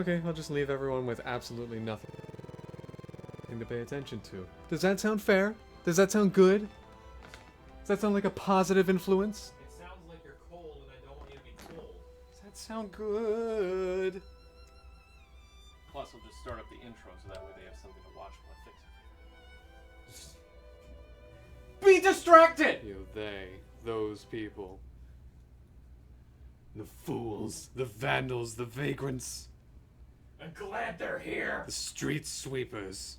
Okay, I'll just leave everyone with absolutely nothing to pay attention to. Does that sound fair? Does that sound good? Does that sound like a positive influence? It sounds like you're cold and I don't want you to be cold. Does that sound good? Plus, we'll just start up the intro so that way they have something to watch while I fix it. Be distracted! You, they, those people. The fools, the vandals, the vagrants. I'm glad they're here! The street sweepers.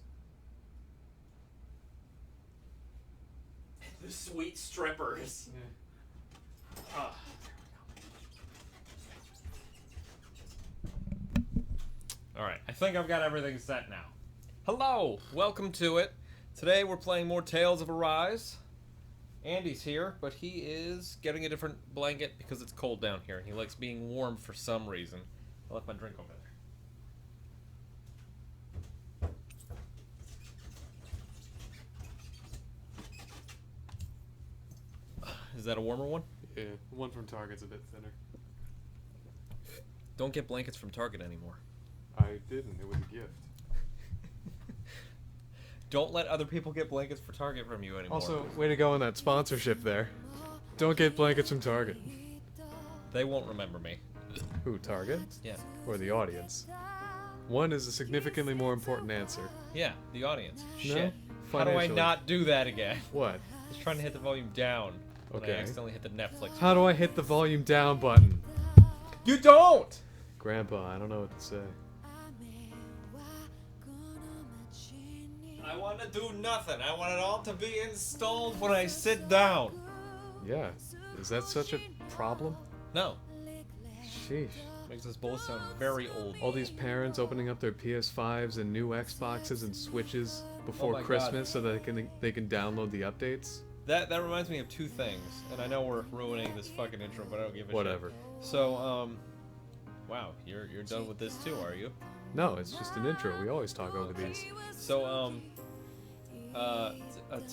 The sweet strippers. Alright, I think I've got everything set now. Hello! Welcome to it. Today we're playing more Tales of Arise. Andy's here, but he is getting a different blanket because it's cold down here, and he likes being warm for some reason. I left my drink over there. Is that a warmer one? Yeah, the one from Target's a bit thinner. Don't get blankets from Target anymore. I didn't, it was a gift. Don't let other people get blankets for Target from you anymore. Also, way to go on that sponsorship there. Don't get blankets from Target. They won't remember me. Who, Target? Yeah. Or the audience? One is a significantly more important answer. Yeah, the audience. No? Shit. How do I Financially. not do that again? What? I was trying to hit the volume down. When Okay. I accidentally hit the Netflix. How do I hit the volume down button? You don't! Grandpa, I don't know what to say. I want to do nothing. I want it all to be installed when I sit down. Yeah. Is that such a problem? No. Sheesh. Makes us both sound very old. All these parents opening up their PS5s and new Xboxes and Switches before my God. Christmas so that they can download the updates. That reminds me of two things. And I know we're ruining this fucking intro, but I don't give a Whatever. shit. So, wow, you're done with this too, are you? No, it's just an intro. We always talk over these. So,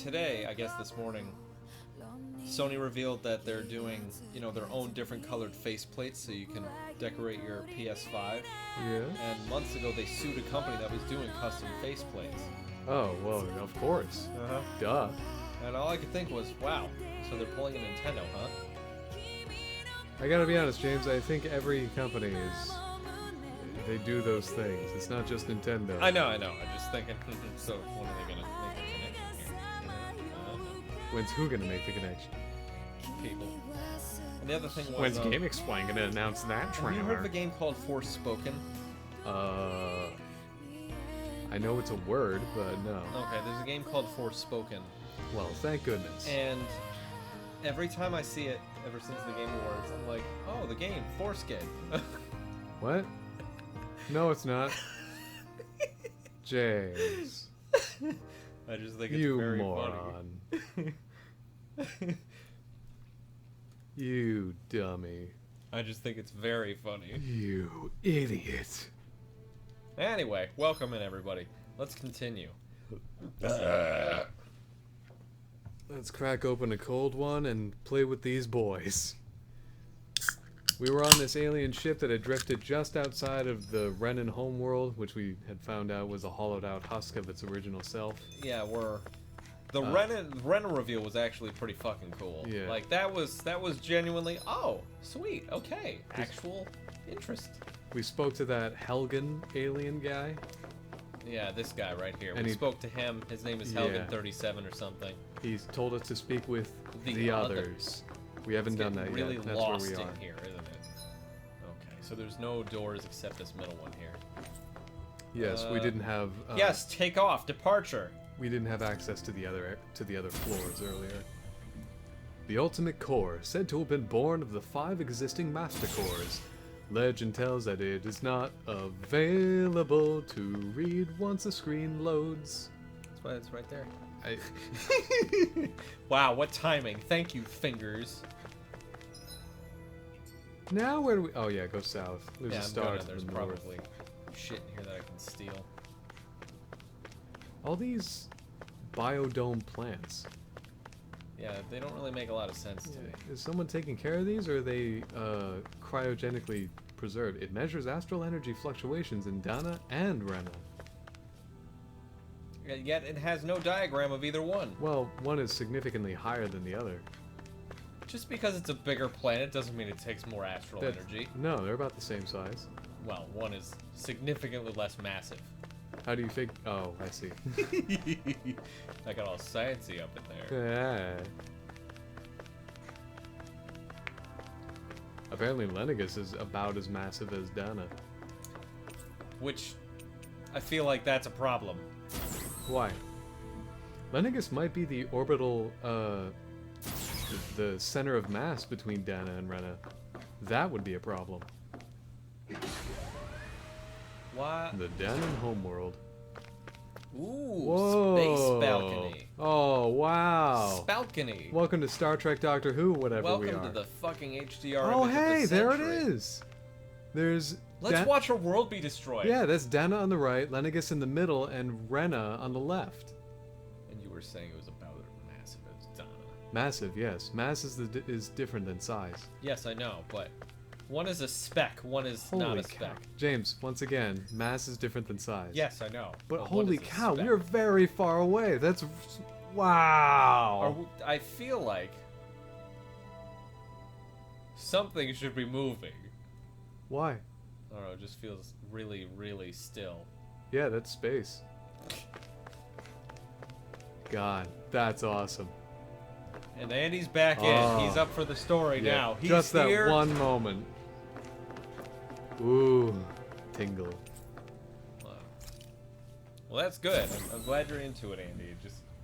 today, I guess this morning, Sony revealed that they're doing, you know, their own different colored faceplates so you can decorate your PS5. Yeah? And months ago, they sued a company that was doing custom faceplates. Oh, well, of course. Uh-huh. Duh. And all I could think was, wow, so they're pulling a Nintendo, huh? I gotta be honest, James, I think every company is... They do those things. It's not just Nintendo. I know. I'm just thinking, so when are they gonna make the connection here? When's who gonna make the connection? People. And the other thing was, When's GameXplain gonna announce that have trailer? you heard of a game called Forspoken? I know it's a word, but no. Okay, there's a game called Forspoken. Well, thank goodness. And every time I see it, ever since the Game Awards, I'm like, oh, the game, Foreskin. What? No, it's not. James. I just think it's You very moron. funny. You dummy. I just think it's very funny. You idiot. Anyway, welcome in, everybody. Let's continue. Let's crack open a cold one and play with these boys. We were on this alien ship that had drifted just outside of the Renan homeworld, which we had found out was a hollowed out husk of its original self. Yeah, the Renan reveal was actually pretty fucking cool. Yeah. Like that was genuinely, oh, sweet, okay, actual interest. We spoke to that Helgen alien guy. Yeah, this guy right here. And We he- spoke to him. His name is Yeah. Helgen37 or something. He's told us to speak with The the others. others. We haven't It's done getting that really yet. That's lost where we in are. here, isn't it? Okay, so there's no doors except this middle one here. Yes, we didn't have. Yes, take off, departure. We didn't have access to the other floors earlier. The ultimate core, said to have been born of the 5 existing master cores. Legend tells that it is not available to read once a screen loads. That's why it's right there. I, Wow, what timing. Thank you, fingers. now where do we? Oh yeah, go south. There's Yeah, a I'm star gonna. to There's the north. probably shit in here that I can steal. All these biodome plants. Yeah, they don't really make a lot of sense to me. Is someone taking care of these, or are they cryogenically preserve. It measures astral energy fluctuations in Dana and Rena. Yet it has no diagram of either one. Well, one is significantly higher than the other. Just because it's a bigger planet doesn't mean it takes more astral energy. No, they're about the same size. Well, one is significantly less massive. How do you figure? Oh, I see. I got all sciencey up in there. Yeah. Apparently Lenegus is about as massive as Dana. Which, I feel like that's a problem. Why? Lenegus might be the orbital, the center of mass between Dana and Rena. That would be a problem. What? The Danon homeworld. Ooh, Whoa. space balcony. Oh, wow. Balcony. Welcome to Star Trek Doctor Who, whatever we are. Welcome to the fucking HDR Oh, image of hey, the there it century. is. There's... Let's watch her world be destroyed. Yeah, that's Dana on the right, Lenegus in the middle, and Rena on the left. And you were saying it was about as massive as Dana. Massive, yes. Mass is different than size. Yes, I know, but one is a speck, one is Holy not a cow. speck. James, once again, mass is different than size. Yes, I know. But one holy is a cow, speck. we're very far away. That's... Wow. I feel like something should be moving. Why? I don't know, it just feels really, really still. Yeah, that's space. God, that's awesome. And Andy's back in. He's up for the story Yeah, now. He's just here. that one moment. Ooh, tingle. Well, that's good. I'm glad you're into it, Andy.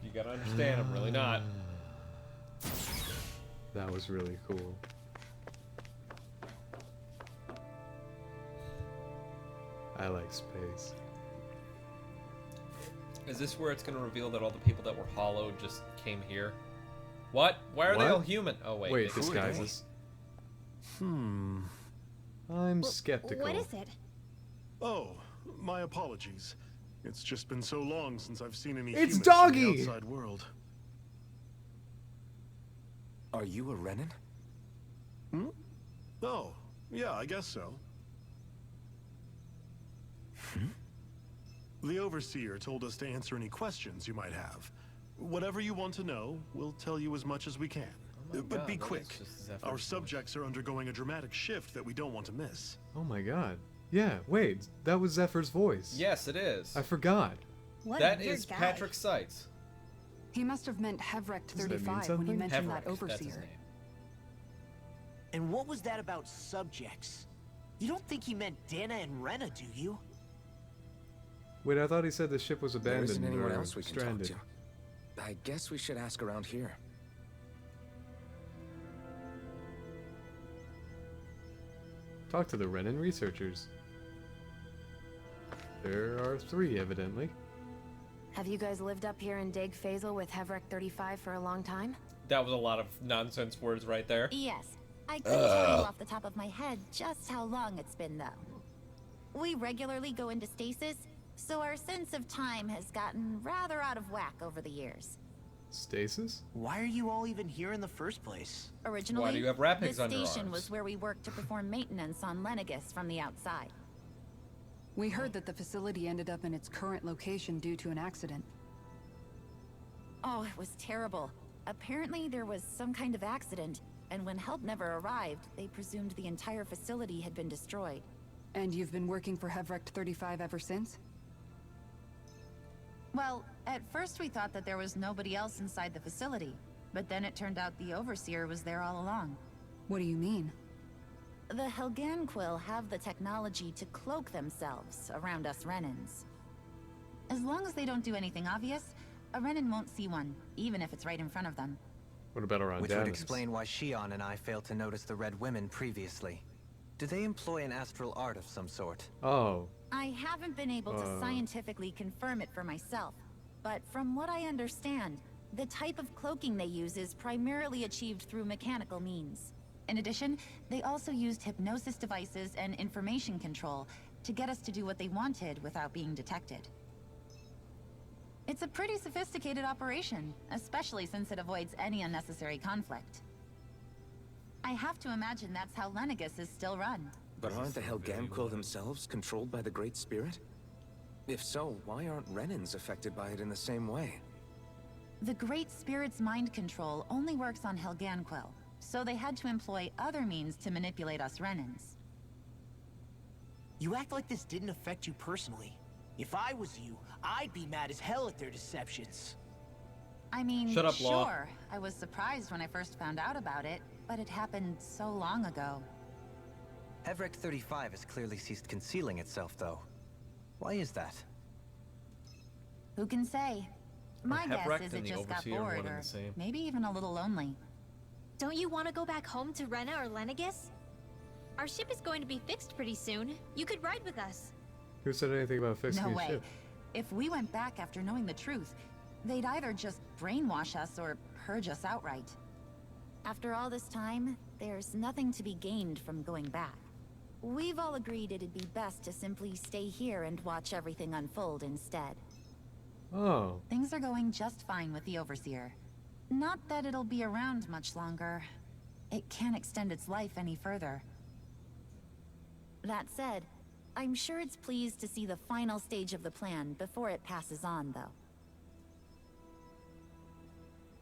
You gotta understand, I'm really not. That was really cool. I like space. Is this where it's gonna reveal that all the people that were hollowed just came here? What? Why are they What? all human? Oh wait. Wait, they- disguises. I'm skeptical. What is it? Oh, my apologies. It's just been so long since I've seen any It's humans Doggy! from the outside world. Are you a Renan? Hmm? Oh, yeah, I guess so. The Overseer told us to answer any questions you might have. Whatever you want to know, we'll tell you as much as we can. Oh my But God, be that is quick. just Zephyr's Our voice. subjects are undergoing a dramatic shift that we don't want to miss. Oh my god. Yeah, wait, that was Zephyr's voice. Yes, it is. I forgot. What That a weird is guy. Patrick Seitz. He must have meant Hevrect Does that mean 35 when something? he mentioned Hevrek, that that's his overseer. name. And what was that about subjects? You don't think he meant Dana and Rena, do you? Wait, I thought he said the ship was There abandoned isn't anyone or else we can stranded. talk to. I guess we should ask around here. Talk to the Renan researchers. There are 3, evidently. Have you guys lived up here in Dag Faisal with Hevrect 35 for a long time? That was a lot of nonsense words right there. Yes. I couldn't tell you off the top of my head just how long it's been, though. We regularly go into stasis, so our sense of time has gotten rather out of whack over the years. Stasis? Why are you all even here in the first place? Originally, Why do you have wrappings the on your station arms? was where we worked to perform maintenance on Lenegus from the outside. We heard that the facility ended up in its current location due to an accident. Oh, it was terrible. Apparently there was some kind of accident, and when help never arrived, they presumed the entire facility had been destroyed. And you've been working for Hevrect 35 ever since? Well, at first we thought that there was nobody else inside the facility, but then it turned out the Overseer was there all along. What do you mean? The Helganquil have the technology to cloak themselves around us Renans. As long as they don't do anything obvious, a Renan won't see one, even if it's right in front of them. What about around Which would Danis? explain why Shion and I failed to notice the Red Women previously. Do they employ an astral art of some sort? Oh, I haven't been able to scientifically confirm it for myself, but from what I understand, the type of cloaking they use is primarily achieved through mechanical means. In addition, they also used hypnosis devices and information control to get us to do what they wanted without being detected. It's a pretty sophisticated operation, especially since it avoids any unnecessary conflict. I have to imagine that's how Lenegus is still run. But aren't the Helganquil themselves controlled by the Great Spirit? If so, why aren't Renans affected by it in the same way? The Great Spirit's mind control only works on Helganquil, so they had to employ other means to manipulate us Renans. You act like this didn't affect you personally. If I was you, I'd be mad as hell at their deceptions. I mean, Shut up, Law. sure, I was surprised when I first found out about it, but it happened so long ago. Hevric 35 has clearly ceased concealing itself, though. Why is that? Who can say? My guess Hevric is and it the just got Overseer are bored, one and or the same. maybe even a little lonely. Don't you want to go back home to Rena or Lenegis? Our ship is going to be fixed pretty soon. You could ride with us. Who said anything about fixing No his way. ship? If we went back after knowing the truth, they'd either just brainwash us or purge us outright. After all this time, there's nothing to be gained from going back. We've all agreed it'd be best to simply stay here and watch everything unfold instead. Oh. Things are going just fine with the Overseer. Not that it'll be around much longer. It can't extend its life any further. That said, I'm sure it's pleased to see the final stage of the plan before it passes on, though.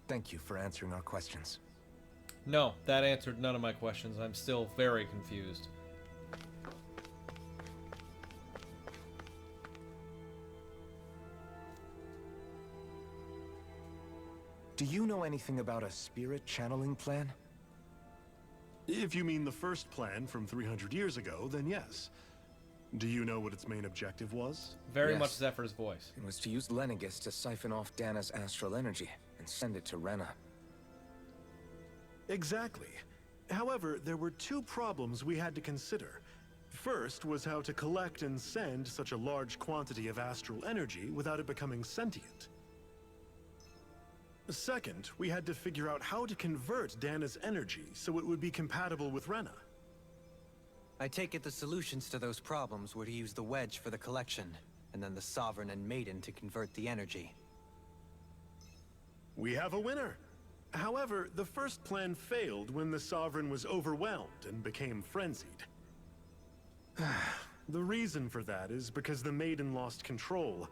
Thank you for answering our questions. No, that answered none of my questions. I'm still very confused. Do you know anything about a spirit channeling plan? If you mean the first plan from 300 years ago, then yes. Do you know what its main objective was? Very Yes. much Zephyr's voice. It was to use Lenegis to siphon off Dana's astral energy and send it to Rena. Exactly. However, there were two problems we had to consider. First was how to collect and send such a large quantity of astral energy without it becoming sentient. Second, we had to figure out how to convert Dana's energy so it would be compatible with Rena. I take it the solutions to those problems were to use the wedge for the collection, and then the Sovereign and Maiden to convert the energy. We have a winner! However, the first plan failed when the Sovereign was overwhelmed and became frenzied. The reason for that is because the Maiden lost control.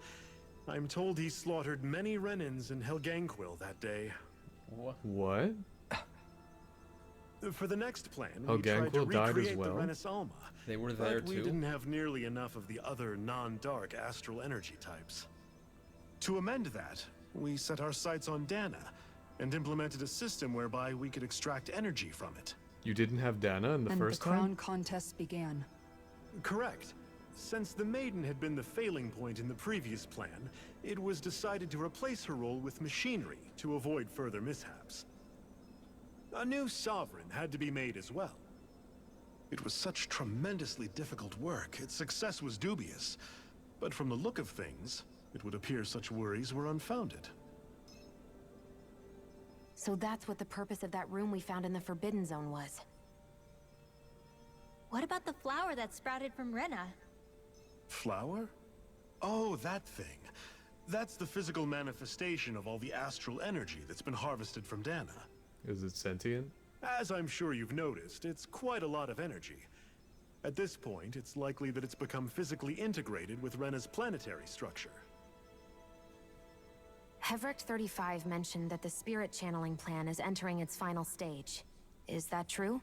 I'm told he slaughtered many Renans in Helganquil that day. What? For the next plan, we tried to Helganquil died as recreate the well? Renis Alma. They were there But we too? didn't have nearly enough of the other non-dark astral energy types. To amend that, we set our sights on Dana, and implemented a system whereby we could extract energy from it. You didn't have Dana in the And first the crown time? contests began. Correct. Since the Maiden had been the failing point in the previous plan, it was decided to replace her role with machinery to avoid further mishaps. A new Sovereign had to be made as well. It was such tremendously difficult work, its success was dubious. But from the look of things, it would appear such worries were unfounded. So that's what the purpose of that room we found in the Forbidden Zone was. What about the flower that sprouted from Rena? Flower? Oh, that thing. That's the physical manifestation of all the astral energy that's been harvested from Dana. Is it sentient? As I'm sure you've noticed, it's quite a lot of energy. At this point, it's likely that it's become physically integrated with Rena's planetary structure. Hevric 35 mentioned that the spirit channeling plan is entering its final stage. Is that true?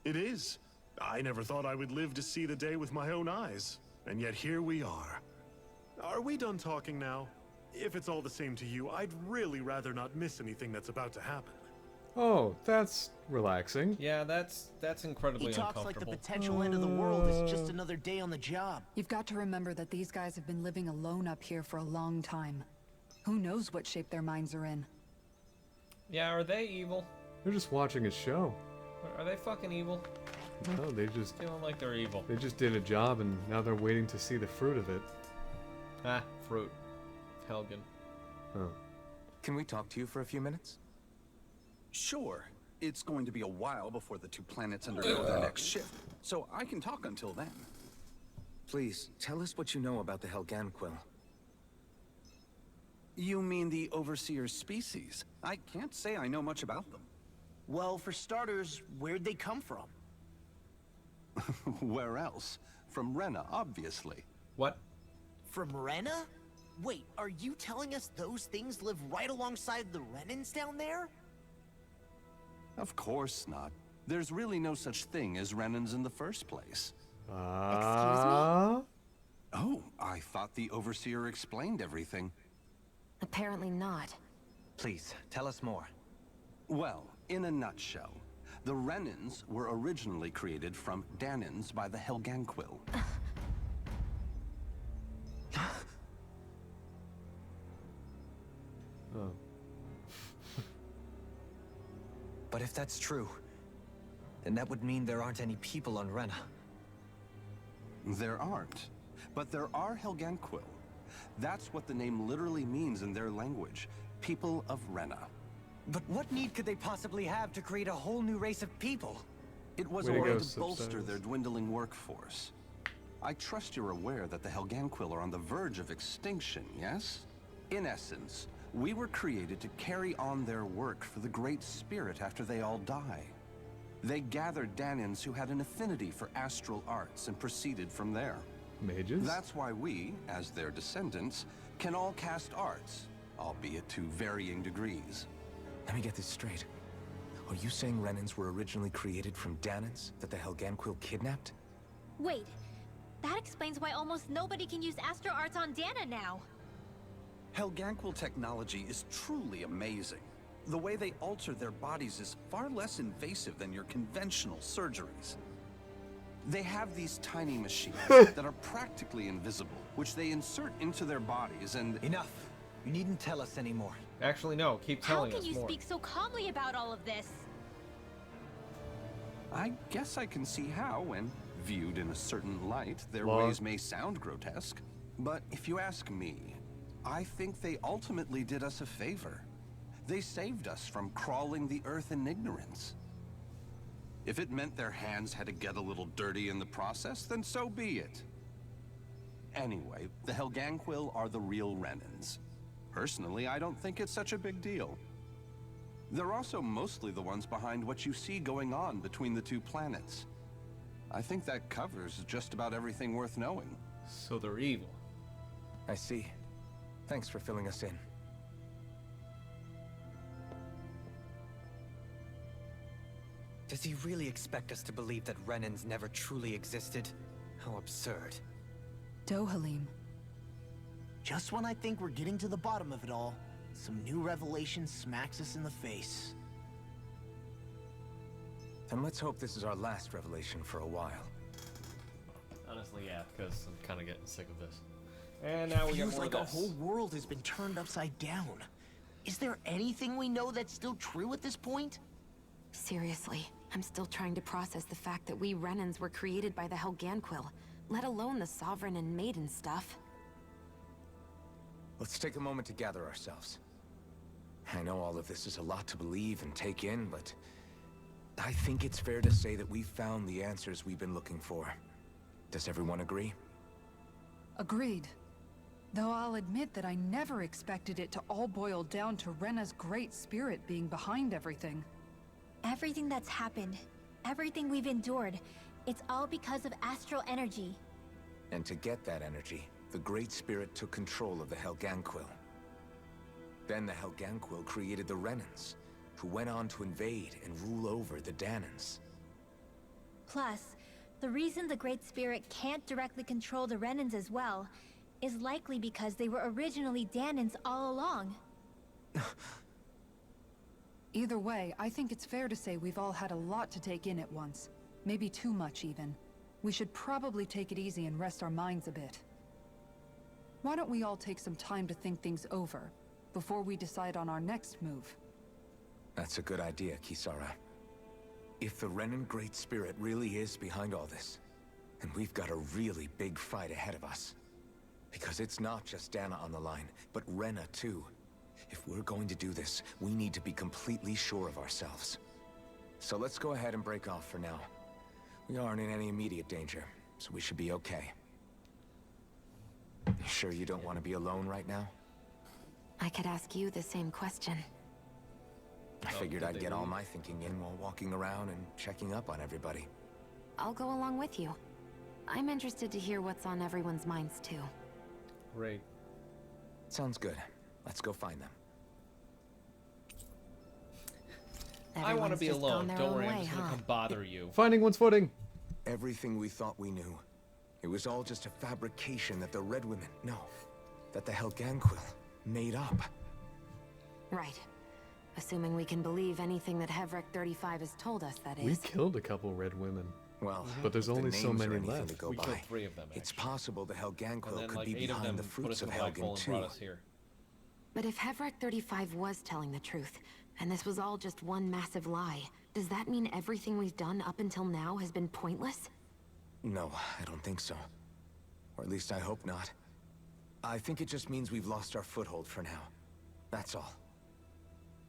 It is. I never thought I would live to see the day with my own eyes, and yet here we are. Are we done talking now? If it's all the same to you, I'd really rather not miss anything that's about to happen. Oh, that's relaxing. Yeah, that's incredibly He talks like the uncomfortable. potential end of the world is just another day on the job. You've got to remember that these guys have been living alone up here for a long time. Who knows what shape their minds are in? Yeah, are they evil? They're just watching a show. Are they fucking evil? No, they just Feeling like they're evil. did a job and now they're waiting to see the fruit of it. Ah, fruit. Helgen. Oh. Can we talk to you for a few minutes? Sure. It's going to be a while before the two planets undergo their next shift, so I can talk until then. Please, tell us what you know about the Helganquil. You mean the Overseer's species? I can't say I know much about them. Well, for starters, where'd they come from? Where else? From Rena, obviously. What? From Rena? Wait, are you telling us those things live right alongside the Renans down there? Of course not. There's really no such thing as Renans in the first place. Excuse me? Oh, I thought the Overseer explained everything. Apparently not. Please, tell us more. Well, in a nutshell, the Renans were originally created from Danans by the Helganquil. Oh. But if that's true, then that would mean there aren't any people on Rena. There aren't, but there are Helganquil. That's what the name literally means in their language, people of Rena. But what need could they possibly have to create a whole new race of people? It was Way a to way go, to bolster Substance. their dwindling workforce. I trust you're aware that the Helganquil are on the verge of extinction, yes? In essence, we were created to carry on their work for the Great Spirit after they all die. They gathered Danans who had an affinity for astral arts and proceeded from there. Mages? That's why we, as their descendants, can all cast arts, albeit to varying degrees. Let me get this straight. Are you saying Renans were originally created from Danans that the Helganquil kidnapped? Wait, that explains why almost nobody can use Astro Arts on Dana now. Helganquil technology is truly amazing. The way they alter their bodies is far less invasive than your conventional surgeries. They have these tiny machines that are practically invisible, which they insert into their bodies and... Enough. You needn't tell us anymore. Actually, no. Keep telling How us can you more. speak so calmly about all of this? I guess I can see how, when viewed in a certain light, their Lol. ways may sound grotesque. But if you ask me, I think they ultimately did us a favor. They saved us from crawling the earth in ignorance. If it meant their hands had to get a little dirty in the process, then so be it. Anyway, the Helganquil are the real Renans. Personally, I don't think it's such a big deal. They're also mostly the ones behind what you see going on between the two planets. I think that covers just about everything worth knowing. So they're evil. I see. Thanks for filling us in. Does he really expect us to believe that Renans never truly existed? How absurd. Dohalim. Just when I think we're getting to the bottom of it all, some new revelation smacks us in the face. And let's hope this is our last revelation for a while. Honestly, yeah, because I'm kind of getting sick of this. And now we got Feels more like of a this. whole world has been turned upside down. Is there anything we know that's still true at this point? Seriously, I'm still trying to process the fact that we Renans were created by the Helganquil, let alone the Sovereign and Maiden stuff. Let's take a moment to gather ourselves. I know all of this is a lot to believe and take in, but I think it's fair to say that we've found the answers we've been looking for. Does everyone agree? Agreed. Though I'll admit that I never expected it to all boil down to Rena's great spirit being behind everything. Everything that's happened, everything we've endured, it's all because of astral energy. And to get that energy, the Great Spirit took control of the Helganquil. Then the Helganquil created the Renans, who went on to invade and rule over the Danans. Plus, the reason the Great Spirit can't directly control the Renans as well is likely because they were originally Danans all along. Either way, I think it's fair to say we've all had a lot to take in at once. Maybe too much, even. We should probably take it easy and rest our minds a bit. Why don't we all take some time to think things over, before we decide on our next move? That's a good idea, Kisara. If the Renan Great Spirit really is behind all this, then we've got a really big fight ahead of us. Because it's not just Dana on the line, but Rena too. If we're going to do this, we need to be completely sure of ourselves. So let's go ahead and break off for now. We aren't in any immediate danger, so we should be okay. You sure you don't want to be alone right now? I could ask you the same question. I figured I'd get all my thinking in while walking around and checking up on everybody. I'll go along with you. I'm interested to hear what's on everyone's minds, too. Great. Sounds good. Let's go find them. I want to Everyone's be just alone. gone their Don't own worry, I'm way, just gonna huh? come bother you. Finding one's footing. Everything we thought we knew. It was all just a fabrication that the Red Women, no, that the Helganquil made up. Right. Assuming we can believe anything that Hevrek 35 has told us, that We is. killed a couple red women. Well, But there's if the only so names are many anything left. to go We by, killed 3 of them, it's actually. possible the And Helganquil then could like be 8 of behind them the put fruits us in of a black hole Helgen and too. brought us here. But if Hevrek 35 was telling the truth, and this was all just one massive lie, does that mean everything we've done up until now has been pointless? No, I don't think so. Or at least I hope not. I think it just means we've lost our foothold for now. That's all.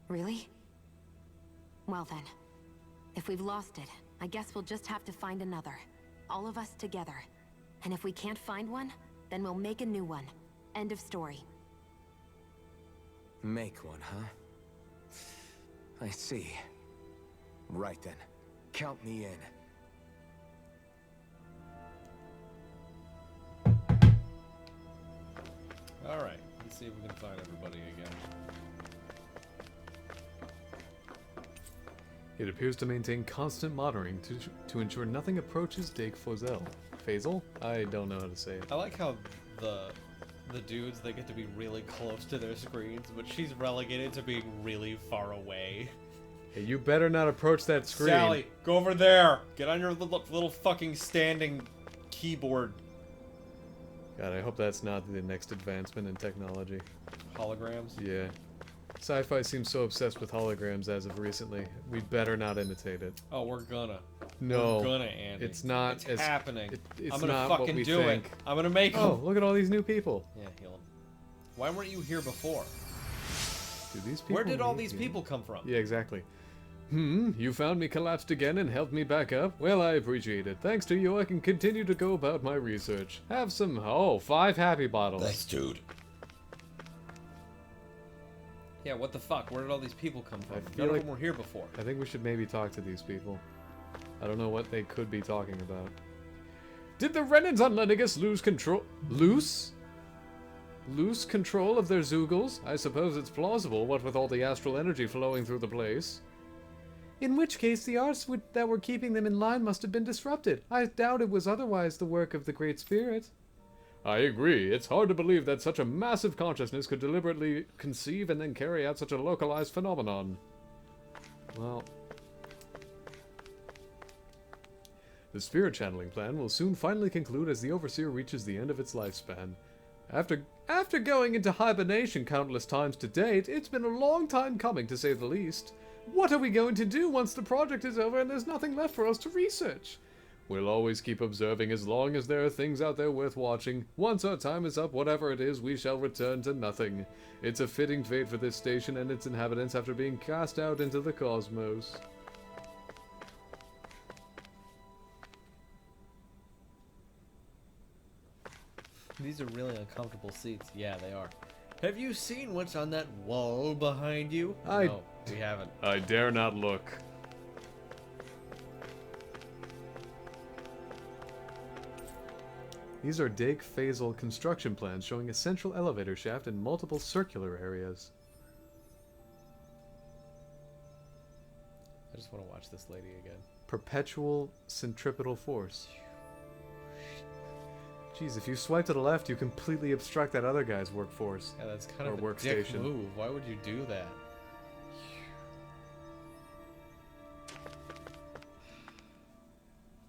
Really? Well then, if we've lost it, I guess we'll just have to find another. All of us together. And if we can't find one, then we'll make a new one. End of story. Make one, huh? I see. Right then. Count me in. Alright, let's see if we can find everybody again. It appears to maintain constant monitoring to ensure nothing approaches Dake Fozel. Faisal? I don't know how to say it. I like how the dudes, they get to be really close to their screens, but she's relegated to being really far away. Hey, you better not approach that screen. Sally, go over there! Get on your little fucking standing keyboard. God, I hope that's not the next advancement in technology. Holograms? Yeah. Sci-fi seems so obsessed with holograms as of recently. We better not imitate it. Oh, we're gonna. No. We're gonna, Andy. It's not It's as happening. it's I'm gonna not what fucking we do think. it. I'm gonna make them. Oh, look at all these new people. Yeah, heal them. Why weren't you here before? Do these people Where did all need these you? people come from? Yeah, exactly. You found me collapsed again and helped me back up? Well, I appreciate it. Thanks to you, I can continue to go about my research. Have some, 5 happy bottles. Thanks, dude. Yeah, what the fuck? Where did all these people come from? I None feel of like them were here before. I think we should maybe talk to these people. I don't know what they could be talking about. Did the Renans on Lennigus lose control? Lose control of their Zoogles? I suppose it's plausible, what with all the astral energy flowing through the place. In which case, the arts that were keeping them in line must have been disrupted. I doubt it was otherwise the work of the Great Spirit. I agree. It's hard to believe that such a massive consciousness could deliberately conceive and then carry out such a localized phenomenon. Well, the spirit channeling plan will soon finally conclude as the Overseer reaches the end of its lifespan. After going into hibernation countless times to date, it's been a long time coming, to say the least. What are we going to do once the project is over and there's nothing left for us to research? We'll always keep observing as long as there are things out there worth watching. Once our time is up, whatever it is, we shall return to nothing. It's a fitting fate for this station and its inhabitants after being cast out into the cosmos. These are really uncomfortable seats. Yeah, they are. Have you seen what's on that wall behind you? No, we haven't. I dare not look. These are Dake Faisal construction plans showing a central elevator shaft and multiple circular areas. I just want to watch this lady again. Perpetual centripetal force. Jeez, if you swipe to the left, you completely obstruct that other guy's workforce. Yeah, that's kind of or a dick workstation. move. Why would you do that?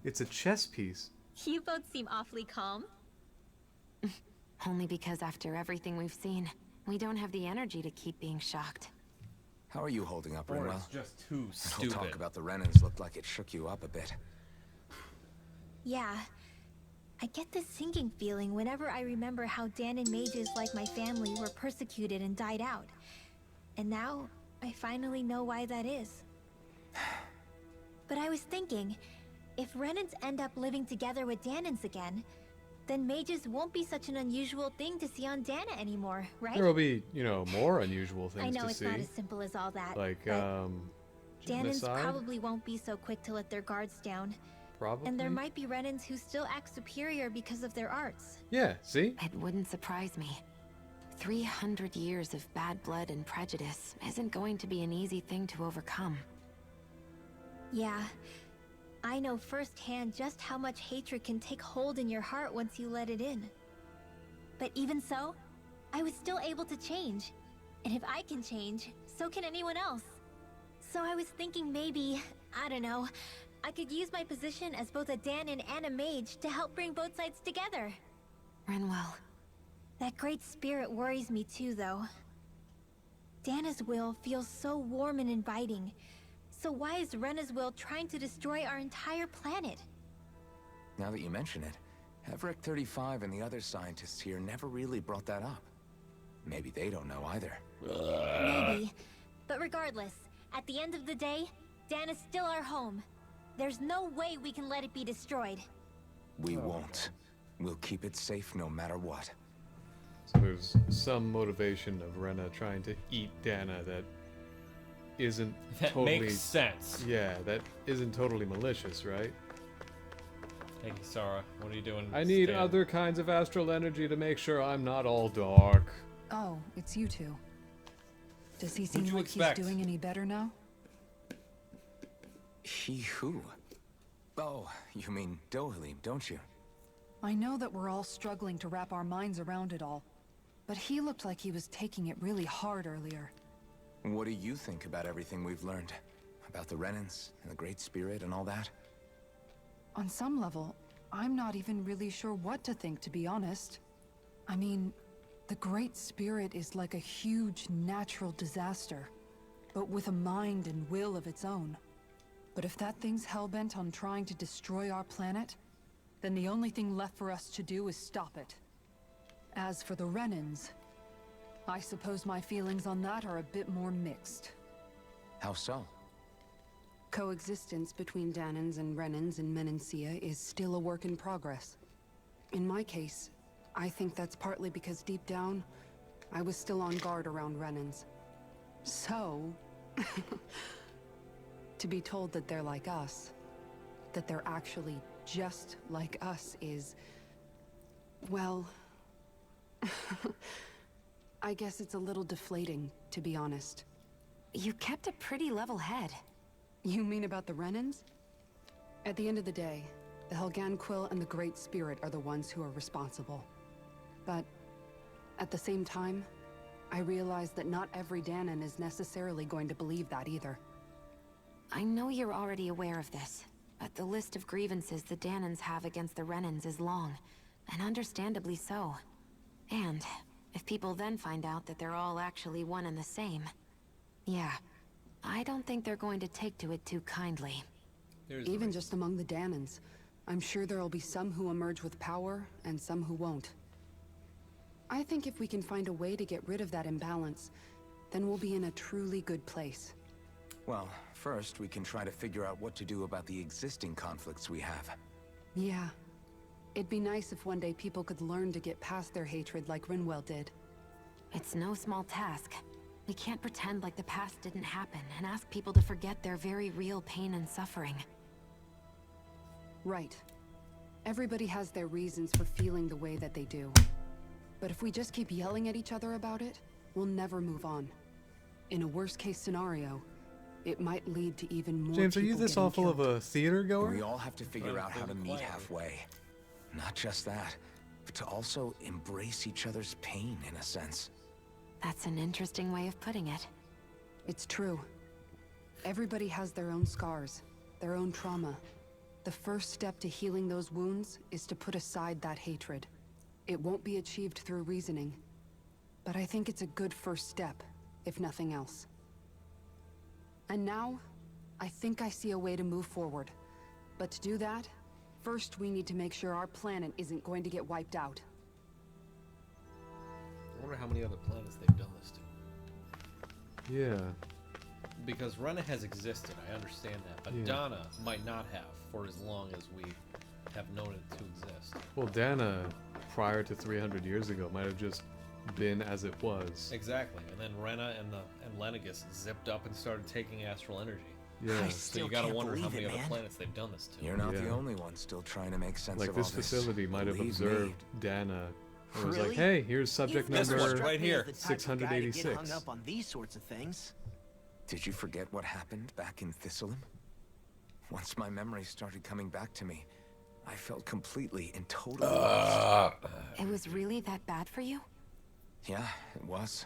It's a chess piece. You both seem awfully calm. Only because after everything we've seen, we don't have the energy to keep being shocked. How are you holding up, Or Rinwell? it's just too That whole stupid. talk about the Renans looked like it shook you up a bit. Yeah. I get this sinking feeling whenever I remember how Dan and mages like my family were persecuted and died out. And now, I finally know why that is. But I was thinking, if Renans end up living together with Danans again, then mages won't be such an unusual thing to see on Dana anymore, right? There will be, more unusual things I know to it's see. not as simple as all that. Like, but Danans genocide? probably won't be so quick to let their guards down. Probably. And there might be Renans who still act superior because of their arts. Yeah, see? It wouldn't surprise me. 300 years of bad blood and prejudice isn't going to be an easy thing to overcome. Yeah. I know firsthand just how much hatred can take hold in your heart once you let it in. But even so, I was still able to change. And if I can change, so can anyone else. So I was thinking maybe, I don't know, I could use my position as both a Danon and a mage to help bring both sides together. Renwell. That great spirit worries me too, though. Dana's will feels so warm and inviting. So why is Rena's will trying to destroy our entire planet? Now that you mention it, Everett 35 and the other scientists here never really brought that up. Maybe they don't know either. Maybe. But regardless, at the end of the day, Dana's still our home. There's no way we can let it be destroyed. We won't. We'll keep it safe no matter what. So there's some motivation of Rena trying to eat Dana that isn't That totally... makes sense. Yeah, that isn't totally malicious, right? Hey, Kisara, what are you doing? I need Stan? other kinds of astral energy to make sure I'm not all dark. Oh, it's you two. Does he What'd seem you like expect? he's doing any better now? He who? Oh, you mean Dohalim, don't you? I know that we're all struggling to wrap our minds around it all, but he looked like he was taking it really hard earlier. What do you think about everything we've learned? About the Renans and the Great Spirit and all that? On some level, I'm not even really sure what to think, to be honest. I mean, the Great Spirit is like a huge natural disaster, but with a mind and will of its own. But if that thing's hellbent on trying to destroy our planet, then the only thing left for us to do is stop it. As for the Renans, I suppose my feelings on that are a bit more mixed. How so? Coexistence between Danons and Renans in Menancia is still a work in progress. In my case, I think that's partly because deep down, I was still on guard around Renans. So, to be told that they're like us, that they're actually just like us is... well... I guess it's a little deflating, to be honest. You kept a pretty level head. You mean about the Renans? At the end of the day, the Helganquil and the Great Spirit are the ones who are responsible. But at the same time, I realize that not every Danon is necessarily going to believe that either. I know you're already aware of this, but the list of grievances the Danons have against the Renans is long, and understandably so. And if people then find out that they're all actually one and the same, yeah, I don't think they're going to take to it too kindly. Even just among the Danons, I'm sure there'll be some who emerge with power, and some who won't. I think if we can find a way to get rid of that imbalance, then we'll be in a truly good place. Well, first we can try to figure out what to do about the existing conflicts we have. Yeah. It'd be nice if one day people could learn to get past their hatred like Rinwell did. It's no small task. We can't pretend like the past didn't happen and ask people to forget their very real pain and suffering. Right. Everybody has their reasons for feeling the way that they do. But if we just keep yelling at each other about it, we'll never move on. In a worst-case scenario, it might lead to even more James, are you people this getting awful of killed. a theater goer? We all have to figure out how to meet halfway. Not just that, but to also embrace each other's pain in a sense. That's an interesting way of putting it. It's true. Everybody has their own scars, their own trauma. The first step to healing those wounds is to put aside that hatred. It won't be achieved through reasoning, but I think it's a good first step, if nothing else. And now, I think I see a way to move forward. But to do that, first we need to make sure our planet isn't going to get wiped out. I wonder how many other planets they've done this to. Yeah. Because Rena has existed, I understand that, but Yeah. Dana might not have for as long as we have known it to exist. Well, Dana, prior to 300 years ago, might have just been as it was. Exactly, and then Rena and Lenegus zipped up and started taking astral energy. Yeah. I So still you gotta can't wonder how believe many it, other man. planets they've done this to. You're not the Yeah. only one still trying to make sense Like of all this this. facility might have Believe observed me. Dana. It was Really? like, hey, here's subject You've never This one, number. struck right me here. as the type of guy to get 686. hung up on these sorts of things. Did you forget what happened back in Thistleum? Once my memory started coming back to me, I felt completely and totally lost. It was really that bad for you? Yeah, it was.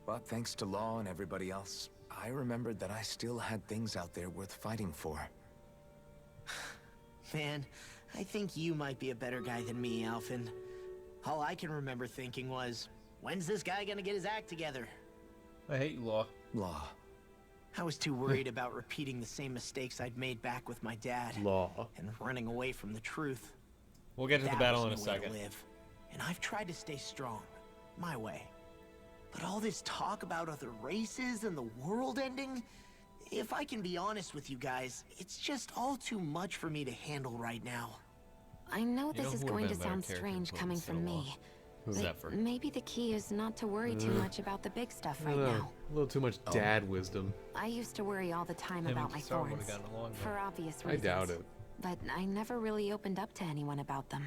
But thanks to Law and everybody else, I remembered that I still had things out there worth fighting for. Man, I think you might be a better guy than me, Alphen. All I can remember thinking was, when's this guy gonna get his act together? I hate you, Law. Law. I was too worried about repeating the same mistakes I'd made back with my dad. Law. And running away from the truth. We'll get to the That battle in a wasn't the way to second. live. And I've tried to stay strong, my way. But all this talk about other races and the world ending, if I can be honest with you guys, it's just all too much for me to handle right now. I know You this know is who going would've to been a better sound character strange to put coming instead from of Law? me. Who's but Zephyr? maybe the key is not to worry too much about the big stuff I right don't know. now. A little too much dad wisdom. I used to worry all the time Him about and my Kisara would've thorns. gotten along, though. For obvious I reasons. doubt it. But I never really opened up to anyone about them.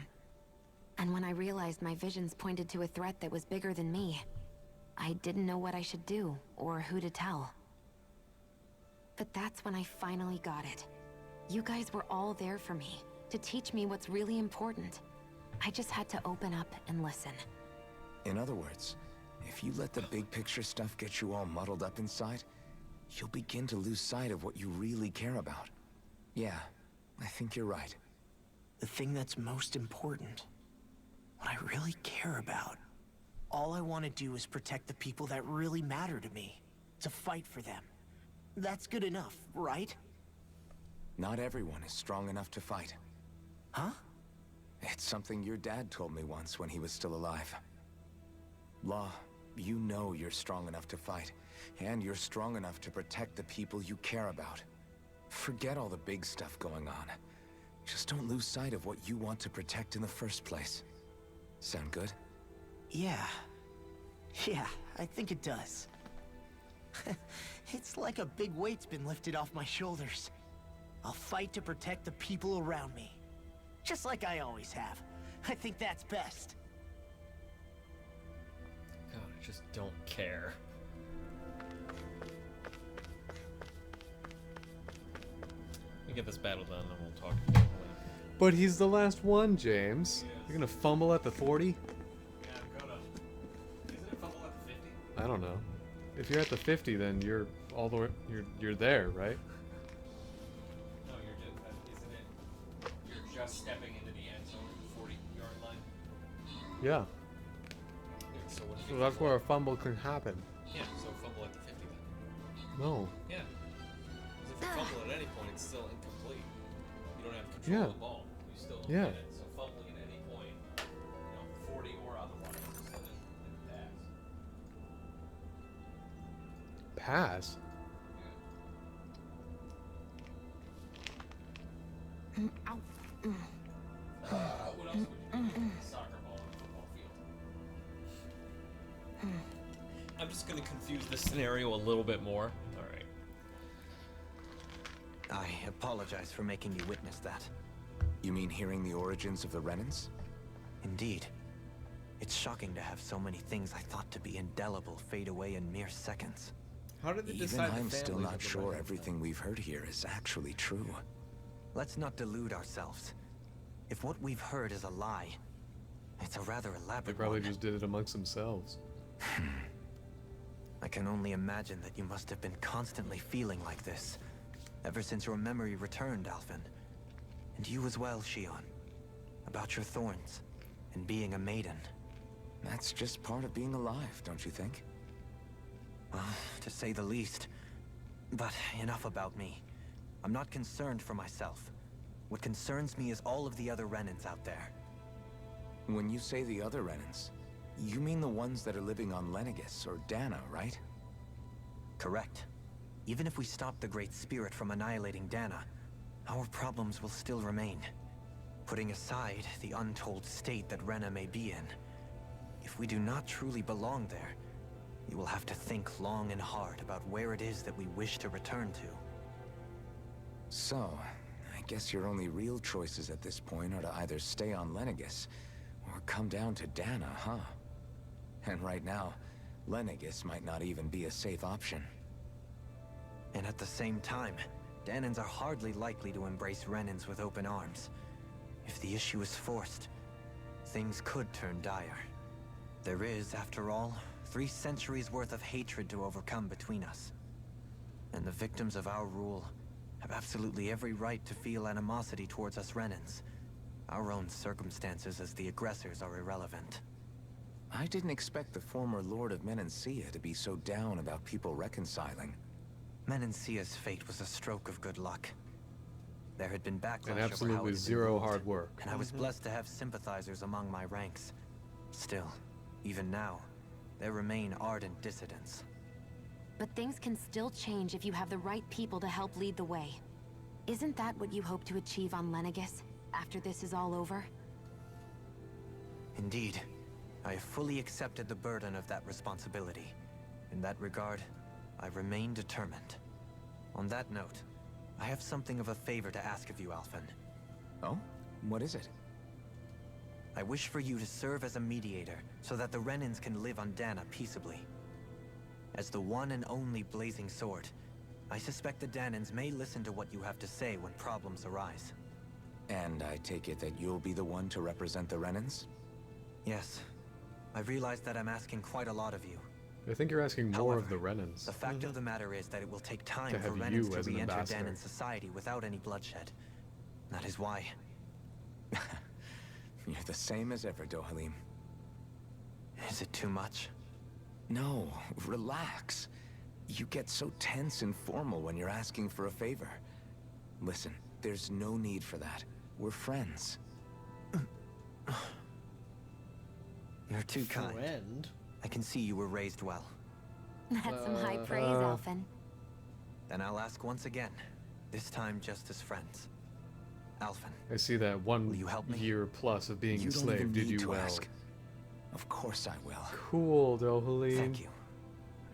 And when I realized my visions pointed to a threat that was bigger than me, I didn't know what I should do, or who to tell. But that's when I finally got it. You guys were all there for me, to teach me what's really important. I just had to open up and listen. In other words, if you let the big picture stuff get you all muddled up inside, you'll begin to lose sight of what you really care about. Yeah, I think you're right. The thing that's most important, what I really care about. All I want to do is protect the people that really matter to me, to fight for them. That's good enough, right? Not everyone is strong enough to fight. Huh? It's something your dad told me once when he was still alive. Law, you know you're strong enough to fight, and you're strong enough to protect the people you care about. Forget all the big stuff going on. Just don't lose sight of what you want to protect in the first place. Sound good? Yeah. Yeah, I think it does. It's like a big weight's been lifted off my shoulders. I'll fight to protect the people around me. Just like I always have. I think that's best. God, I just don't care. We get this battle done, then we'll talk about it. But he's the last one, James. You're gonna fumble at the 40? Yeah, I'm gonna. Isn't it fumble at the 50? I don't know. If you're at the 50, then you're all the way. You're there, right? No, you're just. Isn't it? You're just stepping into the end zone, 40-yard line. Yeah. So what if So you that's fumble where a fumble can happen. Yeah, so fumble at the 50 then. No. Yeah. Because if you fumble at any point, it's still incomplete. You don't have control of the ball. You still don't Yeah. get it. So fumbling at any point, 40 or otherwise, is still in pass. Pass? Ow. What else would you do with a soccer ball on a football field? I'm just going to confuse this scenario a little bit more. Alright. I apologize for making you witness that. You mean hearing the origins of the Renans? Indeed. It's shocking to have so many things I thought to be indelible fade away in mere seconds. How did they Even decide I'm the still families not of the sure Renans, everything we've heard here is actually true. Let's not delude ourselves. If what we've heard is a lie, it's a rather They elaborate probably one. just did it amongst themselves. I can only imagine that you must have been constantly feeling like this, ever since your memory returned, Alphen. And you as well, Shion. About your thorns, and being a maiden. That's just part of being alive, don't you think? Well, to say the least. But enough about me. I'm not concerned for myself. What concerns me is all of the other Renans out there. When you say the other Renans, you mean the ones that are living on Lenegis or Dana, right? Correct. Even if we stop the Great Spirit from annihilating Dana, our problems will still remain. Putting aside the untold state that Rena may be in, if we do not truly belong there, we will have to think long and hard about where it is that we wish to return to. So, I guess your only real choices at this point are to either stay on Lenegis or come down to Dana, huh? And right now, Lenegis might not even be a safe option. And at the same time, Danans are hardly likely to embrace Renans with open arms. If the issue is forced, things could turn dire. There is, after all, 3 centuries worth of hatred to overcome between us. And the victims of our rule have absolutely every right to feel animosity towards us Renans. Our own circumstances as the aggressors are irrelevant. I didn't expect the former Lord of Menancia to be so down about people reconciling. Menancia's fate was a stroke of good luck. There had been backlash And over how absolutely it had zero been ruled, hard work. and I was blessed to have sympathizers among my ranks. Still, even now, there remain ardent dissidents. But things can still change if you have the right people to help lead the way. Isn't that what you hope to achieve on Lenegis, after this is all over? Indeed, I have fully accepted the burden of that responsibility. In that regard, I remain determined. On that note, I have something of a favor to ask of you, Alphen. Oh? What is it? I wish for you to serve as a mediator, so that the Renans can live on Dana peaceably. As the one and only Blazing Sword, I suspect the Danans may listen to what you have to say when problems arise. And I take it that you'll be the one to represent the Renans? Yes. I realize that I'm asking quite a lot of you. I think you're asking more However, of the Renans. The fact of the matter is that it will take time To for have Renans you to as an re-enter ambassador. Danan society without any bloodshed. That is why. You're the same as ever, Dohalim. Is it too much? No, relax. You get so tense and formal when you're asking for a favor. Listen, there's no need for that. We're friends. You're too kind. Friend? I can see you were raised well. That's some high praise, Alphen. Then I'll ask once again, this time just as friends. Alphen. I see that Will you help me? year plus of being You a don't slave even did need you to well. ask. Of course I will. Cool, Dohalim. Thank you,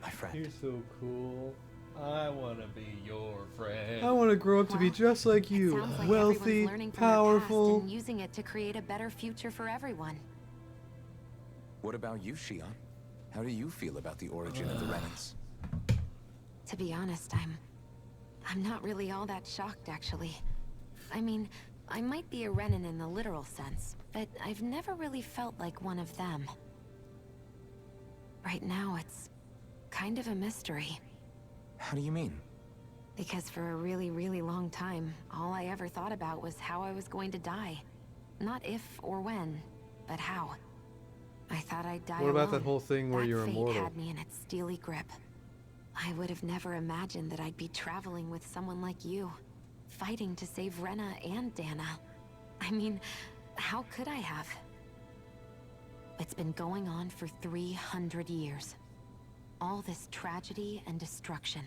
my friend. You're so cool. I want to be your friend. I want to grow up to be Well, just like It you. sounds like Wealthy, everyone's learning from their past powerful. and using it to create a better future for everyone. What about you, Shion? How do you feel about the origin of the Renans? To be honest, I'm not really all that shocked, actually. I mean, I might be a Renan in the literal sense, but I've never really felt like one of them. Right now, it's kind of a mystery. How do you mean? Because for a really, really long time, all I ever thought about was how I was going to die. Not if or when, but how. I thought I'd die What about alone. that whole thing where That you're fate immortal? had me in its steely grip. I would have never imagined that I'd be traveling with someone like you, fighting to save Rena and Dana. I mean, how could I have? It's been going on for 300 years. All this tragedy and destruction.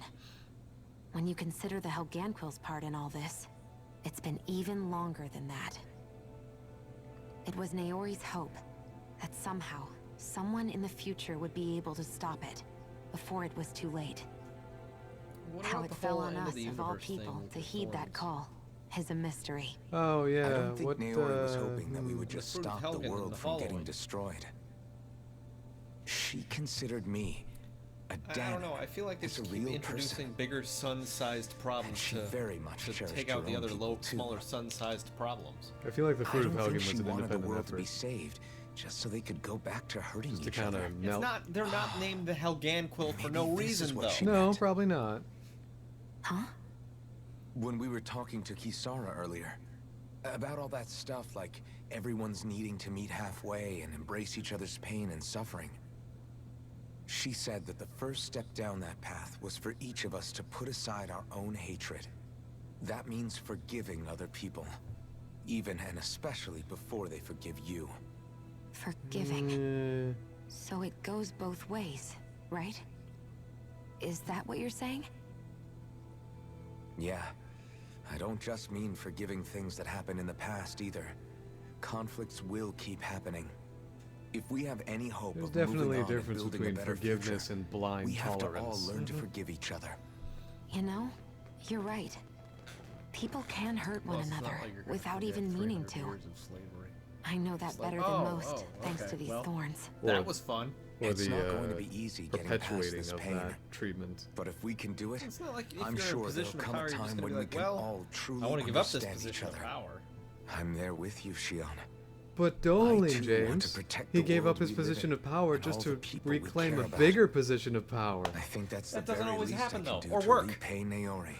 When you consider the Helganquil's part in all this, it's been even longer than that. It was Naori's hope that somehow, someone in the future would be able to stop it, before it was too late. What How about it the fell whole on end of us, the of all universe thing people, with to the heed that thorns? call is a mystery. Oh yeah. I don't think what Naori was hoping that we would just The fruit of stop the Helgen and world the from getting following. destroyed. She considered me a I Dana. don't know. I feel like they as a keep real introducing person. bigger sun-sized problems she to, very much to cherished take her out the own other people, low, too. smaller sun-sized problems. I feel like the I fruit of don't think Helgen she was an wanted the independent world to be effort. saved, just so they could go back to hurting Just to each kind other. of melt. They're not named the Helganquil for Maybe no this is reason, what though. she No, meant. probably not. Huh? When we were talking to Kisara earlier, about all that stuff like everyone's needing to meet halfway and embrace each other's pain and suffering, she said that the first step down that path was for each of us to put aside our own hatred. That means forgiving other people, even and especially before they forgive you. Forgiving. So it goes both ways, right? Is that what you're saying? Yeah. I don't just mean forgiving things that happened in the past either. Conflicts will keep happening. If we have any hope There's of definitely moving a on and difference building between a better forgiveness future, and blind we have tolerance. to all learn to forgive each other. You know, you're right. People can hurt Well, one it's not another like you're gonna without forget even meaning 300 to. years of slavery. I know that It's like, better than oh, most, thanks okay, to these well, thorns. That was fun. Or It's the not going to be easy getting past perpetuating this of pain. that treatment. But if we can do it, It's not like if I'm you're in a sure there'll position of come power, a you're just time gonna when be we like, can well, all truly I want to give up this understand each position of other. power. I'm there with you, Shion. But Dolan, too want James, to protect he the gave up world his we live position in of power and just all to the people we reclaim care a about. bigger position of power. I think that's That the doesn't very always least happen, I can though, do or to work. repay Naori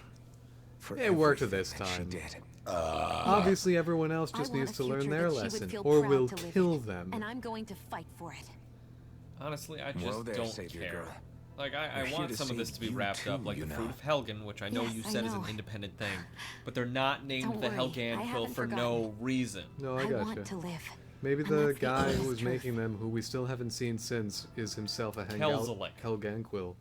for It worked everything this that she time. did. Obviously, everyone else just I want needs a to learn future their that she would lesson, feel or proud we'll to live kill in, them. and I'm going to fight for it. Honestly, I just Well, there, don't Savior care. girl. Like, We're I here want to some of this to be save you wrapped up, too, like you the know. Fruit of Helgen, which I know Yes, you I said is an know. independent thing, but they're not named Don't the worry, I Helgan Quill haven't for no reason. No, I I gotcha. want to live. Maybe and the that's the guy who honest was truth. making them, who we still haven't seen since, is himself a Kelzalek. Helganquil.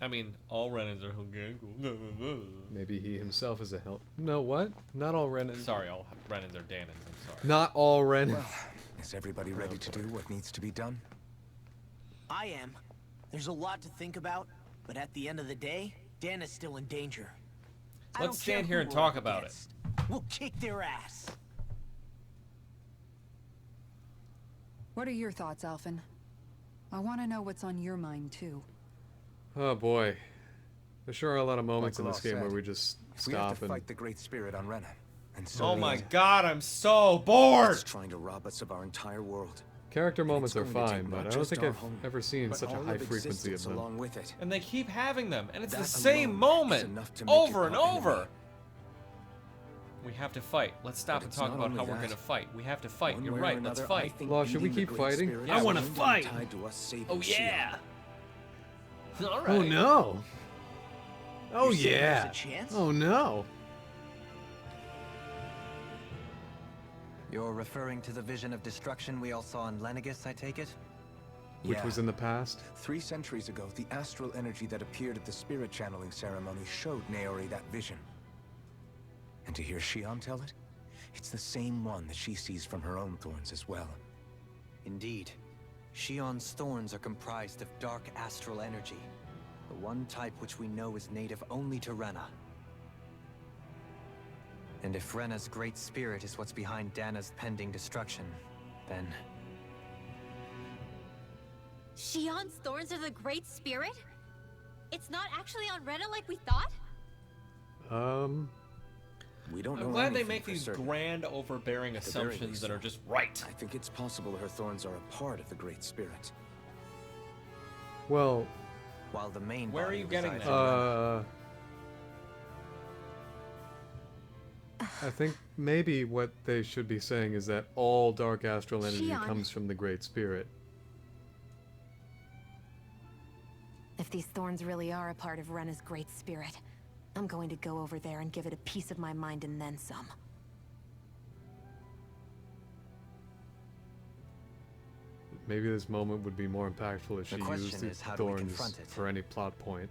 I mean, all Renans are Helgan Quill. Maybe he himself is a Hel... No, what? Not all Renans. Sorry, all Renans are Danans, I'm sorry. Not all Renans. Well, is everybody ready to do what needs to be done? I am. There's a lot to think about, but at the end of the day, Dan is still in danger. I Let's don't care stand here who and we're talk up about it. against. We'll kick their ass. What are your thoughts, Alphen? I want to know what's on your mind, too. Oh boy. There sure are a lot of moments Like in this Law game where said, we just We have stop to and... fight the Great Spirit on Rena. And so Oh my it. god, I'm so bored! It's trying to rob us of our entire world. Character And moments it's are going to take fine, but not I don't just think our I've home, ever seen but such a all high of frequency of existence them. along with it. And they keep having them, and it's That the same alone is moment, enough to make over it and our over. enemy. We have to fight. Let's stop But and it's talk not about how only we're that. gonna fight. We have to fight. One You're way or right. Let's another, I fight. think Law, should we beating the keep Great fighting? Spirit I is wanna only fight. tied to us saving Oh yeah. Shion. All right. Oh no! Oh You're saying yeah! there's a chance? Oh no! You're referring to the vision of destruction we all saw in Lenegis, I take it? Which Yeah. was in the past? 3 centuries ago, the astral energy that appeared at the spirit channeling ceremony showed Naori that vision. And to hear Shion tell it, it's the same one that she sees from her own thorns as well. Indeed. Shion's thorns are comprised of dark astral energy, the one type which we know is native only to Rena. And if Rena's great spirit is what's behind Dana's pending destruction, then... Shion's thorns are the Great Spirit? It's not actually on Rena like we thought? We don't know I'm glad they anything make for these certain. grand, overbearing At the very assumptions least, that are just right. I think it's possible her thorns are a part of the Great Spirit. Well, While the main Where are body you getting resides that? in Rena. I think maybe what they should be saying is that all dark astral energy Shion. comes from the Great Spirit. If these thorns really are a part of Rena's great spirit, I'm going to go over there and give it a piece of my mind and then some. Maybe this moment would be more impactful if The she question used the is, how do we thorns confront it? for any plot point.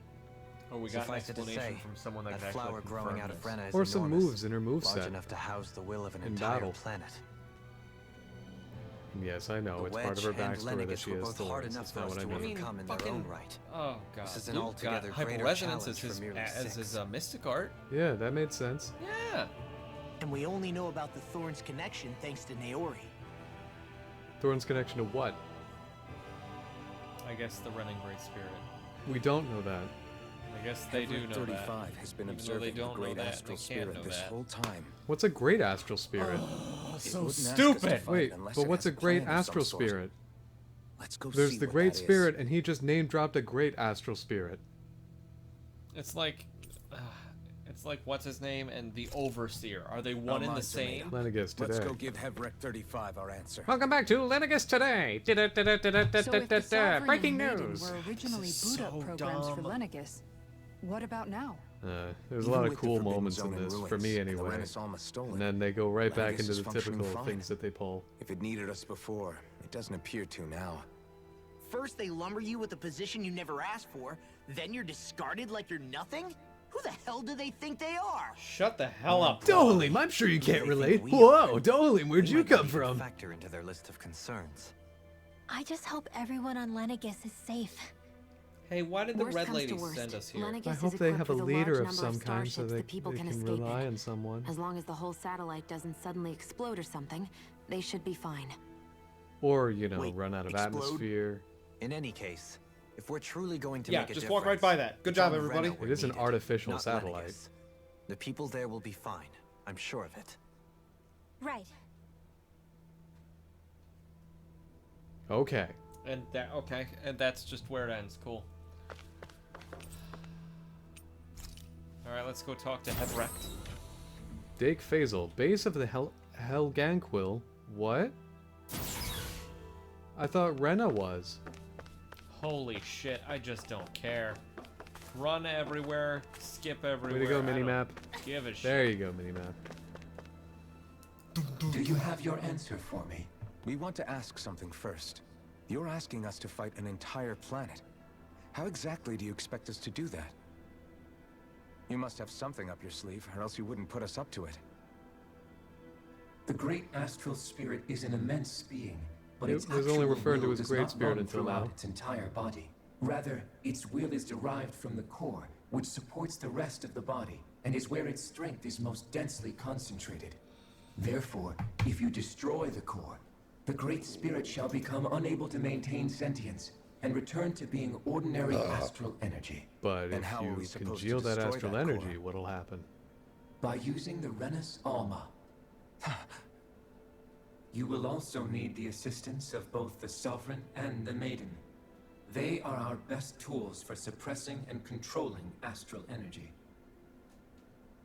Oh, we got an Suffice it to explanation say, from someone that that can actually flower growing confirm out of this. Rena is Or some enormous, moves in her moveset. large enough to house the will of an in entire battle. planet. Yes, I know, The it's part of her Wedge and backstory that Lenegis she were has both hard thorns. enough That's for not us what I to mean. overcome in their fucking- own right. Oh god. This is an Luke altogether got greater hyperresonance challenge as his, for merely as his 6. mystic art. Yeah, that made sense. Yeah. And we only know about the Thorns connection thanks to Naori. Thorns connection to what? I guess the running Great Spirit. We don't know that. I guess they do Everett know 35 that. has been Even though they observing the don't know great that, astral they can't spirit know this that. whole time. What's a great astral spirit? Oh, It so wouldn't ask us to stupid. fight Wait, unless but it what's has a great plan of some astral sort. spirit? Let's go There's see the what great that is. spirit, and he just name dropped a great astral spirit. It's like what's his name and the Overseer. Are they one in the minds are made same? up. Lenegis Let's today. go give Hevrek 35 our answer. Welcome back to Lenegis today. So if the Sovereign Breaking and Maiden news. were originally This is boot-up so programs for dumb. Lenegis, what about now? There's a Even lot of with the cool Forbidden moments Zone in in this, for ruins me and the anyway. Renaissance almost stolen, And then they go right back Lenegis into is the functioning typical fine. things that they pull. If it needed us before, it doesn't appear to now. First they lumber you with a position you never asked for, then you're discarded like you're nothing? Who the hell do they think they are? Shut the hell up. Dolim, I'm sure you can't They relate. think we Whoa, are. Dolim, where'd We you might not come even from? Factor into their list of concerns. I just hope everyone on Lenegis is safe. Hey, why did the Worst red comes to lady worst, send us here? Lenegis I is hope they equipped have a with leader large of number some kind so starships they the people can escape rely in. on someone. As long as the whole satellite doesn't suddenly explode or something, they should be fine. Or, you know, Wait, run out of explode? atmosphere. In any case, if we're truly going to Yeah, make a just difference, walk right by that. Good job, John everybody. Renner It is an needed, artificial not satellite. Lenegis. The people there will be fine. I'm sure of it. Right. Okay. And that okay, and that's just where it ends. Cool. All right, let's go talk to Hebrecht. Dake Faisal, base of the Helganquil. What? I thought Rena was. Holy shit! I just don't care. Run everywhere, skip everywhere. Way to go, I don't minimap. Give a shit. There you go, minimap. Do you have your answer for me? We want to ask something first. You're asking us to fight an entire planet. How exactly do you expect us to do that? You must have something up your sleeve, or else you wouldn't put us up to it. The great astral spirit is an immense being, but It its was only actual referred to will as does great not spirit run until throughout now. its entire body. Rather, its will is derived from the core, which supports the rest of the body, and is where its strength is most densely concentrated. Therefore, if you destroy the core, the great spirit shall become unable to maintain sentience and return to being ordinary astral energy. But And if how are we you supposed to congeal that destroy astral that energy, core? what'll happen? By using the Renus Alma. You will also need the assistance of both the Sovereign and the Maiden. They are our best tools for suppressing and controlling astral energy.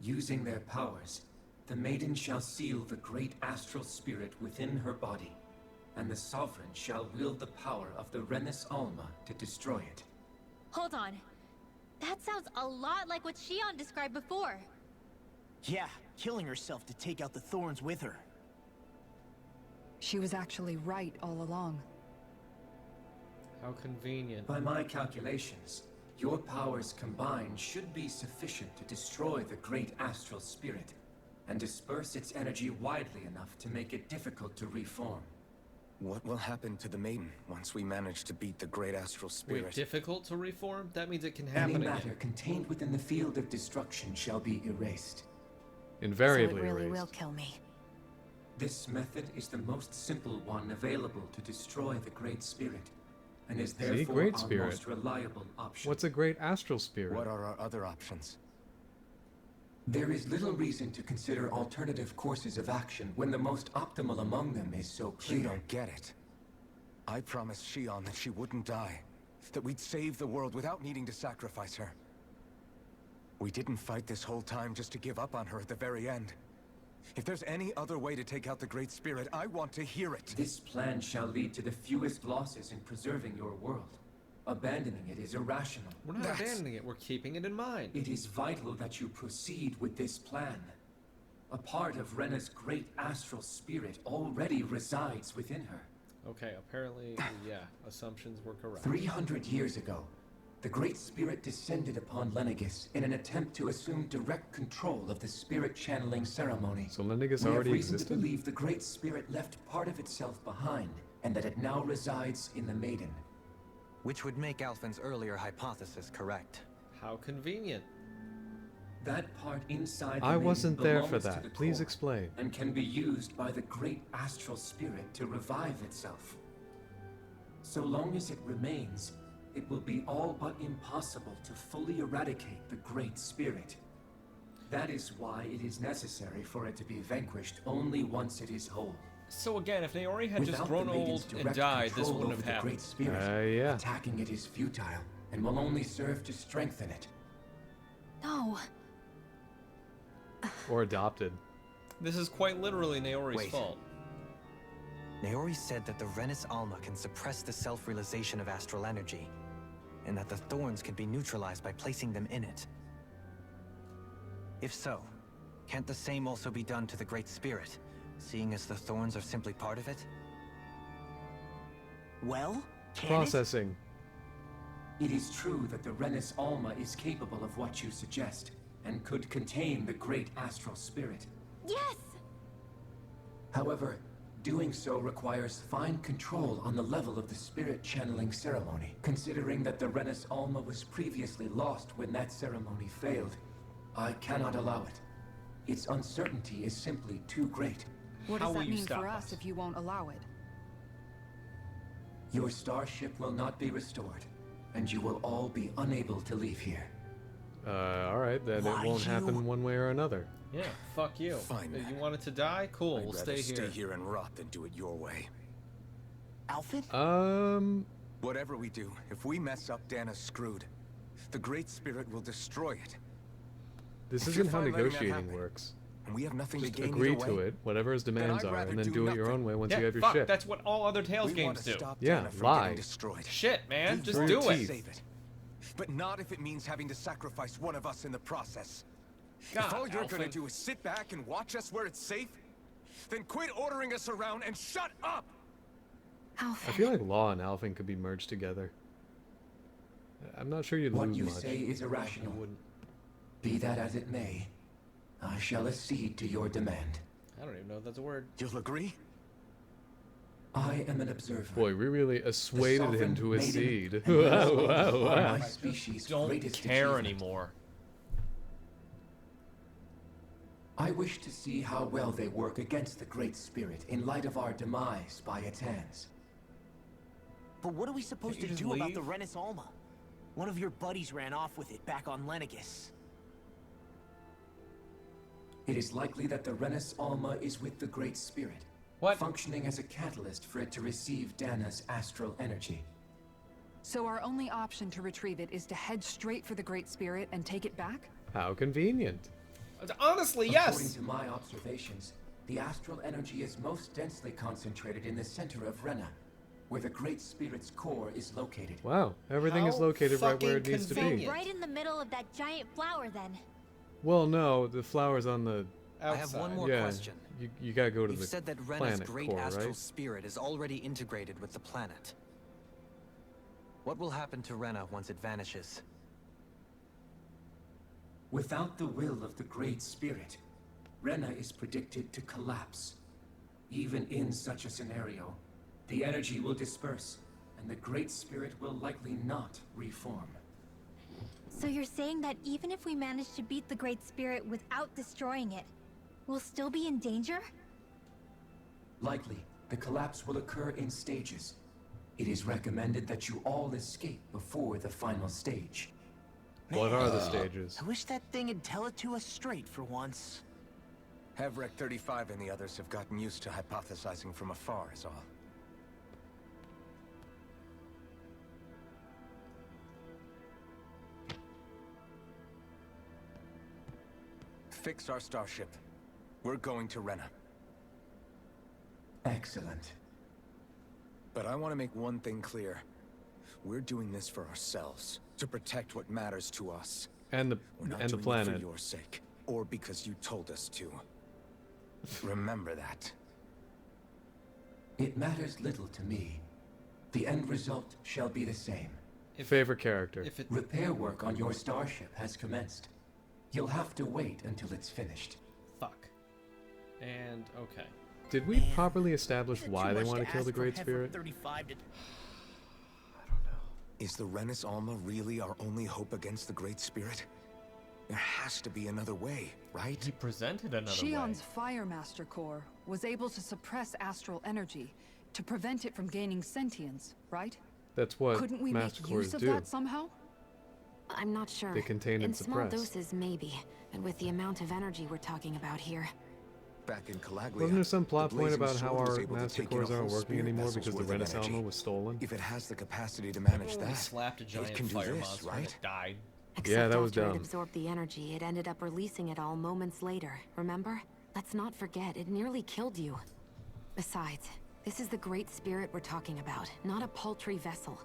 Using their powers, the Maiden shall seal the great astral spirit within her body, and the Sovereign shall wield the power of the Renus Alma to destroy it. Hold on. That sounds a lot like what Shion described before. Yeah, killing herself to take out the thorns with her. She was actually right all along. How convenient. By my calculations, your powers combined should be sufficient to destroy the great astral spirit and disperse its energy widely enough to make it difficult to reform. What will happen to the Maiden once we manage to beat the great astral spirit? Wait, difficult to reform? That means it can Any happen matter again. contained within the field of destruction shall be erased. Invariably So it really erased. will kill me. This method is the most simple one available to destroy the Great Spirit, and is therefore Great our Spirit. most reliable option. What's a great astral spirit? What are our other options? There is little reason to consider alternative courses of action when the most optimal among them is so You clear. don't get it. I promised Shion that she wouldn't die, that we'd save the world without needing to sacrifice her. We didn't fight this whole time just to give up on her at the very end. If there's any other way to take out the Great Spirit, I want to hear it. This plan shall lead to the fewest losses in preserving your world. Abandoning it is irrational. We're not abandoning it, we're keeping it in mind. It is vital that you proceed with this plan. A part of Rena's great astral spirit already resides within her. Okay, apparently, yeah, assumptions were correct. 300 years ago, the Great Spirit descended upon Lenegis in an attempt to assume direct control of the spirit channeling ceremony. So Lenegis We have already reason existed? to believe the Great Spirit left part of itself behind, and that it now resides in the Maiden. Which would make Alphen's earlier hypothesis correct. How convenient. That part inside the I Maiden wasn't there for belongs to that. the Please core, explain. and can be used by the great astral spirit to revive itself. So long as it remains, it will be all but impossible to fully eradicate the great spirit. That is why it is necessary for it to be vanquished only once it is whole. So again, if Naori had just Without grown the Maiden's old and direct died, this control wouldn't over have the happened. Great Spirit, Yeah. attacking it is futile and will only serve to strengthen it. No. Or adopted. This is quite literally Naori's Wait. fault. Naori said that the Renus Alma can suppress the self-realization of astral energy, and that the thorns can be neutralized by placing them in it. If so, can't the same also be done to the Great Spirit, seeing as the thorns are simply part of it? Well, can Processing. It is true that the Renus Alma is capable of what you suggest, and could contain the great astral spirit. Yes! However, Doing so requires fine control on the level of the spirit channeling ceremony, considering that the Renus Alma was previously lost when that ceremony failed. I cannot allow it. Its uncertainty is simply too great. What How does will that you mean stop for us? us if you won't allow it? Your starship will not be restored, and you will all be unable to leave here. Alright, then Why it won't you? happen one way or another. Yeah, fuck you. Fine, You then. want it to die? Cool, I'd we'll rather stay here. and rot than do it your way. Alfred? Whatever we do, if we mess up, Dana's screwed. The Great Spirit will destroy it. This If you're isn't how fine letting that negotiating happen, works. and we have nothing Just to gain agree either to way, it, whatever his demands I'd are, rather and then do do it your nothing. own way once Yeah, you have your fuck, ship. that's what all other Tales we games want to do. stop Yeah, Dana from lie. getting destroyed. Shit, man, We just want do to it. Save it. But not if it means having to sacrifice one of us in the process. God, if all you're Alfred. gonna do is sit back and watch us where it's safe, then quit ordering us around and shut up! I feel like Law and Alphen could be merged together. I'm not sure you'd What lose you much. say is irrational. Be that as it may, I shall accede to your demand. I don't even know if that's a word. You'll agree? I am an observer. Boy, we really assuaded him sovereign to maiden accede. and Wow, Renus wow, are wow. my species' Don't greatest care achievement. anymore. I wish to see how well they work against the Great Spirit in light of our demise by its hands. But what are we supposed Can't to you do just about leave? the Renus Alma? One of your buddies ran off with it back on Lenegus. It is likely that the Renus Alma is with the Great Spirit, functioning as a catalyst for it to receive Dana's astral energy. So our only option to retrieve it is to head straight for the Great Spirit and take it back? How convenient. Honestly, According yes. to my observations, the astral energy is most densely concentrated in the center of Rena, where the Great Spirit's core is located. Wow, everything is How located right where it fucking needs to be. convenient. Right in the middle of that giant flower, then. Well, no, the flower's on the... I have one more yeah, question. You gotta go to You've the said that Rena's planet great core, astral right? spirit is already integrated with the planet. What will happen to Rena once it vanishes? Without the will of the Great Spirit, Rena is predicted to collapse. Even in such a scenario, the energy will disperse, and the Great Spirit will likely not reform. So you're saying that even if we manage to beat the Great Spirit without destroying it, we'll still be in danger? Likely, the collapse will occur in stages. It is recommended that you all escape before the final stage. What are the stages? I wish that thing would tell it to us straight for once. Havrek 35 and the others have gotten used to hypothesizing from afar is all. Fix our starship. We're going to Rena. Excellent. But I want to make one thing clear. We're doing this for ourselves, to protect what matters to us. And the We're not and the doing it planet. for your sake, or because you told us to. Remember that. It matters little to me. The end result shall be the same. Favorite character. If it Repair work on your starship has commenced. You'll have to wait until it's finished. fuck. And okay. Did we properly establish why they want to kill the Great Spirit? 35 to... Is the Renus Alma really our only hope against the Great Spirit? There has to be another way, right? He presented another Shion's way. Fire Master Core was able to suppress astral energy to prevent it from gaining sentience, right? That's what Couldn't we Master make Cores use of do. that somehow? I'm not sure. They contain and in small suppress. doses, maybe. And with the amount of energy we're talking about here. Back in Calaglia, Wasn't there some plot the point Blazing about how Sword was our able to Master take in a Cores aren't whole working spirit anymore vessel's because the worth of Renus energy. Alma was stolen? If it has the capacity to manage We that, slapped a it giant can do fire this, monster right? that died. Except that was after dumb. it absorbed the energy, it ended up releasing it all moments later, remember? Let's not forget, it nearly killed you. Besides, this is the Great Spirit we're talking about, not a paltry vessel.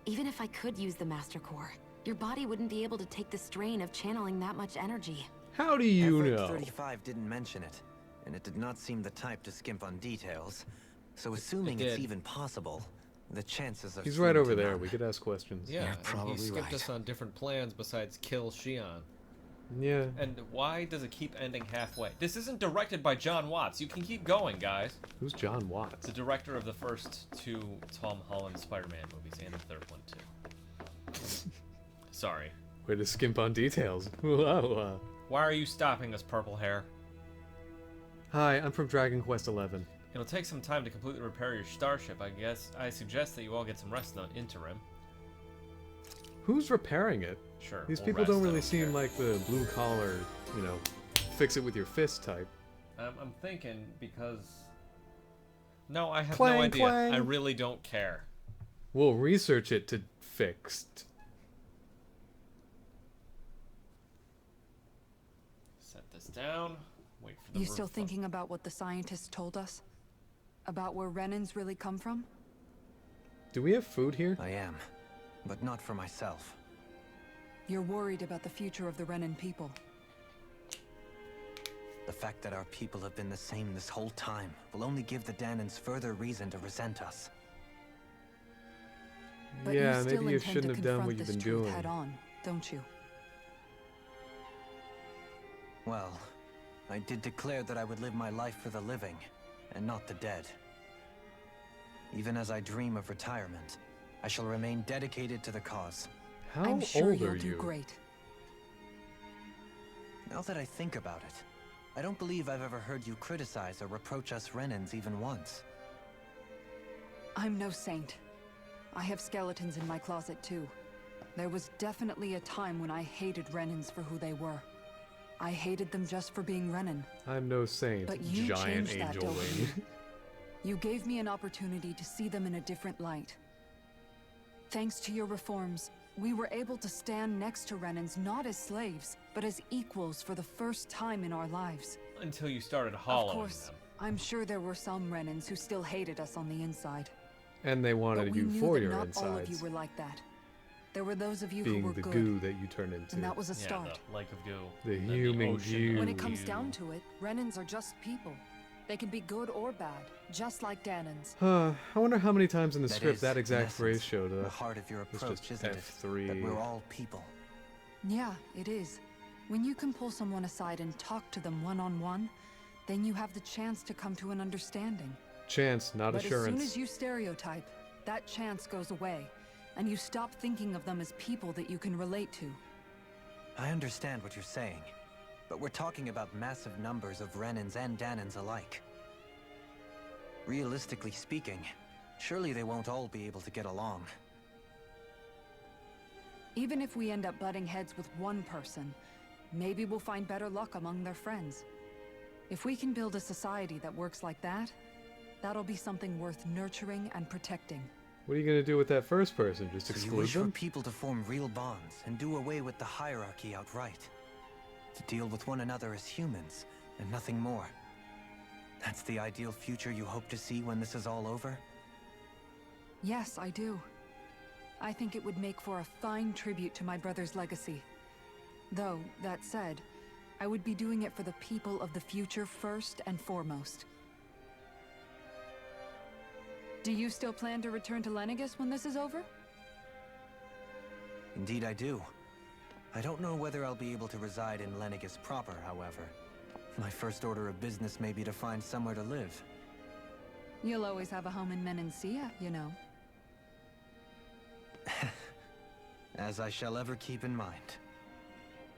Even if I could use the Master Core, your body wouldn't be able to take the strain of channeling that much energy. How do you Everett know? 35 didn't mention it, and it did not seem the type to skimp on details. So assuming It it's did. even possible, the chances are He's slim right to over there. none. We could ask questions. Yeah, You're and probably he skipped right. us on different plans besides kill Shion. Yeah. And why does it keep ending halfway? This isn't directed by John Watts. You can keep going, guys. Who's John Watts? The director of the first 2 Tom Holland Spider-Man movies and the third one too. Sorry. Way to skimp on details. Whoa. Why are you stopping us, purple hair? Hi, I'm from Dragon Quest XI. It'll take some time to completely repair your starship. I suggest that you all get some rest in the interim. Who's repairing it? Sure. These we'll people rest, don't I really seem care. like the blue collar, you know, fix it with your fist type. I'm thinking because... No, I have Clang, no idea. clang. I really don't care. We'll research it to fixed. Set this down. Wait for the You roof still up. thinking about what the scientists told us? About where Renans really come from? Do we have food here? I am, but not for myself. You're worried about the future of the Renan people. The fact that our people have been the same this whole time will only give the Danans further reason to resent us. But Yeah, you still maybe you intend shouldn't to have done confront what you've this been truth doing. head on, don't you? Well, I did declare that I would live my life for the living, and not the dead. Even as I dream of retirement, I shall remain dedicated to the cause. How I'm sure old you'll are do you? great. Now that I think about it, I don't believe I've ever heard you criticize or reproach us Renans even once. I'm no saint. I have skeletons in my closet too. There was definitely a time when I hated Renans for who they were. I hated them just for being Renan. I'm no saint, But you giant changed that, angel don't wing. You gave me an opportunity to see them in a different light. Thanks to your reforms, we were able to stand next to Renans not as slaves, but as equals for the first time in our lives. Until you started hollowing Of course, them. I'm sure there were some Renans who still hated us on the inside. And they But wanted we you knew for that your not all of you insides, were like that. There were those of you who being were the good, goo that you turn into. and that was a Yeah, start. the lake of goo. The and human ocean goo. When of it comes goo. down to it, Renans are just people. They can be good or bad, just like Danans. I wonder how many times in the That script is, that in exact essence, phrase showed the up. heart of your It's approach, just isn't F3. it? That we're all people. Yeah, it is. When you can pull someone aside and talk to them one-on-one, then you have the chance to come to an understanding. Chance, not But assurance. as soon as you stereotype, that chance goes away, and you stop thinking of them as people that you can relate to. I understand what you're saying, but we're talking about massive numbers of Renans and Danans alike. Realistically speaking, surely they won't all be able to get along. Even if we end up butting heads with one person, maybe we'll find better luck among their friends. If we can build a society that works like that, that'll be something worth nurturing and protecting. What are you gonna do with that first person? Just So you exclude wish for them? people to form real bonds and do away with the hierarchy outright. To deal with one another as humans, and nothing more. That's the ideal future you hope to see when this is all over? Yes, I do. I think it would make for a fine tribute to my brother's legacy. Though, that said, I would be doing it for the people of the future first and foremost. Do you still plan to return to Lenegis when this is over? Indeed I do. I don't know whether I'll be able to reside in Lenegis proper, however. My first order of business may be to find somewhere to live. You'll always have a home in Menancia, you know. As I shall ever keep in mind.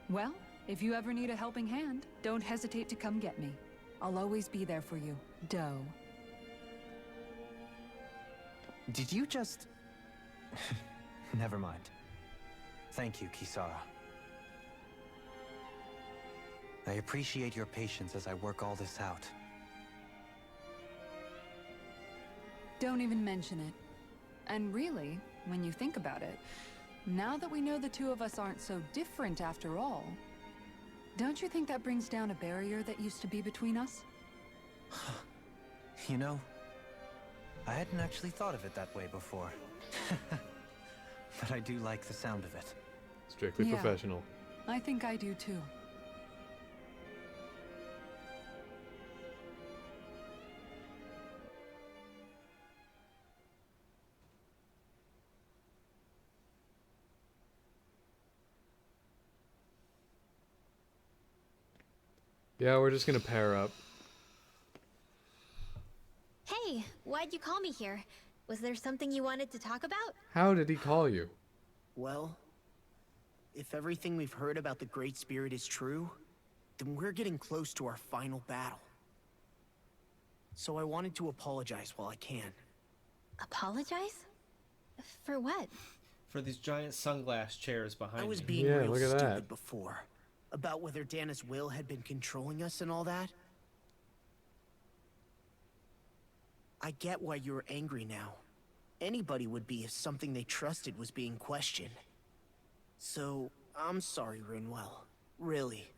Well, if you ever need a helping hand, don't hesitate to come get me. I'll always be there for you, Doe. Did you just... Never mind. Thank you, Kisara. I appreciate your patience as I work all this out. Don't even mention it. And really, when you think about it, now that we know the two of us aren't so different after all, don't you think that brings down a barrier that used to be between us? You know, I hadn't actually thought of it that way before. But I do like the sound of it. Strictly Yeah. professional. I think I do too. Yeah, we're just gonna pair up. Hey, why'd you call me here? Was there something you wanted to talk about? How did he call you? Well, if everything we've heard about the Great Spirit is true, then we're getting close to our final battle. So I wanted to apologize while I can. Apologize? For what? For these giant sunglass chairs behind I was me. being Yeah, real look at stupid that. before. About whether Dana's will had been controlling us and all that. I get why you're angry now. Anybody would be if something they trusted was being questioned. So, I'm sorry, Rinwell. Really.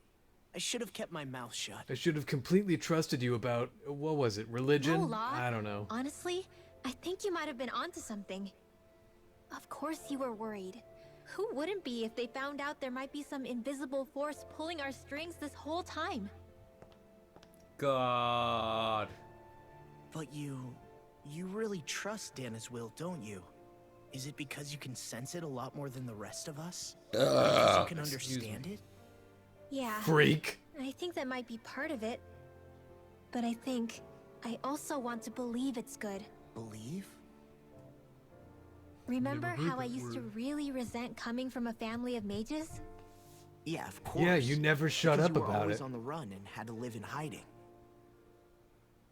I should have kept my mouth shut. I should have completely trusted you about, what was it, religion? No, Law. I don't know. Honestly, I think you might have been onto something. Of course you were worried. Who wouldn't be if they found out there might be some invisible force pulling our strings this whole time? God. But you really trust Dana's will, don't you? Is it because you can sense it a lot more than the rest of us? Because you can understand it? Yeah. Freak. I think that might be part of it. But I think I also want to believe it's good. Believe? Remember Never heard how I that used to word. really resent coming from a family of mages? Yeah, of course. Yeah, you never shut Because up you were about always it. on the run and had to live in hiding.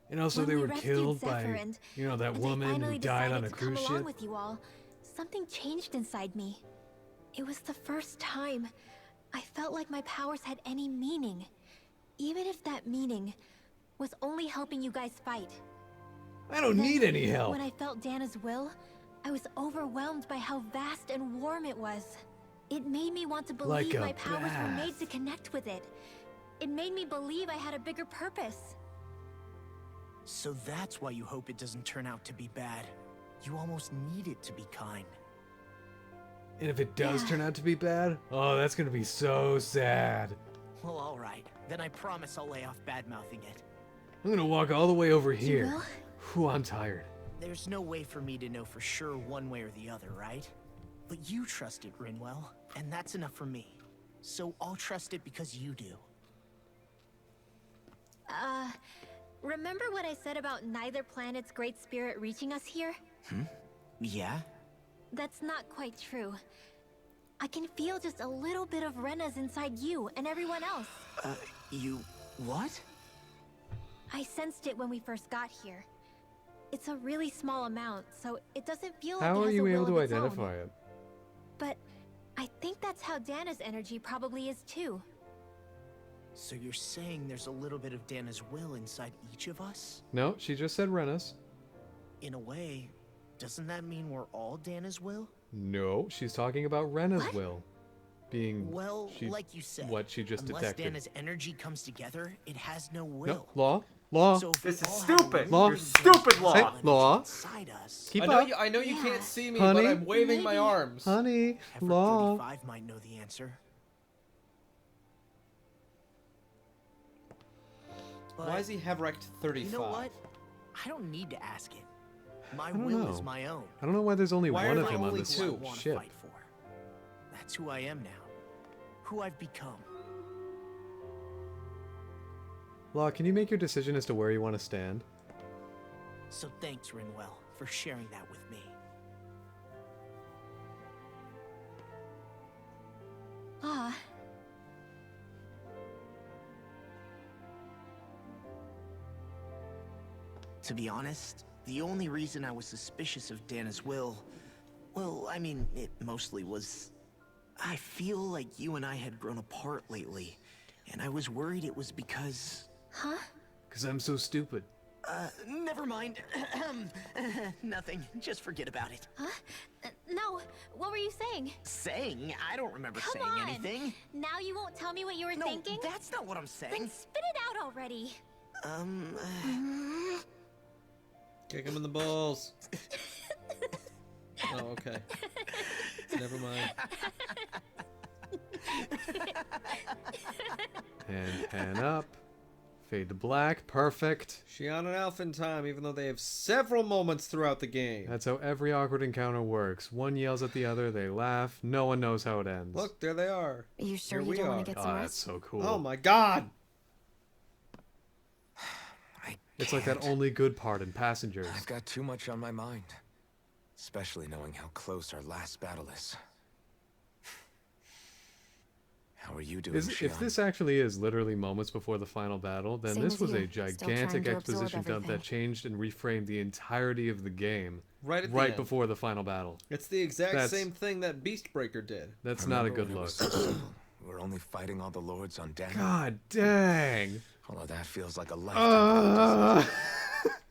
And also When they we were rescued killed Zephyr by, and- you know, that and I woman finally who died on decided a to cruise come along ship. with you all, something changed inside me. It was the first time I felt like my powers had any meaning, even if that meaning was only helping you guys fight. I don't Then, need any help. When I felt Dana's will, I was overwhelmed by how vast and warm it was. It made me want to Like believe a my powers were made bath. to connect with it. It made me believe I had a bigger purpose. So that's why you hope it doesn't turn out to be bad. You almost need it to be kind. And if it does Yeah. turn out to be bad, oh, that's gonna be so sad. Well, alright. Then I promise I'll lay off bad-mouthing it. I'm gonna walk all the way over You here. will? Whew, I'm tired. There's no way for me to know for sure one way or the other, right? But you trust it, Rinwell, and that's enough for me. So I'll trust it because you do. Remember what I said about neither planet's great spirit reaching us here? Yeah? That's not quite true. I can feel just a little bit of Rena's inside you and everyone else. You... what? I sensed it when we first got here. It's a really small amount, so it doesn't feel like How it are has you a able will to of its own. identify it? But I think that's how Dana's energy probably is too. So you're saying there's a little bit of Dana's will inside each of us? No, she just said Renus. In a way, doesn't that mean we're all Dana's will? No, she's talking about Rena's What? will. Being Well, she, like you said, what she just unless detected. Dana's energy comes together, it has no will. No, law. So if This we is all have stupid. Law. You're stupid, Law. Hey, Law. inside us, Keep I know up. you. I know you Yeah. can't see me, Honey? but I'm waving my Maybe. arms. Honey, Heifer law. 35 might know the answer. But Why is he have wrecked 35? you know what? I don't need to ask it. My don't will is know. my own. I don't know why there's only Why one are of there him on only this two? Who I want to ship. fight for. That's who I am now. Who I've become. Law, can you make your decision as to where you want to stand? So thanks, Rinwell, for sharing that with me. Ah. To be honest, the only reason I was suspicious of Dana's will, well, I mean, it mostly was... I feel like you and I had grown apart lately, and I was worried it was because... Huh? Because I'm so stupid. Never mind. Nothing. Just forget about it. Huh? No. What were you saying? Saying? I don't remember Come saying on. anything. Now you won't tell me what you were No, thinking? that's not what I'm Then saying. spit it out already. Kick him in the balls. Oh, okay. Never mind. And pan up. Fade to black. Perfect. Shion and Alpha time, even though they have several moments throughout the game. That's how every awkward encounter works. One yells at the other, they laugh, no one knows how it ends. Look, there they are. Are you sure Here you we don't are. want to get Oh, some that's rest? so cool. Oh my god! It's like that only good part in Passengers. I've got too much on my mind. Especially knowing how close our last battle is. How are you doing, If Shion? this actually is literally moments before the final battle, then Same this as was you. a Still gigantic trying to absorb exposition dump that everything. changed and reframed the entirety of the game Right at the end. before the final battle. It's the exact That's- same thing that Beastbreaker did. That's not a Remember good when it look. was so simple? We're only fighting all the lords on Dana. God dang. All of that feels like a lifetime. Uh,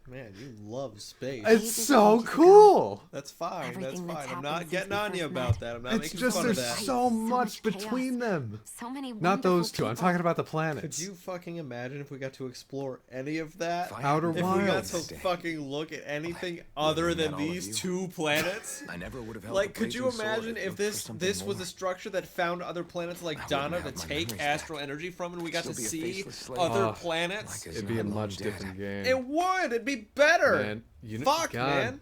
Man, you love space. it's so cool. That's fine. Everything That's that's fine. I'm happened not since getting we on you first about met. that. I'm not It's making just fun there's of that. so So much much chaos. between them. So many Not those wonderful two. I'm people. talking about the Could planets. you fucking imagine if we got to explore any of that? Outer If we got Wilds. to fucking look at anything Would've other met than all of these you. two planets? I never would have held Like, the could you blazing sword imagine it if looked for this something was more. a structure that found other planets like I wouldn't Dana to have my take memories back. astral energy from, and we got to Still be a see faceless slave. other Oh, planets? Like It'd be a not long much dead. different game. It would. It'd be better. Man, you know, Fuck, God. man.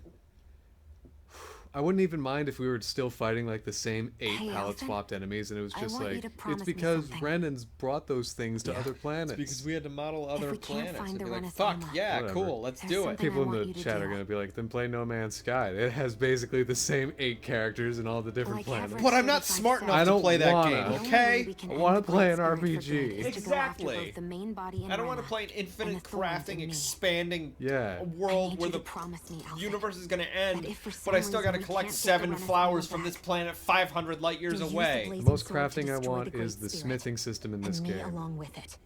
I wouldn't even mind if we were still fighting like the same 8 Hey, palette Elfin, swapped enemies, and it was I just want you like to it's promise me because something. Renan's brought those things to Yeah. other planets. Because we had to model other we can't planets. find And the be like, Renaissance fuck, Alma. yeah, Whatever. cool, let's There's do it. something People I in want the you to chat are do. gonna be like, then play No Man's Sky. It has basically the same 8 characters and all the different Like planets. every But I'm not 35 smart seconds. I enough to don't play that wanna. game, The only okay? way we can I end wanna the play Great an Spirit for RPG. good is to go after Exactly. both the main body and I don't want to Rena, play an infinite and the thorns crafting, in me. expanding Yeah. I world need where you to the promise me, Alfin, universe is going to end, that if for but I some still got to reason we collect can't get the 7 Renaissance flowers Alma from back, this planet 500 light years you'll use the away. blazing The most sword to crafting I destroy want the is Great the Spirit, smithing system in this and me game. along with it.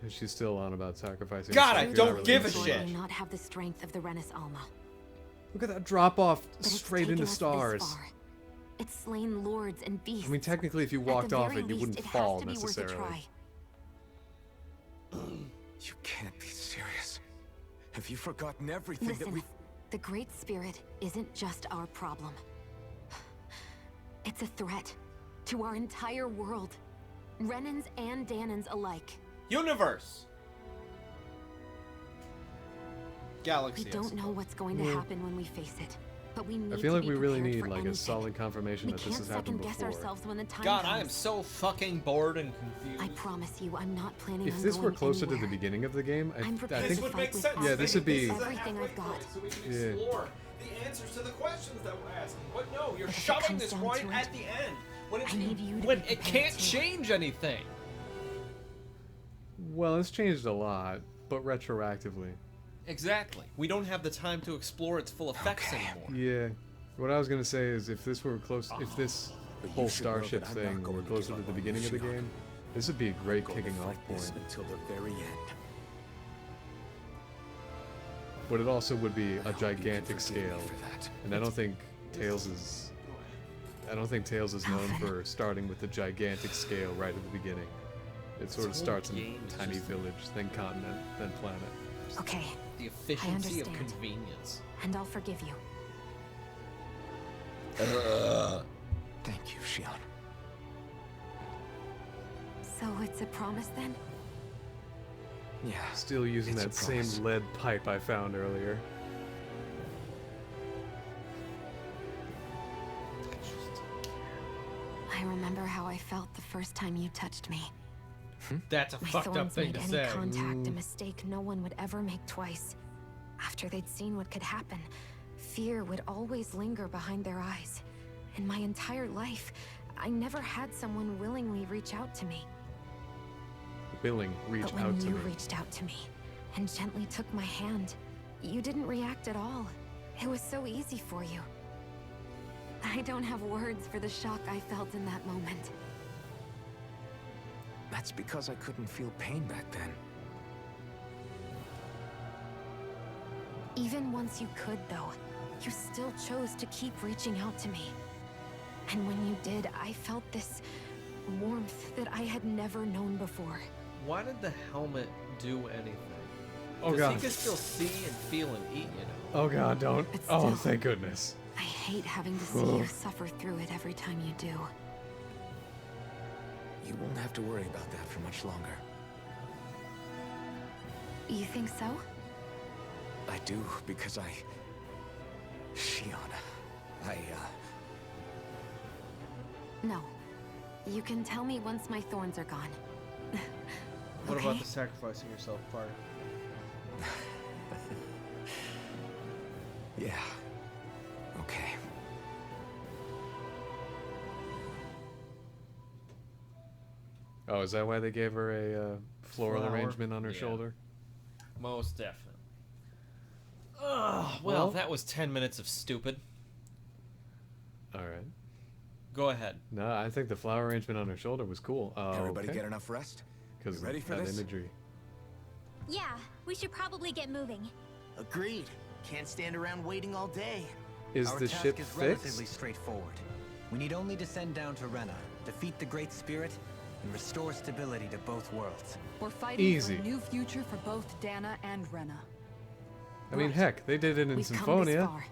She's still on about sacrificing. God, herself. I You're don't not really give a into Sword shit. may not have the strength of the Renaissance Alma, Look at that drop off but it's straight taken into us this stars. far. It's slain lords and beasts. I mean, technically, if you At walked the off very it, you least, wouldn't it has fall to be worth a necessarily. try. You can't be serious. Have you forgotten everything that Listen, we... the Great Spirit isn't just our problem. It's a threat to our entire world. Renans and Danans alike. Universe! Galaxy. We don't know what's going to happen when we face it, but we need I feel to like be we really prepared need for like a anything. solid confirmation We that this can't has happened second guess before. ourselves when the time God, comes. I am so fucking bored and confused. I promise you, I'm not planning If on this were going closer to anywhere. the beginning of the game, I'm I prepared think to would fight make with sense. Yeah, this would be- absolutely everything I've got. So we can Yeah. explore the answers to the questions that we're asking. But no, you're But if it shoving comes this down right to it, at the end. When, I need you to when be it prepared can't too. change anything. well, it's changed a lot, but retroactively. Exactly. We don't have the time to explore its full effects anymore. Yeah. What I was gonna say is, if this were close, if this But you whole should know that starship I'm not thing going were to closer give to up the on beginning you, of the Shion. game, this would be a great Going to kicking off fight this point. until the very end. But it also would be I a hope you can gigantic forgive me scale, for that. and I don't think Tails is. I don't think Tails is known Alfin. for starting with the gigantic scale right at the beginning. It sort of whole starts in game is tiny just- village, then continent, then planet. Okay, The efficiency of understand. convenience. and I'll forgive you. Thank you, Shion. So it's a promise then? Yeah. Still using It's a that same promise. lead pipe I found earlier. I remember how I felt the first time you touched me. That's a My fucked up thorns thing made to any say. contact a mistake no one would ever make twice. After they'd seen what could happen, fear would always linger behind their eyes. In my entire life, I never had someone willingly reach out to me. Billing, reach But when out to you me. reached out to me and gently took my hand, you didn't react at all. It was so easy for you. I don't have words for the shock I felt in that moment. That's because I couldn't feel pain back then. Even once you could, though, you still chose to keep reaching out to me. And when you did, I felt this warmth that I had never known before. Why did the helmet do anything? Oh, 'Cause God. he could still see and feel and eat, you know. Oh god, don't. But Oh, still- thank goodness. I hate having to see you suffer through it every time you do. You won't have to worry about that for much longer. You think so? I do, because Shion, No. You can tell me once my thorns are gone. What Okay. about the sacrificing yourself part? Yeah. Okay. Oh, is that why they gave her a floral Flower? arrangement on her Yeah. shoulder? Most definitely. Ugh, well, that was 10 minutes of stupid. All right. Go ahead. No, I think the flower arrangement on her shoulder was cool. Everybody get enough rest? Because You ready for that this? imagery. Yeah, we should probably get moving. Agreed. Can't stand around waiting all day. Is Our the task ship is fixed? relatively straightforward. We need only descend down to Rena, defeat the Great Spirit, and restore stability to both worlds. We're fighting Easy. for a new future for both Dana and Rena. I mean, heck, they did it in We've come this Symphonia. far.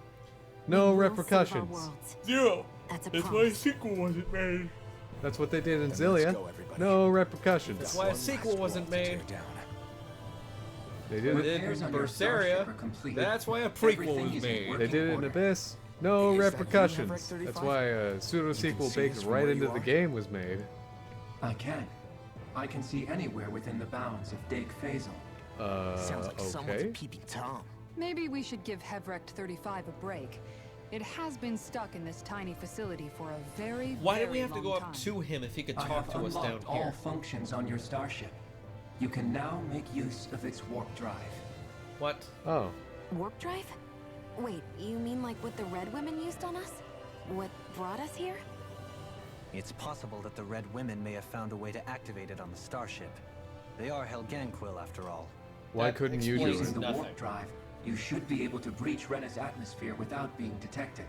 No We will save our repercussions. worlds. Zero. That's a That's why a promise. sequel wasn't made. That's what they did in Then let's Zillia. go, everybody. No repercussions. That's why a One sequel last wasn't wall to made. tear down. They did it. Did Repairs in on your starship are Berseria. completed. That's why a prequel Everything was is in made. working They did it in order. Abyss. No Is that you, repercussions. Maverick 35? That's why a pseudo You sequel can see baked this from right where into you the are? game was made. I can. I can see anywhere within the bounds of Dake Phasal. Sounds like someone's Okay. peeping Tom. Maybe we should give Hevrect 35 a break. It has been stuck in this tiny facility for a very, Why did very we have to long go up time. to him if he could I talk have to us down unlocked all here? functions on your starship. You can now make use of its warp drive. What? Oh. Warp drive? Wait, you mean like what the Red Women used on us? What brought us here? It's possible that the Red Women may have found a way to activate it on the starship. They are Helganquil, after all. Why That couldn't you do explains it? Using the nothing. warp drive, you should be able to breach Rena's atmosphere without being detected.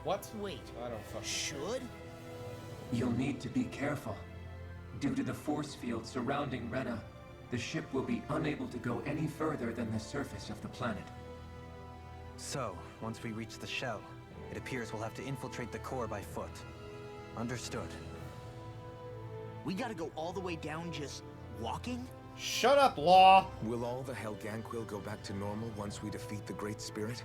What? Wait, I don't fucking. should? You'll need to be careful. Due to the force field surrounding Rena, the ship will be unable to go any further than the surface of the planet. So, once we reach the shell, it appears we'll have to infiltrate the core by foot. Understood. We gotta go all the way down just walking? Shut up, Law! Will all the Helganquil go back to normal once we defeat the Great Spirit?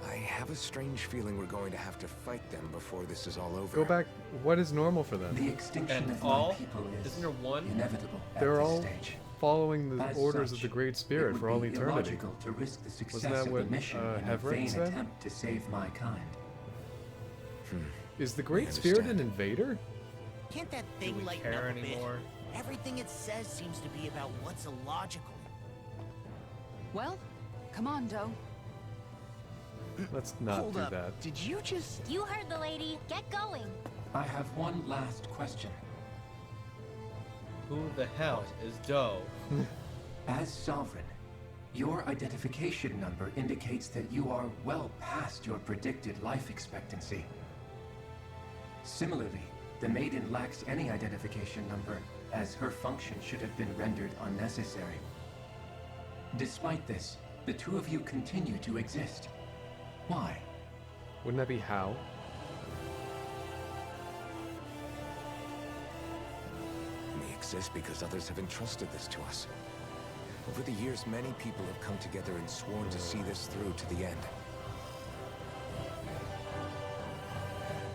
I have a strange feeling we're going to have to fight them before this is all over. Go back. What is normal for them? The extinction And of all? my people is Isn't there one? inevitable at They're this all stage. following the As orders of such, the Great it Spirit would for all be eternity. illogical to risk the success that of what, the mission in a Hevrek vain said? attempt to save my kind. Is the Great Spirit an understand. invader? Can't that Do thing we lighten care up a bit? anymore? Everything it says seems to be about what's illogical. Well, come on, Doe. Let's not Hold do up. that. Did you just... You heard the lady. Get going. I have one last question. Who the hell is Doe? As Sovereign, your identification number indicates that you are well past your predicted life expectancy. Similarly, the Maiden lacks any identification number, as her function should have been rendered unnecessary. Despite this, the two of you continue to exist. Why? Wouldn't that be how? We exist because others have entrusted this to us. Over the years, many people have come together and sworn to see this through to the end.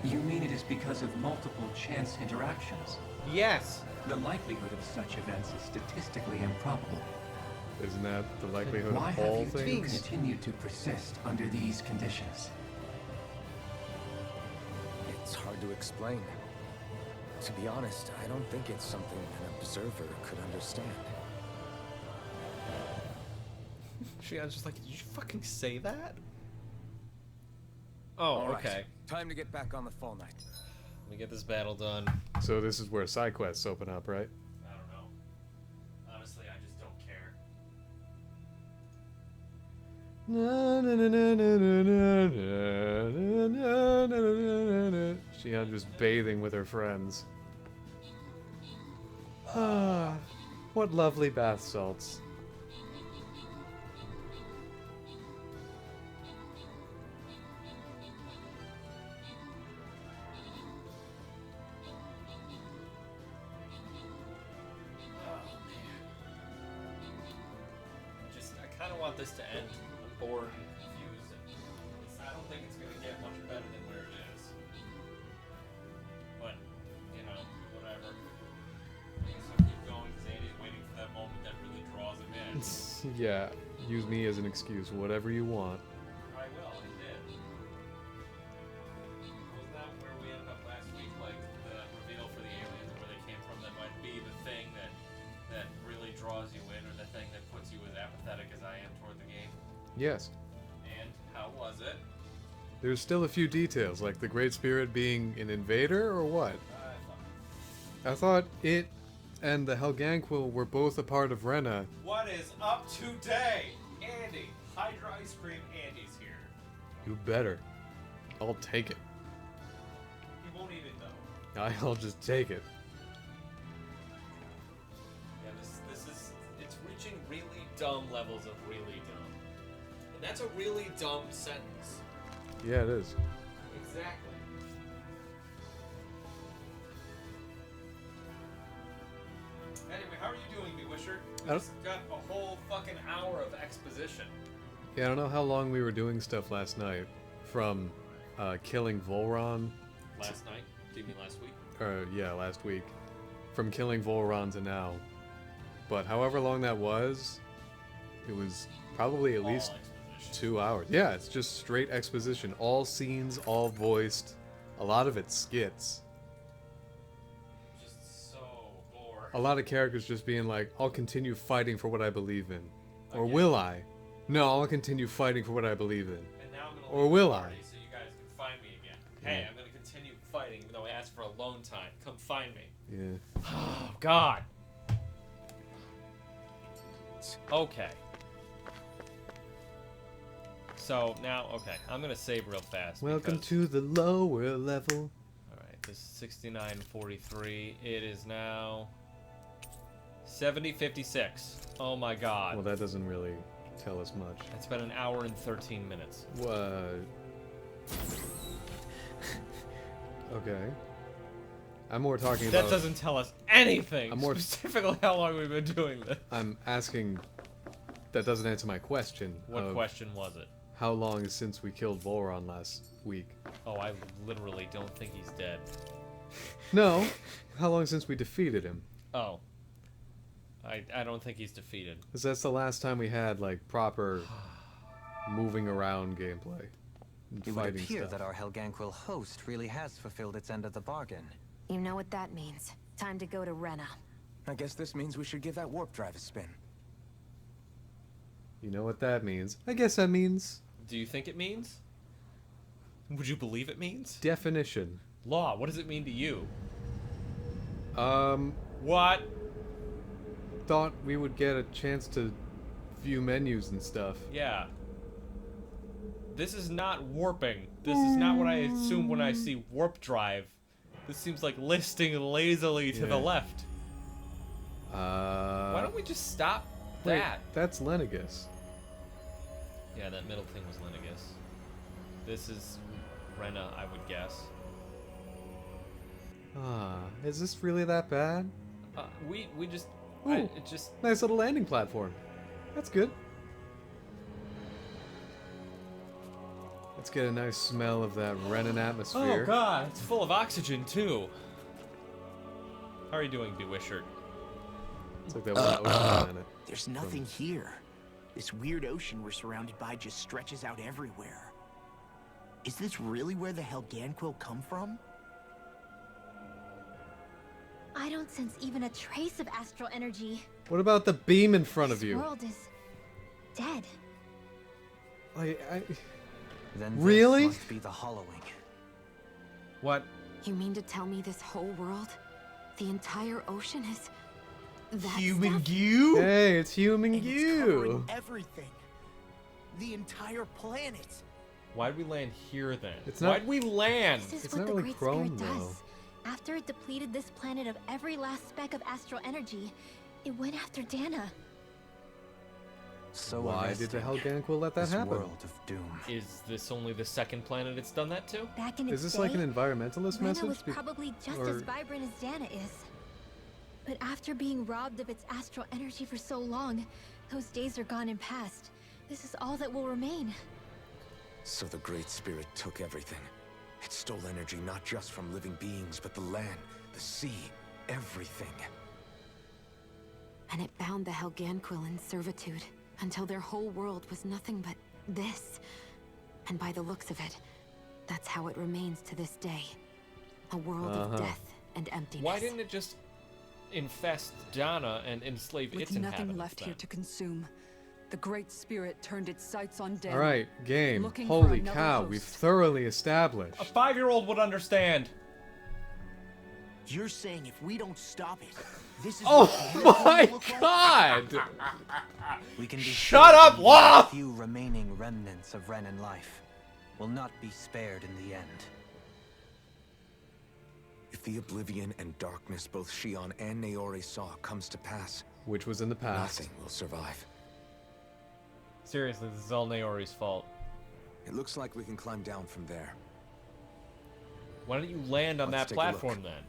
You mean it is because of multiple chance interactions? Yes! The likelihood of such events is statistically improbable. Isn't that the likelihood Why of have all you two things? continued to persist under these conditions? It's hard to explain. To be honest, I don't think it's something an observer could understand. Shion's just like, did you fucking say that? Oh, All right, okay. time to get back on the fall night. Let me get this battle done. So this is where side quests open up, right? I don't know. Honestly, I just don't care. Shion just bathing with her friends. Ah, what lovely bath salts. I kind of want this to end. I'm bored and confused. I don't think it's going to get much better than where it is. But, you know, whatever. I guess I'll keep going because Andy's waiting Yeah, use me as an excuse, whatever you want. I will, I did. Was that where we ended up last week, like the reveal for the aliens, where they came from, that might be the thing that really draws you in, or the thing that puts you as apathetic as I am toward the game? Yes. And how was it? There's still a few details, like the Great Spirit being an invader, or what? I thought it and the Helganquil were both a part of Rena. What is up today? Andy, Hydra Ice Cream Andy's here. You better. I'll take it. He won't eat it though. I'll just take it. Yeah, this is, it's reaching really dumb levels of really dumb. And that's a really dumb sentence. Yeah, it is. Exactly. Anyway, how are you doing, Bewisher? We just got a whole fucking hour of exposition. Yeah, I don't know how long we were doing stuff last night. From killing Volron. Last night? Do you mean last week? Yeah, last week. From killing Volron to now. But however long that was, it was probably at least 2 hours. Yeah, it's just straight exposition. All scenes, all voiced. A lot of it skits. Just so bored. A lot of characters just being like, I'll continue fighting for what I believe in. Or will I? No, I'll continue fighting for what I believe in. And now I'm gonna or leave will the I? party so you guys can find me again. Hey, I'm gonna continue fighting even though I asked for alone time. Come find me. Yeah. Oh, God. Okay. So now, okay, I'm gonna save real fast. Welcome to the lower level. Alright, this is 69:43. It is now 70:56. Oh my God. Well, that doesn't really tell us much. It's been an hour and 13 minutes. What? Okay. I'm more talking about... That doesn't tell us anything! I'm more specifically how long we've been doing this. I'm asking... That doesn't answer my question. What question was it? How long since we killed Volron last week? Oh, I literally don't think he's dead. No. How long since we defeated him? Oh. I don't think he's defeated. Because that's the last time we had, like, proper moving around gameplay. It would appear that our Helganquil host really has fulfilled its end of the bargain. You know what that means. Time to go to Rena. I guess this means we should give that warp drive a spin. You know what that means. I guess that means... Do you think it means? Would you believe it means? Definition. Law, what does it mean to you? What? Thought we would get a chance to view menus and stuff. Yeah. This is not warping. This is not what I assume when I see warp drive. This seems like listing lazily to the left. Why don't we just stop that? That's Lenegus. Yeah, that middle thing was Lenegus. This is Rena, I would guess. Is this really that bad? We just... Ooh, it just... Nice little landing platform. That's good. Let's get a nice smell of that Renan atmosphere. Oh God, it's full of oxygen too. How are you doing, Bewishert? It's like that one ocean planet. There's nothing here. This weird ocean we're surrounded by just stretches out everywhere. Is this really where the Helganquil come from? I don't sense even a trace of astral energy. What about the beam in front of you? This world is dead. Then really? this must be the hollowing. What? You mean to tell me this whole world, the entire ocean is that human stuff? goo? Hey, it's human And it's goo. covering everything. The entire planet. Why'd we land here then? It's not- Why'd we land? This is It's what not the really Great chrome, Spirit though. does. After it depleted this planet of every last speck of astral energy, it went after Dana. So Why did the arresting. Helganquil let that This happen? world of doom. Is this only the second planet it's done that to? Back in its Is this day, like an environmentalist Rena message? was probably just or- as vibrant as Dana is. But after being robbed of its astral energy for so long, those days are gone and past. This is all that will remain. So the Great Spirit took everything. It stole energy not just from living beings, but the land, the sea, everything. And it bound the Helganquil in servitude. Until their whole world was nothing but this. And by the looks of it, that's how it remains to this day. A world of death and emptiness. Why didn't it just infest Dana and enslave its With inhabitants nothing left then? here to consume, the Great Spirit turned its sights on death. Alright, game. Looking for Holy another cow, host. we've thoroughly established. A 5-year-old would understand. You're saying if we don't stop it, this is Oh what my will look like? god! We can be Shut sure up, that Law! the few remaining remnants of Renan life will not be spared in the end. If the oblivion and darkness both Shion and Naori saw comes to pass, Which was in the past. nothing will survive. Seriously, this is all Naori's fault. It looks like we can climb down from there. Why don't you land on Let's that take a look. platform then?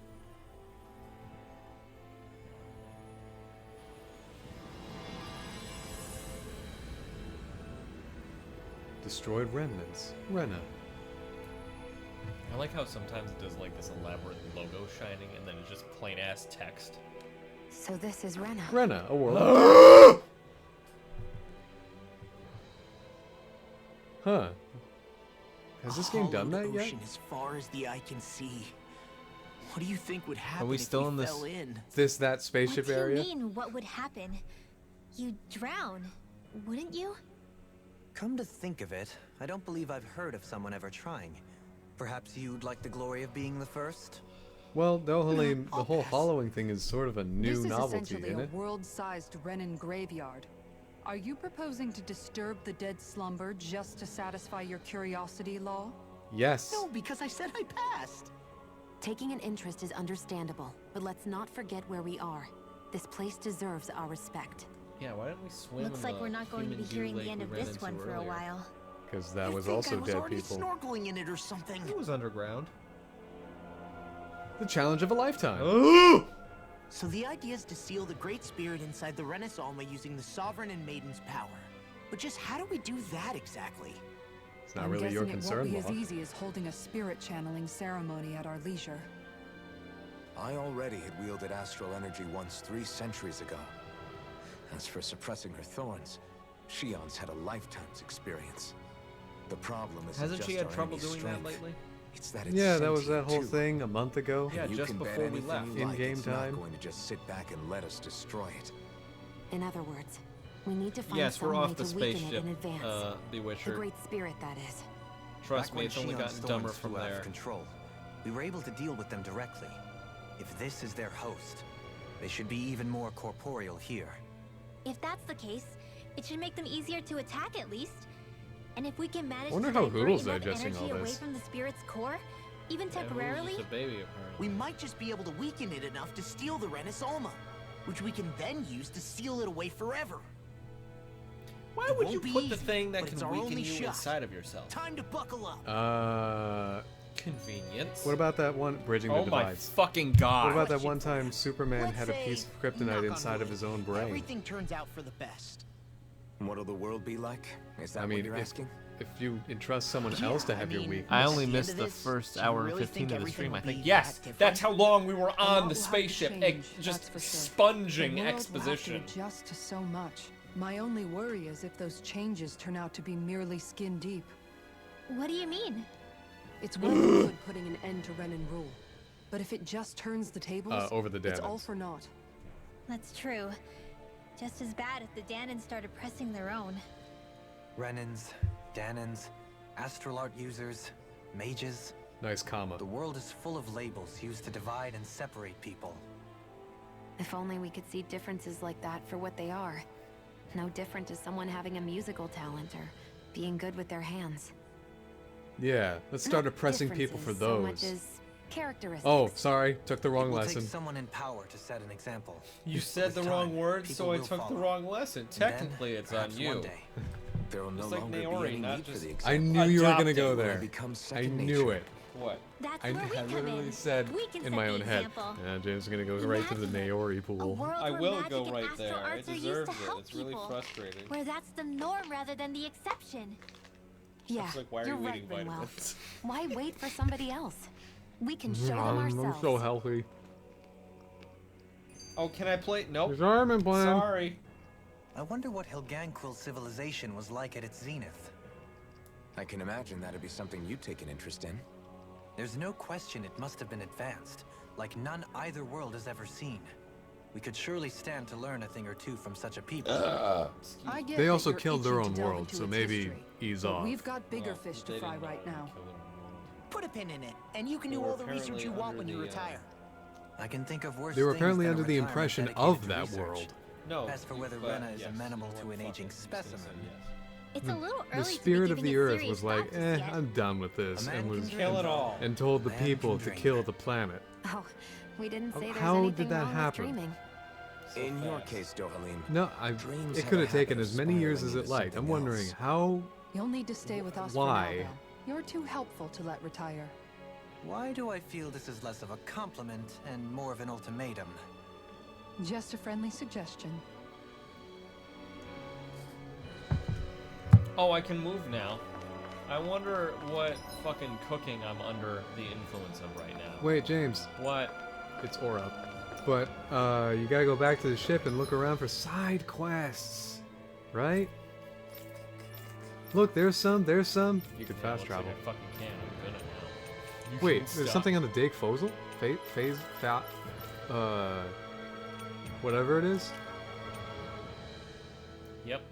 Destroyed remnants. Rena. I like how sometimes it does like this elaborate logo shining and then it's just plain ass text. So this is Rena. Rena, a world. Huh. Has this game done that yet? Ocean as far as the eye can see. What do you think would happen we if still we in this- fell in? That spaceship What do you area? mean, what would happen? You'd drown, wouldn't you? Come to think of it, I don't believe I've heard of someone ever trying. Perhaps you'd like the glory of being the first? Well, the whole following thing is sort of a new This is novelty, essentially isn't a it? world-sized Renan graveyard. Are you proposing to disturb the dead slumber just to satisfy your curiosity, Law? Yes. No, because I said I passed. Taking an interest is understandable, but let's not forget where we are. This place deserves our respect. Yeah, why don't we swim Looks in like the we're not going to be human hearing goo the lake end we of ran this into one for a earlier? while. Because that You was think also I was dead already people. snorkeling in it or something. It was underground. The challenge of a lifetime. So the idea is to seal the Great Spirit inside the Renis Alma using the Sovereign and Maiden's power. But just how do we do that exactly? It's not I'm really your guessing concern, it won't be Law. as easy as holding a spirit channeling ceremony at our leisure. I already had wielded astral energy once 3 centuries ago. As for suppressing her thorns, Shion's had a lifetime's experience. The problem is Hasn't she just had our trouble enemy's doing that strength. lately? It's that it's Yeah, that was that sentient, whole too. thing a month ago. Yeah, And you just can bet before we anything left. you In like, game it's time. not going to just sit back and let us destroy it. In other words, we need to find Yes, some we're way off the to weaken it spaceship, in advance. The The Witcher. Great Spirit, that is. Trust Back me, when it's only Shion's gotten thorns dumber from flew out there. of control, we were able to deal with them directly. If this is their host, they should be even more corporeal here. If that's the case, it should make them easier to attack at least. And if we can manage Wonder to how divert Hoodle's enough digesting energy all away this. from the spirit's core, even Yeah, Hoodle's temporarily, just a baby, apparently. We might just be able to weaken it enough to steal the Renis Alma, which we can then use to seal it away forever. Why It would you won't be put the easy, thing that but it's can our weaken only you shot. inside of yourself? Time to buckle up. Convenience. What about that one bridging Oh the my divides? fucking god. What about that one time Superman Let's had a say, piece of knock kryptonite on inside of wood, his own brain? Everything turns out for the best. What'll the world be like? Is that I what mean, you're if, asking? if you entrust someone Yeah, else to have I your mean, week. I at only the missed end of the this, first do you hour and really 15 think of the everything stream, I will think. be Yes, that that's how different? long we were A lot on will the have to spaceship, change, just that's for sure. sponging The world will exposition. have to adjust to so much. My only worry is if those changes turn out to be merely skin deep. what do you mean? It's well and good putting an end to Renan rule, but if it just turns the tables, Over the it's all Danans. for naught. That's true. Just as bad if the Danans started pressing their own. Renans, Danans, astral art users, mages. Nice comma. The world is full of labels used to divide and separate people. If only we could see differences like that for what they are. No different to someone having a musical talent or being good with their hands. Yeah, let's start Not oppressing people for differences so much those. as characteristics. Oh, sorry, took the It wrong will lesson. take someone in power to set an example. You said the With wrong time, words, so people I will took the follow. wrong lesson. And then, Technically, it's on perhaps you. one day, There will no Just like longer Naori, be any not need for just- the I example. knew you were gonna Adopted. go It there. becomes I second knew nature. it. What? That's I where we come literally in. said We can in set my the own head. example. Yeah, James is gonna go right to the Imagine Naori A pool. world I where will magic go and right astral there. It arts are used deserves to it. help It's really people, frustrating. where that's the norm rather than the exception. Yeah, It's like, why are you're you right, eating Manuel. vitamins? Why wait for somebody else? We can show them I'm ourselves. so healthy. Oh, can I play? Nope. His arm and plan. Sorry. I wonder what Helganquil civilization was like at its zenith. I can imagine that'd be something you'd take an interest in. There's no question it must have been advanced, like none either world has ever seen. We could surely stand to learn a thing or two from such a people. I get They that also you're killed their itching own to delve world, into so its maybe history, ease but off. we've got bigger Well, fish they to fry didn't right know now. kill their own world. Put a pin in it, and you can They do were all the research apparently you want under when you the, retire. I can think of worse They were things apparently than a under the retirement impression dedicated of to that research. world. No. As for whether but Rena is yes, amenable you know to what, an fuck aging it, I'm just gonna specimen. say yes. It's a little early The to be spirit of giving the it earth serious was like, thought just yet. I'm done with this, A man and can was dream. Kill it all. and told the Man can people to dream. kill the planet. Oh, we didn't say there's How anything did that wrong happen? with dreaming. So In your fast. case, Dohalim, No, Dreams it have could a have taken habit as of many years spiraling as it into liked. I'm something wondering else. how. You'll need to stay with us Why? for now, though. You're too helpful to let retire. Why do I feel this is less of a compliment and more of an ultimatum? Just a friendly suggestion. Oh, I can move now. I wonder what fucking cooking I'm under the influence of right now. Wait, James, What? it's Aura. But you gotta go back to the ship and look around for side quests, right? Look, there's some. You could Yeah, fast looks travel. Like I fucking can. I'm good at now. You Wait, can there's stop. something on the Dig Fossil? Whatever it is? Yep.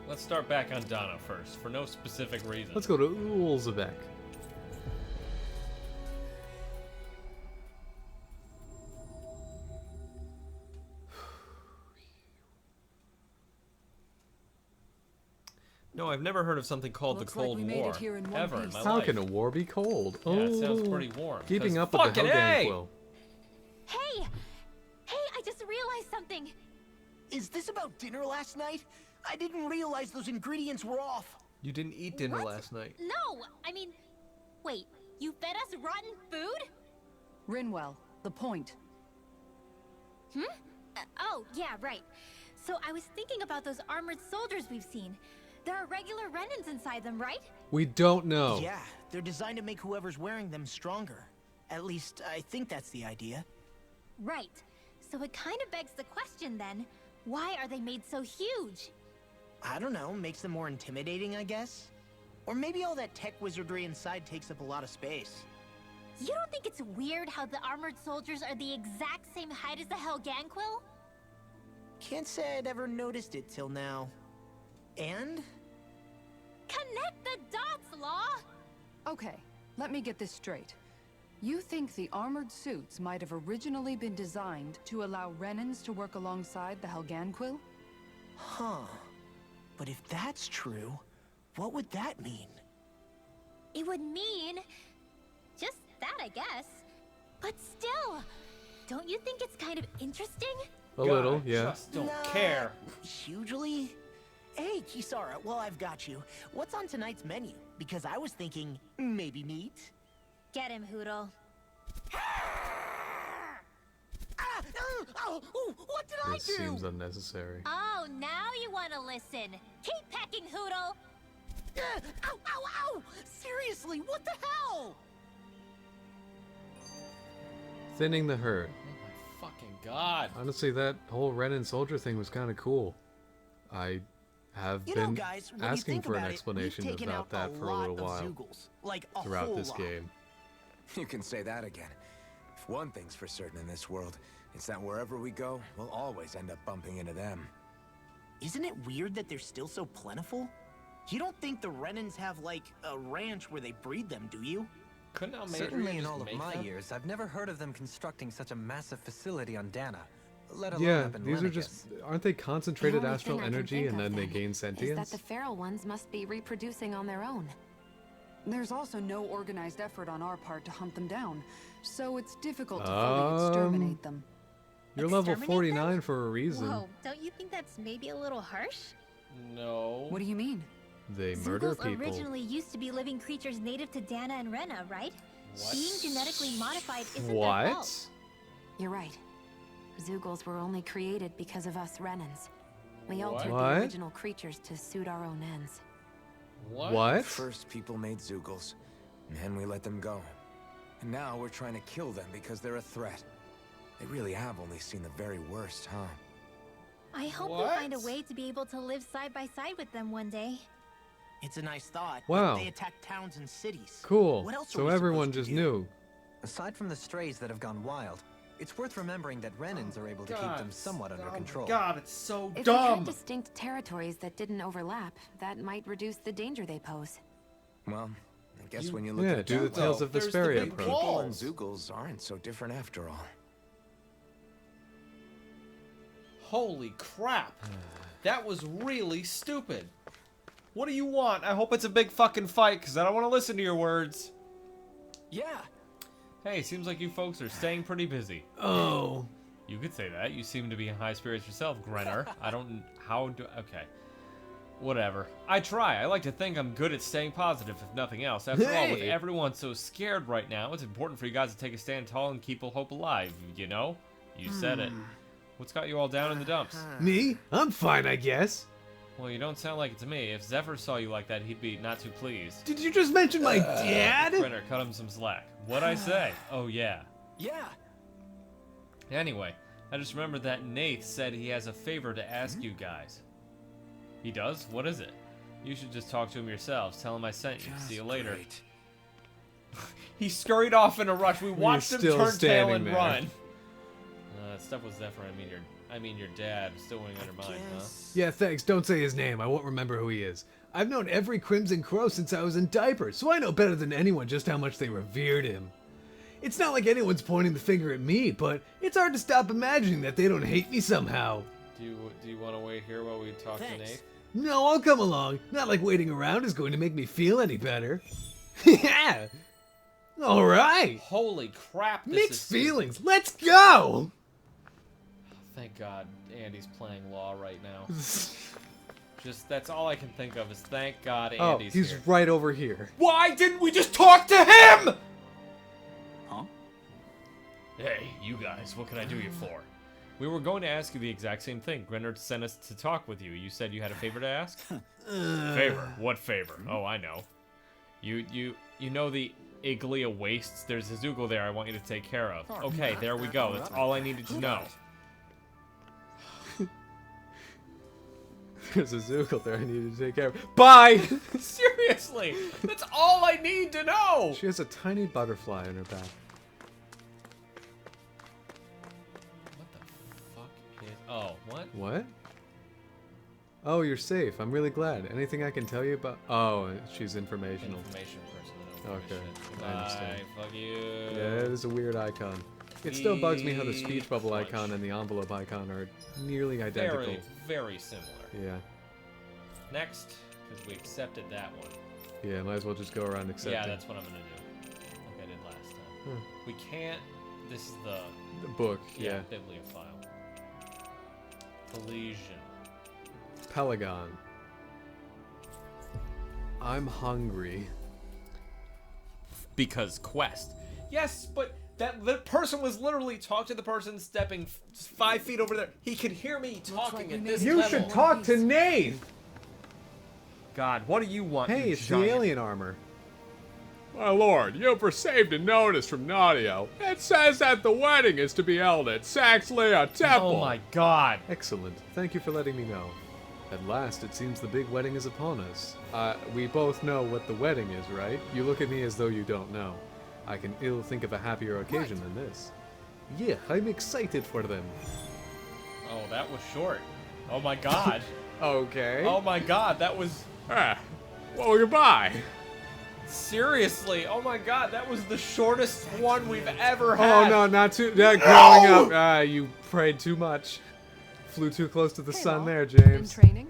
Let's start back on Donna first, for no specific reason. Let's go to Ulzebek. No, I've never heard of something called Looks the like Cold we made War. it here in one Ever in piece. my How life. can a war be cold? Yeah, it sounds pretty warm. Keeping 'cause up with the fucking A! Helganquil. Hey! Hey, I just realized something. Is this about dinner last night? I didn't realize those ingredients were off. You didn't eat dinner What? last night. No, I mean, wait, you fed us rotten food? Rinwell, the point. Oh, yeah, right. So I was thinking about those armored soldiers we've seen. There are regular Renans inside them, right? We don't know. Yeah, they're designed to make whoever's wearing them stronger. At least, I think that's the idea. Right. So it kind of begs the question then, why are they made so huge? I don't know, makes them more intimidating, I guess? Or maybe all that tech wizardry inside takes up a lot of space. You don't think it's weird how the armored soldiers are the exact same height as the Helganquil? Can't say I'd ever noticed it till now. And? Connect the dots, Law! Okay, let me get this straight. You think the armored suits might have originally been designed to allow Renans to work alongside the Helganquil? Huh. But if that's true, what would that mean? It would mean... just that, I guess. But still, don't you think it's kind of interesting? A little, yeah. Just don't Nah, care. Hugely? Hey, Kisara, well, I've got you. What's on tonight's menu? Because I was thinking, maybe meat? Get him, Hoodle. What did I This do? seems unnecessary. Oh, now you want to listen. Keep pecking, Hoodle. Ow, ow, ow! Seriously, what the hell? Thinning the herd. Oh my fucking god. Honestly, that whole Renan soldier thing was kind of cool. I have You know, been guys, when you asking think for an about explanation it, we've taken about out that a for a lot little of while Zeugles, like a throughout whole this lot. game. You can say that again. If one thing's for certain in this world, it's that wherever we go, we'll always end up bumping into them. Isn't it weird that they're still so plentiful? You don't think the Renans have, like, a ranch where they breed them, do you? Couldn't Almadria Certainly in just all of make my them? years, I've never heard of them constructing such a massive facility on Dana, let alone Yeah, up in these are Lenegus. just aren't they concentrated The only astral thing I can energy think and of then they then gain is sentience? that the feral ones must be reproducing on their own. There's also no organized effort on our part to hunt them down, so it's difficult to fully exterminate them. You're level Exterminate 49 them? for a reason. Whoa, don't you think that's maybe a little harsh? No. What do you mean? They murder Zeugles people. originally used to be living creatures native to Dana and Rena, right? What? Being genetically modified isn't their What? fault. You're right. Zeugles were only created because of us Renans. We altered What? the original creatures to suit our own ends. What? First, people made Zeugles, and then we let them go. And now we're trying to kill them because they're a threat. They really have only seen the very worst, huh? I hope we find a way to be able to live side by side with them one day. It's a nice thought. Wow. But they attack towns and cities. Cool. What else are So we everyone supposed just to do? knew. Aside from the strays that have gone wild, it's worth remembering that Renans are able to keep them somewhat under control. God, it's so If we dumb. had distinct territories that didn't overlap, that might reduce the danger they pose. Well, I guess when you look Yeah, at it do the that Tales way, of There's the Vesperia big approach. wall. people and Zoogles aren't so different after all. Holy crap. That was really stupid. What do you want? I hope it's a big fucking fight, because I don't want to listen to your words. Yeah. Hey, seems like you folks are staying pretty busy. Oh. You could say that. You seem to be in high spirits yourself, Grenner. I don't... How do... Okay. Whatever. I try. I like to think I'm good at staying positive, if nothing else. After all, with Hey! everyone so scared right now, it's important for you guys to take a stand tall and keep hope alive, you know? You said it. What's got you all down in the dumps? Me? I'm fine, I guess. Well, you don't sound like it to me. If Zephyr saw you like that, he'd be not too pleased. Did you just mention my dad? Grenner, cut him some slack. What'd I say? Oh, yeah. Yeah. Anyway, I just remembered that Nath said he has a favor to ask you guys. He does? What is it? You should just talk to him yourselves. Tell him I sent you. See you later. Great. He scurried off in a rush. We watched him still turn tail standing and there. run. Stuff with Zephyr. I mean your dad. Still weighing on your mind, huh? Yeah, thanks. Don't say his name. I won't remember who he is. I've known every Crimson Crow since I was in diapers, so I know better than anyone just how much they revered him. It's not like anyone's pointing the finger at me, but it's hard to stop imagining that they don't hate me somehow. Do you want to wait here while we talk to Nate? No, I'll come along. Not like waiting around is going to make me feel any better. Yeah! Alright! Holy crap! This Mixed is... feelings. Let's go! Thank God Andy's playing Law right now. Just, that's all I can think of is thank God Andy's he's here. right over here. Why didn't we just talk to him? Huh? Hey, you guys, what can I do you for? We were going to ask you the exact same thing. Grenner sent us to talk with you. You said you had a favor to ask? Favor? What favor? Oh, I know. You know the Iglia Wastes? There's a Zoogle there I want you to take care of. Okay, there we go. That's all I needed to know. There's a Zoogle there I needed to take care of. Bye! Seriously! That's all I need to know! She has a tiny butterfly in her back. What the fuck is... Oh, what? What? Oh, you're safe. I'm really glad. Anything I can tell you about... Oh, she's informational. Information person. I don't give a Okay, shit. I understand. Bye, fuck you. Yeah, it is a weird icon. It still bugs me how the speech bubble Clutch. icon and the envelope icon are nearly identical. Very, very similar. Yeah. Next, because we accepted that one. Yeah, might as well just go around accepting. Yeah, that's what I'm gonna do. Like I did last time. We can't... This is the... book, yeah. Bibliophile. Elysian. Pelagon. I'm hungry. Because quest. Yes, but that person was literally talk to the person stepping 5 feet over there. He could hear me talking at this You level. should talk to Nate! God, what do you want? Hey, you it's giant... the alien armor. My lord, you've received a notice from Naudio. It says that the wedding is to be held at Saxlea Temple. Oh my God. Excellent. Thank you for letting me know. At last, it seems the big wedding is upon us. We both know what the wedding is, right? You look at me as though you don't know. I can ill think of a happier occasion than this. Yeah, I'm excited for them. Oh, that was short. Oh my God. Okay. Oh my God, that was... Well, goodbye. Seriously, oh my God, that was the shortest one we've ever had. Oh, no, not too... growing up, you prayed too much. Flew too close to the sun there, James. In training?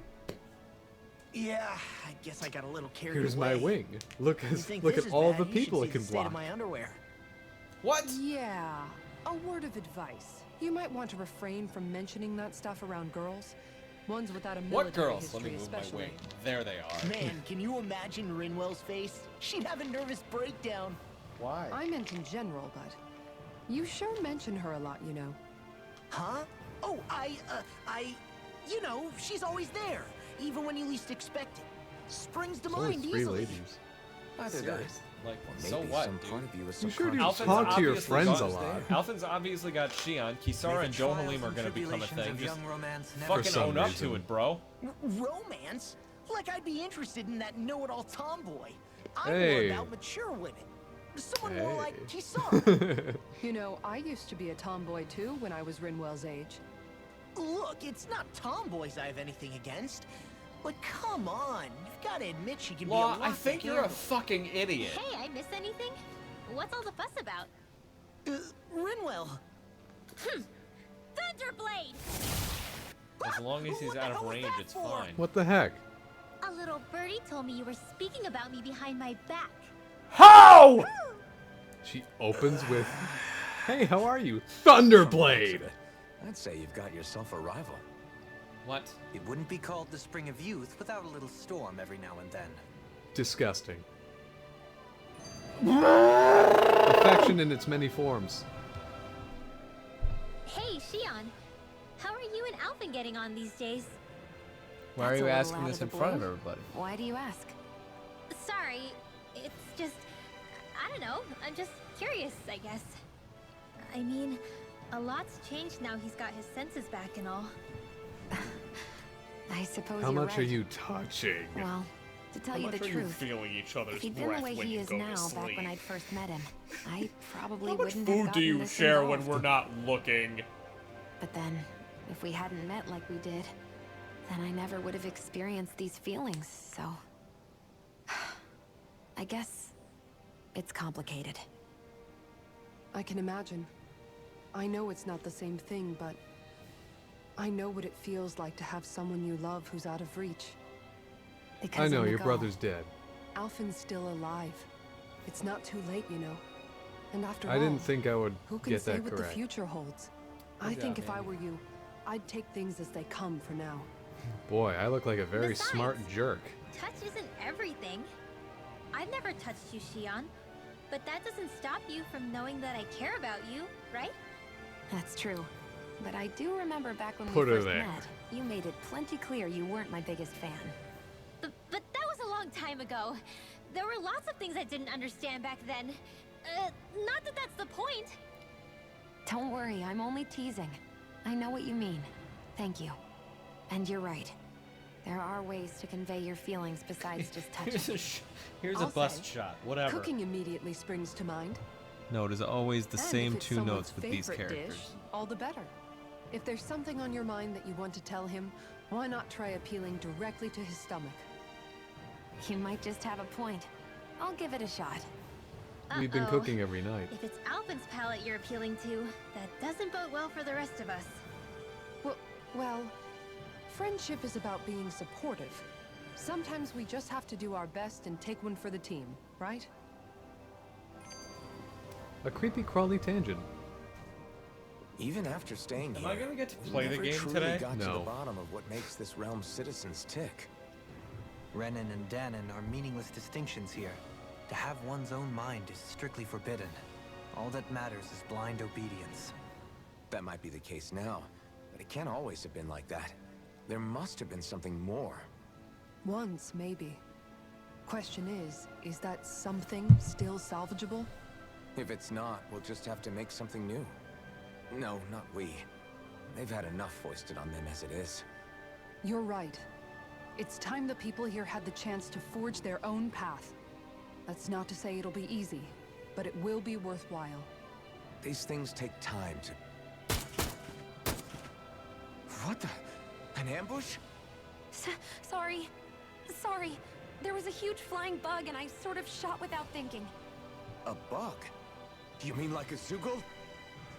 Yeah, I guess I got a little carried Here's away. my wing. Look You think at this is all bad, the you should people see it can the state of block. my underwear. What? Yeah. A word of advice. You might want to refrain from mentioning that stuff around girls. Ones without a military What girls? history, Let me move my especially. wing. There they are. Man, can you imagine Rinwell's face? She'd have a nervous breakdown. Why? I meant in general, but you sure mention her a lot, you know. Huh? Oh, you know, she's always there, even when you least expect it. Springs to There's only mind 3 easily. ladies. Either Serious. Like, that, so maybe what, some dude? part of you is You sure do subconscious. talk to your obviously friends got- a lot. Alphen's obviously got Shion. Kisara and Dohalim are gonna become a thing. Just For fucking some own up reason. to it, bro. Romance? Like I'd be interested in that know-it-all tomboy. I'm Hey. more about mature women. Someone Hey. more like Kisara. You know, I used to be a tomboy too when I was Rinwell's age. Look, it's not tomboys I have anything against. But come on, you've got to admit she can be a Law, lot I think to you're a handle. fucking idiot. Hey, I missed anything? What's all the fuss about? Rinwell. Thunderblade! As long as he's out of range, it's fine. What the heck? A little birdie told me you were speaking about me behind my back. How? She opens with, "Hey, how are you? Thunderblade!" I'd say you've got yourself a rival. What? It wouldn't be called the Spring of Youth without a little storm every now and then. Disgusting. Affection in its many forms. Hey, Shion. How are you and Alphen getting on these days? Why are That's a you little asking out this of in the front of blue. everybody? Why do you ask? Sorry, it's just... I don't know, I'm just curious, I guess. I mean, a lot's changed now he's got his senses back and all. I suppose How you're much are right. you touching? Well, to tell you the truth, feeling each other's if he'd been the way he is now back when I'd first met him, I probably How much wouldn't have food do gotten you this share when involved. we're not looking? But then, if we hadn't met like we did, then I never would have experienced these feelings, so... I guess... it's complicated. I can imagine. I know it's not the same thing, but... I know what it feels like to have someone you love who's out of reach. Because I know, of your Miguel, brother's dead. Alphen's still alive. It's not too late, you know. And after I all, didn't think I would who can get say that what correct. the future holds? I Good think job, if I Andy. were you, I'd take things as they come for now. Boy, I look like a very Besides- smart jerk. Touch isn't everything. I've never touched you, Shion. But that doesn't stop you from knowing that I care about you, right? That's true. But I do remember back when Put we her first there. met, you made it plenty clear you weren't my biggest fan. But that was a long time ago. There were lots of things I didn't understand back then. Not that that's the point. Don't worry, I'm only teasing. I know what you mean. Thank you. And you're right. There are ways to convey your feelings besides just touching. Here's a I'll bust say, shot. Whatever. Cooking immediately springs to mind. No, it is always the And same if it's two someone's notes with these favorite characters. dish, all the better. If there's something on your mind that you want to tell him, why not try appealing directly to his stomach? You might just have a point. I'll give it a shot. We've been Uh-oh. cooking every night. If it's Alphen's palate you're appealing to, that doesn't bode well for the rest of us. Well, friendship is about being supportive. Sometimes we just have to do our best and take one for the team, right? A creepy crawly tangent. Even after staying Am here, I gonna get to we play the never game truly today? got to No. the bottom of what makes this realm's citizens tick. Renan and Danon are meaningless distinctions here. To have one's own mind is strictly forbidden. All that matters is blind obedience. That might be the case now, but it can't always have been like that. There must have been something more. Once, maybe. Question is that something still salvageable? If it's not, we'll just have to make something new. No, not we. They've had enough foisted on them as it is. You're right. It's time the people here had the chance to forge their own path. That's not to say it'll be easy, but it will be worthwhile. These things take time to... What the... An ambush? Sorry. Sorry. There was a huge flying bug and I sort of shot without thinking. A bug? You mean like a Zoogle?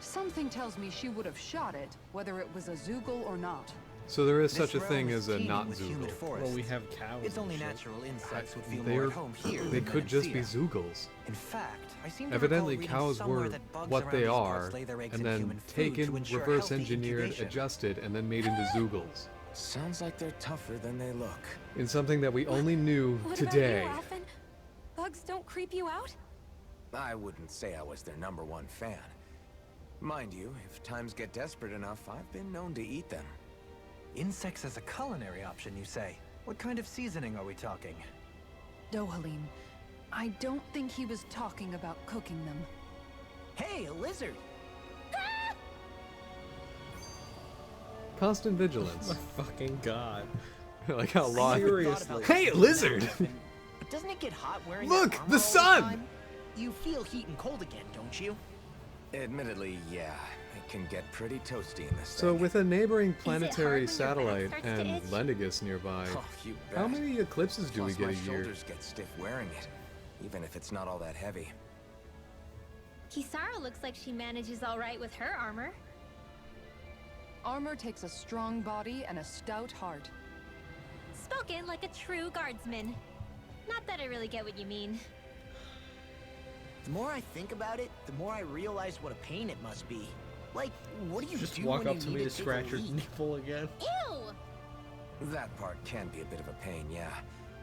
Something tells me she would have shot it, whether it was a Zoogle or not. So there is This such a realm thing is as a teeming not with humid Zoogle. forests. Well, we have cows. It's and only shit. natural insects would feel They're- more at home here They than could just be Valencia. Zoogles. In fact, I seem to Evidently, recall reading cows somewhere were that bugs what around they these are, parts lay their eggs and in then human food taken, to ensure reverse healthy engineered, incubation. adjusted, and then made into Zoogles. Sounds like they're tougher than they look. In something that we only knew What today. about you, Alphen? Bugs don't creep you out? I wouldn't say I was their #1 fan. Mind you, if times get desperate enough, I've been known to eat them. Insects as a culinary option, you say? What kind of seasoning are we talking? Dohalim, I don't think he was talking about cooking them. Hey, a lizard! Constant vigilance. My fucking god. Like how long. Seriously. Hey, lizard! But doesn't it get hot wearing Look, that armor the all sun! time? You feel heat and cold again, don't you? Admittedly, yeah. It can get pretty toasty in this So thing. with a neighboring hard planetary when your back satellite starts to and itch? Lendigus nearby, Oh, you how bet. many eclipses do we Plus, get a my year? shoulders get stiff wearing it, even if it's not all that heavy. Kisara looks like she manages all right with her armor. Armor takes a strong body and a stout heart. Spoken like a true guardsman. Not that I really get what you mean. The more I think about it, the more I realize what a pain it must be. Like, what do you Just do walk when up you to need me to take a scratch your leak? nipple again. Ew! That part can be a bit of a pain, yeah.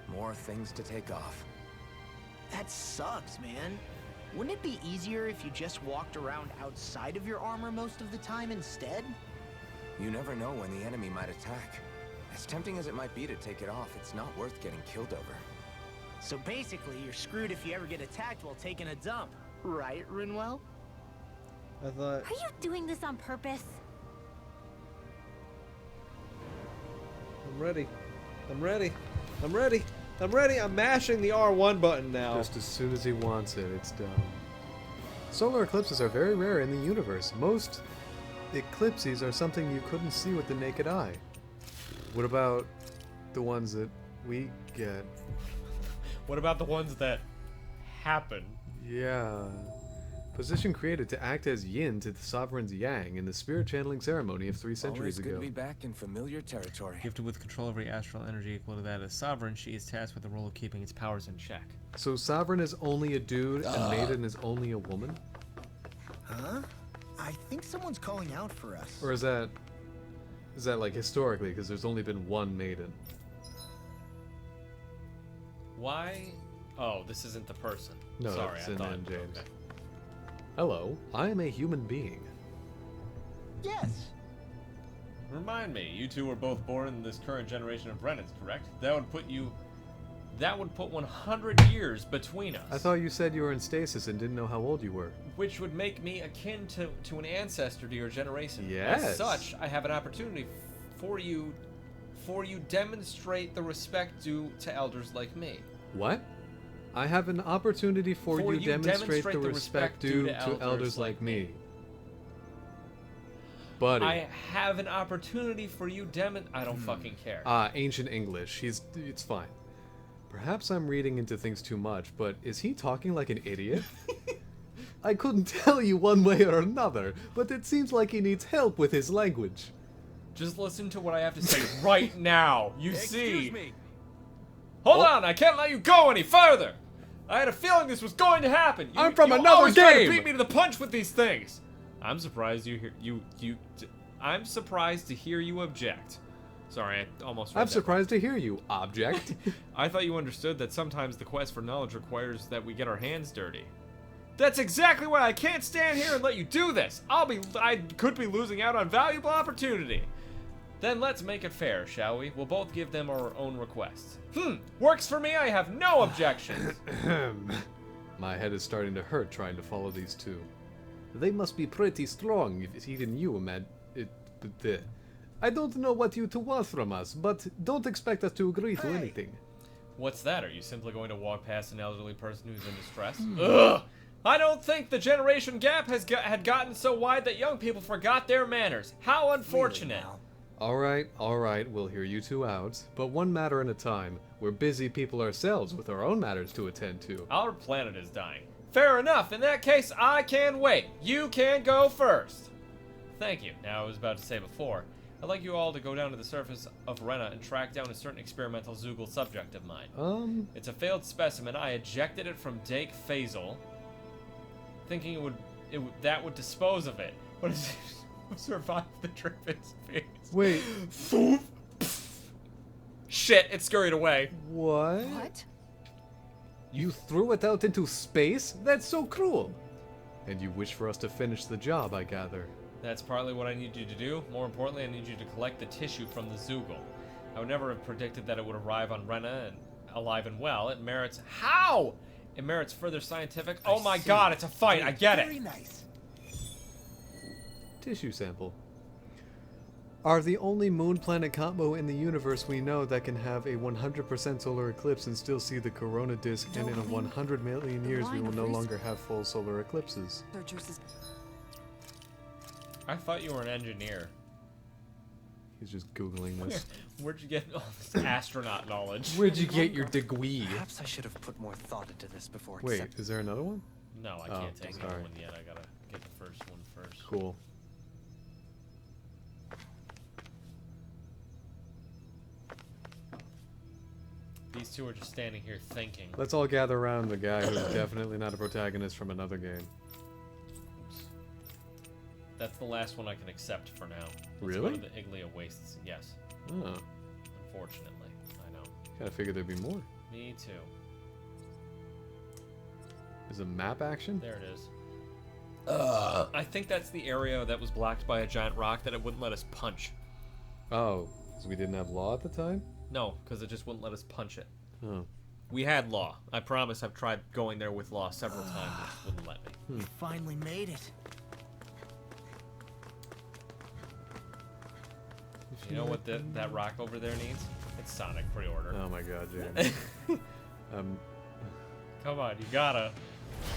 More things to take off. That sucks, man. Wouldn't it be easier if you just walked around outside of your armor most of the time instead? You never know when the enemy might attack. As tempting as it might be to take it off, it's not worth getting killed over. So basically, you're screwed if you ever get attacked while taking a dump. Right, Rinwell? I thought... Are you doing this on purpose? I'm ready. I'm ready. I'm ready. I'm ready. I'm mashing the R1 button now. Just as soon as he wants it, it's done. Solar eclipses are very rare in the universe. Most eclipses are something you couldn't see with the naked eye. What about the ones that we get? What about the ones that happen? Yeah. Position created to act as yin to the sovereign's yang in the spirit channeling ceremony of 3 centuries Always good ago. to be back in familiar territory. Gifted with control over astral energy equal to that of sovereign, she is tasked with the role of keeping its powers in check. So sovereign is only a dude and maiden is only a woman? Huh? I think someone's calling out for us. Or is that like historically, because there's only been one maiden? Why? Oh, this isn't the person. No, Sorry, it's I in thought. James. Okay. Hello, I am a human being. Yes. Remind me, you two were both born in this current generation of Brennans, correct? That would put 100 years between us. I thought you said you were in stasis and didn't know how old you were. Which would make me akin to an ancestor to your generation. Yes. As such, I have an opportunity for you demonstrate the respect due to elders like me. What? I have an opportunity for you demonstrate the respect due to elders like me. Buddy. I have an opportunity for you I don't fucking care. Ancient English. It's fine. Perhaps I'm reading into things too much, but is he talking like an idiot? I couldn't tell you one way or another, but it seems like he needs help with his language. Just listen to what I have to say right now. You see. Excuse me. Hold on, I can't let you go any further. I had a feeling this was going to happen. I'm from another always try to game. beat me to the punch with these things. I'm surprised I'm surprised to hear you object. Sorry, I almost read I'm that surprised to hear you, object. I thought you understood that sometimes the quest for knowledge requires that we get our hands dirty. That's exactly why I can't stand here and let you do this. I could be losing out on valuable opportunity. Then let's make it fair, shall we? We'll both give them our own requests. Works for me, I have no objections. My head is starting to hurt trying to follow these two. They must be pretty strong if even you I don't know what you two want from us, but don't expect us to agree to anything. What's that? Are you simply going to walk past an elderly person who's in distress? Ugh! I don't think the generation gap had gotten so wide that young people forgot their manners. How unfortunate. Really, Alright, we'll hear you two out, but one matter at a time. We're busy people ourselves with our own matters to attend to. Our planet is dying. Fair enough, in that case, I can wait. You can go first. Thank you. Now, I was about to say before, I'd like you all to go down to the surface of Rena and track down a certain experimental Zoogle subject of mine. It's a failed specimen. I ejected it from Dake Faisal, thinking that would dispose of it, but it survived the trip in space. Wait. Shit, it scurried away. What? You threw it out into space? That's so cruel. And you wish for us to finish the job, I gather. That's partly what I need you to do. More importantly, I need you to collect the tissue from the Zoogle. I would never have predicted that it would arrive on Rena and alive and well. It merits... How? It merits further scientific. Oh my god, it's a fight. I get it. Very nice. Tissue sample. Are the only moon-planet combo in the universe we know that can have a 100% solar eclipse and still see the corona disk, and in 100 million years we will no longer have full solar eclipses. I thought you were an engineer. He's just Googling this. Where'd you get all this astronaut knowledge? Where'd you get your degree? Perhaps I should have put more thought into this before Wait, accepting. is there another one? No, I can't take that one yet. I gotta get the first one first. Cool. These two are just standing here thinking. Let's all gather around the guy who's definitely not a protagonist from another game. Oops. That's the last one I can accept for now. Let's Really? go to the Iglia Wastes. Yes. Oh. Unfortunately, I know. Kinda figured there'd be more. Me too. Is it map action? There it is. I think that's the area that was blocked by a giant rock that it wouldn't let us punch. Oh, so we didn't have law at the time? No, because it just wouldn't let us punch it. Oh. We had law. I promise I've tried going there with law several times. It just wouldn't let me. We finally made it. You know what that rock over there needs? It's Sonic pre-order. Oh my god, James. Come on, you gotta.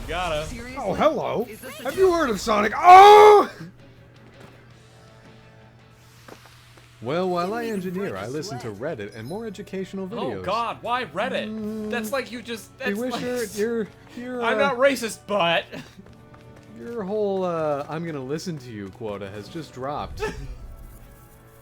You gotta. Seriously? Oh, hello. Is this a Have you heard of Sonic? Oh! Well, while I engineer, I listen to Reddit and more educational videos. Oh god, why Reddit? That's like you just. I That's wish like, your I'm not racist, but your whole I'm gonna listen to you quota has just dropped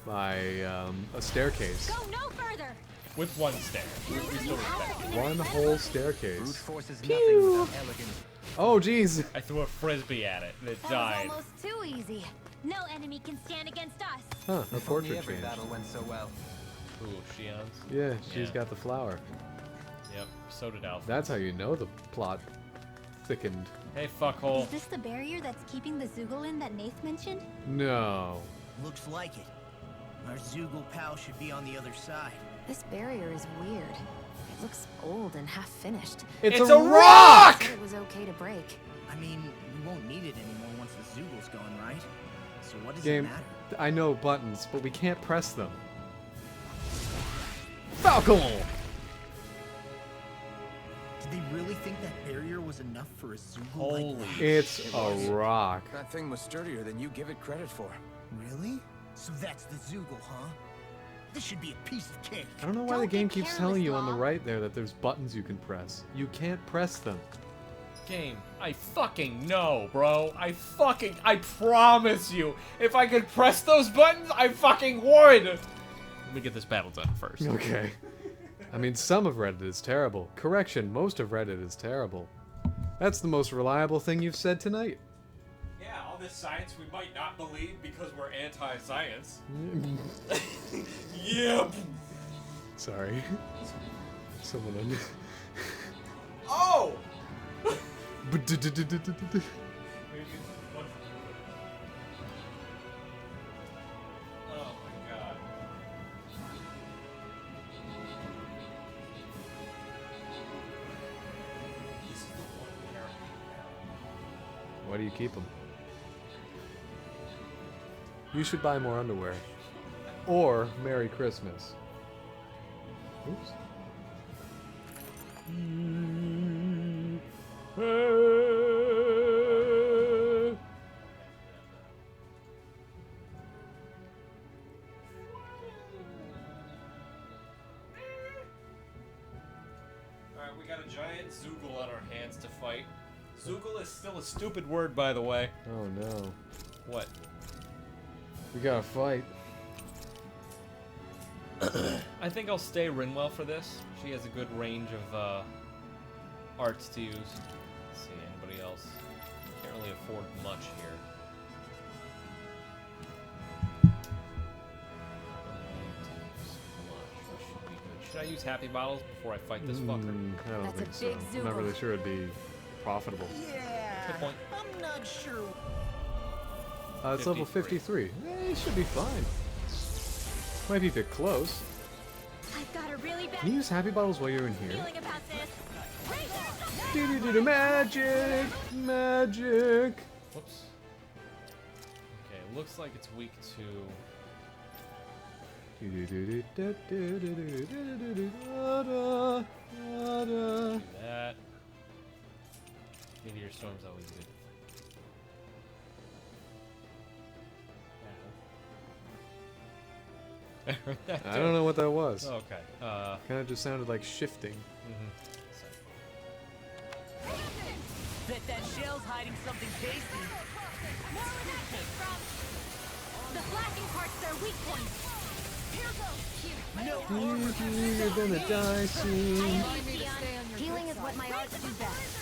by a staircase. Go no further. with one stair. We still respect it. One whole staircase. Brute force is nothing without elegance. Oh, jeez. I threw a frisbee at it and it That died. was almost too easy. No enemy can stand against us. Huh, her If only portrait every changed. battle went so well. Ooh, Shion's. Yeah, she's Yeah. got the flower. Yep, so did Alpha. That's how you know the plot thickened. Hey, fuckhole. Is this the barrier that's keeping the Zugolin that Nath mentioned? No. Looks like it. Our Zugol pal should be on the other side. This barrier is weird. It looks old and half finished. It's a rock! It was okay to break. I mean, we won't need it anymore once the Zugol's gone, right? So what does it Game, matter? I know buttons, but we can't press them. Falcon! Did they really think that barrier was enough for a Zugol Holy like that? It's It a was. rock. That thing was sturdier than you give it credit for. Really? So that's the Zugol, huh? This should be a piece of cake. I don't know why the Don't game get keeps telling you on the careless, right there that there's buttons you can press. You can't press them. Game, I fucking know, bro. I promise you. If I could press those buttons, I fucking would. Let me get this battle done first. Okay. I mean, some of Reddit is terrible. Correction, most of Reddit is terrible. That's the most reliable thing you've said tonight. Yeah, all this science we might not believe because we're anti-science. Yep. Sorry. Someone on. Oh! Oh my god. This is the one character. Why do you keep them? You should buy more underwear. Or Merry Christmas. Oops. Alright, we got a giant Zoogle on our hands to fight. Zoogle is still a stupid word, by the way. Oh no. What? We gotta fight. I think I'll stay Rinwell for this. She has a good range of arts to use. Let's see, anybody else? Can't really afford much here. Should I use happy bottles before I fight this fucker? I don't That's a think so. big I'm not Zoogle. really sure it'd be profitable. Yeah. Good point. I'm not sure. It's level 53. It should be fine. Might be a bit close. I've got a really bad Can you use happy bottles while you're in here? feeling about this. Magic! Magic! Whoops. Okay, looks like it's weak to... Do that. Meteor Storm's always good. I don't know what that was. Okay. Kind of just sounded like shifting. Bet that shell's hiding something tasty. The flashing part's their weak point. You're gonna die soon. Healing is what my arts do best.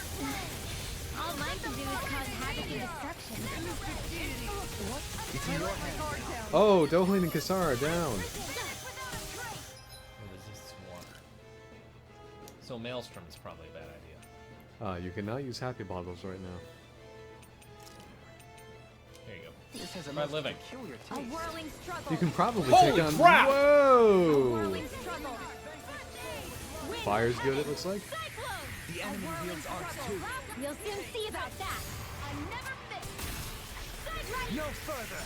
All mine can do is cause havoc and destruction. It's in your hands. Oh, Dohlin and Kasara down. Resists water. So Maelstrom is probably a bad idea. You cannot use happy bottles right now. There you go. This has a Try living. peculiar A taste. whirling struggle. You can probably Holy take on. crap! Whoa! Whirling struggle. Fire's good, it looks like. The enemy wields arcs too. You'll soon see about that. I never miss. No further.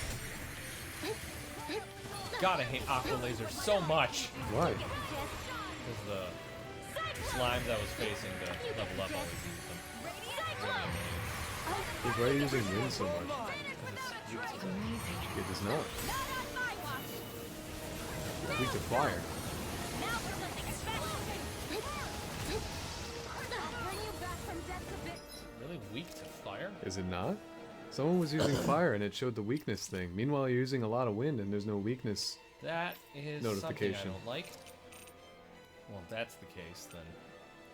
God, I hate Aqua Laser so much. Why? Because the slimes I was facing to level up always use them. Why are you using wind so much? It does not. Weak to fire. Really weak to fire? Is it not? Someone was using fire and it showed the weakness thing. Meanwhile, you're using a lot of wind and there's no weakness. That is Notification. something I don't like. Well, if that's the case, then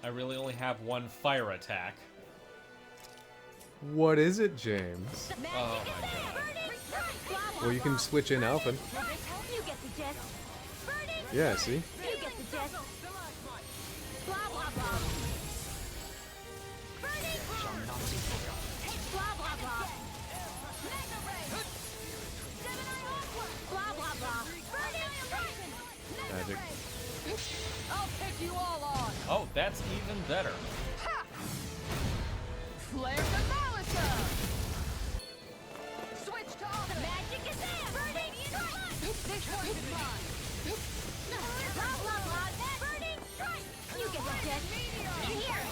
I really only have one fire attack. What is it, James? Oh my god. Well, you can switch in Alphen. You get the gist. Yeah, see? You get the gist. Blah blah blah. Blah blah blah. Blah blah blah. Magic. I'll pick you all on. Oh, that's even better. Flare to Malika. Switch to all Magic is there. Burning strike. This one is mine. Blah blah blah. Burning strike. You get the gist. In here.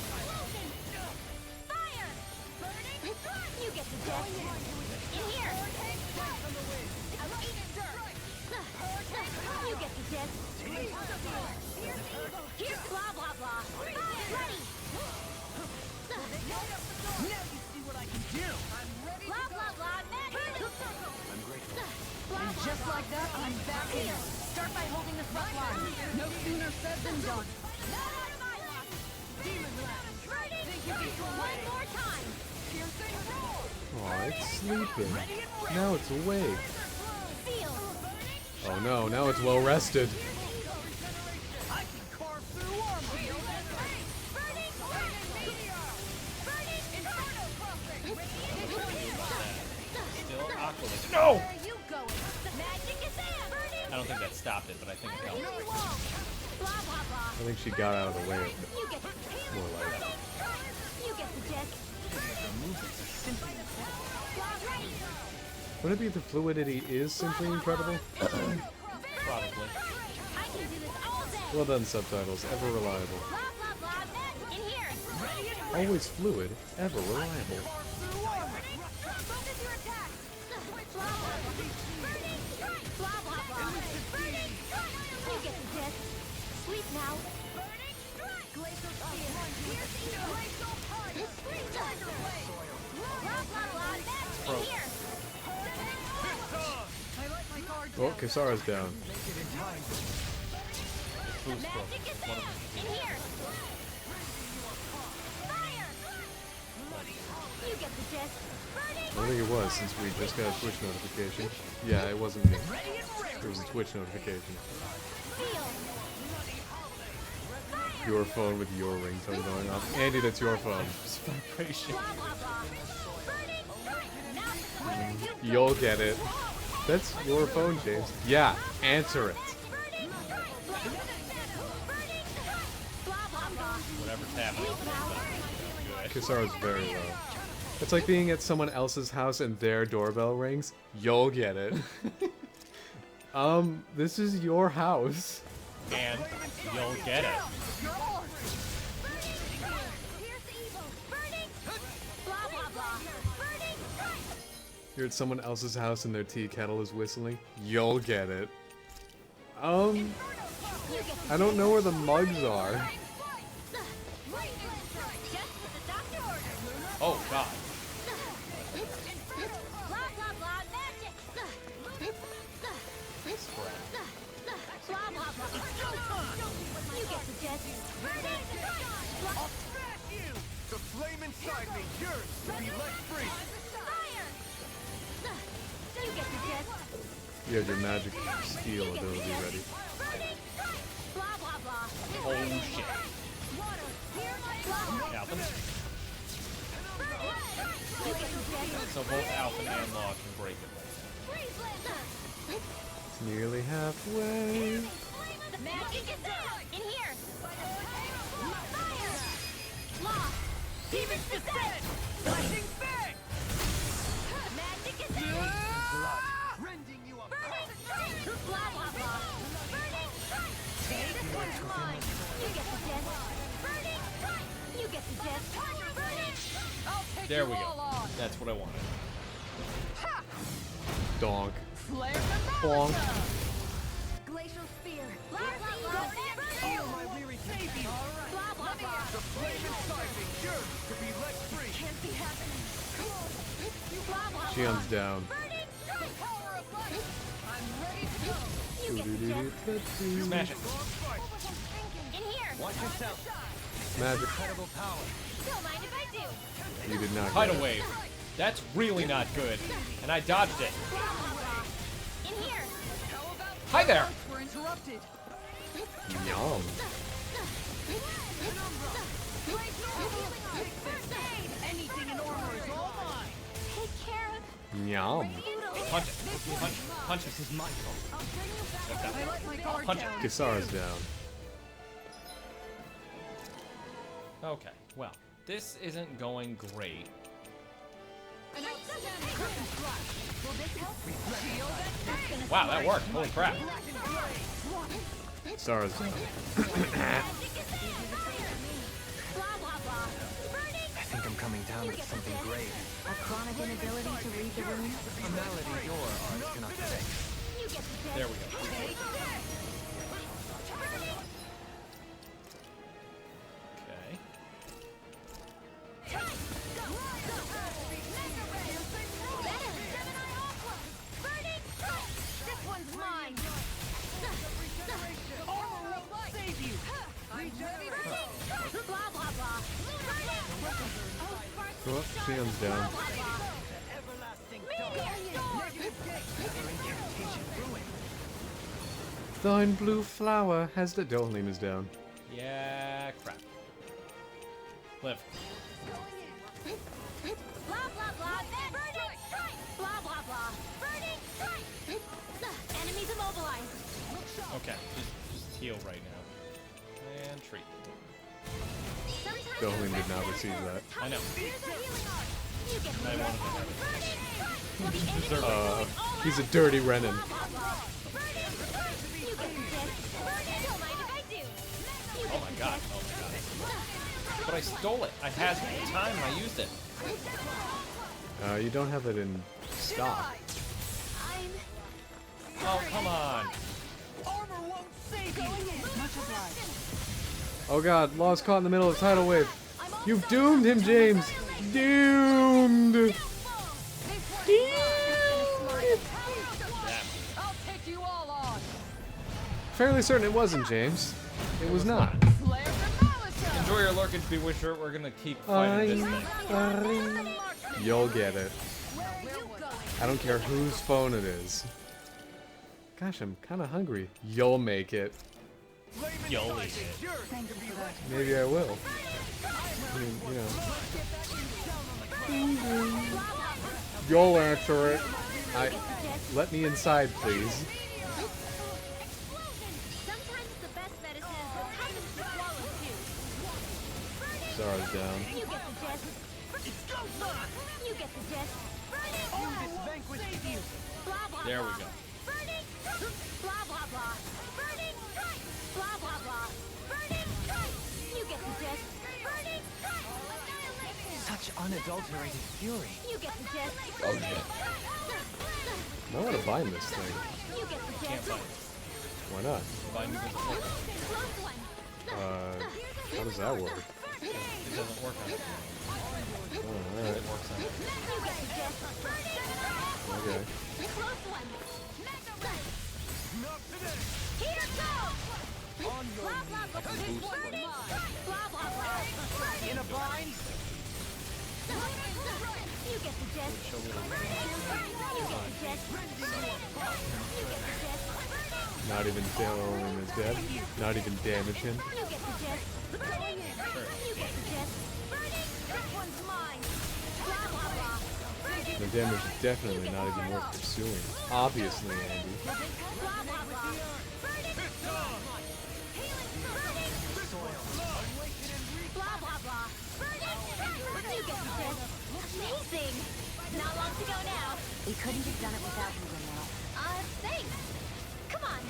Fire. Burning strike. You get the gist. In here. You get the gist. Here's blah blah blah. Ready. Now you see what I can do. I'm ready. Blah blah blah. Magic. I'm grateful. And just like that, I'm back in. Start by holding the front line. No sooner said than done. Think you can one more time. Aw, it's sleeping. Now it's awake. Feel. Oh no, now it's well rested. I can carve through armor. Still Aqua Laser. No! Where are you going? Magic is there. I don't think that stopped it, but I think it helped. Blah blah blah. I think she got out of the way of it. You get More like. You get the gist. Would it be the fluidity is simply incredible? Probably. I can do this all day. Well done, subtitles. Ever reliable. Blah blah blah. In here. Always fluid. Ever reliable. Focus your attack. Blah blah blah. Blah blah blah. You get the gist. Sleep now. Glacial spear. Glacial punch. Blah blah blah. In here. Oh, Kasara's down. Boost broke. Magic is One there. of In here. Fire. You get the gist. I don't think it was, since we just got a Twitch notification. Yeah, it wasn't me. It was a Twitch notification. Feel. Your phone with your ringtone going off. Andy, that's your phone. vibration. Blah blah blah. Burning strike. Now where you You'll get it. That's your phone, James. Yeah, answer it. Blah blah blah. Whatever's happening. Kisara's very low. It's like being at someone else's house and their doorbell rings. You'll get it. This is your house. And you'll get it. You're at someone else's house and their tea kettle is whistling. You'll get it. I don't know where the mugs are. Oh god. The flame inside me, yours to be let free. You have your magic steel ability ready. Oh shit. Alphen. So both Alphen and Law can break it right now. It's nearly halfway. Magic is out! In here! Fire! Law! Demons descend! Lightning bang! Magic is out! Rending you apart! Blah blah blah! Burning strike! This one's mine! You get the gist! Burning strike! You get the gist! Burning! I'll take There you we all go. on! That's what I wanted. Donk. Flare the Bonk. Glacial spear! Blah blah blah! Oh, my weary baby! Blah blah blah! The flame inside me, yours to be let free. Can't be happening! Blah blah blah! Shion's down. Burning strike! Power of light! I'm ready to go! You get the gist! Smash it. In here! Watch yourself. Magic. Incredible power. Don't mind if I do! You did not Tidal get it. wave. That's really not good. And I dodged it. In here! Hi there. We're interrupted. Yum. Anything in armor is all mine! Take care of... Yum. Punch it. Punch. Punch it. This is my fault. I let my guard Punch it. down. Kisara's down. Okay. Well, this isn't going great. An outstanding curtain flash! Will this help? Feel that pain! Wow, that worked. Holy crap. Kisara's down. I think I'm coming down with something grave. A chronic inability to read the room? A malady your art cannot fix. There we go. Okay. This one's mine! Armor will save you! Blah blah blah! Oh, Shion's down. Thine blue flower has the Dolim is down. Yeah, crap. Live. Blah blah blah! Burning strike! Blah blah blah! Burning strike! Enemies immobilized! Okay, just heal right now. And treat. Dolim did not receive that. I know. You get I wanted to have it. He's a dirty Renin. Oh my god. Oh my god. But I stole it. I had it at the time. I used it. You don't have it in stock. Oh, come on. Armor won't save you! Much obliged. Oh god, Law's caught in the middle of a tidal wave. You've doomed him, James! Doomed! I'll take you all on. Fairly certain it wasn't, James. It was not. Enjoy your Lurkage Bewisher. We're gonna keep fighting this thing. You'll get it. I don't care whose phone it is. Gosh, I'm kind of hungry. You'll make it. You'll eat it. Maybe I will. I mean, you know. You'll answer it. Let me inside, please. Kisara's down. You get the gist. It's go time. You get the gist. You disvanquished you. Blah blah. There we go. Burning. Blah blah blah. Burning. Blah blah blah. Burning. You get the gist. Burning. Such unadulterated fury. You get the gist. Oh shit. I want to bind this thing. You get the Can't gist. fight. Why not? Bind this thing. Close one. How does that work? It doesn't work on it. Oh, alright. It works on it. You get the gist. Okay. Close one. Not today. Here goes. On your Blah blah blah. knees. Burning. Blah blah blah. In a bind. You get the gist. You get the gist. You get the gist. Not even tailing is dead. Not even damage him. You get the gist. You get the gist. This one's mine. Blah blah blah. The damage is definitely not even worth pursuing. Obviously, Andy. Blah blah blah. Blah blah blah. You get the gist. Amazing. Not long to go now. We couldn't have done it without you, Renee. Thanks. Come on.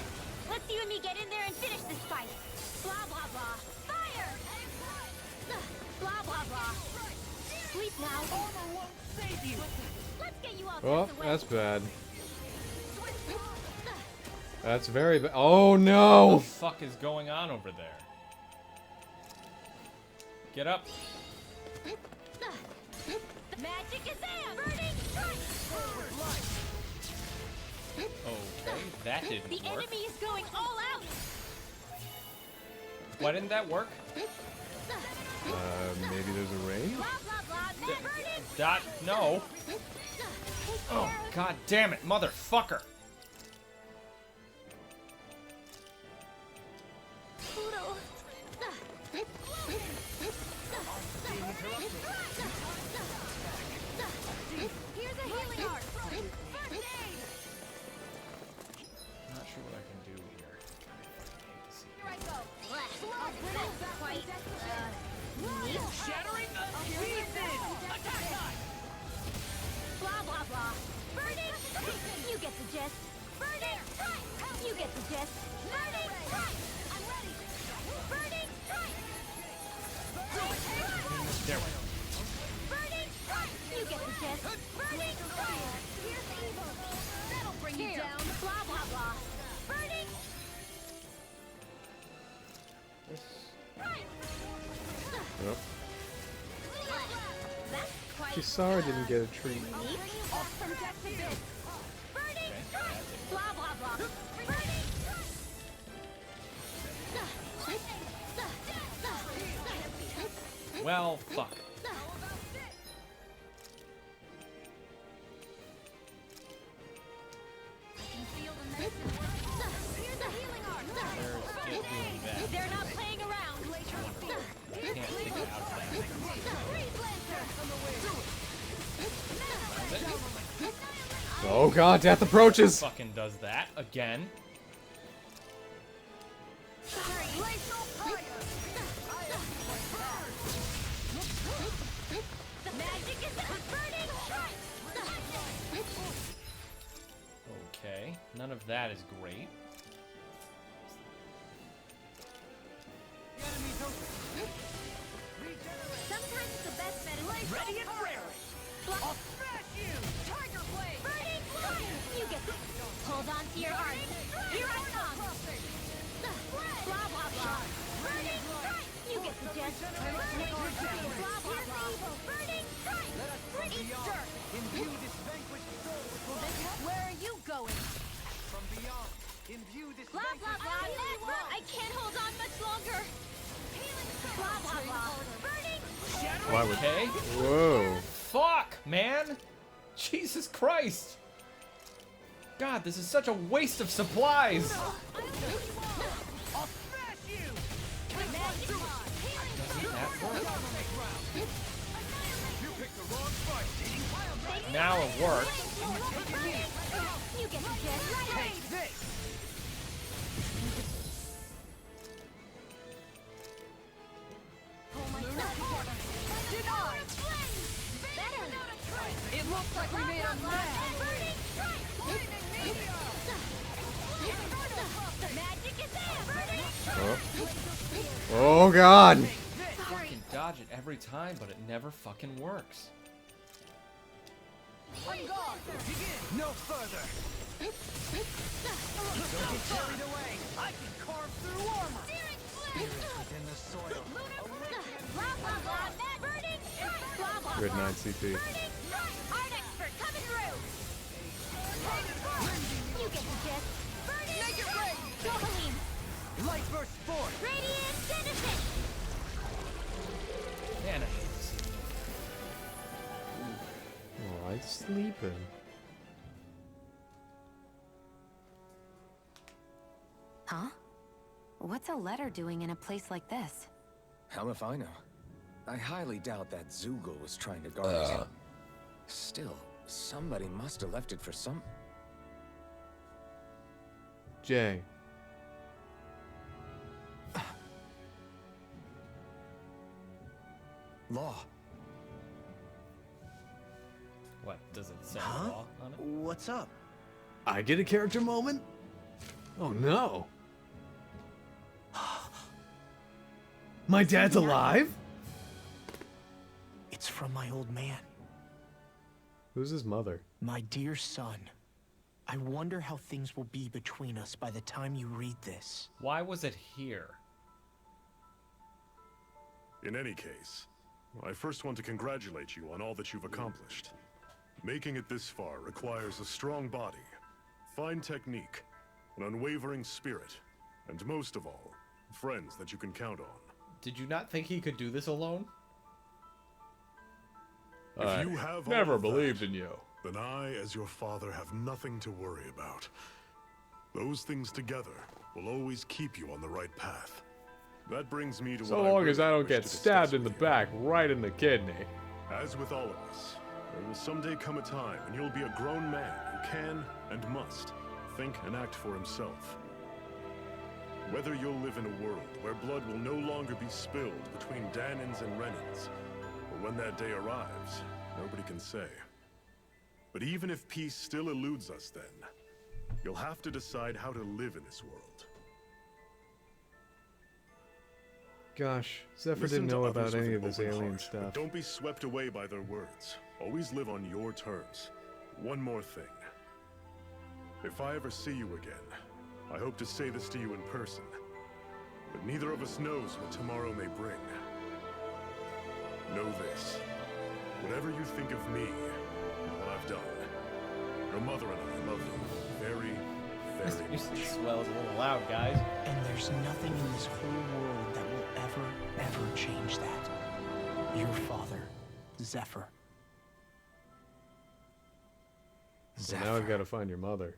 Let's you and me get in there and finish this fight. Blah blah blah. Fire! Blah blah blah. Sleep now. Armor won't save you. Let's get you all Oh, tucked away. that's bad. That's very bad. Oh no! What the fuck is going on over there? Get up. Magic is there. Burning strike. Okay, that didn't The work. enemy is going all out. Why didn't that work? Maybe there's a ring? Blah blah blah. Burning. Dot, no. Oh, god damn it, motherfucker. Poodle. Here's a healing art. First aid. Not sure what I can do here. Here I go. That's quite unique. Shattering the pieces. Attack time. Blah blah blah. Burning. You get the gist. Burning. You get the gist. Burning. I'm ready. Burning. There we go. Burning. You get the gist. Burning. Here's evil. That'll bring you down. Blah blah blah. Burning. Yep. That's quite Kisara didn't get a treat. unique. From depth to bit. Burning. Blah blah blah. Burning. Well, fuck. They're still doing that. They're not playing around. Can't take it out of that. Oh god, death approaches! Fucking does that again. Okay, none of that is great. Sometimes the best bet is Ready and raring. I'll smash you. Tiger blade. Burning fire. You get this. Hold on to your art. Here I come. Blah blah blah. Burning strike. You get the gist. Blah blah blah. Burning strike. Eat dirt. Imbue this vanquished soul with Where are you going? from beyond. Imbue this Blah blah blah. I can't hold on much longer. Blah blah blah. Burning. Why would... Okay. Whoa. Fuck, man! Jesus Christ! God, this is such a waste of supplies! I'll smash you. Doesn't that work? You picked the wrong fight. Now it works. You get the gist. Take this. Looks like we made a mess. Oh God! Fucking dodge it every time, but it never fucking works. On guard! Begin! No further! Don't get carried away! I can carve through armor! Spirits within the soil. Blah blah blah. Burning strike. Blah blah Grid blah. 9 CP. Burning strike. Art expert coming through. You get the gist. Burning strike. Johalim. Light burst forth! Radiant citizen. Man, I hate this. Oh, I'm sleeping. Huh? What's a letter doing in a place like this? Hell if I know. I highly doubt that Zoogle was trying to guard it. Still, somebody must have left it for some... Jay. Law. What, does it say Huh? law on it? What's up? I get a character moment? Oh no. My dad's alive? It's from my old man. Who's his mother? My dear son. I wonder how things will be between us by the time you read this. Why was it here? In any case, I first want to congratulate you on all that you've accomplished. Making it this far requires a strong body, fine technique, an unwavering spirit, and most of all, friends that you can count on. Did you not think he could do this alone? I You have never all of believed that, in you. Then I, as your father, have nothing to worry about. Those things together will always keep you on the right path. That brings me to So what I long as really I don't wish get to discuss stabbed in the with you. back, right in the kidney. As with all of us, there will someday come a time when you'll be a grown man who can and must think and act for himself. Whether you'll live in a world where blood will no longer be spilled between Danins and Renins, or when that day arrives, nobody can say. But even if peace still eludes us then, you'll have to decide how to live in this world. Gosh, Zephyr Listen didn't to know others about with any an of this open alien heart, but stuff. don't be swept away by their words. Always live on your terms. One more thing. If I ever see you again, I hope to say this to you in person. But neither of us knows what tomorrow may bring. Know this. Whatever you think of me, and what I've done, your mother and I love you very, very This much. swell is a little loud, guys. And there's nothing in this whole world that will ever change that. Your father, Zephyr. So now I've got to find your mother.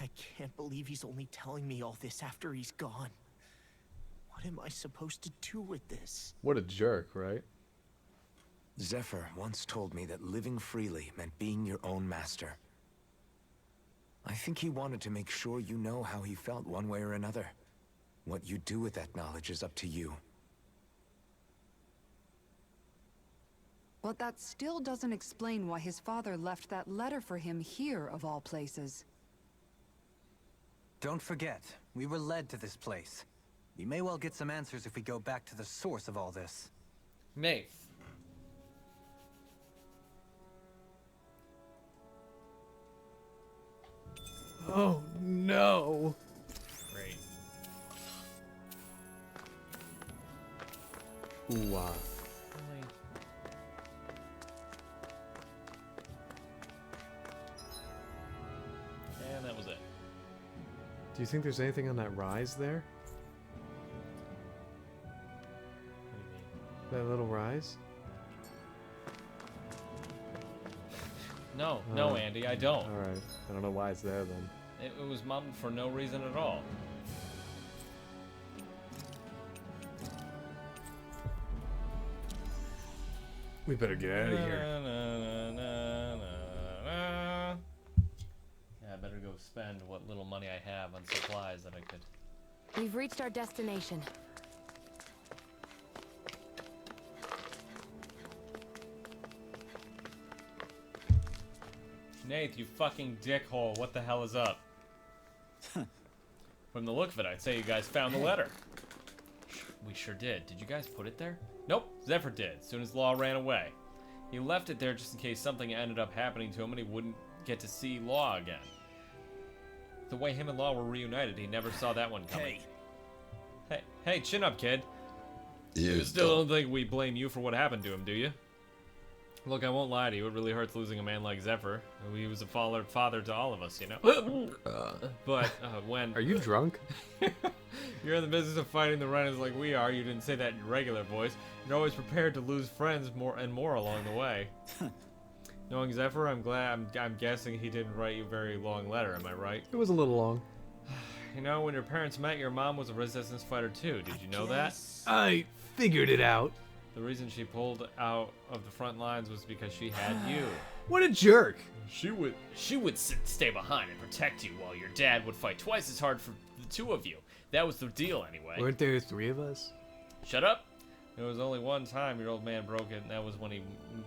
I can't believe he's only telling me all this after he's gone. What am I supposed to do with this? What a jerk, right? Zephyr once told me that living freely meant being your own master. I think he wanted to make sure you know how he felt one way or another. What you do with that knowledge is up to you. But that still doesn't explain why his father left that letter for him here, of all places. Don't forget, we were led to this place. We may well get some answers if we go back to the source of all this. Maeve. Oh no! Great. Ooh, And that was it. Do you think there's anything on that rise there? That little rise? No, no, Andy, I don't. Alright. I don't know why it's there then. It was modeled for no reason at all. We better get out of here. Yeah, I better go spend what little money I have on supplies that I could. We've reached our destination. Nate, you fucking dickhole. What the hell is up? From the look of it, I'd say you guys found the letter. We sure did. Did you guys put it there? Nope, Zephyr did, as soon as Law ran away. He left it there just in case something ended up happening to him and he wouldn't get to see Law again. The way him and Law were reunited, he never saw that one coming. Hey, chin up, kid. You still don't think we blame you for what happened to him, do you? Look, I won't lie to you, it really hurts losing a man like Zephyr. He was a father to all of us, you know? But when... Are you drunk? You're in the business of fighting the Renans like we are, you didn't say that in your regular voice. You're always prepared to lose friends more and more along the way. Knowing Zephyr, I'm guessing he didn't write you a very long letter, am I right? It was a little long. You know, when your parents met, your mom was a resistance fighter too. Did you know that? I figured it out. The reason she pulled out of the front lines was because she had you. What a jerk! She would stay behind and protect you while your dad would fight twice as hard for the two of you. That was the deal anyway. Weren't there 3 of us? Shut up! There was only one time your old man broke it, and that was when he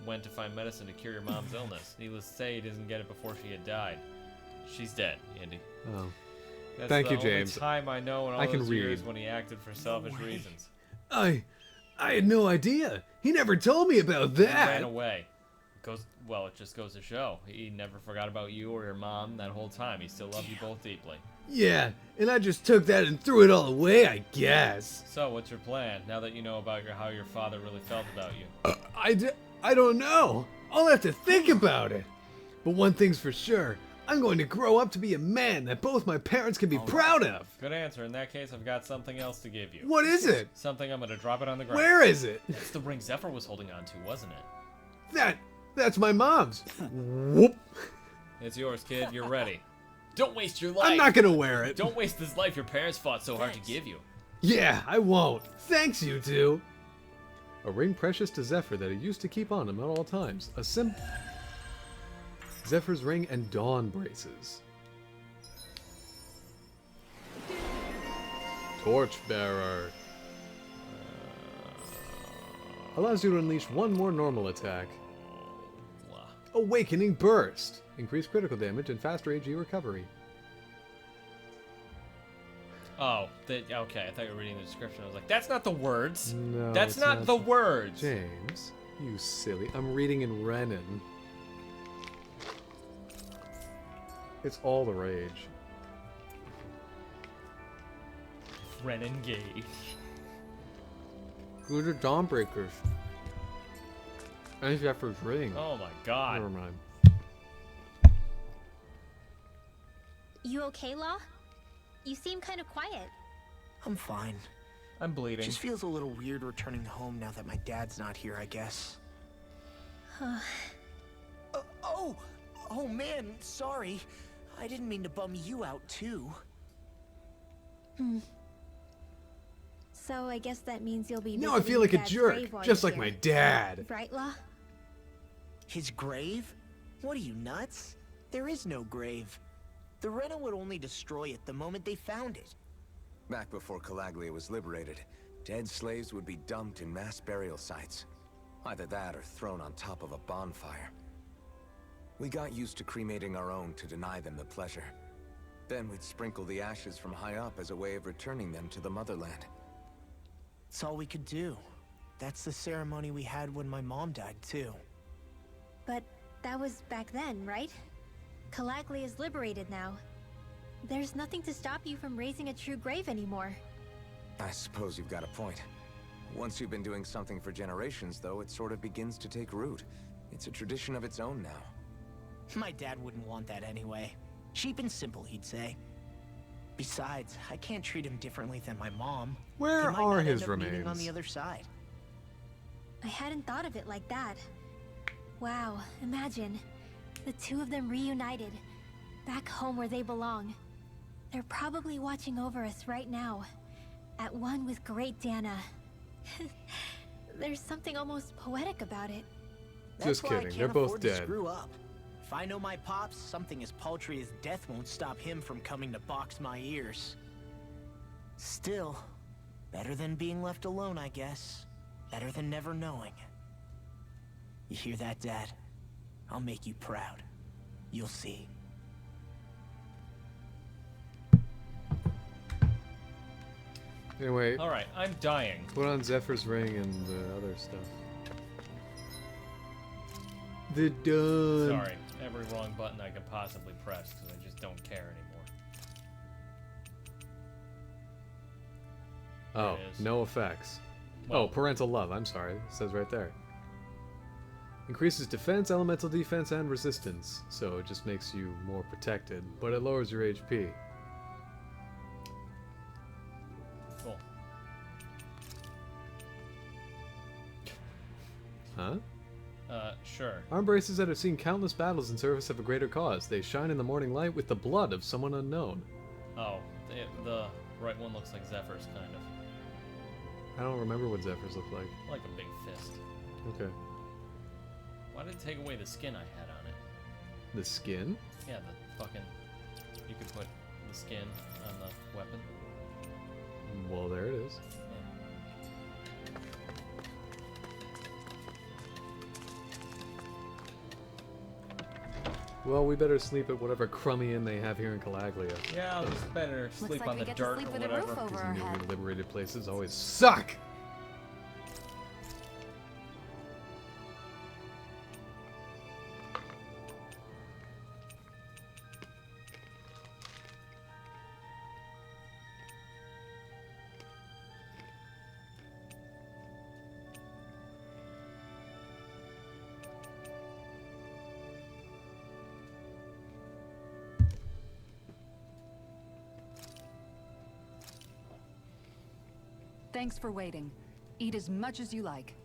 went to find medicine to cure your mom's illness. Needless to say, he didn't get it before she had died. She's dead, Andy. Oh. That's Thank you, the James. only time I know in all I can those read. years when he acted for selfish reasons. I had no idea. He never told me about He that. ran away. It just goes to show. He never forgot about you or your mom that whole time. He still loved you both deeply. Yeah, and I just took that and threw it all away, I guess. So, what's your plan, now that you know about how your father really felt about you? I don't know. I'll have to think about it. But one thing's for sure. I'm going to grow up to be a man that both my parents can be proud of. Good answer. In that case, I've got something else to give you. What is it? Something I'm going to drop it on the ground. Where is it? It's the ring Zephyr was holding on to, wasn't it? That's my mom's. Whoop. It's yours, kid. You're ready. Don't waste your life. I'm not gonna wear it. Don't waste this life your parents fought so hard to give you. Yeah, I won't. Thanks, you two. A ring precious to Zephyr that he used to keep on him at all times. Zephyr's ring and Dawn braces. Torchbearer. Allows you to unleash one more normal attack. Awakening Burst. Increased critical damage and faster AG recovery. Oh, okay. I thought you were reading the description. I was like, that's not the words. No, that's not the words. James, you silly. I'm reading in Renan. It's all the rage. Renengage. Good at Dawnbreakers. And Zephyr's ring. Oh my god. Never mind. You okay, Law? You seem kind of quiet. I'm fine. I'm bleeding. Just feels a little weird returning home now that my dad's not here, I guess. Oh man, sorry. I didn't mean to bum you out too. So I guess that means you'll be Now I feel like a jerk, just like my dad. Right, Law? His grave? What are you, nuts? There is no grave. The Rena would only destroy it the moment they found it. Back before Calaglia was liberated, dead slaves would be dumped in mass burial sites. Either that or thrown on top of a bonfire. We got used to cremating our own to deny them the pleasure. Then we'd sprinkle the ashes from high up as a way of returning them to the motherland. It's all we could do. That's the ceremony we had when my mom died, too. But that was back then, right? Calaglia is liberated now. There's nothing to stop you from raising a true grave anymore. I suppose you've got a point. Once you've been doing something for generations, though, it sort of begins to take root. It's a tradition of its own now. My dad wouldn't want that anyway. Cheap and simple, he'd say. Besides, I can't treat him differently than my mom. Where He might are not his end up meeting remains? on the other side. I hadn't thought of it like that. Wow, imagine. The two of them reunited. Back home where they belong. They're probably watching over us right now. At one with great Dana. There's something almost poetic about it. Just That's why I kidding, can't they're both afford to dead. Screw up. If I know my pops, something as paltry as death won't stop him from coming to box my ears. Still, better than being left alone, I guess. Better than never knowing. You hear that, Dad? I'll make you proud. You'll see. Anyway. Alright, I'm dying. Put on Zephyr's ring and the other stuff. The done. Sorry, every wrong button I could possibly press because I just don't care anymore. Oh, no effects. Well, oh, parental love. I'm sorry. It says right there. Increases defense, elemental defense, and resistance. So it just makes you more protected, but it lowers your HP. Cool. Huh? Sure. Arm braces that have seen countless battles in service of a greater cause. They shine in the morning light with the blood of someone unknown. Oh, the right one looks like Zephyr's, kind of. I don't remember what Zephyr's look like. Like a big fist. Okay. Why did it take away the skin I had on it? The skin? Yeah, the fucking... You could put the skin on the weapon. Well, there it is. Well, we better sleep at whatever crummy inn they have here in Calaglia. Yeah, I'll just better sleep on the dirt or whatever. These newly liberated places always suck! Thanks for waiting. Eat as much as you like.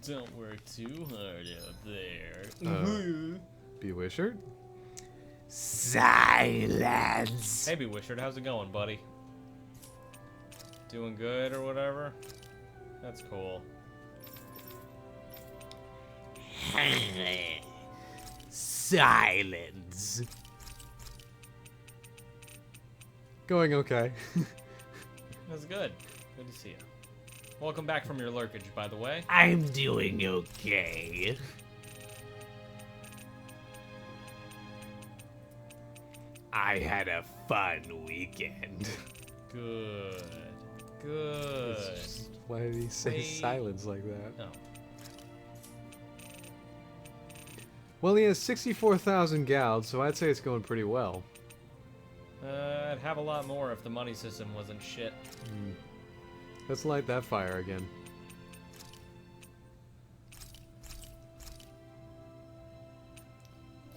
Don't work too hard out there. Be Wishart? Silence! Hey, Be Wishart, how's it going, buddy? Doing good or whatever? That's cool. Silence. Going okay. That's good. Good to see you. Welcome back from your lurkage, by the way. I'm doing okay. I had a fun weekend. Good. Good. Why did he say silence like that? No. Well, he has 64,000 gals, so I'd say it's going pretty well. I'd have a lot more if the money system wasn't shit. Let's light that fire again.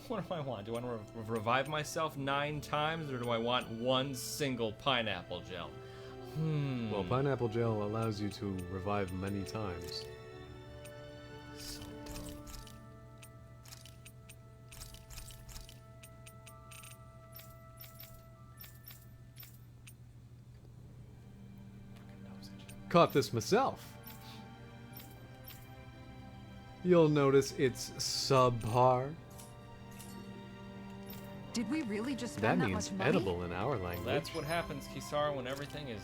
What do I want? Do I want to revive myself 9 times, or do I want one single pineapple gel? Well, pineapple gel allows you to revive many times. So dumb. Caught this myself. You'll notice it's subpar. Did we really just That spend that means much money? edible in our language. That's what happens, Kisara, when everything is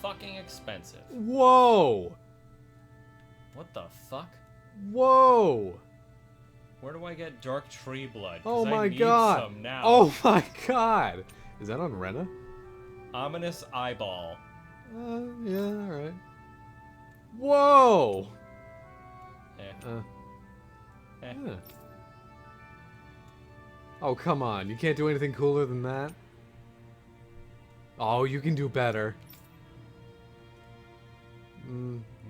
fucking expensive. Whoa! What the fuck? Whoa! Where do I get dark tree blood? 'Cause Oh I my need god! some now. Oh my god! Is that on Rena? Ominous eyeball. Yeah, alright. Whoa! Yeah. Oh, come on. You can't do anything cooler than that? Oh, you can do better.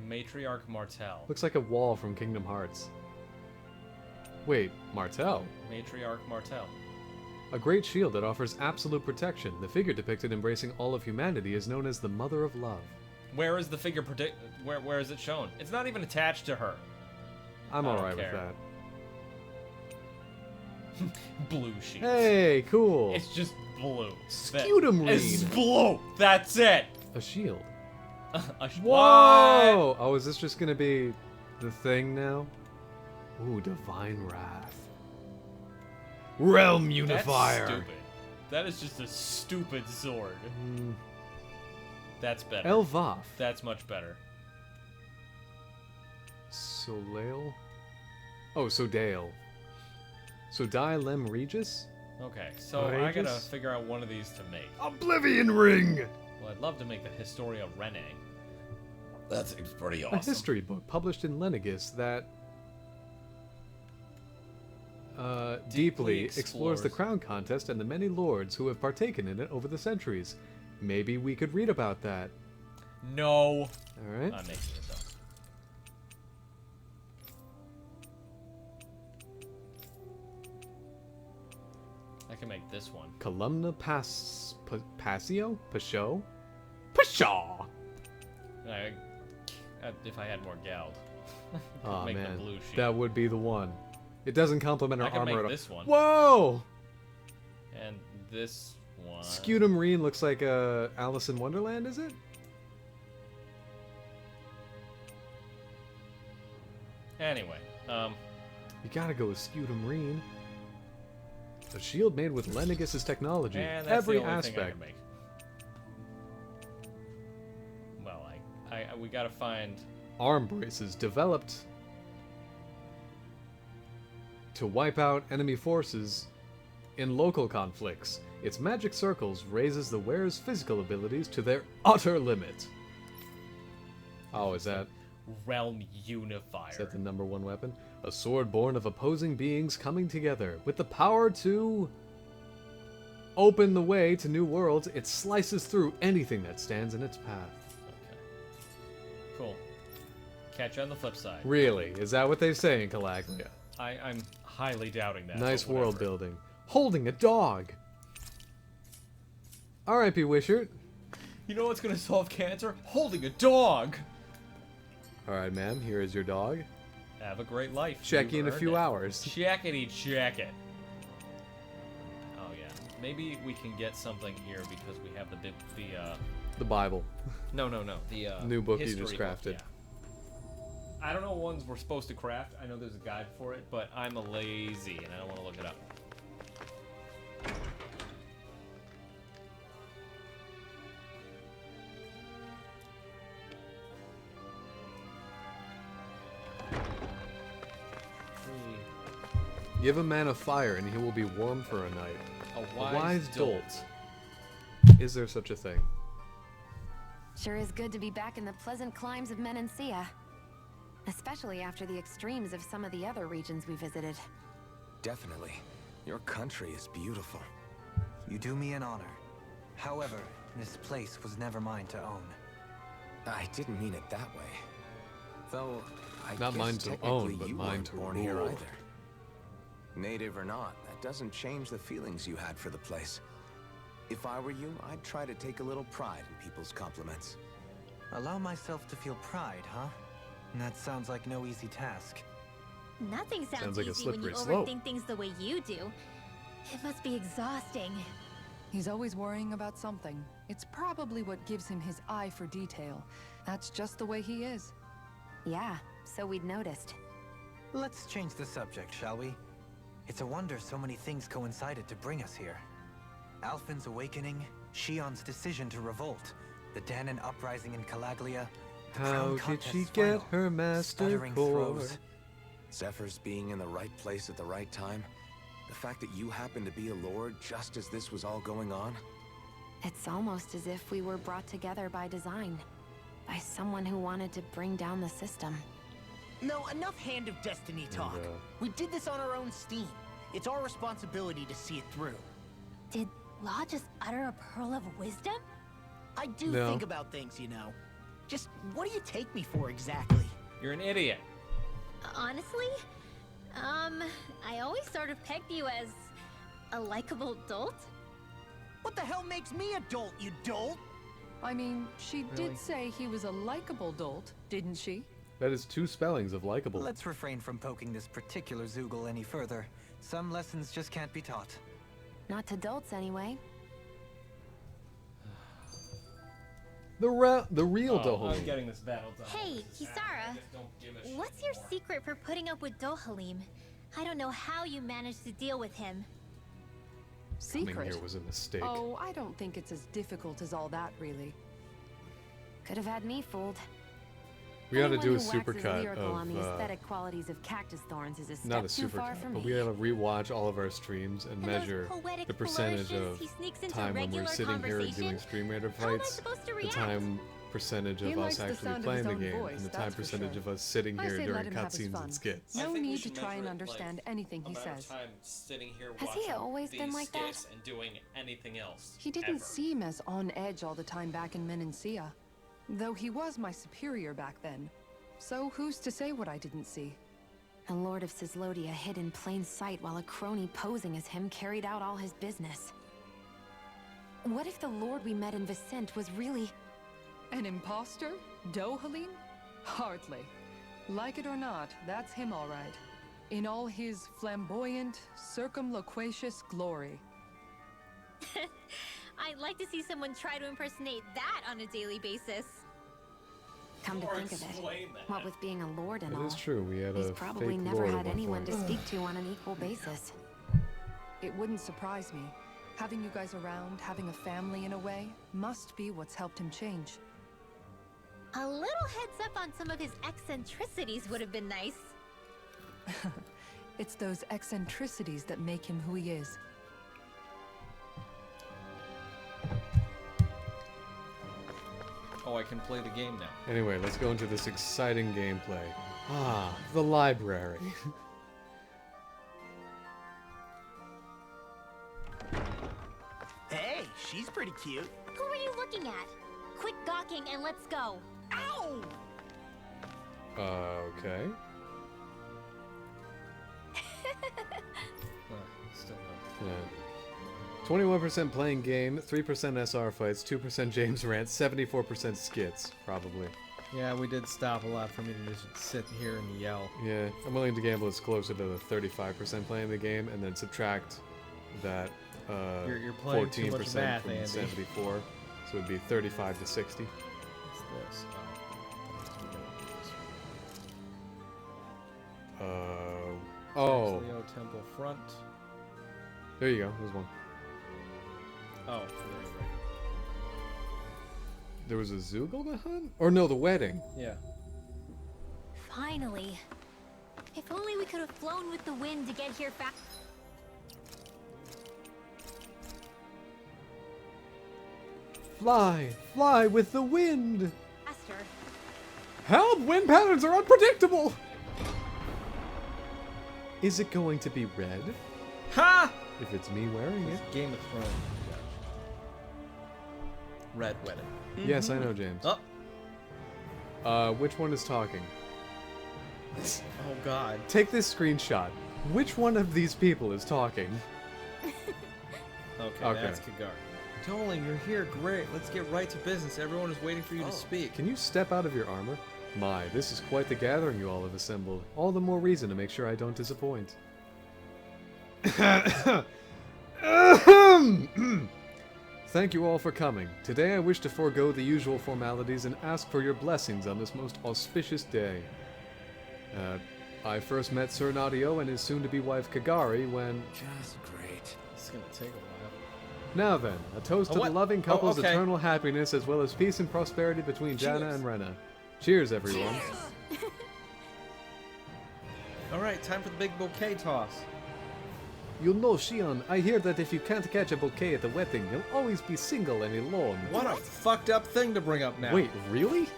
Matriarch Martel. Looks like a wall from Kingdom Hearts. Wait, Martel? Matriarch Martel. A great shield that offers absolute protection. The figure depicted embracing all of humanity is known as the Mother of Love. Where is the figure where is it shown? It's not even attached to her. I'm alright with that. Blue sheets. Hey, cool. It's just blue. Scutum It's read. blue. That's it. A shield. Whoa! Oh, is this just gonna be the thing now? Ooh, Divine Wrath. Realm Unifier. That's stupid. That is just a stupid sword. That's better. Elvaf. That's much better. Soleil? Oh, Sodale. Sodai Lem Regis? Okay, so I gotta figure out one of these to make. Oblivion Ring! Well, I'd love to make the Historia Rene. That seems pretty A awesome. history book published in Lenegis that deeply explores the crown contest and the many lords who have partaken in it over the centuries. Maybe we could read about that. No. Alright. I'm making it though. I can make this one. Columna Passio? Pashot? Pshaw! If I had more gald. Oh make man, the blue sheet. that would be the one. It doesn't complement our I can armor make at all. this one. Whoa! And this one. Scutum Reen looks like Alice in Wonderland, is it? Anyway, You gotta go with Scutum Reen. A shield made with Lenegis' technology. and that's Every the only thing I aspect. can make. Well, we gotta find. Arm braces developed to wipe out enemy forces in local conflicts. Its magic circles raises the wearer's physical abilities to their utter limit. Oh, is that Realm Unifier. Is that the number one weapon? A sword born of opposing beings coming together with the power to open the way to new worlds. It slices through anything that stands in its path. Cool. Catch you on the flip side. Really? Is that what they say in Calaglia? I'm highly doubting that. Nice but world whatever. building. Holding a dog. R.I.P. Wishart. You know what's gonna solve cancer? Holding a dog! Alright, ma'am. Here is your dog. Have a great life. Check you in a You've few earned it. hours. Checkity check it. Oh yeah. Maybe we can get something here because we have The Bible. No. The New book you history just book, crafted. yeah. I don't know what ones we're supposed to craft. I know there's a guide for it, but I'm a lazy and I don't want to look it up. Give a man a fire and he will be warm for a night. A wise dolt. Is there such a thing? Sure is good to be back in the pleasant climes of Menancia. Especially after the extremes of some of the other regions we visited. Definitely. Your country is beautiful. You do me an honor. However, this place was never mine to own. I didn't mean it that way. Though, I Not guess mine to technically own, but you mine weren't to born here rule. either. Native or not, that doesn't change the feelings you had for the place. If I were you, I'd try to take a little pride in people's compliments. Allow myself to feel pride, huh? That sounds like no easy task. Nothing sounds like a easy when you slippery slope. overthink things the way you do. It must be exhausting. He's always worrying about something. It's probably what gives him his eye for detail. That's just the way he is. Yeah, so we'd noticed. Let's change the subject, shall we? It's a wonder so many things coincided to bring us here. Alphen's awakening, Shion's decision to revolt, the Danon uprising in Calaglia. the How crown did contest's she get final, her master stuttering core? throes. Zephyr's being in the right place at the right time. The fact that you happened to be a lord just as this was all going on. It's almost as if we were brought together by design. By someone who wanted to bring down the system. No, enough Hand of Destiny talk. We did this on our own steam. It's our responsibility to see it through. Did Law just utter a pearl of wisdom? I do No. think about things, you know. Just what do you take me for exactly? You're an idiot. Honestly, I always sort of pegged you as a likable dolt. What the hell makes me a dolt, you dolt? I mean, she Really? did say he was a likable dolt, didn't she? That is two spellings of likable. Let's refrain from poking this particular Zoogle any further. Some lessons just can't be taught. Not to dolts, anyway. The real I'm Dohalim. getting this battle done. Hey, Kisara, what's your secret for putting up with Dohalim? I don't know how you managed to deal with him. Secret? coming here was a mistake. Oh, I don't think it's as difficult as all that, really. Could have had me fooled. We gotta do a Anyone who waxes supercut lyrical on the of aesthetic qualities of cactus thorns is a not a step too far for supercut, but me. we gotta rewatch all of our streams and And those measure poetic the percentage flourishes of he sneaks into time when we're regular sitting here conversation? doing Stream Raider How am I fights, supposed to the react? time percentage He of likes us the actually sound of playing his the own game, voice, and the that's time for percentage sure. of us sitting I here say let during him have his cutscenes fun. and skits. No I think we need should to try and measure it, understand like, anything he amount of says. time sitting here Has he watching always been these like that? skits and doing anything else. He didn't ever. seem as on edge all the time back in Menancia. Though he was my superior back then. So who's to say what I didn't see? A lord of Cislodia hid in plain sight while a crony posing as him carried out all his business. What if the lord we met in Vicente was really... An imposter? Dohalim? Hardly. Like it or not, that's him all right. In all his flamboyant, circumloquacious glory. I'd like to see someone try to impersonate that on a daily basis. Come to Or think of it, explain that. what with being a lord and It all, is true, we had he's a probably fake never lord at had one anyone to point. speak to on an equal basis. It wouldn't surprise me. Having you guys around, having a family in a way, must be what's helped him change. A little heads up on some of his eccentricities would have been nice. It's those eccentricities that make him who he is. Oh, I can play the game now. Anyway, let's go into this exciting gameplay. Ah, the library. Hey, she's pretty cute. Who are you looking at? Quit gawking and let's go. Ow! Okay. Still Yeah. 21% playing game, 3% SR fights, 2% James rant, 74% skits, probably. Yeah, we did stop a lot for me to just sit here and yell. Yeah, I'm willing to gamble it's closer to the 35% playing the game, and then subtract that You're playing too 14% much math, from Andy. 74, so it'd be 35 to 60. What's this? Oh. Leo Temple front. There you go, there's one. Oh, right. There was a Zoogle to hunt? Or no, the wedding. Yeah. Finally. If only we could have flown with the wind to get here fast. Fly, fly with the wind. Faster. Help! Wind patterns are unpredictable! Is it going to be red? Ha! If it's me wearing it. Game of Thrones. Red wedding. Yes, I know, James. Oh. Which one is talking? Oh God. Take this screenshot. Which one of these people is talking? Okay, that's Kagar. Dolan, you're here. Great. Let's get right to business. Everyone is waiting for you to speak. Can you step out of your armor? My, this is quite the gathering you all have assembled. All the more reason to make sure I don't disappoint. Thank you all for coming. Today I wish to forego the usual formalities and ask for your blessings on this most auspicious day. I first met Sir Nadio and his soon-to-be wife Kagari when... Just great. It's gonna take a while. Now then, a toast to the loving couple's okay. eternal happiness as well as peace and prosperity between Jana Cheers. and Rena. Cheers, everyone. Alright, time for the big bouquet toss. You know, Shion, I hear that if you can't catch a bouquet at the wedding, you'll always be single and alone. What a fucked up thing to bring up now. Wait, really?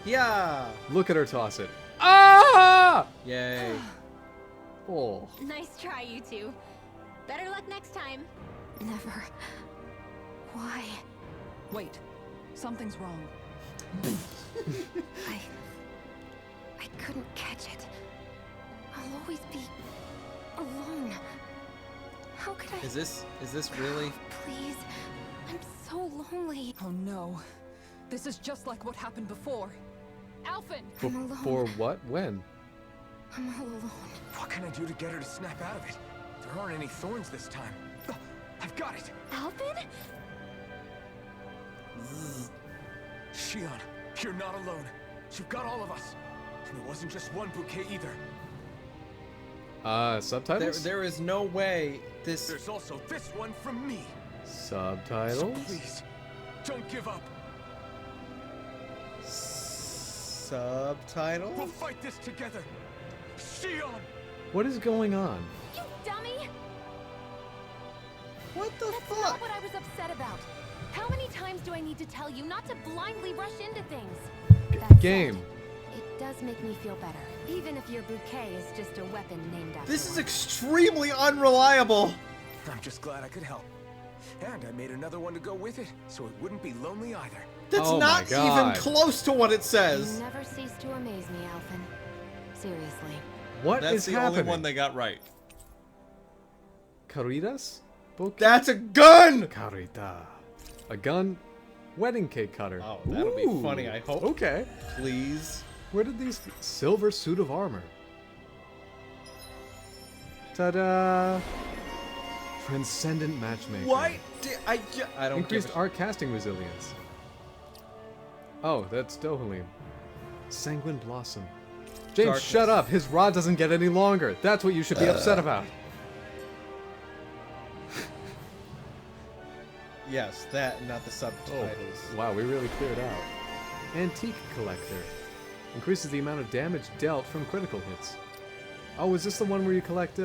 Yeah. Look at her toss it. Ah! Yay. Oh. Nice try, you two. Better luck next time. Never. Why? Wait, something's wrong. I couldn't catch it. I'll always be alone. How could I? Is this really? Please, I'm so lonely. Oh no, this is just like what happened before. Alphen! For what? When? I'm all alone. What can I do to get her to snap out of it? There aren't any thorns this time. Oh, I've got it! Alphen? Shion, you're not alone. You've got all of us. And it wasn't just one bouquet either. Subtitles? There is no way this... There's also this one from me. Subtitles? Please, don't give up. Subtitles? We'll fight this together. Shion! What is going on? You dummy! What the That's not what I was upset about. How many times do I need to tell you not to blindly rush into things? Game. It does make me feel better, even if your bouquet is just a weapon named after This is one. extremely unreliable. I'm just glad I could help. And I made another one to go with it, so it wouldn't be lonely either. That's Oh my not even God. close to what it You says. never cease to amaze me, Alphen. Seriously. What That's is the happening? only one they got right. Caritas? Bouquet? That's a gun! Carita. A gun? Wedding cake cutter. Oh, that'll be funny, I hope. Okay. Please. Where did these... Silver suit of armor. Ta-da! Transcendent matchmaking. What? I don't Increased give a art casting resilience. Oh, that's Dohalim. Sanguine Blossom. James, Darkness. shut up! His rod doesn't get any longer. That's what you should be upset about. Yes, that, not the subtitles. Wow, we really cleared out. Antique Collector. Increases the amount of damage dealt from critical hits. Oh, is this the one where you collect,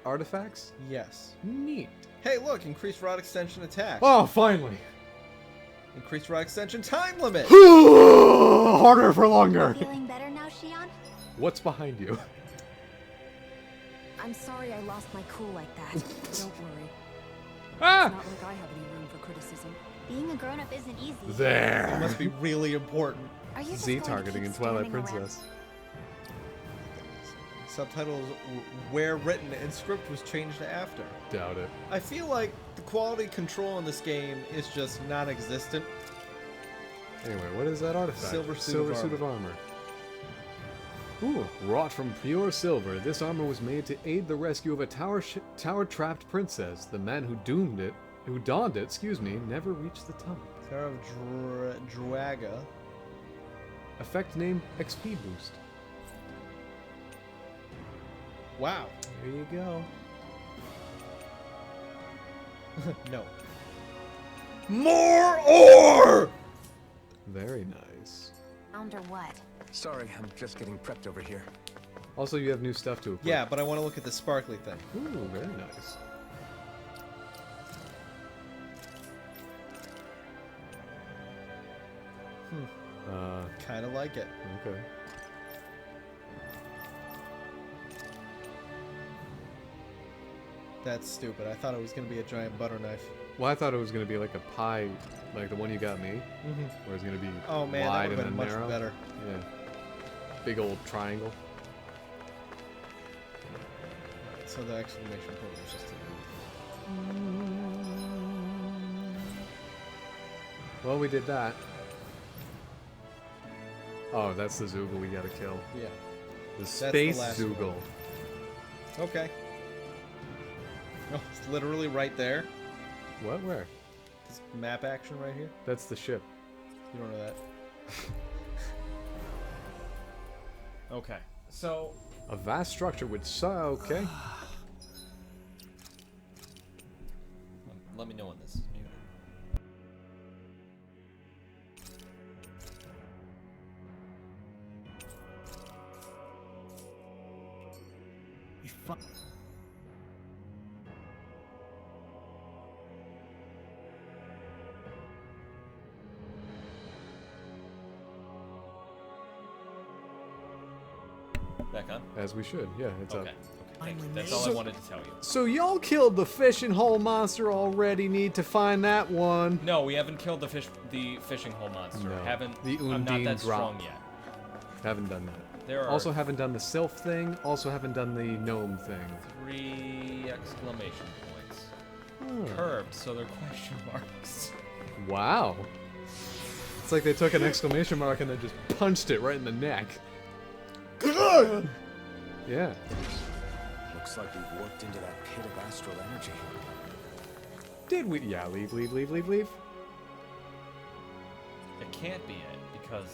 artifacts? Yes. Neat. Hey, look, increased rod extension attack. Oh, finally! Increased rod extension time limit. Harder for longer! Feeling better now, Shion? What's behind you? I'm sorry I lost my cool like that. Don't worry. Ah! It's not like I have any room for criticism. Being a grown-up isn't easy. There! It must be really important. Are you just Z going to targeting keep in Twilight standing around? Princess. Subtitles where written and script was changed after. Doubt it. I feel like the quality control in this game is just non-existent. Anyway, what is that artifact? Silver suit of armor. Ooh, wrought from pure silver, this armor was made to aid the rescue of a tower-trapped princess. The man who donned it, never reached the top. Tower of Druaga. Effect name XP boost. Wow. There you go. No. More ore! Very nice. Found or what? Sorry, I'm just getting prepped over here. Also, you have new stuff to equip. Yeah, but I want to look at the sparkly thing. Ooh, very nice. Kind of like it. Okay. That's stupid. I thought it was going to be a giant butter knife. Well, I thought it was going to be like a pie, like the one you got me, where it's going to be Oh man, that wide would have and been then much narrow. better. Yeah. Big old triangle. So the exclamation point was just a... Well, we did that. Oh, that's the Zoogle we gotta kill. Yeah. The the Space last Zoogle. Okay. Oh, it's literally right there. What? Where? This map action right here. That's the ship. You don't know that. Okay. So... A vast structure with okay. Let me know when this is muted. Back on? As we should. Yeah, it's Okay. up. Thank you. That's all I wanted to tell you. So y'all killed the fishing hole monster already. Need to find that one. No, we haven't killed the fishing hole monster. No. Haven't. The I'm not Undine that drop. strong yet. Haven't done that. There are Also haven't done the sylph thing. Also haven't done the gnome thing. 3 exclamation points. Hmm. Curved, so they're question marks. Wow. It's like they took an exclamation mark and then just punched it right in the neck. Yeah. Looks like we've warped into that pit of astral energy. Did we? Yeah, leave. It can't be it because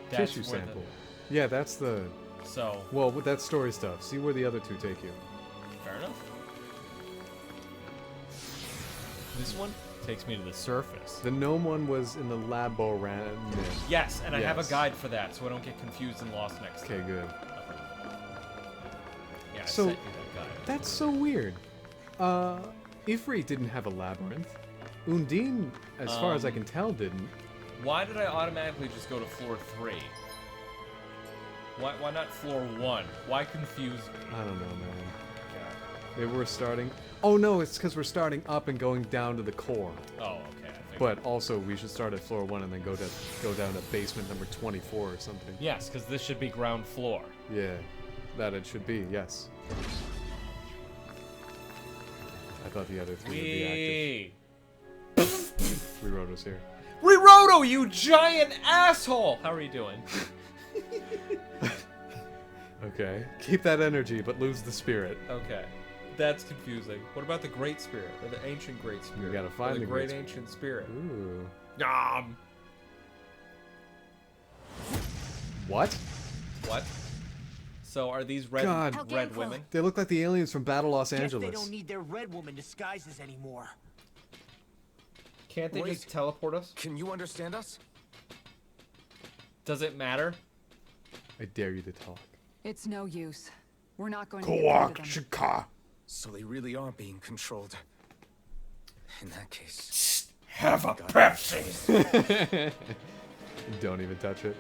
that's Tissue where sample. Yeah, that's the So. Well, with that story stuff, see where the other two take you. Fair enough. This one takes me to the surface. The gnome one was in the labyrinth. Yes, and I have a guide for that, so I don't get confused and lost next time. Okay, good. Yeah, I So, sent you that guide. that's so weird. Ifrit didn't have a labyrinth. Undine, as far as I can tell, didn't. Why did I automatically just go to floor 3? Why not floor 1? Why confuse me? I don't know, man. Maybe we're starting... Oh, no, it's because we're starting up and going down to the core. Oh, okay. But also, we should start at floor 1 and then go down to basement number 24 or something. Yes, because this should be ground floor. Yeah, that it should be, yes. I thought the other three would be active. Riroto's here. Riroto, you giant asshole! How are you doing? Okay. Keep that energy, but lose the spirit. Okay. That's confusing. What about the Great Spirit? Or the Ancient Great Spirit? You gotta find or the Great Great Ancient Spirit. Ooh. What? What? So are these red God. red women? They look like the aliens from Battle Los Guess Angeles. they don't need their red woman disguises anymore. Can't they Wait. just teleport us? Can you understand us? Does it matter? I dare you to talk. It's no use. We're not going to get rid of them. So they really are being controlled. In that case... Have a Pepsi! Don't even touch it.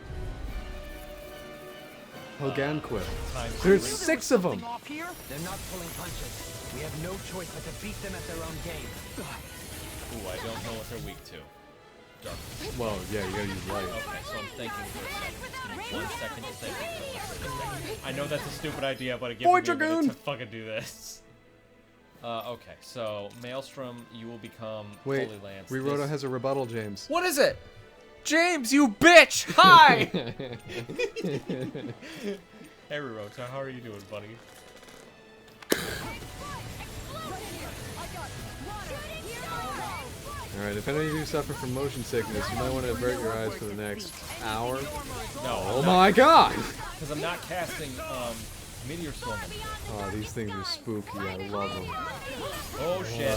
Hoganquil. Time to There's read. 6 of them! Off here? They're not pulling punches. We have no choice but to beat them at their own game. Ooh, I don't know what they're weak to. Darkness. Well, yeah, you gotta use light. Okay, so I'm thinking for a second. Just give me 1 second to think. I know that's a stupid idea, but it gives me a minute to fucking do this. Okay, so Maelstrom, you will become Wait, Holy Lance. Riroto has a rebuttal, James. What is it? James, you bitch! Hi! Hey, Riroto, how are you doing, buddy? Alright, if any of you suffer from motion sickness, you might want to avert your eyes for the next hour. No. Oh my god! Because I'm not casting Meteor Storm. Oh, these things are spooky. I love them. Oh shit.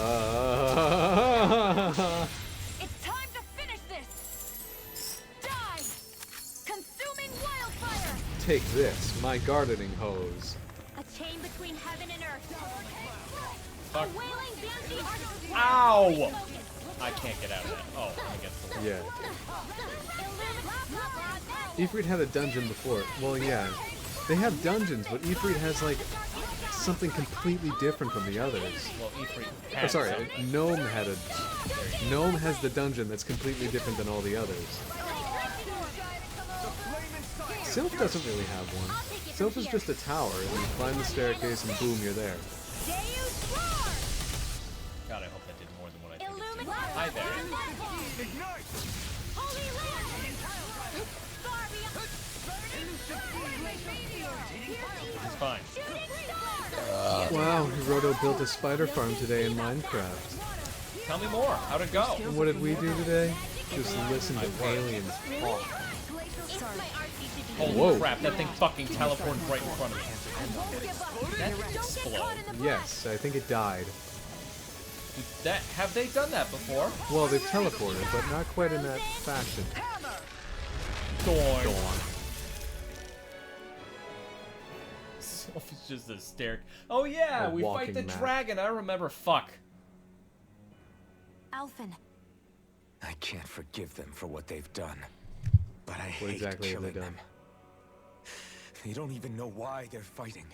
It's time to finish this! Die! Consuming wildfire! Take this, my gardening hose. A chain between heaven and earth. Fuck. A wailing dancing arch. Ow! I can't get out of that. Oh, I'm against the wall. Yeah. Ifrit had a dungeon before. Well, yeah. They have dungeons, but Ifrit has, like, something completely different from the others. Well, Ifrit Oh, has sorry, something. Gnome had a... Gnome has the dungeon that's completely different than all the others. Sylph doesn't really have one. Sylph is just a tower, and you climb the staircase and boom, you're there. God, I hope that did more than what I think it did. Hi there. It's fine. Wow, Hiroto built a spider farm today in Minecraft. Tell me more. How'd it go? And what did we do today? Just listen to aliens talk. Holy Whoa. crap, that thing fucking teleported right in front of me. Did that explode? Yes, I think it died. Have they done that before? Well, they've teleported, but not quite in that fashion. Dorn. Sylph is just a stare. Oh yeah, A we fight walking the map. dragon. I remember. Fuck. Alphen. I can't forgive them for what they've done. But I What hate exactly have they killing done? them. They don't even know why they're fighting.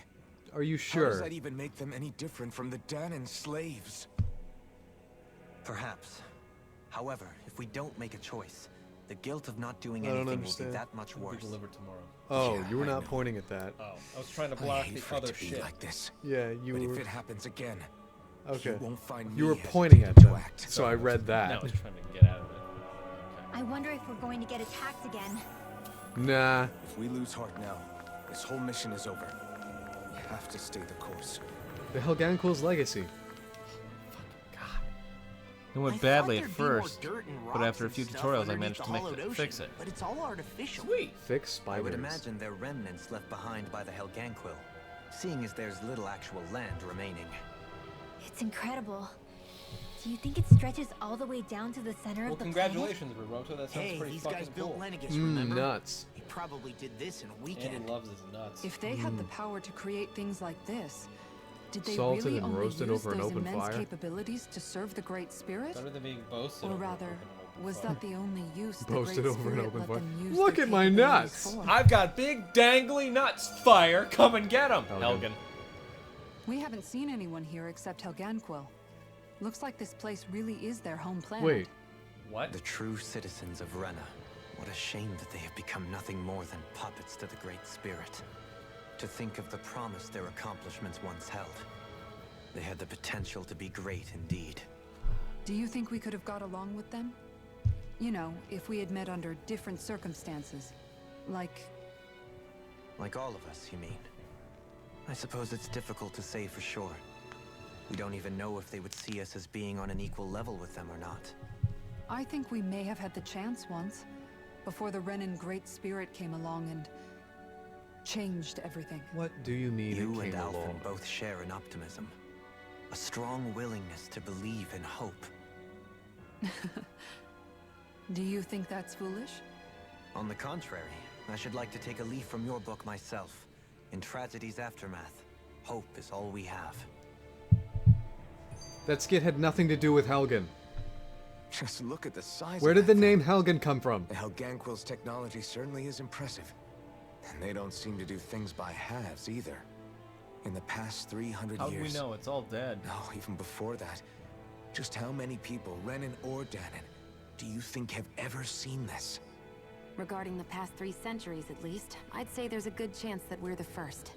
Are you How does sure? that even make them any different from the Danan slaves? Perhaps. However, if we don't make a choice, the guilt of not doing I don't anything will understand. be that much Will be worse. delivered tomorrow. Oh, Yeah, you were I not know. pointing at that. Oh, I was trying to I block hate the for it other to be shit. like this. Yeah, you But were... if it happens again, Okay. you won't find You me were hesitating pointing at to them, act. so I read that. Now I was trying to get out of it. I wonder if we're going to get attacked again. Nah. If we lose heart now, this whole mission is over. We have to stay the course. The Helganquil's legacy. It went badly at first, but after a few tutorials I managed to fix it. But it's all artificial. Sweet! Fix spiders. I would imagine they're remnants left behind by the Helganquil, seeing as there's little actual land remaining. It's incredible. Do you think it stretches all the way down to the center of the congratulations, Riroto. That sounds pretty these fucking guys cool. built Lennigus, remember? Nuts. He probably did this in a weekend. Andy loves his nuts. If they had the power to create things like this, did they Salted really and only roasted use over an those open immense fire? capabilities to serve the Great Spirit? Better than being boasted Or over rather, an open was fire. that the only use the Boasted Great over an Spirit open let fire. them use Look their at my capabilities nuts! for? I've got big dangly nuts. Fire, come and get them, Helgen. We haven't seen anyone here except Helganquil. Looks like this place really is their home planet. Wait. What? The true citizens of Rena. What a shame that they have become nothing more than puppets to the Great Spirit. To think of the promise their accomplishments once held. They had the potential to be great indeed. Do you think we could have got along with them? You know, if we had met under different circumstances. Like all of us, you mean? I suppose it's difficult to say for sure. We don't even know if they would see us as being on an equal level with them or not. I think we may have had the chance once, before the Renan Great Spirit came along and changed everything. What do you mean You it and came Alphen along? both share an optimism. A strong willingness to believe in hope. Do you think that's foolish? On the contrary, I should like to take a leaf from your book myself. In tragedy's aftermath, hope is all we have. That skit had nothing to do with Helgen. Just look at the size Where of did the that name thing. Helgen come from? The Helganquil's technology certainly is impressive. And they don't seem to do things by halves either. In the past 300 How do years... we know? It's all dead. No, even before that. Just how many people, Renan or Danon, do you think have ever seen this? Regarding the past 3 centuries at least, I'd say there's a good chance that we're the first.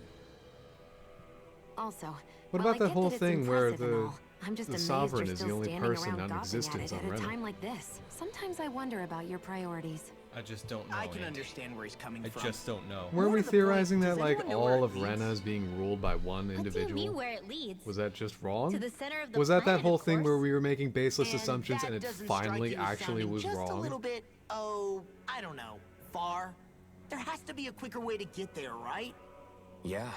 Also, What while about I that get whole it's thing where impressive and the all, I'm just the amazed sovereign you're is the still only standing person around gawping non-existent at on it at a Renan? time like this? Sometimes I wonder about your priorities. I just don't know. I can Andy. understand where he's coming I from. just don't know. Weren't More we to the theorizing point, that does like anyone know where all it of leads? Rena is being ruled by one What do you individual? mean where it leads? Was that just wrong? To the center of the Was that that planet, whole of thing where course. we were making baseless And assumptions that and it doesn't strike finally you as actually sounding was just wrong? a little bit, I don't know, far? There has to be a quicker way to get there, right? Yeah.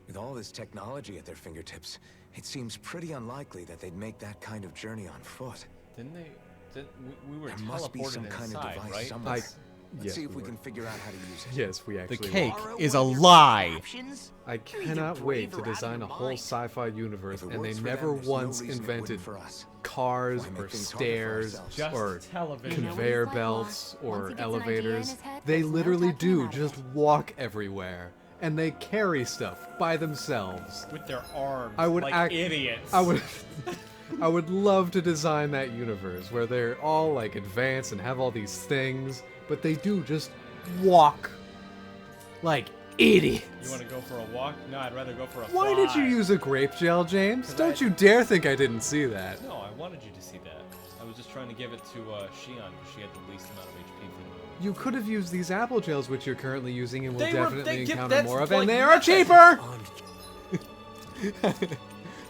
With all this technology at their fingertips, it seems pretty unlikely that they'd make that kind of journey on foot. Didn't they? We were There must be teleported some kind inside, of device right? somewhere. Let's yes, see if we we were. can figure out how to use it. Yes, we actually The cake were. is a lie. Options? I You're either cannot wait brave to or out of design a your whole mind. sci-fi universe, If it and they works for never them, there's no once reason it invented wouldn't for us. cars Why make or things harder for stairs ourselves? Just or television. You know what conveyor he's like, belts Law. Once or he gets an idea in elevators. his head, They there's no literally talking him do out of just it. walk everywhere, and they carry stuff by themselves. With their arms, I would like idiots. I would. I would love to design that universe where they're all like advanced and have all these things, but they do just walk like idiots. You want to go for a walk? No, I'd rather go for a Why did you fly. use a grape gel, James? 'Cause Don't I- you dare think I didn't see that. No, I wanted you to see that. I was just trying to give it to Shion because she had the least amount of HP for the You could have used these apple gels, which you're currently using and will They were- definitely they give- encounter that's more of, like and they are nothing. cheaper!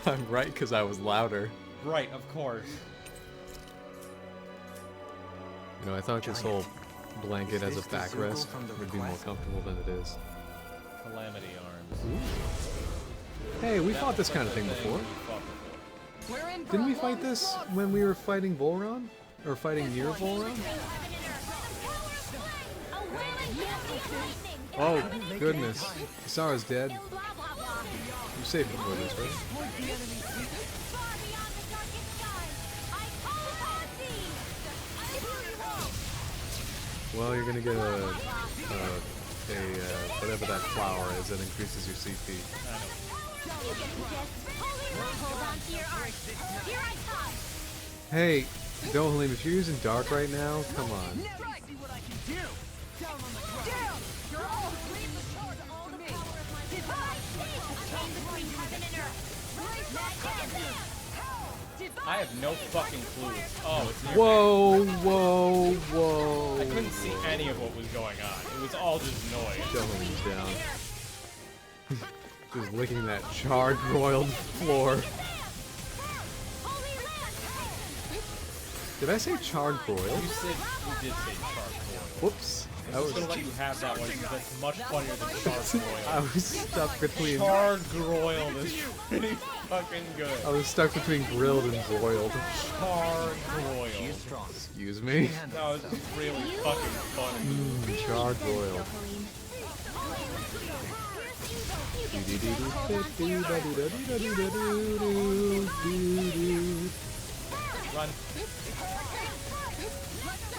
I'm right, because I was louder. Right, of course. You know, I thought this whole blanket as a Is this the backrest circle from the would be more request? comfortable than it is. Calamity arms. Hey, we That fought this was kind of like thing the before. we fought before. We're in for Didn't a we fight long this slog. when we were fighting Volron? Or fighting near Volron? Oh, goodness. Kisara's dead. You saved before this, right? Well, you're gonna get a whatever that flower is that increases your CP. Hey, don't Halim, if you're using dark right now, come on. I have no fucking clue. Oh, it's near me. Whoa, whoa, whoa. I couldn't see any of what was going on. It was all just noise. Don't Halim's down. Just licking that charred, broiled floor. Did I say charred broiled? You did say charred broiled. Whoops. I was gonna let you have that one because that's much funnier than charred broiled. I was stuck between... Charred broiled is pretty fucking good. I was stuck between grilled and broiled. Charred broiled. Excuse me? No, it's really fucking funny. Charred broiled. Run.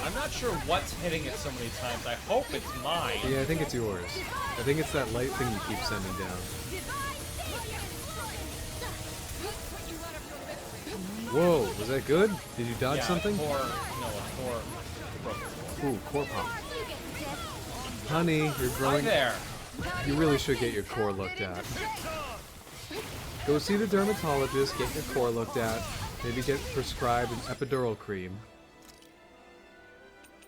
I'm not sure what's hitting it so many times. I hope it's mine. Yeah, I think it's yours. I think it's that light thing you keep sending down. Whoa, was that good? Did you dodge something? Core. Ooh, core pop. Honey, you're growing. Hi there. You really should get your core looked at. Go see the dermatologist, get your core looked at, maybe get prescribed an epidural cream.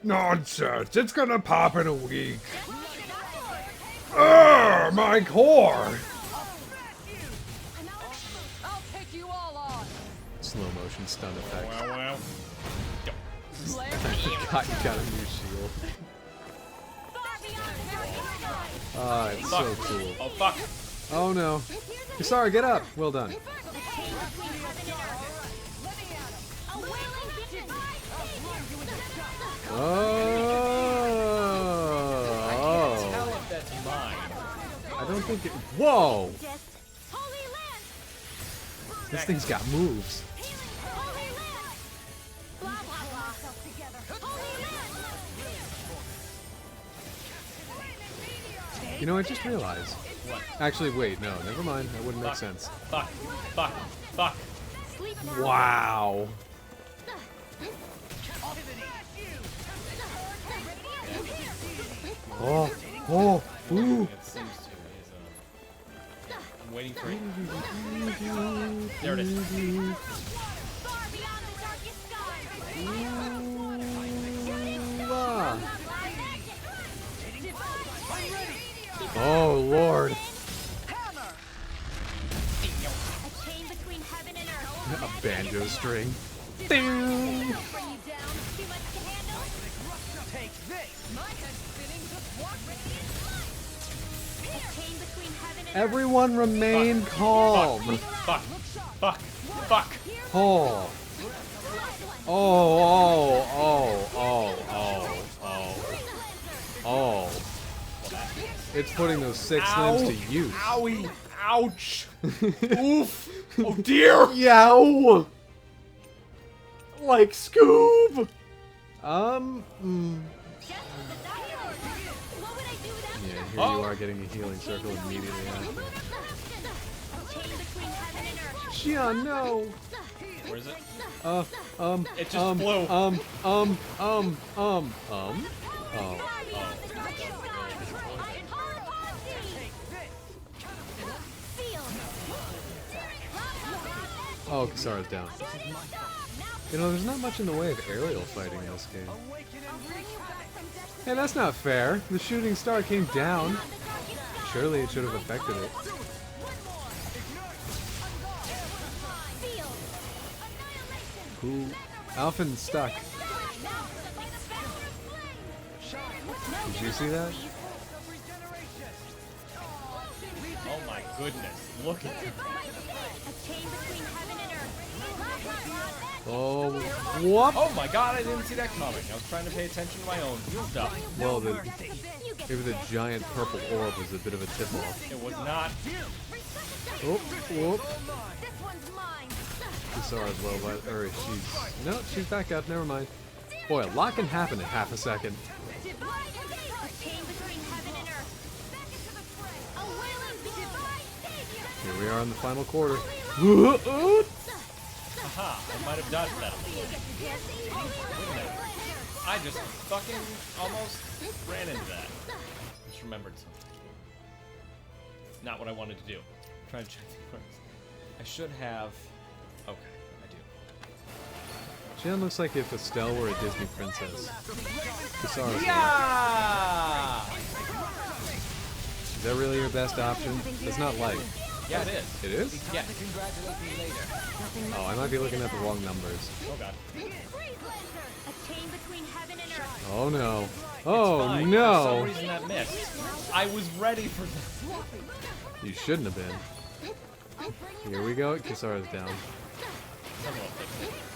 Nonsense! It's gonna pop in a week. Ugh, my core! Slow motion stun effect. Wow. God, you got a new shield. Ah, it's so cool. Oh, fuck. Oh no. Kisara, get up! Well done. I can't tell if that's mine. I don't think it. Whoa! This thing's got moves. You know, I just realized. What? Actually, wait, no, never mind. That wouldn't make sense. Fuck. Wow. Oh, ooh. It seems to. I'm waiting for it. There it is. Oh, Lord. A banjo string. Ding. Everyone remain calm. Fuck. Oh. Oh. It's putting those six limbs to use. Owie. Ouch. Oof. Oh dear. Yow. Like Scoob. Yeah, here you are getting a healing circle immediately after. Xian, no. Where is it? It just flew. Oh, Kisara's down. You know, there's not much in the way of aerial fighting in this game. Hey, that's not fair. The shooting star came down. Surely it should have affected it. Ooh, Alphin's stuck. Did you see that? Oh my goodness. Look at him. Oh, whoop! Oh my god, I didn't see that coming. I was trying to pay attention to my own stuff. Well, maybe the giant purple orb was a bit of a tip-off. It was not. Oh, whoop. Kisara's low, but she's back up. Never mind. Boy, a lot can happen in half a second. Here we are in the final quarter. Aha, I might have dodged that. I just fucking almost ran into that. Just remembered something. Not what I wanted to do. I'm trying to check the cards. I should have... Okay, I do. Xian looks like if Estelle were a Disney princess. Kisara's Yeah! Is that really your best option? That's not light. Yeah, it is. It is? Yeah. Oh, I might be looking at the wrong numbers. Oh god. A chain between heaven and earth. Oh no. It's Oh fine. For some no. reason that missed. I was ready for this. You shouldn't have been. Here we go. Kisara's down.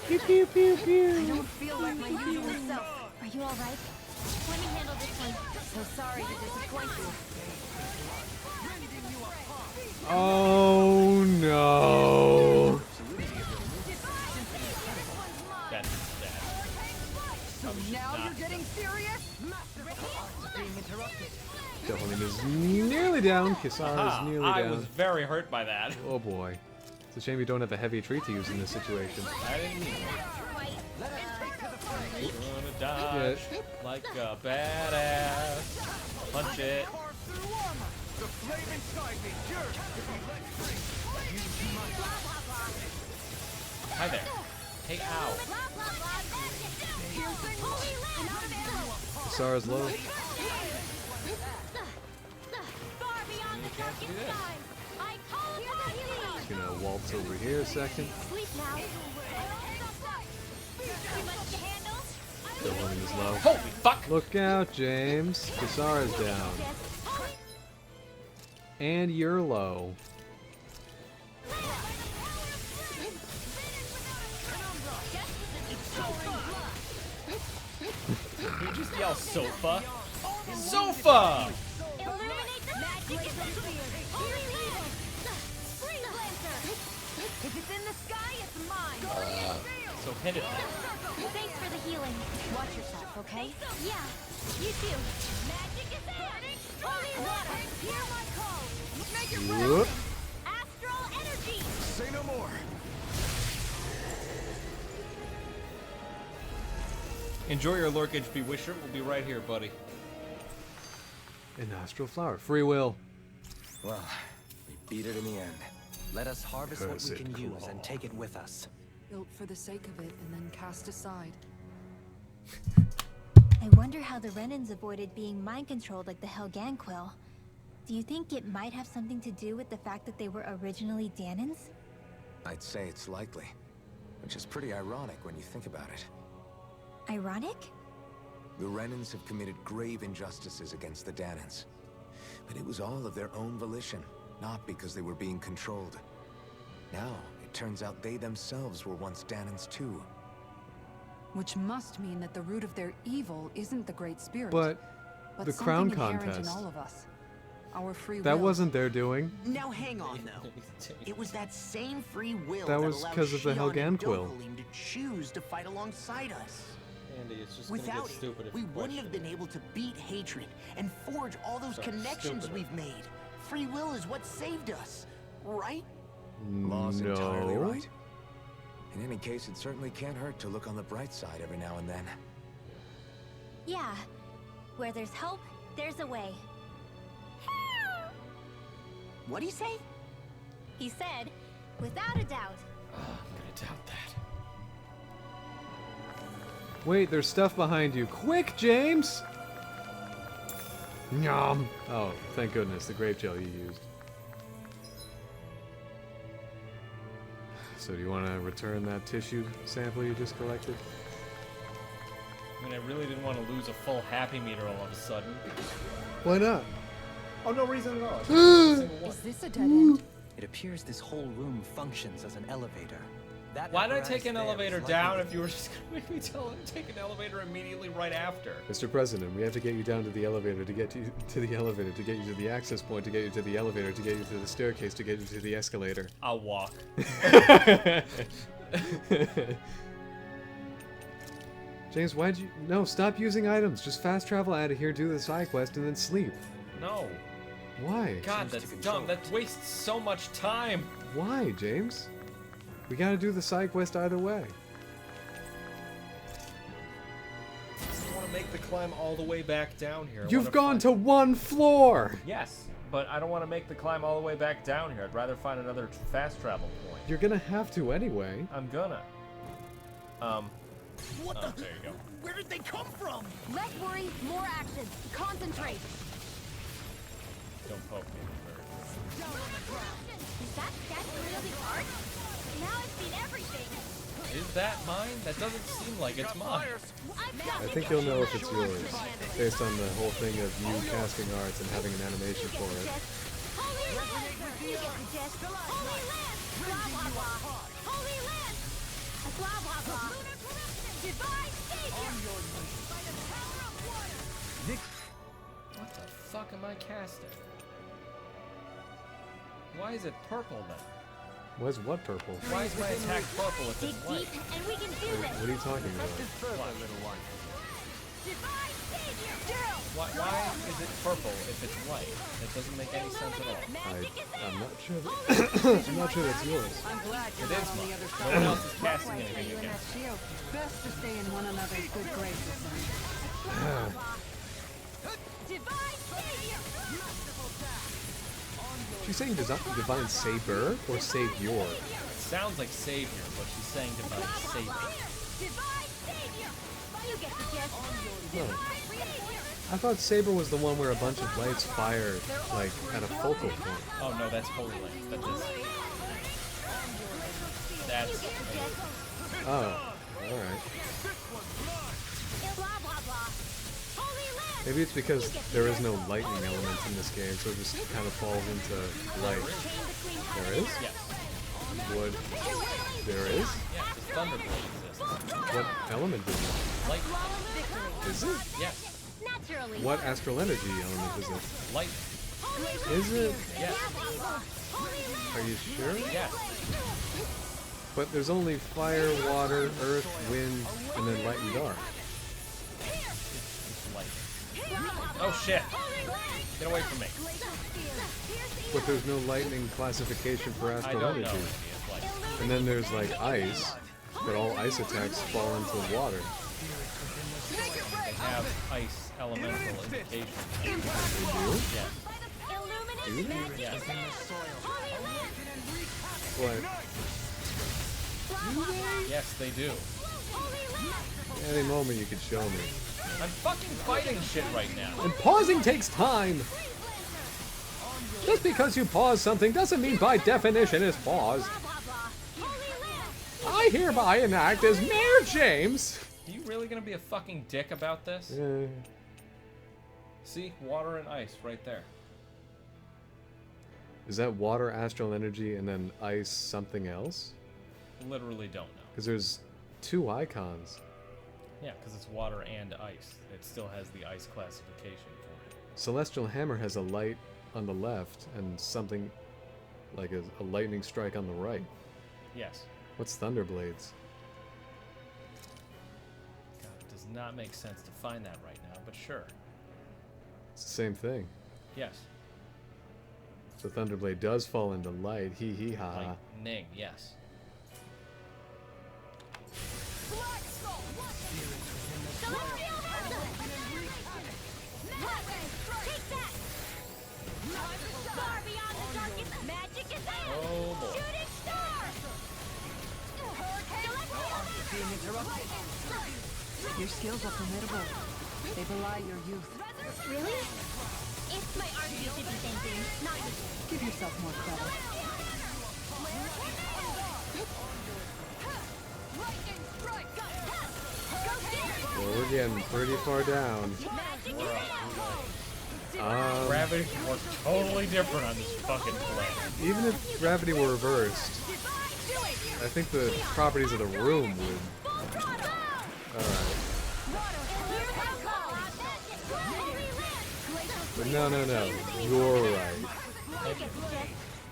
Pew pew pew pew. I don't feel like my usual self. Are you alright? Let me handle this one. So sorry to disappoint you. Oh no. That's sad. So now you're getting serious? Delphine is nearly down. Kisara is nearly I down. was very hurt by that. Oh boy. It's a shame you don't have a heavy treat to use in this situation. I didn't mean it. Gonna dodge like a badass. Punch it. The flame inside me, Hi there. Hey, ow. Kisara's low. Just gonna waltz over here a second. Delphine is low. Holy fuck! Look out, James. Kisara's down. And you're low. Can you just yell sofa? Sofa! If it's in the sky, it's mine. So hit it. Thanks for the healing. Watch yourself, okay? Yeah, you too. Magic is burning. Holy water. Hear my call. Make your Whoop. astral energy. Say no more. Enjoy your lurk, HP Wisher. We'll be right here, buddy. An astral flower. Free will. Well, we beat it in the end. Let us harvest what we Cursed can use claw. and take it with us. Built for the sake of it and then cast aside. I wonder how the Renans avoided being mind-controlled like the Helganquil. Do you think it might have something to do with the fact that they were originally Danans? I'd say it's likely, which is pretty ironic when you think about it. Ironic? The Renans have committed grave injustices against the Danans. But it was all of their own volition, not because they were being controlled. Now, it turns out they themselves were once Danans too. Which must mean that the root of their evil isn't the Great Spirit. But the crown something inherent contest. in all of us. Our free That will. wasn't their doing. Now hang on, though. It was that same free will That was allowed 'cause of the Shion and Helganquil. Dovalim to choose to fight alongside us. Andy, it's just gonna Without get stupid it, if we you wouldn't have question been able to beat hatred and forge all those Sorry, connections stupider. we've made. Free will is what saved us, right? Law's entirely No. right. In any case, it certainly can't hurt to look on the bright side every now and then. Yeah. Where there's hope, there's a way. What do you say? He said, without a doubt. I'm gonna doubt that. Wait, there's stuff behind you. Quick, James! Nyam. Oh, thank goodness, the grape gel you used. So do you want to return that tissue sample you just collected? I mean, I really didn't want to lose a full happy meter all of a sudden. Why not? Oh, no reason at all. I didn't see a single one. Is this a dead end? It appears this whole room functions as an elevator. That Why did I apparatus take an there elevator is likely down the- if you were just gonna make me take an elevator immediately right after? Mr. President, we have to get you down to the elevator to get you to the elevator, to get you to the access point, to get you to the elevator, to get you to the staircase, to get you to the escalator. I'll walk. James, why'd you... No, stop using items. Just fast travel out of here, do the side quest, and then sleep. No. Why? God, that's dumb. That wastes so much time. Why, James? We gotta do the side quest either way. I want to make the climb all the way back down here. I You've wanna gone find- to one floor! Yes, but I don't want to make the climb all the way back down here. I'd rather find another fast travel point. You're gonna have to anyway. I'm gonna. What Oh, the? there you go. Where did they come from? Less worry, more action. Concentrate. Don't poke me. Is that really hard? Now I've seen everything. Is that mine? That doesn't seem like it's mine. I think you'll know if it's yours, based on the whole thing of you casting arts and having an animation for it. Holy Land! You get the gist. Holy Land! Blah blah blah. Holy Land! Blah blah blah. Divine Savior! By the power of water! What the fuck am I casting? Why is it purple then? Why's what purple? Why is my attack purple if Dig it's white? deep and we can do this. What are you talking about? What? Divine Savior! Why is it purple if it's white? That doesn't make any sense at all. I'm not sure. I'm not sure that's yours. I'm glad It you're is not on the mine. other No side. one else is casting Why are anything you and that against. shield? Best to stay in one another's good graces. Divine Savior! She's saying divine saber or savior? It sounds like savior, but she's saying divine savior. Divine Savior! You get the gist. No. Divine Savior! I thought saber was the one where a bunch of lights fire like at a focal point. Oh no, that's Holy Land. That's Oh, all right. Blah blah blah. Holy Land! Maybe it's because there is no lightning element in this game, so it just kind of falls into light. There is? Yes. Wood. There is? Yeah, because Thunderbolt exists. What element is it? Light. Is it? Yes. Naturally. What astral energy element is it? Light. Is it? Yes. Are you sure? Yes. But there's only fire, water, earth, wind, and then light and dark. Light. Oh shit. Get away from me. But there's no lightning classification for I astral don't know energy. any of light. And then there's like ice, but all ice attacks fall into water. They have ice elemental indication. They do? Yes. Do they? Yes. What? Yes, they do. Any moment you could show me. I'm fucking fighting shit right now. And pausing takes time! Just because you pause something doesn't mean by definition it's paused. I hereby enact as Mayor James. Are you really gonna be a fucking dick about this? See? Water and ice right there. Is that water, astral energy, and then ice something else? Literally don't know. Because there's two icons. Yeah, because it's water and ice. It still has the ice classification for it. Celestial Hammer has a light on the left and something like a lightning strike on the right. Yes. What's Thunderblades? God, it does not make sense to find that right now, but sure. It's the same thing. Yes. So Thunderblade does fall into light. Hee hee ha ha. Lightning, yes. Oh boy. Your skills are formidable. They belie your youth. Really? It's my art you should be thanking, not you. Give yourself more credit. Well, we're getting pretty far down. Gravity works totally different on this fucking planet. Even if gravity were reversed, I think the properties of the room would... Alright. But no. You're right.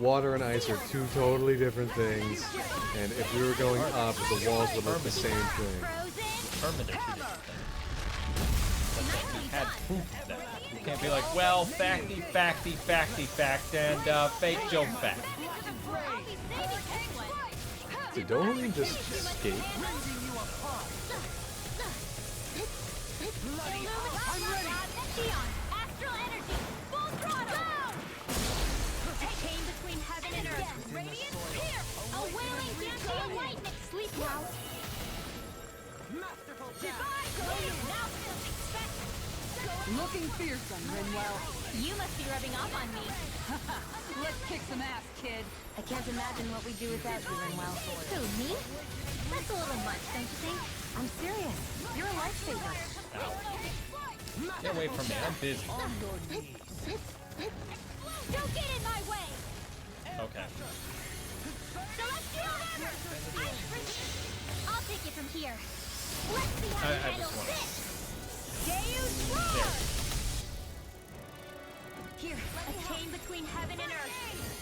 Water and ice are two totally different things, and if we were going up, the walls would look the same thing. Determined they're two different things. That's like we had proof of that. You can't be like, well, facty, fact, and fake joke fact. Did Dolan just escape? Looking fearsome, Rinwell. You must be rubbing off on me. Let's kick some ass, kid. I can't imagine what we'd do without you, Rinwell. Who, me? That's a little much, don't you think? I'm serious. You're a lifesaver. Get away from me. I'm busy. Don't get in my way! Okay. I'll take it from here. Let's see how I you handle just wanna- this! Deus Roar! Here, a chain between heaven and earth.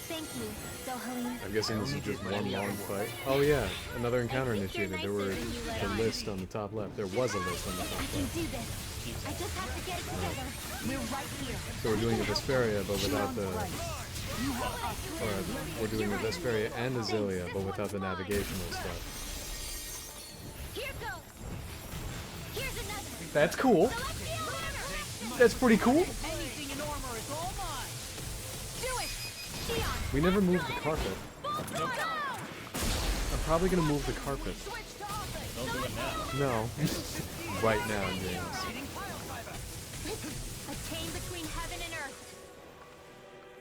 Thank you, Zohaline. I'm guessing this is just one long fight. Oh yeah, another encounter initiated. There were the list on the top left. There was a list on the top I can left. do this. I just have to get it together. We're right here. So we're doing a Vesperia, but without the... Or we're doing a Vesperia and a Zillia, but without the navigational stuff. Here goes. Here's another. That's cool. That's pretty cool. Anything in armor is all mine. Do it. We never moved the carpet. I'm probably gonna move the carpet. Don't do it now. No. Right now, James. A chain between heaven and earth.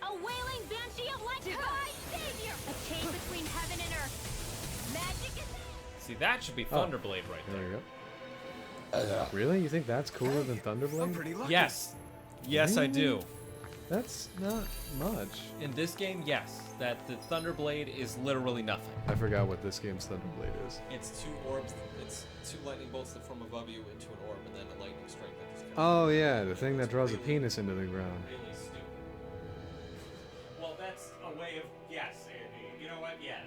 A wailing banshee of light. Divine savior. A chain between heaven and earth. Magic is... See, that should be Thunderblade right There there. you go. Really? You think that's cooler than Thunderblade? Yes. Yes, I do. That's not much. In this game, yes. That the Thunderblade is literally nothing. I forgot what this game's Thunderblade is. It's 2 orbs. It's 2 lightning bolts that from above you into an orb, and then a lightning strike that just comes. Oh yeah, the thing that draws a penis into the ground. Really stupid. Well, that's a way of yes, Andy. You know what? Yes.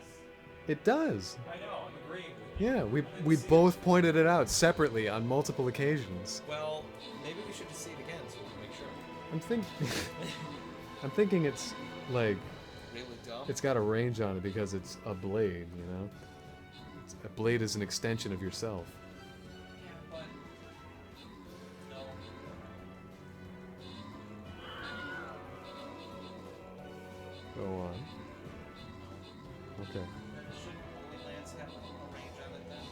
It does. I know. I'm agreeing with you. Yeah, we both pointed it out separately on multiple occasions. Well, maybe we should just see it again so we can make sure. I'm thinking it's like Really dumb. it's got a range on it because it's a blade, you know? A blade is an extension of yourself. Yeah, but no. Go on. Okay. Then shouldn't only Lance have a range on it then?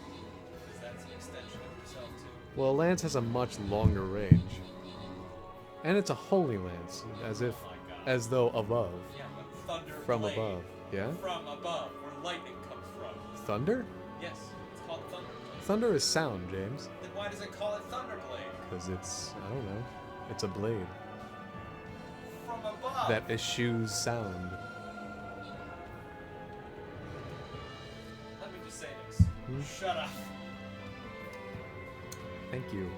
Because that's an extension of yourself too. Well, a lance has a much longer range. And it's a holy lance, as though above. Yeah, but thunder From blade. above, yeah? From above, where lightning comes from. Thunder? Yes, it's called thunder. Thunder is sound, James. Then why does it call it Thunderblade? Because it's, I don't know, it's a blade From above. that eschews sound. Let me just say this. Hmm? Shut up. Thank you.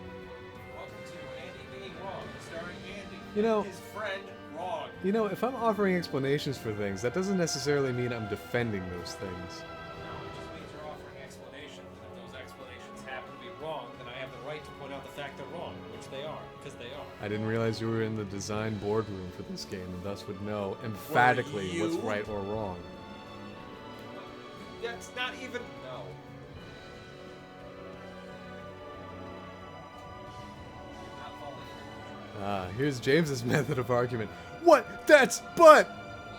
Welcome to Andy Being Wrong, starring Andy. You know- and his friend Wrong. You know, if I'm offering explanations for things, that doesn't necessarily mean I'm defending those things. No, it just means you're offering explanations, and if those explanations happen to be wrong, then I have the right to point out the fact they're wrong, which they are, because they are. I didn't realize you were in the design boardroom for this game, and thus would know emphatically what's you? right or wrong. That's not even. No. Not falling into Ah, here's James's method of argument. What? That's but.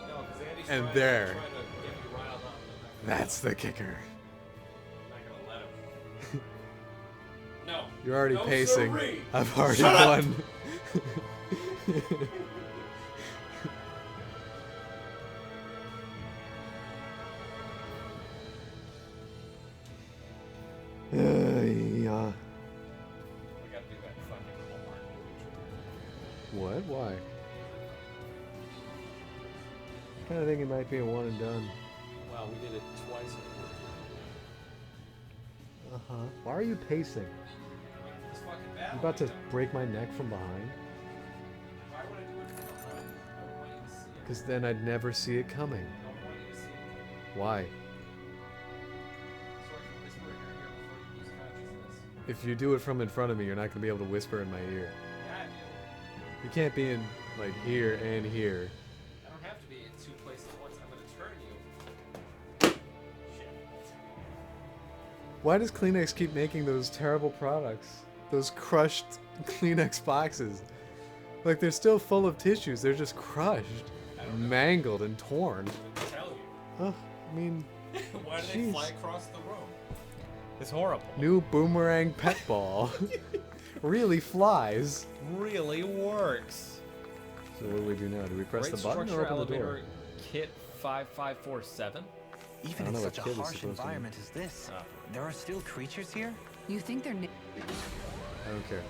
No, because Andy's And trying there. to get you riled up. That's the kicker. I'm not gonna let him. No. You're already No, pacing. sirree. I've already Shut up! won. Yeah. We gotta do that fucking Hallmark movie. What? Why? I kind of think it might be a one and done. Wow, we did it twice. Uh-huh. Why are you pacing? It's fucking bad. You about to break my neck from behind? Why would I do it from behind? I don't want you to see it. Because then I'd never see it coming. I don't want you to see it. Why? So I can whisper in your ear before you lose consciousness. If you do it from in front of me, you're not going to be able to whisper in my ear. Yeah, I do. You can't be in, like, here and here. I don't have to be in 2 places at once. I'm gonna turn you. Shit. Why does Kleenex keep making those terrible products? Those crushed Kleenex boxes. Like, they're still full of tissues. They're just crushed, mangled, and torn. Tell you. Ugh, I mean, Why do they jeez. fly across the room? It's horrible. New boomerang pet ball. really flies. Really works. So what do we do now? Do we press Great the button or structure open the door? elevator kit 5547. Even I in don't know such a what kid is harsh supposed to be. environment as this, there are still creatures here? You think they're... I don't care.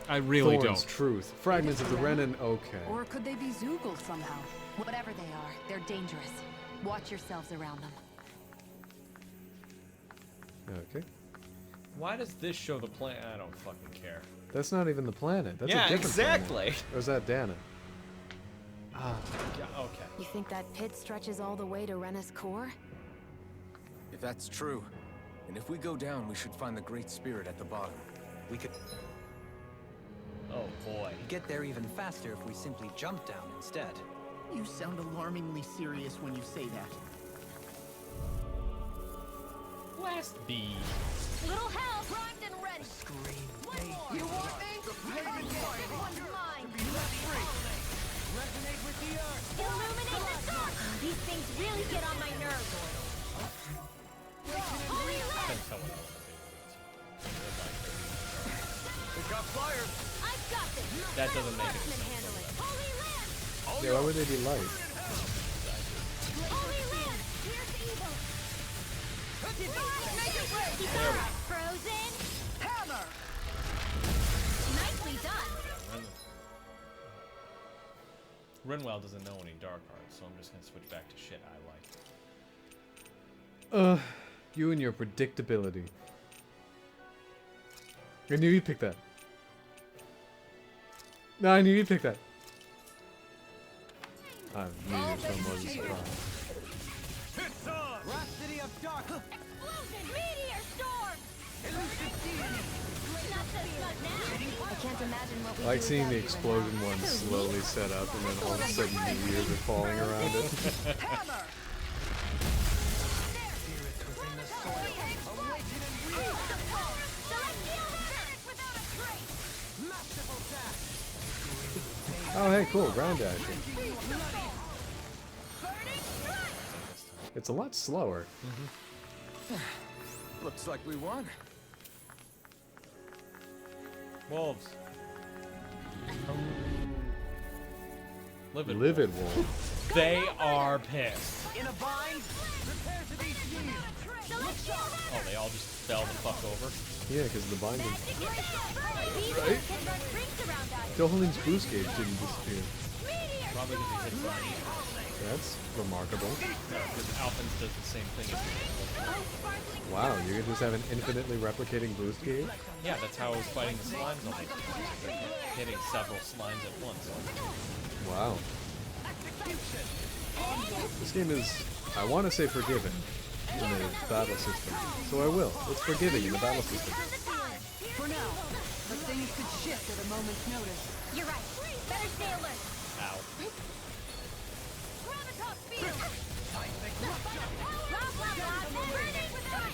I really Thorn's don't. truth. Fragments of the Renin. Okay. Or could they be Zoogle somehow? Whatever they are, they're dangerous. Watch yourselves around them. Okay. Why does this show the plan? I don't fucking care. That's not even the planet. That's Yeah, a different exactly. planet. Or is that Dana? Ah. Yeah, okay. You think that pit stretches all the way to Rena's core? If that's true, and if we go down, we should find the Great Spirit at the bottom. We could Oh boy. get there even faster if we simply jump down instead. You sound alarmingly serious when you say that. Blast B. Little hell primed and ready. You want me? This one's mine. Resonate with the earth. Illuminate the dark. These things really get on my nerves. Holy land. We've got flyers. I've got this. That doesn't make it. Marksman handle it. Holy land. Yeah, why would they be light? Holy land. Here's evil. Make it ready. Frozen. Hammer. Nicely done. Renwell doesn't know any dark arts, so I'm just gonna switch back to shit I like. You and your predictability. I knew you'd pick that. No, I knew you'd pick that. I knew someone was surprised. It's on. Rhapsody of dark. Explosion. Meteor storm. Elusive deity. Not so good now. I can't imagine what we I like do seeing the without you, explosion Rena. ones slowly set up and then all of a sudden meteors are falling around it. Hammer. Spirits within the soil. Awaken and wield. Masterful dash. Oh hey, cool, ground dashing. It's a lot slower. Looks like we won. Wolves. Livid wolf. They are pissed. In a bind. Prepare to be seized. Oh, they all just fell the fuck over. Yeah, because of the binding. Right? Can run rings around us. Dohalin's boost gauge didn't disappear. Probably because he hit something. That's remarkable. No, because Alphins does the same thing as me. Wow, you could just have an infinitely replicating boost gauge? Yeah, that's how I was fighting the slimes all these times. Hitting several slimes at once. Wow. This game is, I want to say forgiving in the battle system. So I will. It's forgiving in the battle system. For now, but things could shift at a moment's notice. You're right. Better stay alert. Ow. Gravitas field. Blah, blah, blah. Burning with fire.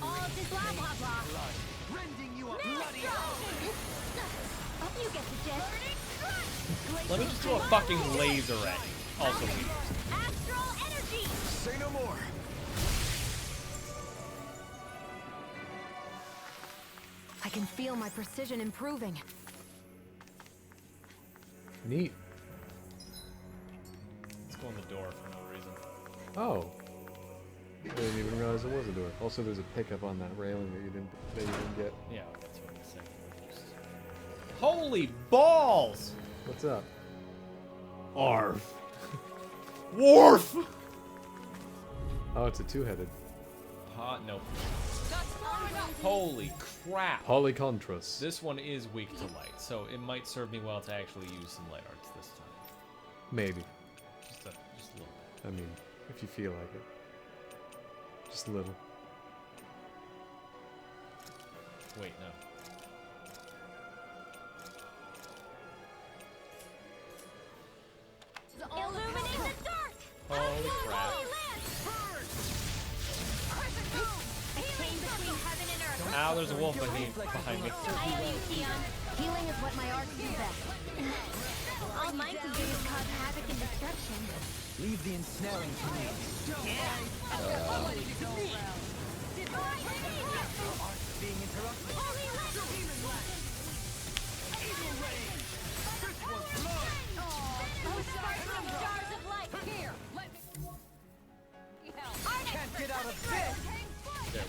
All this blah, blah, blah. Rending you a Now bloody go. You get the gist. Let me just do a fucking laser at you. Also weird. Astral energy. Say no more. I can feel my precision improving. Neat. Let's go in the door for no reason. Oh. I didn't even realize there was a door. Also, there's a pickup on that railing that you didn't get. Yeah, that's what I'm saying. Just... Holy balls! What's up? Arf. Worf! Oh, it's a two-headed. No. Holy crap. Polycontros. This one is weak to light, so it might serve me well to actually use some light arts this time. Maybe. Just a little bit. I mean, if you feel like it. Just a little. Wait, no. Illuminate the dark. Holy crap. A chain between heaven and earth. Ow, there's a wolf behind me. I owe you, Theon. Healing is what my arts do best. All mine can do is cause havoc and destruction. Leave the ensnaring to me. Being interrupted. out a bit! There.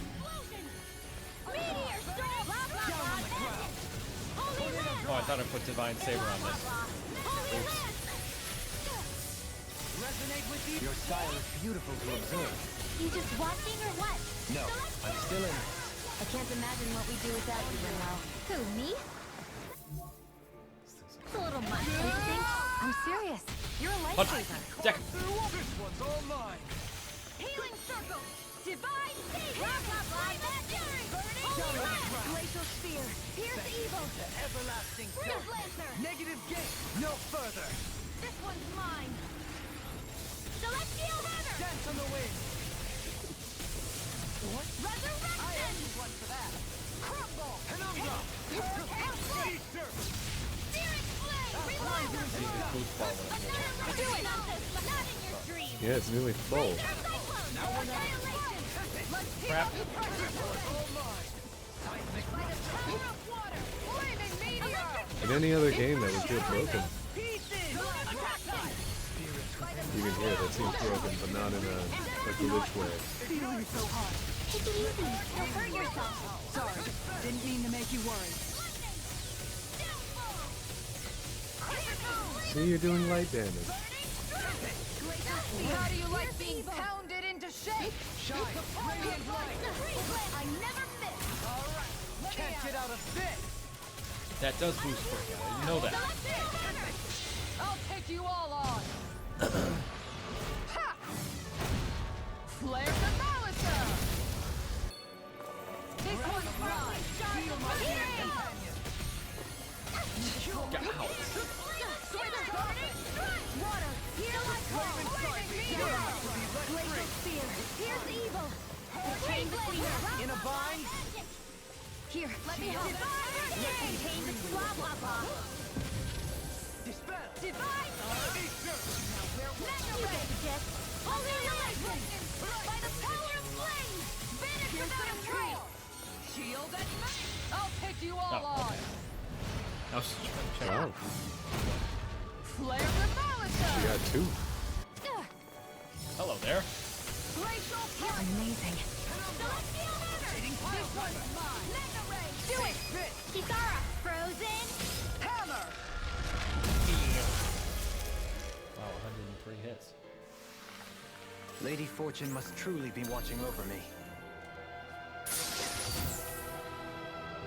Meteor storm! Blah, blah, blah. Holy Oh, I thought I put Divine Saber on this. Oops. Resonate with you? Your style is beautiful to observe. You just watching or what? No, I'm still in. I can't imagine what we do without you, Rinwell. Who, me? It's a little much, don't you think? I'm serious. You're a Punch. lifesaver. Deck. This one's all mine! Healing circle! Divine saber! Blah, blah, blah. Holy land! Glacial sphere! Pierce evil! The everlasting Freeze dark. Lancer! Negative gate! No further! This one's mine! Celestial hammer! Dance on the wind! Resurrection! I owe you one for that! Crumble! Penumbra! Easter! Searing flame! Relive! I need this boost ball in here. Do it! Not in your dreams! Yeah, it's nearly full. Cyclone! Annihilation! Let's heal Crap. the All mine! Seismic By the power of water! Flaming meteor! In any other game that would feel broken. Pieces! Attack time! You can hear that seems broken, but not in a glitch way. Feeling so hot. Take it easy. You'll hurt yourself. Sorry. Didn't mean to make you worry. See, you're doing light damage. How do you like being pounded into shape? Shine! Radiant light! I never miss. Alright! Can't get out of bed! That does boost breakout. You know that. I'll take you all on. Ha! Flare the Malisa! This one's mine. Feel my companion! Get out. Water. Heal us all. Glacial spear. Here's evil. Chain between In a bind? Here, let me help. Contain the blah blah blah. Dispel! Divine. Easter! You get the gist. Holy Relive. By the power of flame. Vanish without a trail. Shield and I'll take you all Oh, on. okay. I was just trying to check. Wow, Flare the Malisa! you got two. Hello there. Glacial Amazing. Celestial hammer. This one's mine. Mega ray. Do it! Kisara. Frozen. Hammer! Wow, 103 hits. Lady Fortune must truly be watching over me.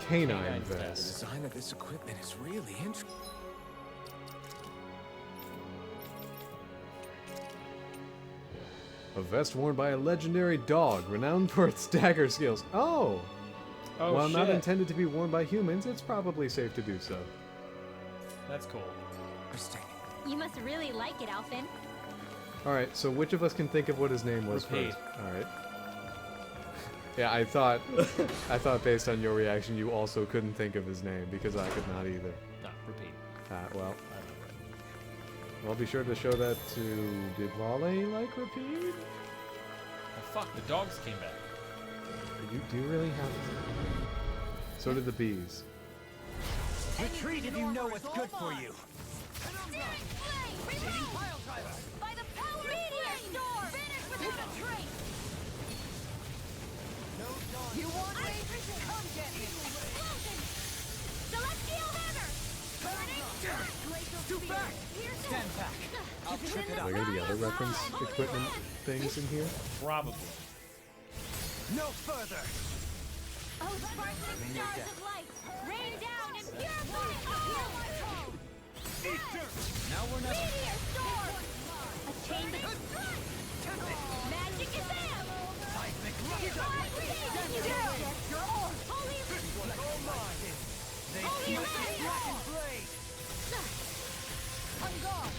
Canine Canine The vest. design of this equipment is really interesting. A vest worn by a legendary dog, renowned for its dagger skills. Oh! Oh, While not shit. intended to be worn by humans, it's probably safe to do so. That's cool. Interesting. You must really like it, Alphin. Alright, so which of us can think of what his name was Repeat. first? Alright. Yeah, I thought based on your reaction you also couldn't think of his name, because I could not either. No, repeat. Well, I remember it. I'll be sure to show that to... Did Wale like repeat? Oh, fuck, the dogs came back. Do you really have to? So did the bees. Retreat if you know what's good for you! Searing flame. Relive. Pile driver! By the power of meteor storm. Vanish without a trace. You want me? Come get me! Celestial hammer. Burning. Glacial Too spear. back! Pierce Stand back! I'll trip it Are up! there gonna be other reference equipment things in here? Probably. No further! Oh, sparkling stars of light. Rain down and purify all. Easter! Now we're not... Meteor storm. A chain magic is them. Seismic Divine saber. You do. Holy all mine! They Holy smite the Relive. black and blade! I'm gone.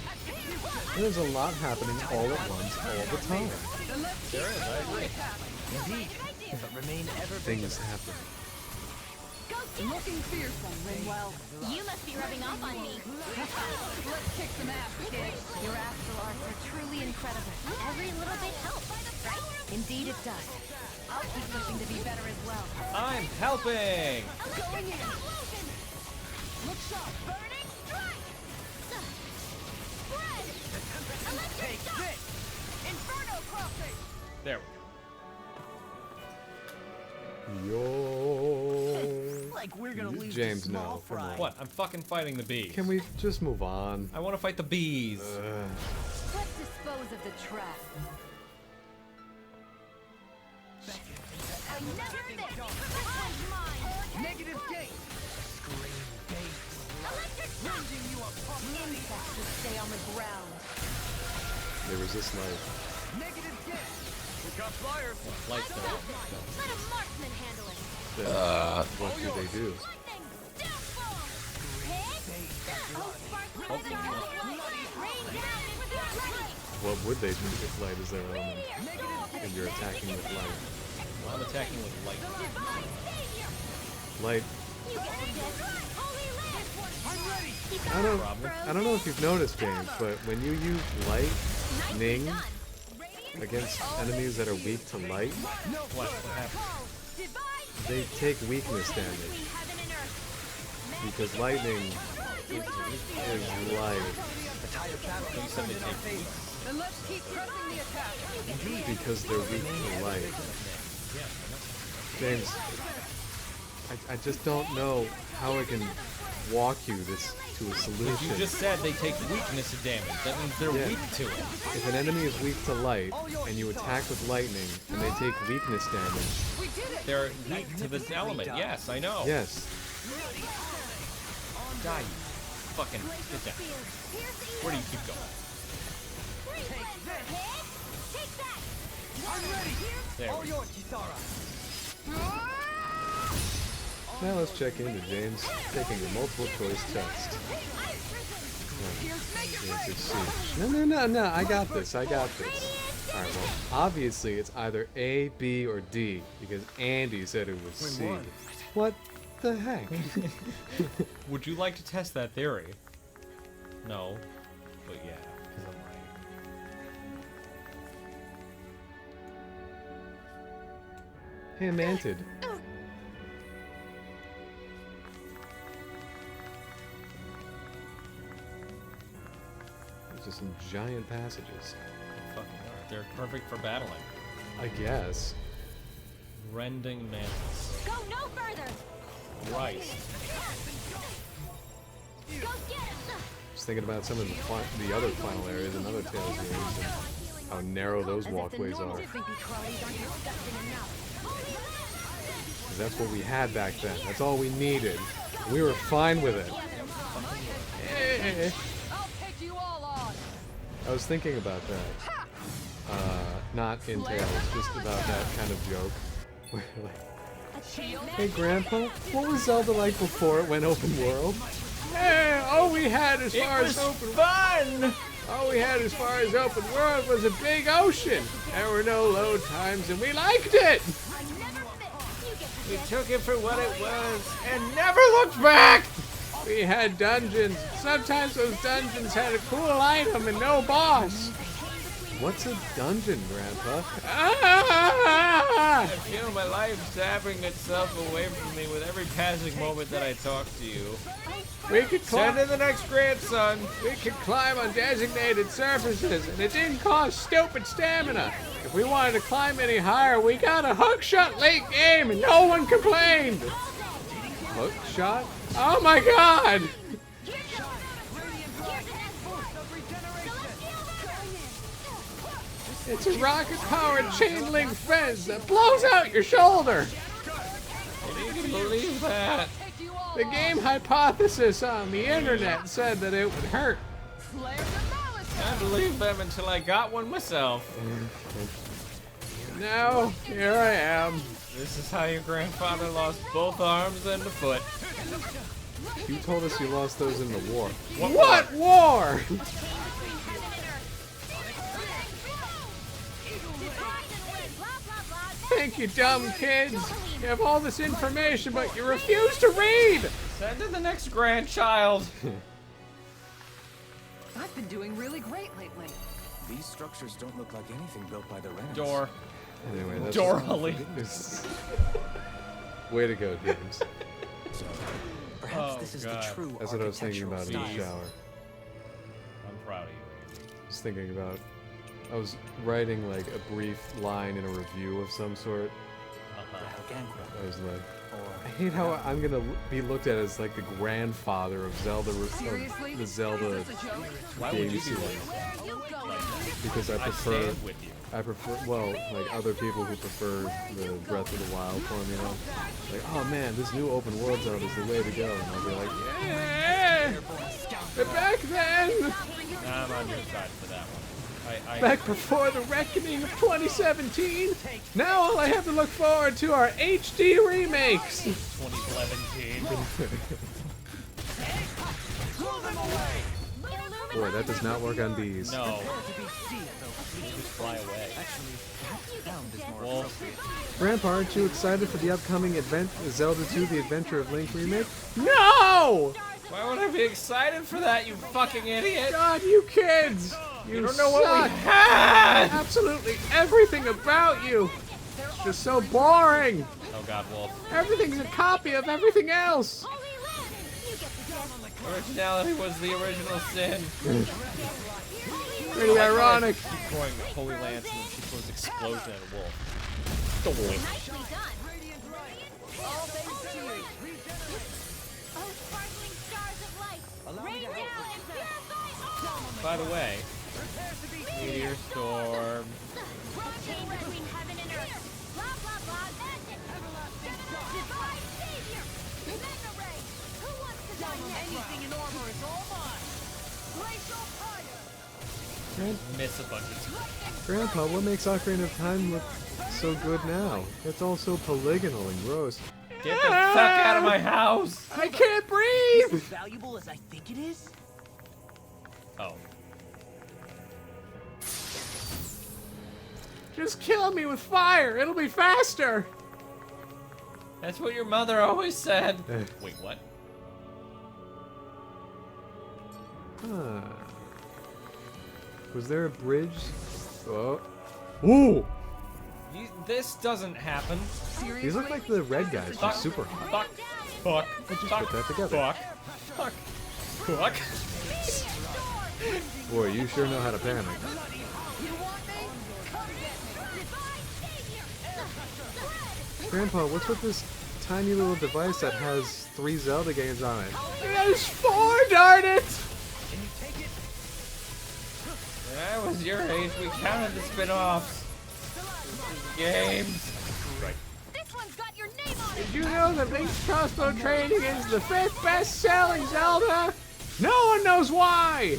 There's a lot happening all at once, all the time. There is, I agree. Indeed, but remain ever Things happen. Looking fearsome, Rinwell. You must be rubbing off on me. Let's kick some ass, kid. Your astral arts are truly incredible. Every little bit helps, right? Indeed it does. I'll keep pushing to be better as well. I'm helping! Going in. Look sharp. Burning strike. Spread. Electric Take shock. this! Inferno crossing. There we go. Yo. Like we're gonna lose James, to small no. Come fry. on. What? I'm fucking fighting the bees. Can we just move on? I want to fight the bees. Let's dispose of the trap. Negative gate. Scream bait. Ranging you apart. Insects should stay on the ground. They resist light. Negative gate. We got flyers. Lights there. Let a marksman handle it. Then what do they do? What would they do if light is their element? And you're attacking with light. Well, I'm attacking with light. Light. I don't know if you've noticed, James, but when you use lightning against enemies that are weak to light, What happens? they take weakness damage. Because lightning is light. You said they take weak. Then let's keep pressing the attack. Because they're weak to light. James, I just don't know how I can walk you this to a solution. You just said they take weakness damage. That means they're Yeah. weak to it. If an enemy is weak to light, and you attack with lightning, and they take weakness damage, They're weak to this element. Yes, I know. yes. Die, you fucking get down. Where do you keep going? There. All yours, Kisara. Now let's check into James taking a multiple choice test. Answer C. No, I got this. Alright, well, obviously it's either A, B, or D, because Andy said it was C. What the heck? Would you like to test that theory? No. But yeah, because I'm right. Hamanted. There's just some giant passages. They fucking are. They're perfect for battling. I guess. Rending mantis. Go no further. Christ. Go get him. Just thinking about some of the other final areas and other Tales games and how narrow those walkways are. Because that's what we had back then. That's all we needed. We were fine with it. I'll take you all on. I was thinking about that. Not in Tales, just about that kind of joke. Where like, hey Grandpa, what was Zelda like before it went open world? Hey, all we had as far as open fun! All we had as far as open world was a big ocean. There were no load times and we liked it! We took it for what it was and never looked back! We had dungeons. Sometimes those dungeons had a cool item and no boss. What's a dungeon, Grandpa? I feel my life zapping itself away from me with every passing moment that I talk to you. We could Send in the next grandson. We could climb on designated surfaces, and it didn't cost stupid stamina. If we wanted to climb any higher, we got a hookshot late game, and no one complained. Hookshot? Oh my God! It's a rocket-powered chain-link fence that blows out your shoulder. I didn't believe that. The game hypothesis on the internet said that it would hurt. I believed them until I got one myself. Now, here I am. This is how your grandfather lost both arms and a foot. You told us you lost those in the war. What war? Thank you, dumb kids. You have all this information, but you refuse to read. Send in the next grandchild. I've been doing really great lately. These structures don't look like anything built by the Renans. Door. Anyway, that's Door, just- Holly. Way to go, James. Perhaps this is the true That's what I was thinking about in the architectural shower. I'm proud of you. Just thinking about, I was writing like a brief line in a review of some sort, I was like, I hate how I'm gonna be looked at as like the grandfather of Zelda, of the Zelda Why would you game be series. like Because I I prefer, stand with you. I prefer, well, like other people who prefer the Breath of the Wild formula. Like, oh man, this new open world Zelda is the way to go, and I'll be like, yeah, back then, Nah, I'm on your side for that one. back before the reckoning of 2017. Now all I have to look forward to are HD remakes. 2017. Boy, that does not work on bees. No. You just fly away. Wolf. Grandpa, aren't you excited for the upcoming Zelda 2: The Adventure of Link remake? No! Why would I be excited for that, you fucking idiot? God, you kids! You don't know what we suck. had! Absolutely everything about you! It's just so boring! Oh god, Wolf. Everything's a copy of everything else! Originality was the original sin. Pretty ironic. Keep throwing Holy Lance and then she throws Explosion at a wolf. The wolf. By the way, Meteor Storm. Miss a bunch of stuff. Grandpa, what makes Ocarina of Time look so good now? It's all so polygonal and gross. Get the fuck out of my house! I can't breathe! As valuable as I think it is? Oh. Just kill me with fire! It'll be faster! That's what your mother always said. Wait, what? Huh. Was there a bridge? Oh. Ooh! This doesn't happen. These look like the red guys from Super Hot. Fuck. Let's just put that together. Fuck. Boy, you sure know how to panic. Grandpa, what's with this tiny little device that has 3 Zelda games on it? There's 4, darn it! When I was your age, we counted the spin-offs. Games. Right. This one's got your name on Did you know that Link's Crossbow Training is the 5th best-selling Zelda? No one knows why!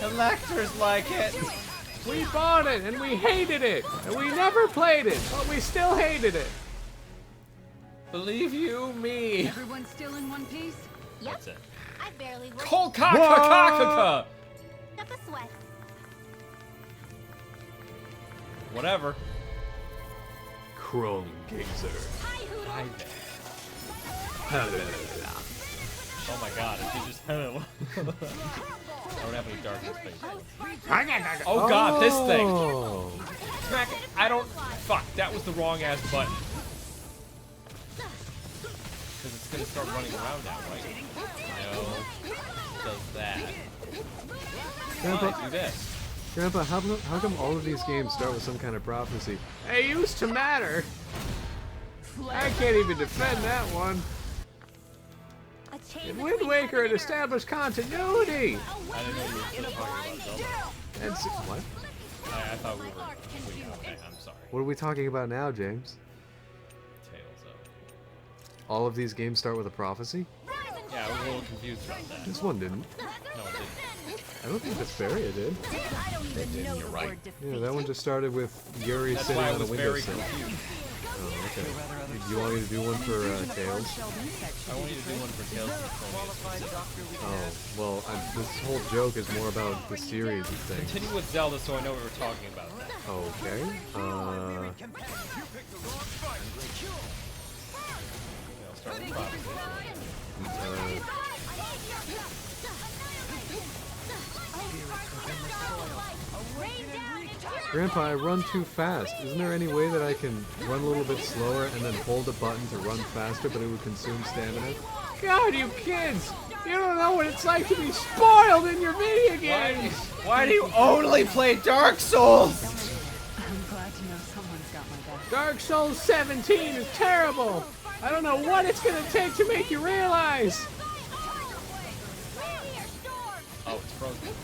Collectors like it. We bought it, and we hated it, and we never played it, but we still hated it. Believe you me. Everyone still in one piece? Yep. That's it. I barely worked. Kolkakakakaka. Up a sweat. Whatever. Chrome Gazer. Hi there. Oh my god, if you just hello. I don't have any darkness face. Oh god, this thing! Smack it! I don't. Fuck, that was the wrong ass button. Because it's gonna start running around now, right? No. It does that. Grandpa, Do this. Grandpa, how come all of these games start with some kind of prophecy? They used to matter! I can't even defend that one. In Wind Waker, it established continuity! I didn't know you were still talking about Zelda. And what? I thought we were. Okay, I'm sorry. What are we talking about now, James? Tales of. All of these games start with a prophecy? Yeah, I was a little confused about that. This one didn't. No, it didn't. I don't think Vesperia did. You're right. Yeah, that one just started with Yuri That's sitting why I on the was window very sill. confused. Oh, okay. You want me to do one for Tails? I want you to do one for Tales of Oh, well, this whole joke is more about the series of things. Continue with Zelda so I know what we're talking about. Okay. I'll start with Prophecy. Grandpa, I run too fast. Isn't there any way that I can run a little bit slower and then hold a button to run faster, but it would consume stamina? God, you kids! You don't know what it's like to be spoiled in your video games! Why do you only play Dark Souls? I'm glad to know someone's got Dark Souls 17 is terrible. I don't know what it's gonna take to make you realize. Oh, it's frozen.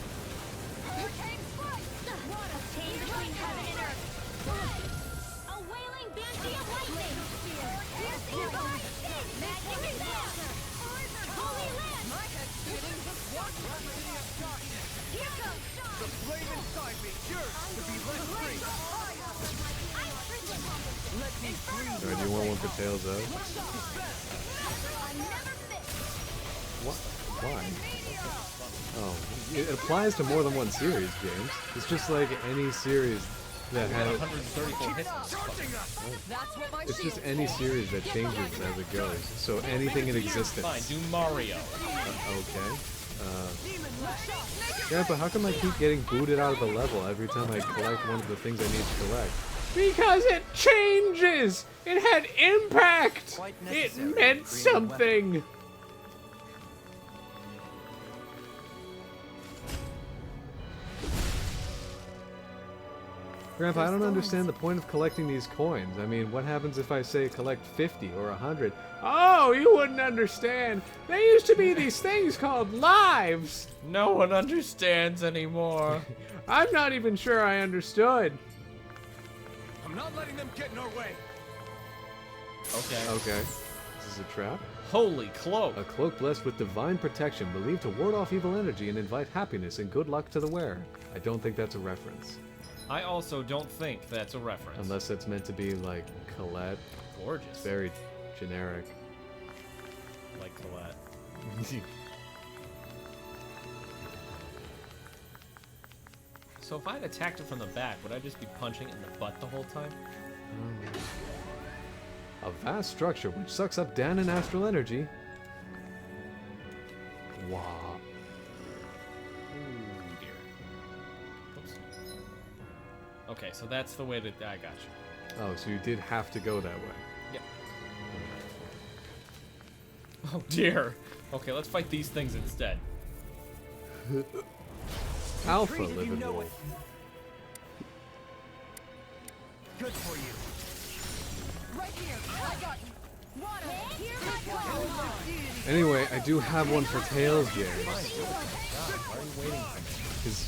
The flame inside me yearns to be lit free. Let me free. Alright, do you want one for Tails out? What? Why? Oh, it applies to more than one series, James. It's just like any series that has 134 hits. It's just any series that changes as it goes. So anything in existence. Fine, do Mario. Okay. Yeah, but how come I keep getting booted out of the level every time I collect one of the things I need to collect? Because it changes! It had impact! It meant something! Grandpa, I don't understand the point of collecting these coins. I mean, what happens if I say collect 50 or 100? Oh, you wouldn't understand. There used to be these things called lives. No one understands anymore. I'm not even sure I understood. I'm not letting them get in our way. Okay. Okay. This is a trap. Holy cloak. A cloak blessed with divine protection, believed to ward off evil energy and invite happiness and good luck to the wearer. I don't think that's a reference. I also don't think that's a reference. Unless it's meant to be like Colette. Gorgeous. It's very generic. Like Colette. So if I had attacked it from the back, would I just be punching it in the butt the whole time? A vast structure which sucks up Dan and astral energy. Wow. Ooh, dear. Oops. Okay, so that's the way that I got you. Oh, so you did have to go that way. Yep. Oh dear. Okay, let's fight these things instead. Alpha live and roll. Good for you. Right here. I got you. Water. Here I go. Anyway, I do have one for Tails, James. Why are you waiting for me? Because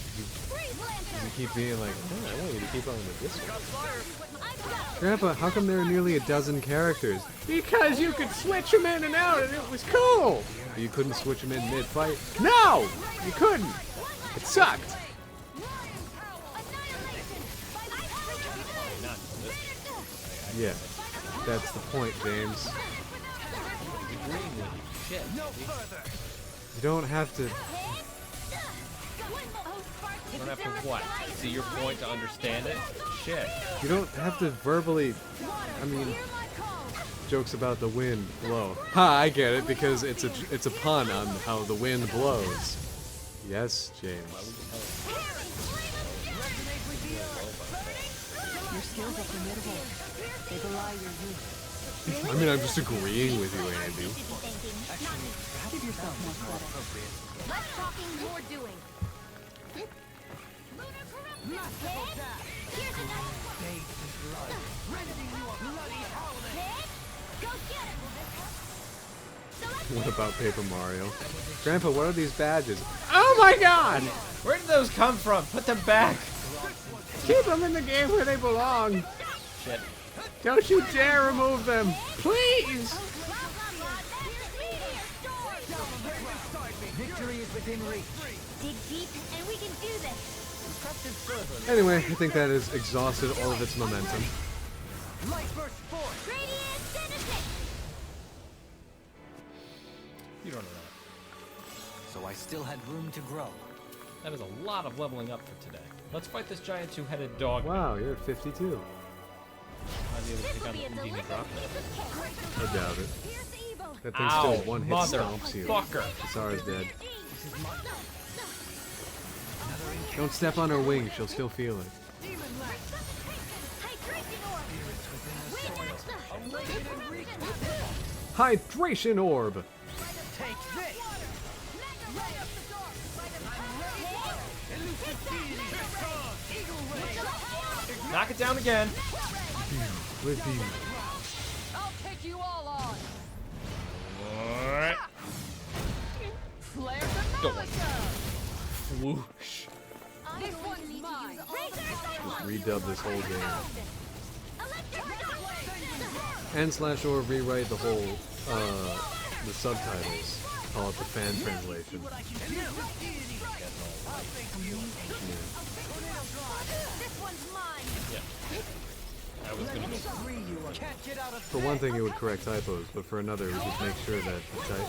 you keep being like, oh, I want you to keep on with this one. Grandpa, how come there are nearly a dozen characters? Because you could switch them in and out and it was cool. You couldn't switch them in mid-fight? No, you couldn't. It sucked. Yeah, that's the point, James. Shit. You don't have to... You don't have to what? See your point to understand it? Shit. You don't have to verbally... I mean... Jokes about the wind blow. Ha, I get it, because it's a pun on how the wind blows. Yes, James. Your skills are formidable. They belie your youth. I mean, I'm just agreeing with you, Andy. Give yourself more credit. Less talking, more doing. What about Paper Mario? Grandpa, what are these badges? Oh my god! Where did those come from? Put them back! Keep them in the game where they belong. Shit. Don't you dare remove them. Please! Victory is within reach. Dig deep, and we can do this. Anyway, I think that has exhausted all of its momentum. Light burst forth. Radiant Genesis. You don't know that. So I still had room to grow. That is a lot of leveling up for today. Let's fight this giant two-headed dog. Wow, you're at 52. I'll be able to take on the Houdini drop. I doubt it. That thing Ow, still one hit stomps you. motherfucker. Kisara's dead. Don't step on her wing, she'll still feel it. Hydration orb! Knock it down again. Redeem. I'll take you all on. Alright. Flare Go. the militia. Whoosh. This one's mine. Just redub this whole game. N/or rewrite the whole, the subtitles. Call it the fan translation. I was gonna go. For one thing, it would correct typos, but for another, it would just make sure that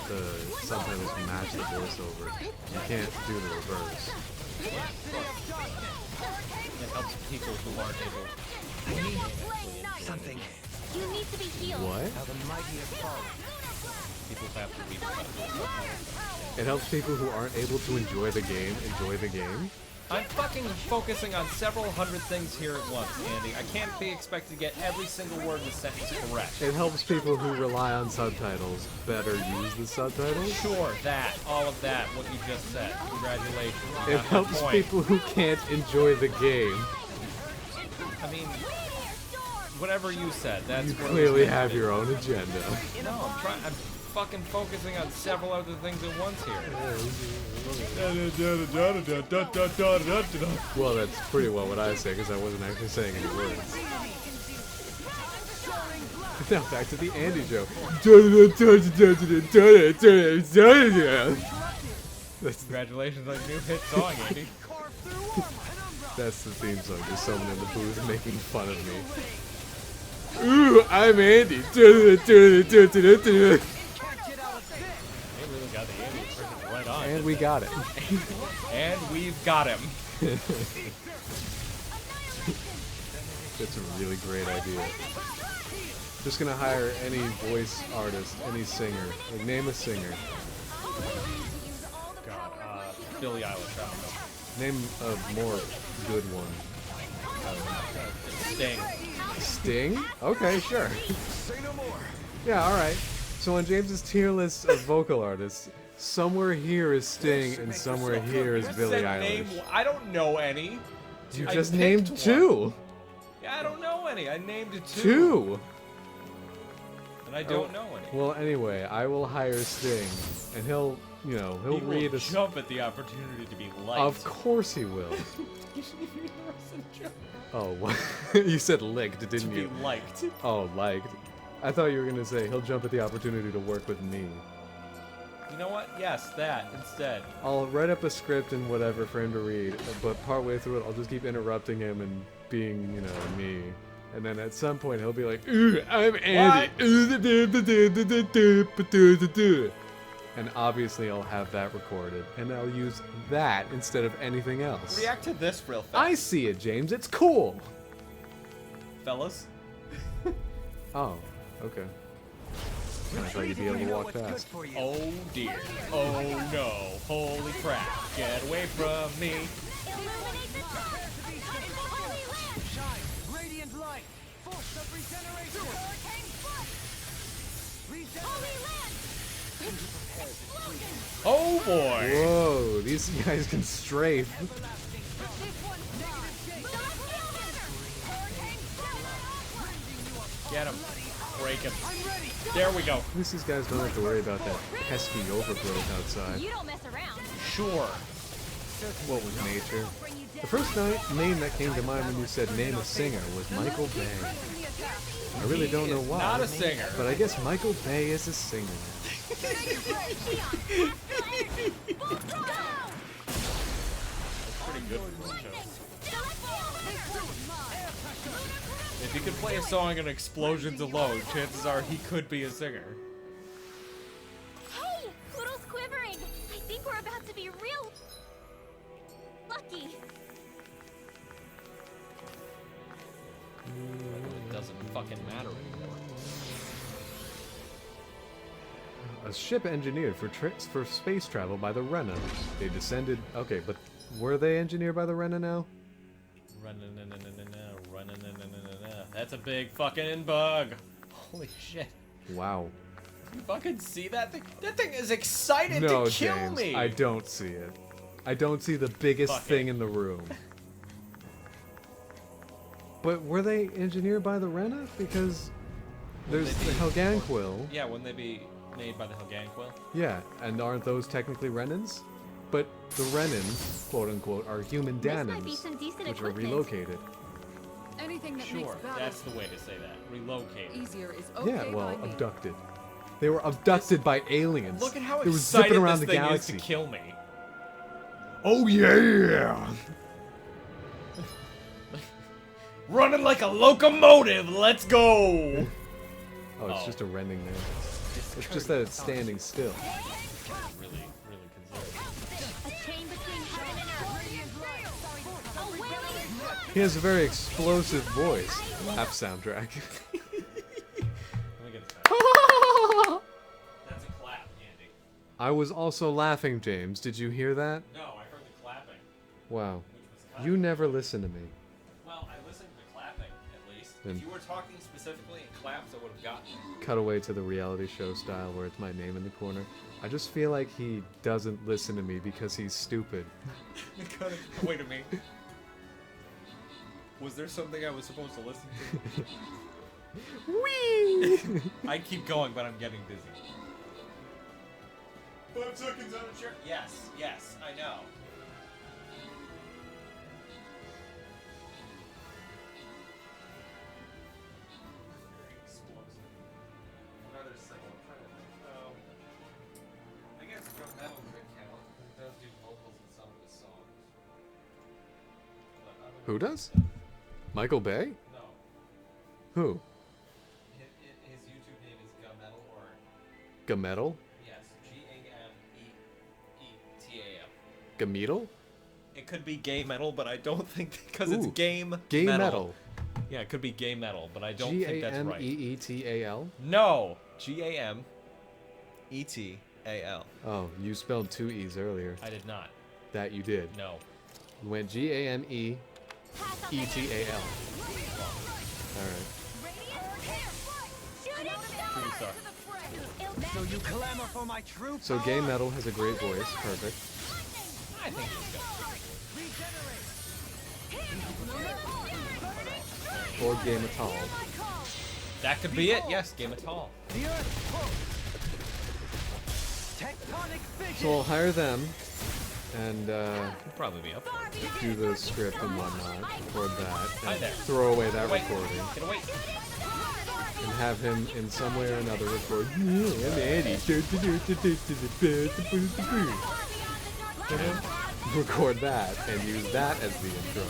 the subtitles match the voiceover. You can't do the reverse. It helps people who aren't able. Something. You need to be healed. What? How the mighty have fallen. People have to read the It helps people who aren't able to enjoy the game enjoy the game? I'm fucking focusing on several hundred things here at once, Andy. I can't be expected to get every single word in the sentence correct. It helps people who rely on subtitles better use the subtitles? Sure, that. All of that, what you just said. Congratulations. It That's my helps point. people who can't enjoy the game. I mean, whatever you said, that's You what clearly it was have meant to your be. own agenda. No, I'm fucking focusing on several other things at once here. Well, that's pretty well what I say, because I wasn't actually saying any words. Now back to the Andy joke. Congratulations on your new hit song, Andy. That's the theme song. There's someone in the booth making fun of me. Ooh, I'm Andy. They really got the Andy impression right on. And we got it. And we've got him. That's a really great idea. Just gonna hire any voice artist, any singer. Like, name a singer. God, Billie Eilish, I don't know. Name a more good one. I don't know. Sting. Sting? Okay, sure. Yeah, alright. So on James's tier list of vocal artists, somewhere here is Sting and somewhere here is Billie Eilish. I don't know any. You I just picked named one. two. Yeah, I don't know any. I named two. Two? And I don't know any. Well, anyway, I will hire Sting, and he'll He read will a... jump at the opportunity to be liked. Of course he will. Oh, what? You said licked, didn't To you? be liked. Oh, liked. I thought you were gonna say he'll jump at the opportunity to work with me. You know what? Yes, that instead. I'll write up a script and whatever for him to read, but partway through it, I'll just keep interrupting him and being, me. And then at some point, he'll be like, "Ooh, I'm Andy." And obviously, I'll have that recorded, and I'll use that instead of anything else. React to this real fast. I see it, James. It's cool. Fellas. Oh, okay. I thought you'd be able to walk fast. Oh dear. Oh no. Holy crap. Get away from me. Radiant light. Force of regeneration. Oh boy. Whoa, these guys can strafe. Get him. Break him. There we go. At least these guys don't have to worry about that pesky overgrowth outside. You don't mess around. Sure. What was nature? The first name that came to mind when you said name a singer was Michael Bay. I really don't know why. Not a singer. But I guess Michael Bay is a singer. Pretty good for a show. If he could play a song in explosions alone, chances are he could be a singer. Hey, Poodle's quivering. I think we're about to be real lucky. It doesn't fucking matter anymore. A ship engineered for space travel by the Rena. They descended... Okay, but were they engineered by the Rena now? That's a big fucking bug. Holy shit. Wow. You fucking see that thing? That thing is excited No, to kill James, me. I don't see it. I don't see the biggest Fuck thing it. in the room. But were they engineered by the Rena? Because there's the Helganquil. Yeah, wouldn't they be made by the Helganquil? Yeah, and aren't those technically Renans? But the Renan, quote unquote, are human This might be Danans, some decent which are equipment. relocated. Anything that Sure, makes battle that's the way to say that. Relocated. easier is okay Yeah, well, by me. abducted. They were abducted by aliens. Look at how they were excited zipping around this the thing galaxy. is to kill me. Oh yeah! Running like a locomotive, let's go! Oh, it's just a rending there. It's just that it's standing still. Really conservative. A chain between heaven and earth. A wailing flood. He has a very explosive voice. Laugh soundtrack. Let me get this back. That's a clap, Andy. I was also laughing, James. Did you hear that? No, I heard the clapping. Wow. You never listen to me. Well, I listened to the clapping, at least. Then- If you were talking specifically in claps, I would have gotten it. Cut away to the reality show style where it's my name in the corner. I just feel like he doesn't listen to me because he's stupid. Wait a minute. Was there something I was supposed to listen to? Whee! I keep going, but I'm getting dizzy. 5 seconds on a chair. Yes, I know. Very explosive. Another single. I'm trying to think. I guess Drum Metal could count. He does do vocals in some of his songs. But other than Who does? Michael Bay? No. Who? His YouTube name is Gumetal or Gametal? yes, Gameetal. Gametal? It could be gay metal, but I don't think because it's Ooh, game gay metal. metal. Yeah, it could be gay metal, but I don't think that's right. Gameetal? No, Gameetal. Oh, you spelled 2 E's earlier. I did not. That you did. No. You went Gameetal. Alright. Shooting star. So you clamor for my true So Gay Metal has a great voice. Perfect. I think he's good. Or Gametal. That could be it. Yes, Gameetal. The earth tectonic So I'll hire them and He'll probably be up. do the script and whatnot, record Hi that, there. and throw away that Wait, recording, get away. and have him in some way or another record. Yeah, I'm Eddie. Record that and use that as the intro.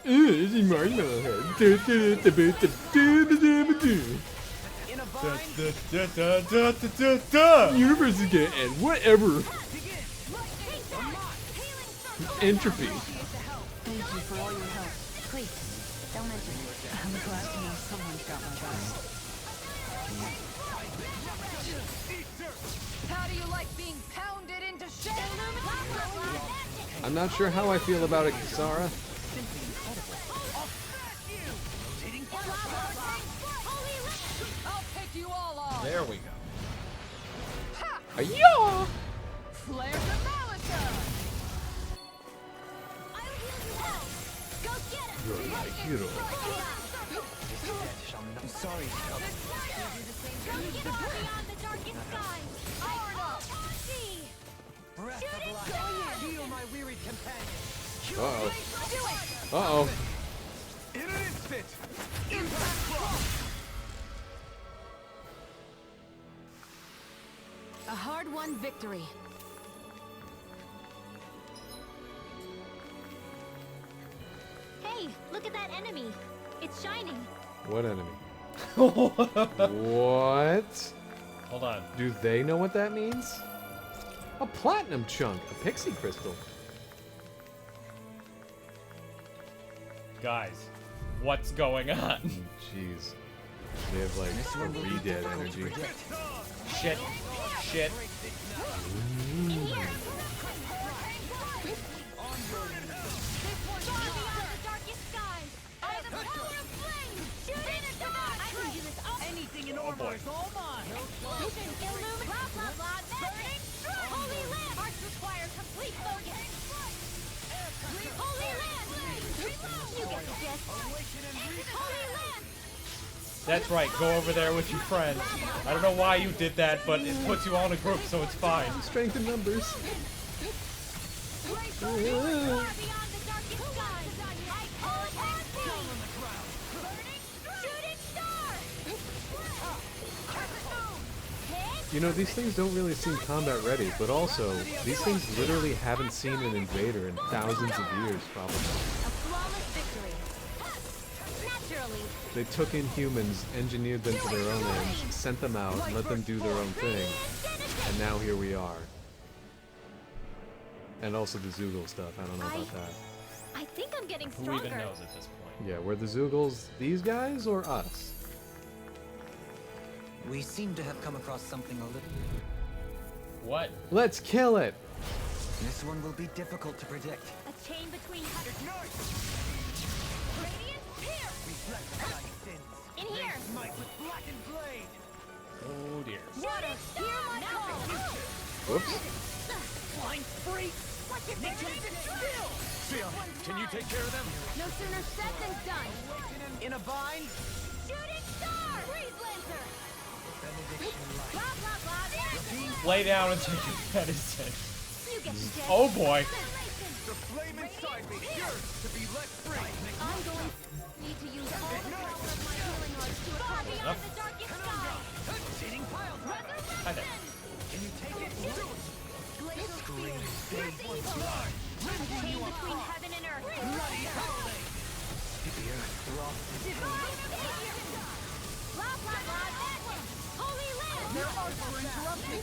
This is Marshmallow Universe is gonna end. Whatever. Entropy. Thank you for all your help. Please, don't mention it. I'm glad to know someone's got my back. How do you like being pounded into shape? I'm not sure how I feel about it, Kisara. I'll take you all on. There we go. Ayaw! Flare to Malika. You're my hero. I'm sorry. breath of life. Heal my wearied companion. Uh-oh. Uh-oh. In an instant. Impact block. A hard-won victory. Hey, look at that enemy. It's shining. What enemy? What? Hold on. Do they know what that means? A platinum chunk, a pixie crystal. Guys, what's going on? Jeez. They have like re-dead energy. Shit. Shit. Anything in Oh order boy. is all mine. Arts require complete focus. Holy Land! You get the gist. Holy Land! That's right, go over there with your friends. I don't know why you did that, but it puts you all in a group, so it's fine. Strength in numbers. Far beyond the darkest skies, I call upon thee! Shooting star! You know, these things don't really seem combat ready, but also, these things literally haven't seen an invader in thousands of years, probably. A flawless victory. Naturally. They took in humans, engineered them to their own ends, sent them out, let them do their own thing, and now here we are. And also the Zoogle stuff, I don't know about that. I think I'm getting Who stronger. even knows at this point? Yeah, were the Zoogles these guys or us? We seem to have come across something a little... What? Let's kill it! This one will be difficult to predict. A chain between Radiant here! In here! Oh dear. Water, hear my call! Whoops. Flying freak! What you think? Phil, can you take care of them? No sooner said than done! In a bind? Shooting star! Freeze Lancer! Blah, blah, blah! Lay down and take your medicine. You get the gist. Oh boy. The flame inside me yearns to be let free. I'm going need to use all the power of my healing arts to accomplish beyond the darkest sky! Cheating pile driver. Hi there. Can you take it? Do it. Glacial spear! Pierce evil! Chain between heaven and earth! Bloody howling. The earth throbs. Divine figure! Blah, blah, blah! Holy Land! Their arts were interrupted.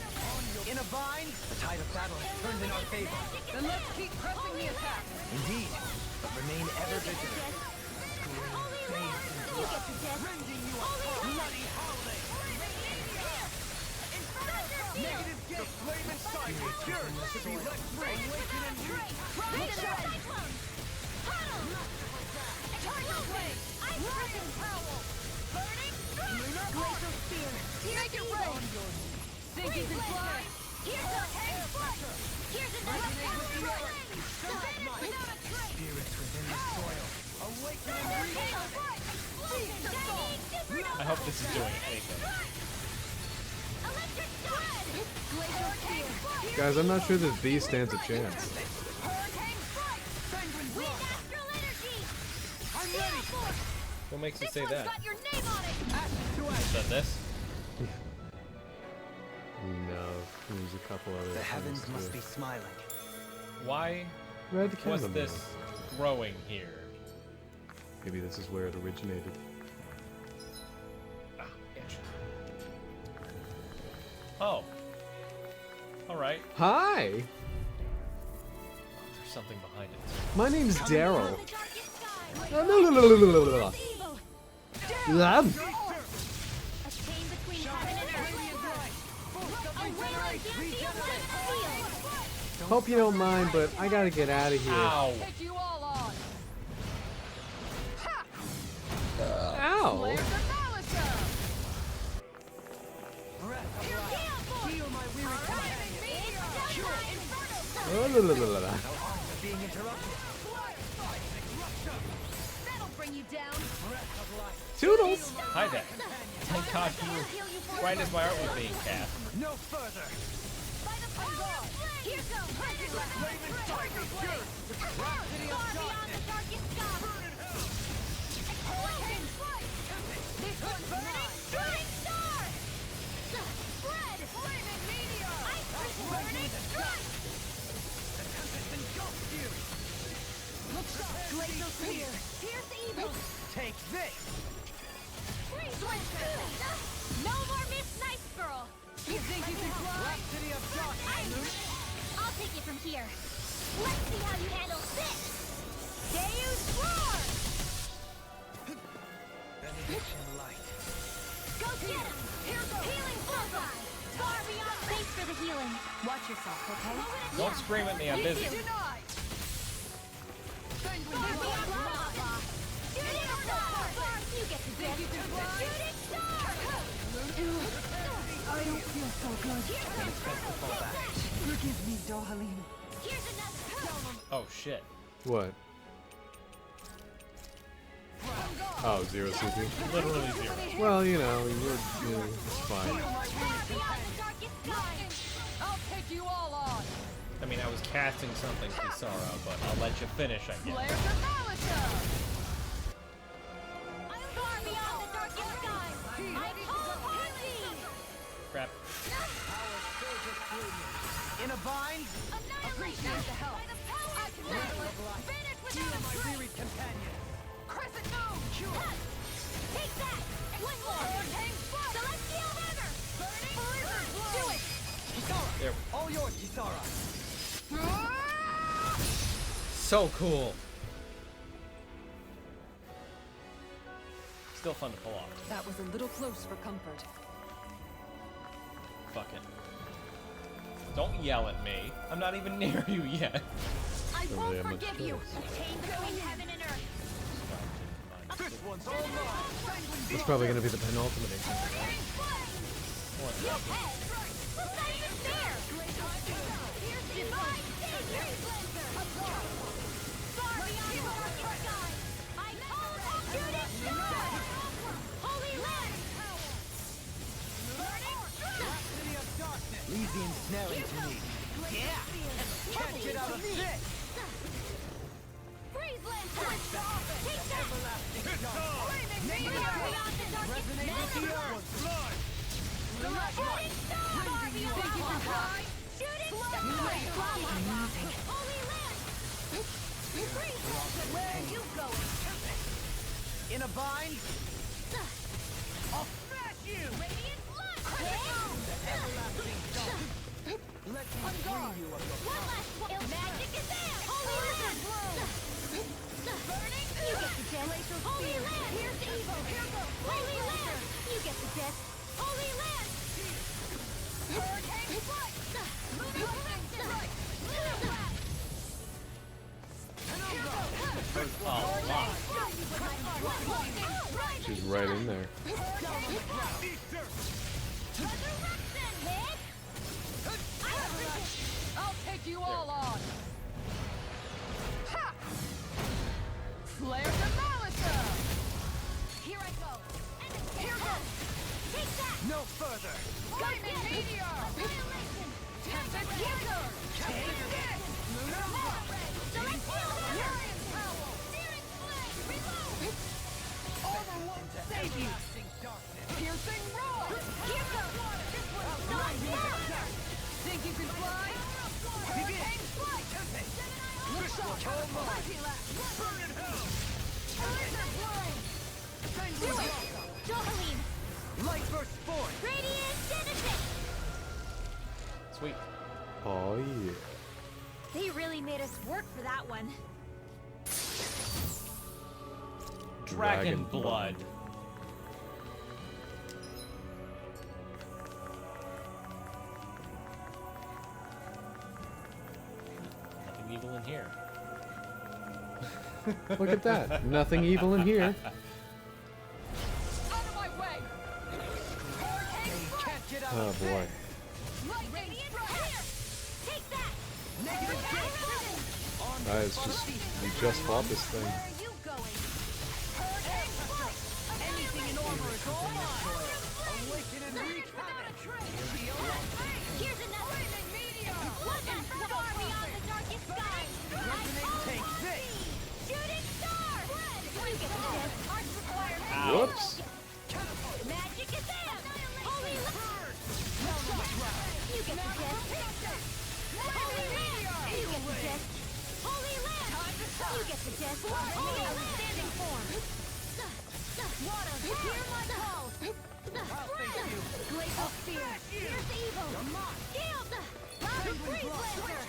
In a bind? The tide of battle has turned in our favor. Then let's keep pressing the attack. Indeed, but remain ever vigilant. Holy Land! You get the gist! Rending you Holy apart. Land! Bloody howling. Negative The flame inside me yearns to be let free. Awaken and reach. Ride the cyclone! Huddle! Eternal wave! Ice driven prowl! Burning strike! Glacial spear! Make it rain! Sinking to fly. Here's a hand pressure! Here's another power ring! Without a trace! Spirits within the soil. Awaken and reach. I hope this is doing anything. Electric spread! Glacial spear! Guys, I'm not sure that these stands a chance. Hurricane strike! Wind astral energy! I'm ready. What makes you This say one's that? got your name on it! Ashes to ashes. Said this? No, there's a couple other The things heavens must too. be smiling. Why Red was chamomile. this growing here? Maybe this is where it originated. Ah, itch. Oh. Alright. Hi! There's something behind it. My name's Daryl. A chain between heaven and earth! A waylaid Dancy of steel! Hope you don't mind, but I gotta get out of here. Ow. Take you all on. Ow! Flares of Malachor. Heal my weary companion. Oh, la, la, la, la, la. Being interrupted. That'll bring you down! Toodles! Hi there. Thank God you were right as my art was being cast. No further. By the power of flame! Here goes! Flame inside me yearns to be rhapsody of Far beyond darkness. the darkest sky! Hurricane strike! This one's burning! Shooting star! Spread! Flaming meteor! Ice burning strike! Glacial spear! Pierce evil! Take this. Freeze Lancer! No more Miss Nice Girl! You think you can fly? Rhapsody of darkness. I'll take it from here. Let's see how you handle this! Deus Roar! Benediction light. Go get him! Here goes! Healing bullseye! Far beyond space for the healing. Watch yourself, okay? Don't scream at me, I'm busy. Denied. Far beyond blah blah blah! Shooting star! You get the gist! Shooting star! I don't feel so good. Here's Forgive me, darling. another! Oh shit. What? Oh, 0 CP? Literally 0. Well, you know, it's fine. I'll take you all on. I mean, I was casting something, Kisara, but I'll let you finish, I guess. Flares of Malika. Far beyond the darkest skies, I call upon thee! Crap. In a bind. Appreciate the help. I can handle it. Finish without a my weary companion. Crescent moon. Take that! One more! Celestial River! Do it! Kisara, There. all yours, Kisara. So cool. Still fun to pull off. That was a little close for comfort. Fuck it. Don't yell at me. I'm not even near you yet. I Don't won't really have much forgive you! choice. Chain between heaven and earth! This one's all mine. It's probably gonna be the penultimate exam. Leave the ensnaring to me. Yeah! Can't get out of this! Freeze Lantern! Take that! Flaming beyond the darkest Blood! Shooting star! Shooting star! Holy land! Freeze Lantern! Where are you going? In a bind? I'll smash you! Radiant blood! Let me free you of your One last one! Magic is there! Holy land! Burning! You get the death! Holy land! Here's the evil! Here goes! Holy land! You get the death! Holy land! Hurricane strike! Lunar strike! Lunar blast! She's right in there. I'll take you all on! Ha! Flares of Malika! Here I go! Here goes! Take that! No further! Lightning meteor! Annihilation! Tempest Kicker! Take this! Lunar Rock! Celestial Furious Howl! Searing flame! Reload! Armor won't save you! Piercing roar! Here goes! This one's not down! Think you can fly? Begin! Tempest! Looks like Mighty Lash! Burn in hell! Laser flame! Do Sanguine it! Dohaline! Light burst forth! Radiant Genesis! Sweet. Oh yeah. They really made us work for that one. Dragon blood. Nothing evil in here. Look at that. Nothing evil in here. Out of my way! Can't get out Oh of boy. Radiant here! Take that! Negative It's just, we just fought this thing. Where are you going? Anything in armor is all mine! Awaken and wreak havoc! Here's another! One last star beyond the darkest skies! Take this! Shooting star! You get the death! Arts required! Whoops. Magic is there! Holy land! You get the death! Holy land! You get the death! Holy land! You get the death! Holy land! Standing form! Water! Hear my call! Glacial spear! Here's the evil! Shield! Louder freeze laser!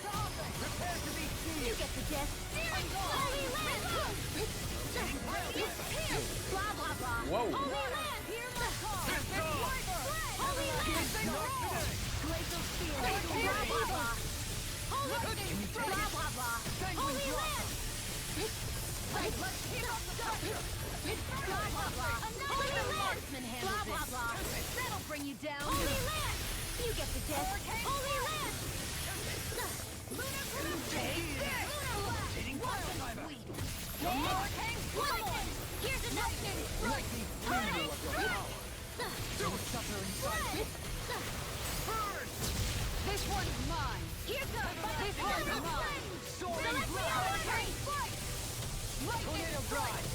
Prepare to be seized! You get the death! Holy land! Blah blah blah! Whoa. Holy land! Hear my call! Holy land! Glacial spear! Blah blah blah! Holy land! Blah blah blah! Holy land! Let's keep up the doctor! Blah blah blah! Holy land! Blah blah blah! That'll bring you down! Holy land! You get the death! Holy land! Lunar blast! Lunar blast! Here's another. Don't suffer in silence. This one's mine. Here's the This one's mine. Soaring blast. Tornado drive.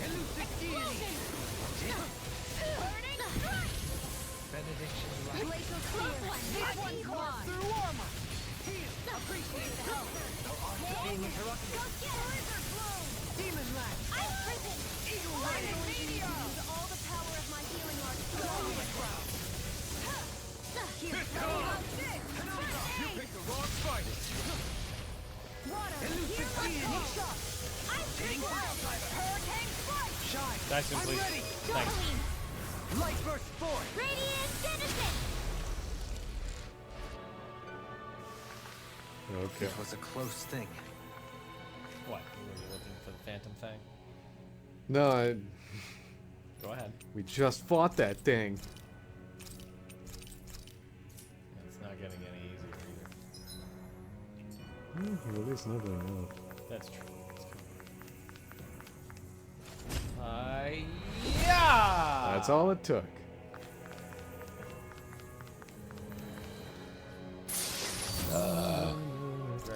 Elusive deity. burning strike. Benediction Glacial clear. This one carved through armor. Appreciate the help. Go get her. Demon lash. I'm prison. Eagle ray. Meteor. Use all the power of my healing art. Here. You picked the wrong fight. Water. Elusive deity. I'm prison. Hurricane strike. Shine. Dyson, I'm please. ready. Thanks. Light burst forth. Radiant citizen. Okay. It was a close thing. What? Were you looking for the phantom thing? No, I... Go ahead. We just fought that thing. It's not getting any easier either. At least never enough. That's true. Yeah! That's all it took.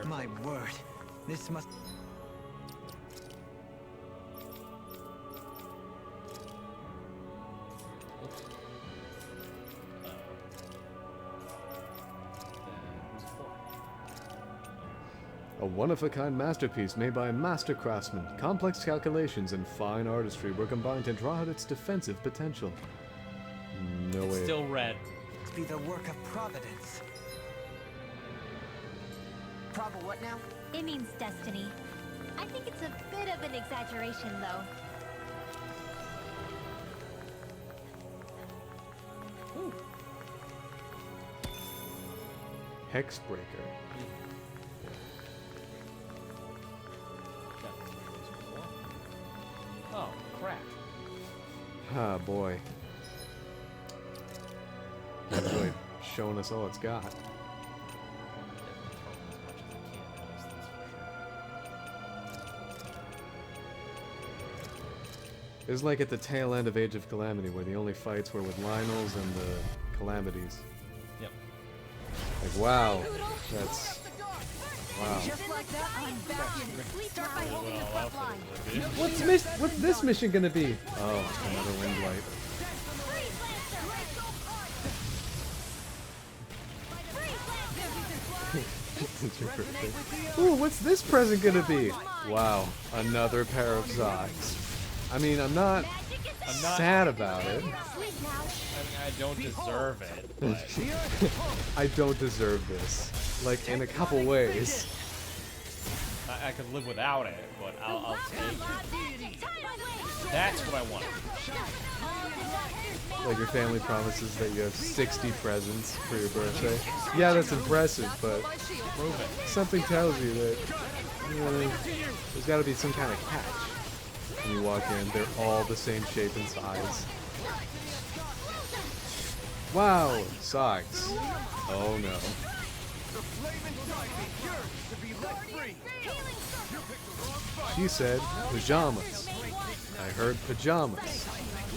My word. This must... A one-of-a-kind masterpiece made by a master craftsman. Complex calculations and fine artistry were combined to draw out its defensive potential. No It's way. still red. be the work of Providence. Provo what now? It means destiny. I think it's a bit of an exaggeration, though. Hexbreaker. Oh, crap. Ah, boy. It's really showing us all it's got. It was like at the tail end of Age of Calamity, where the only fights were with Lionels and the Calamities. Yep. Like, wow. That's... Wow. Just like that, I'm back in it. Start by holding the front line. What's this mission gonna be? Oh, another wind light. It's your birthday. Ooh, what's this present gonna be? Wow, another pair of socks. I mean, I'm not sad about it. I mean, I don't deserve it, but... I don't deserve this. Like, in a couple ways. I could live without it, but I'll take it. That's what I want. Like your family promises that you have 60 presents for your birthday. Yeah, that's impressive, but something tells you that there's got to be some kind of catch. When you walk in, they're all the same shape and size. Wow, socks. Oh no. She said pajamas. I heard pajamas.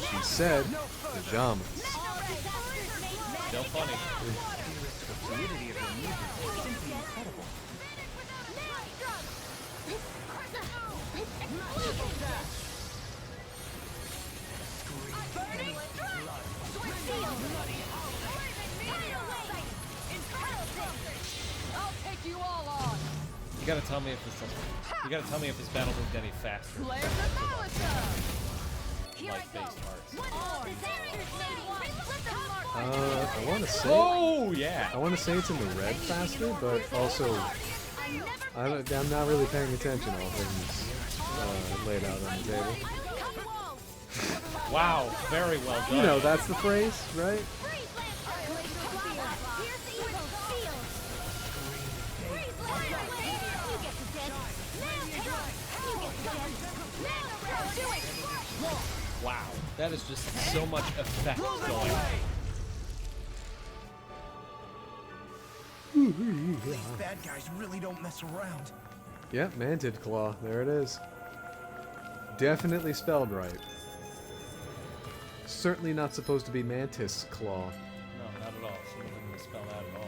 She said pajamas. Still funny. I'll take you all on. You gotta tell me if this doesn't. You gotta tell me if this battle moved any faster. Flares of Malika. Light-based arts. I want to say. Oh yeah. I want to say it's in the red faster, but also I'm not really paying attention. All things laid out on the table. Wow, very well done. You know, that's the phrase, right? Wow, that is just so much effect going on. These bad guys really don't mess around. Yep, Mantid Claw. There it is. Definitely spelled right. Certainly not supposed to be Mantis Claw. No, not at all. Someone didn't spell that at all.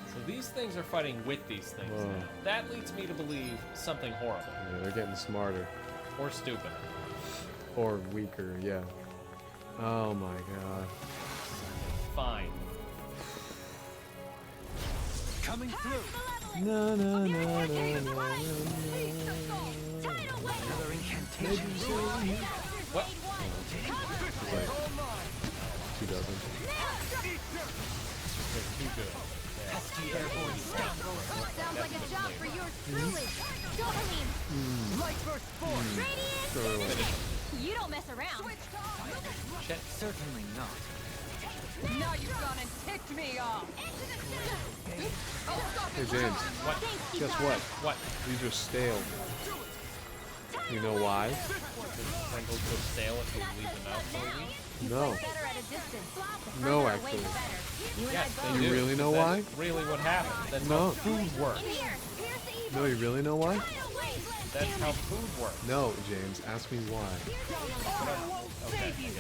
So these things are fighting with these things Whoa. now. That leads me to believe something horrible. Yeah, they're getting smarter. Or stupider. Or weaker, yeah. Oh my god. Fine. Coming through. No, no, no, no, no, no. Another incantation. What? Like 2 dozen. They're too good. Sounds like a job for yours truly. Dopamine. Light burst force. Radiant. You don't mess around. Shit. Certainly not. Now you've gone and ticked me off. Hey James, What? guess what? What? These are stale. You know why? Sprinkles go stale if you leave them out for a week? No. Better at a distance. No, actually. Yes, they You do. really know That's why? really what happened. That's No. how food works. No, you really know why? That's how food works. No, James, ask me why. Okay, I guess this is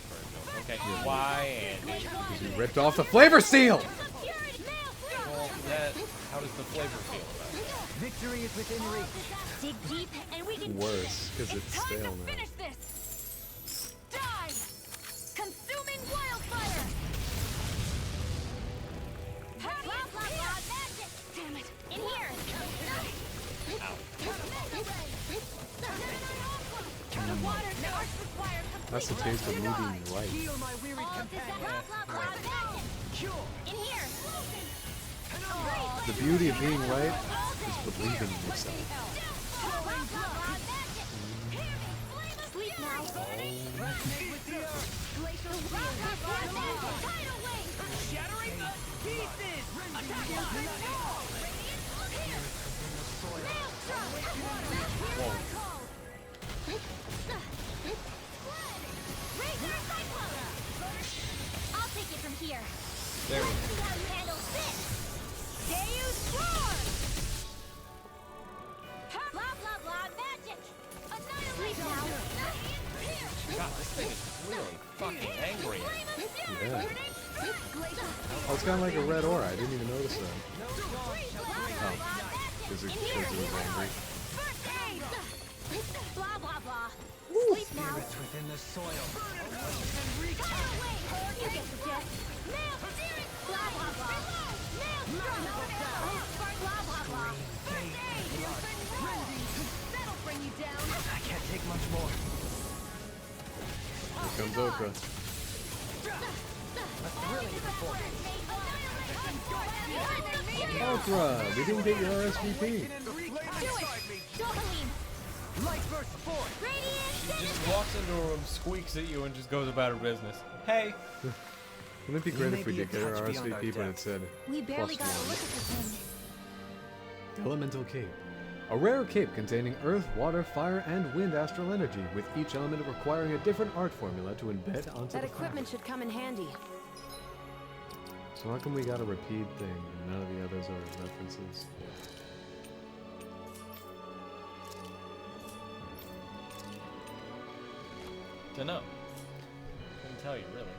for a joke. Okay, why, Andy? Because you ripped off the flavor seal! Well, how does the flavor feel about it? Victory is within reach. Dig deep and we can Worse, because it's stale now. finish this. Die! Consuming wildfire! Blah, blah, blah, magic! Damn it! In here! The water charge required That's the taste of me being right. Heal my weary all companion. blah, blah, blah, magic! Cure. In here! The beauty of being right is believing in yourself. Sleep now! Resonate with the earth. Glacial tidal wave! Shattering the pieces. Attack us now. I'll take it from here. There we Let's see how you handle this. Deus Roar! Blah blah blah magic. Annihilate now. God, this thing is really fucking angry. Yeah. Oh, it's got like a red aura. I didn't even notice that. Oh, because it was angry. Blah blah blah. Sleep now. Spirits within the soil. Tidal wave. You get the gist. Nail. Blah blah blah. Nail strike. Blah blah blah. First aid. That'll bring you down. I can't take much more. Here comes Okra. A thrilling performance. Okra, we didn't get your RSVP. Do it. Dopamine. Light burst force. Radiant. Just walks into a room, squeaks at you, and just goes about her business. Hey! Wouldn't it be great if we did get our touch beyond our RSVP, but it said We barely got a +1. look at the thing. Elemental Cape. A rare cape containing earth, water, fire, and wind astral energy, with each element requiring a different art formula to embed onto That the equipment should come in handy. fabric. So how come we got a repeat thing and none of the others are references? Dunno. Couldn't tell you, really.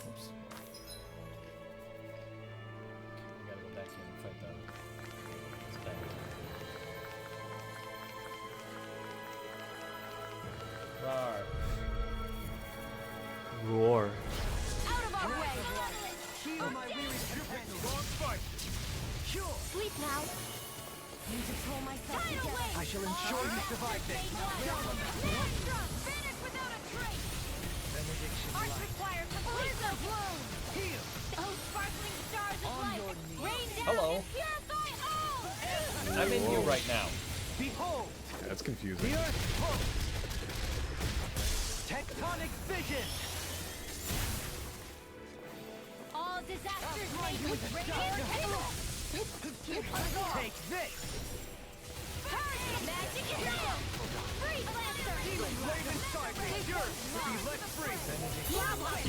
Oops. We gotta go back in and fight this guy. Rawr. Roar. Out of our way. Heal my weary companion. Wrong fight. Cure. Sleep now. Need to pull myself together. I shall ensure you survive this. Vanish without a trace. Benediction Arts light. require complete the bloom. Heal. Oh, sparkling stars of On light. your knees. Rain down Hello. and purify all. I'm in you right now. Behold. That's The confusing. earth pulse. Tectonic vision. All disasters made with radiant. Take this. Hurricane.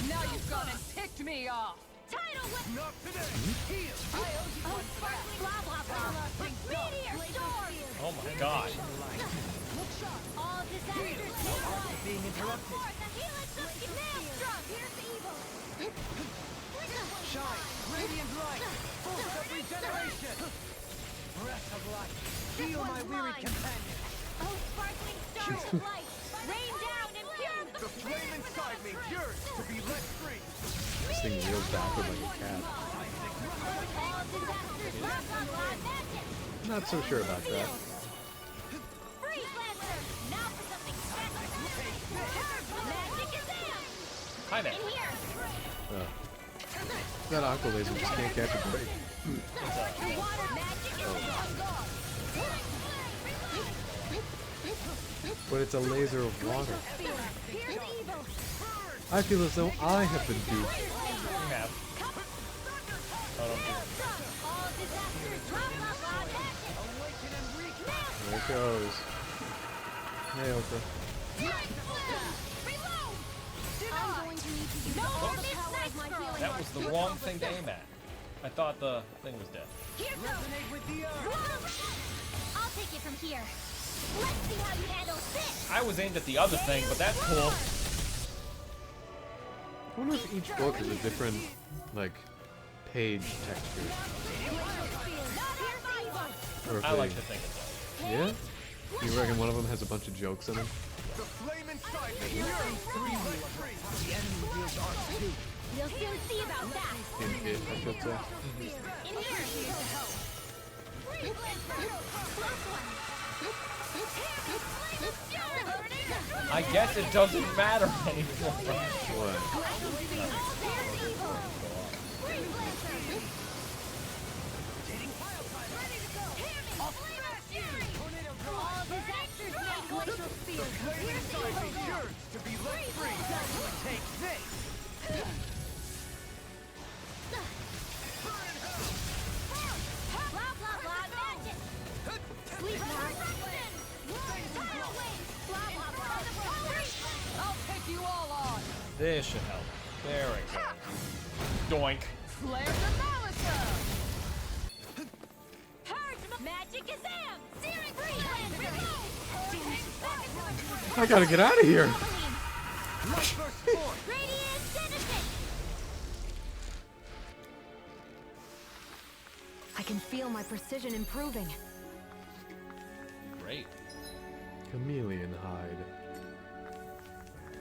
Now you've gone and ticked me off. Title whip. Not today. Heal. I owe you one for that. Blah blah blah. Meteor storm. Oh my god. All disasters Being interrupted. the helix of maelstrom. Here's evil. Shine. Radiant light. Force of regeneration. Breath of life. Heal my weary companion. Oh, sparkling stars of light. Rain down and purify. The flame inside me yearns to be let free. This thing reels backward like a cat. All disasters blah blah blah magic. Not so sure about that. Freeze Lancer. Now for something special. Magic is in. Hi there. In here. That aqua laser just can't catch a break. The water magic is in. But it's a laser of water. Here's evil. I feel as though I have been duped. You have. Oh, don't do All disasters blah blah blah magic. There it goes. Hey, Okra. Reload. I'm going to need to use all the power of my healing. That was the wrong thing to aim at. I thought the thing was dead. Here goes. I'll take it from here. Let's see how you handle this. I was aimed at the other thing, but that's cool. I wonder if each book has a different, like, page texture. Or if I they- like to think it does. Yeah? You reckon one of them has a bunch of jokes in them? The flame inside me yearns to be let free. The enemy wields arts too. You'll soon see about that. In it, I should say. In here. Freeze Lancer. Close one. I guess it doesn't matter anymore. What? To be let free. Take this. Blah blah blah magic. Sleep I'll take you all on. This should help. There it goes. Doink. Flare the Malisa. Purge magic is am. Searing freeze reload. I gotta get out of here! Radiant citizen. I can feel my precision improving. Great. Chameleon hide.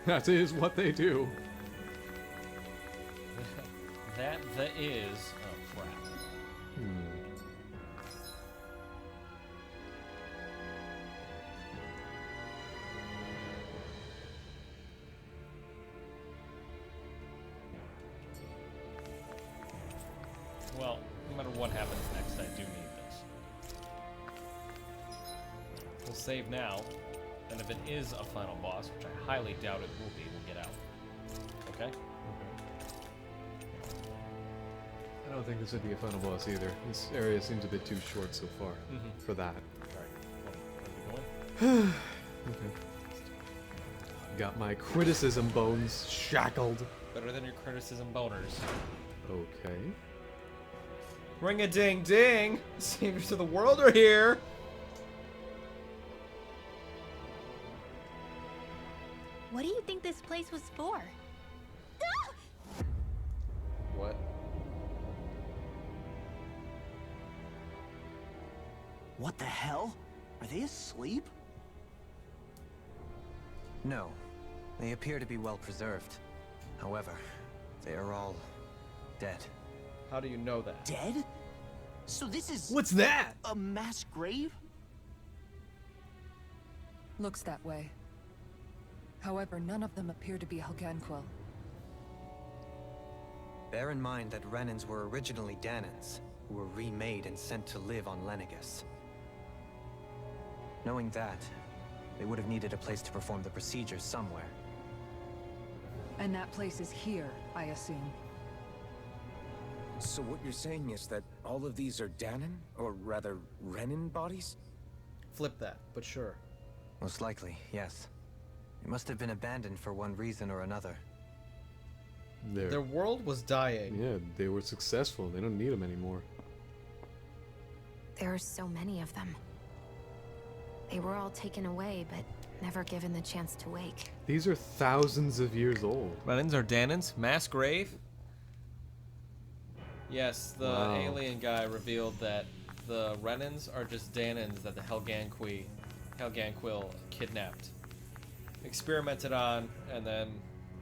That is what they do. That is. Oh crap. Well, no matter what happens next, I do need this. We'll save now, and if it is a final boss, which I highly doubt it will be, we'll get out. Okay? I don't think this would be a final boss either. This area seems a bit too short so far for that. Alright, Okay. Got my criticism bones shackled. better than your criticism boners. Okay. Ring a ding ding! Saviors of the world are here! What do you think this place was for? What? What the hell? Are they asleep? No. They appear to be well preserved. However, they are all dead. How do you know that? Dead? So this is... What's that? A mass grave? Looks that way. However, none of them appear to be Helganquil. Bear in mind that Renans were originally Danans, who were remade and sent to live on Lenegus. Knowing that, they would have needed a place to perform the procedures somewhere. And that place is here, I assume. So what you're saying is that all of these are Danon, or rather, Renan bodies? flip that, but sure. Most likely, yes. It must have been abandoned for one reason or another. Their world was dying. Yeah, they were successful. They don't need them anymore. There are so many of them. They were all taken away, but never given the chance to wake. These are thousands of years old. Renans are Danans? Mass grave? Yes, the alien guy revealed that the Renans are just Danans that the Helganquil kidnapped, experimented on, and then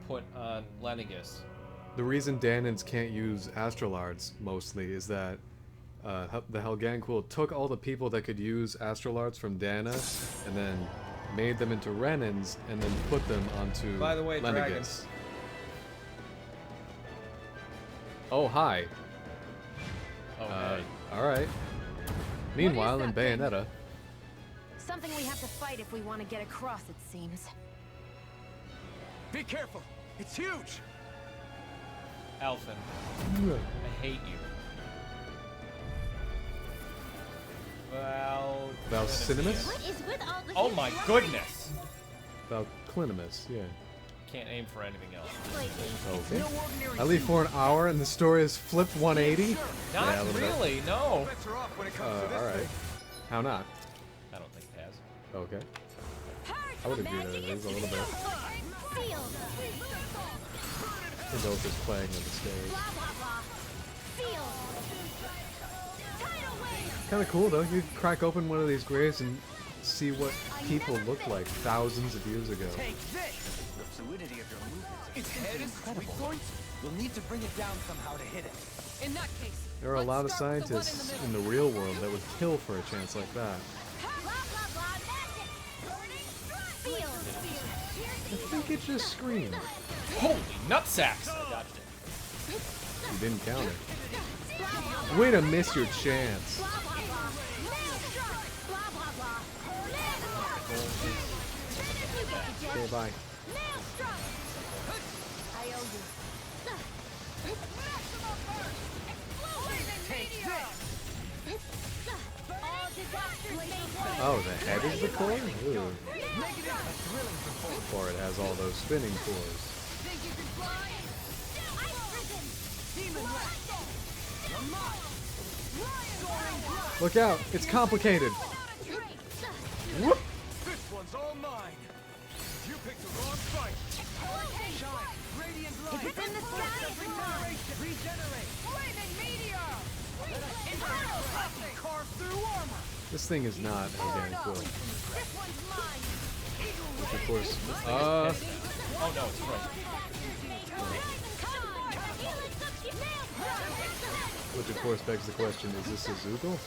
put on Lennigus. The reason Danans can't use astral arts, mostly, is that the Helganquil took all the people that could use astral arts from Dana, and then made them into Renans, and then put them onto By the way, Lennigus. dragons. Oh, hi. Okay. Alright. Meanwhile, in Bayonetta... Something we have to fight if we want to get across, it seems. Be careful! It's huge! Alphen. I hate you. Valcinimus? What is with all the Oh my goodness! Valclinimus, yeah. Can't aim for anything else. Okay. At least for an hour and the story has flipped 180? Not Yeah, a little bit. really, no. Alright. How not? I don't think it has. Okay. I would agree that it is a little bit. Adolphus playing on the stage. Kind of cool though. You crack open one of these graves and see what people looked like thousands of years ago. The fluidity of your movements. Its head is weak points. We'll need to bring it down somehow to hit it. In that case, There are a lot of scientists in the real world that would kill for a chance like that. I think it just screamed. Holy nutsacks! I dodged it. You didn't count it. Way to miss your chance. Okay, bye. Oh, the head is the core? Ooh. Or it has all those spinning cores. Look out! It's complicated! Whoop! This one's all mine. You picked the wrong fight. Shine, radiant light. It's in the sky, it's on. Regenerate. Flaming meteor. Infernal blessing. Carve through armor. This thing is not Helganquil. This one's mine. Which of course... Oh no, it's right. Which of course begs the question, is this a Zoogle?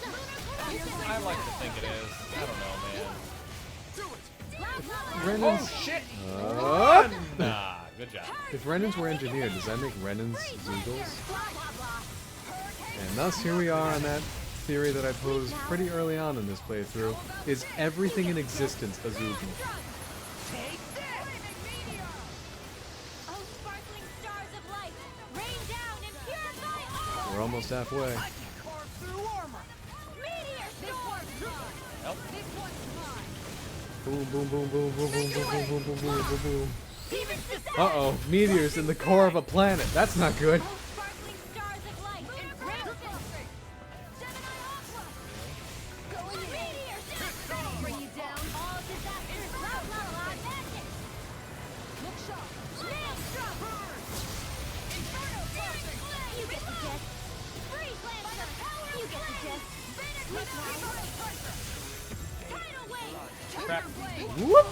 I like to think it is. I don't know, man. Renans... Oh shit! Ah! Nah, good job. If Renans were engineered, does that make Renans Zoogles? And thus here we are on that theory that I posed pretty early on in this playthrough. Is everything in existence a Zoogle? We're almost halfway. Boom, boom, boom, boom, boom, boom, boom, boom, boom, boom, boom, boom, boom. Uh-oh, meteors in the core of a planet. That's not good. Crap. Whoop!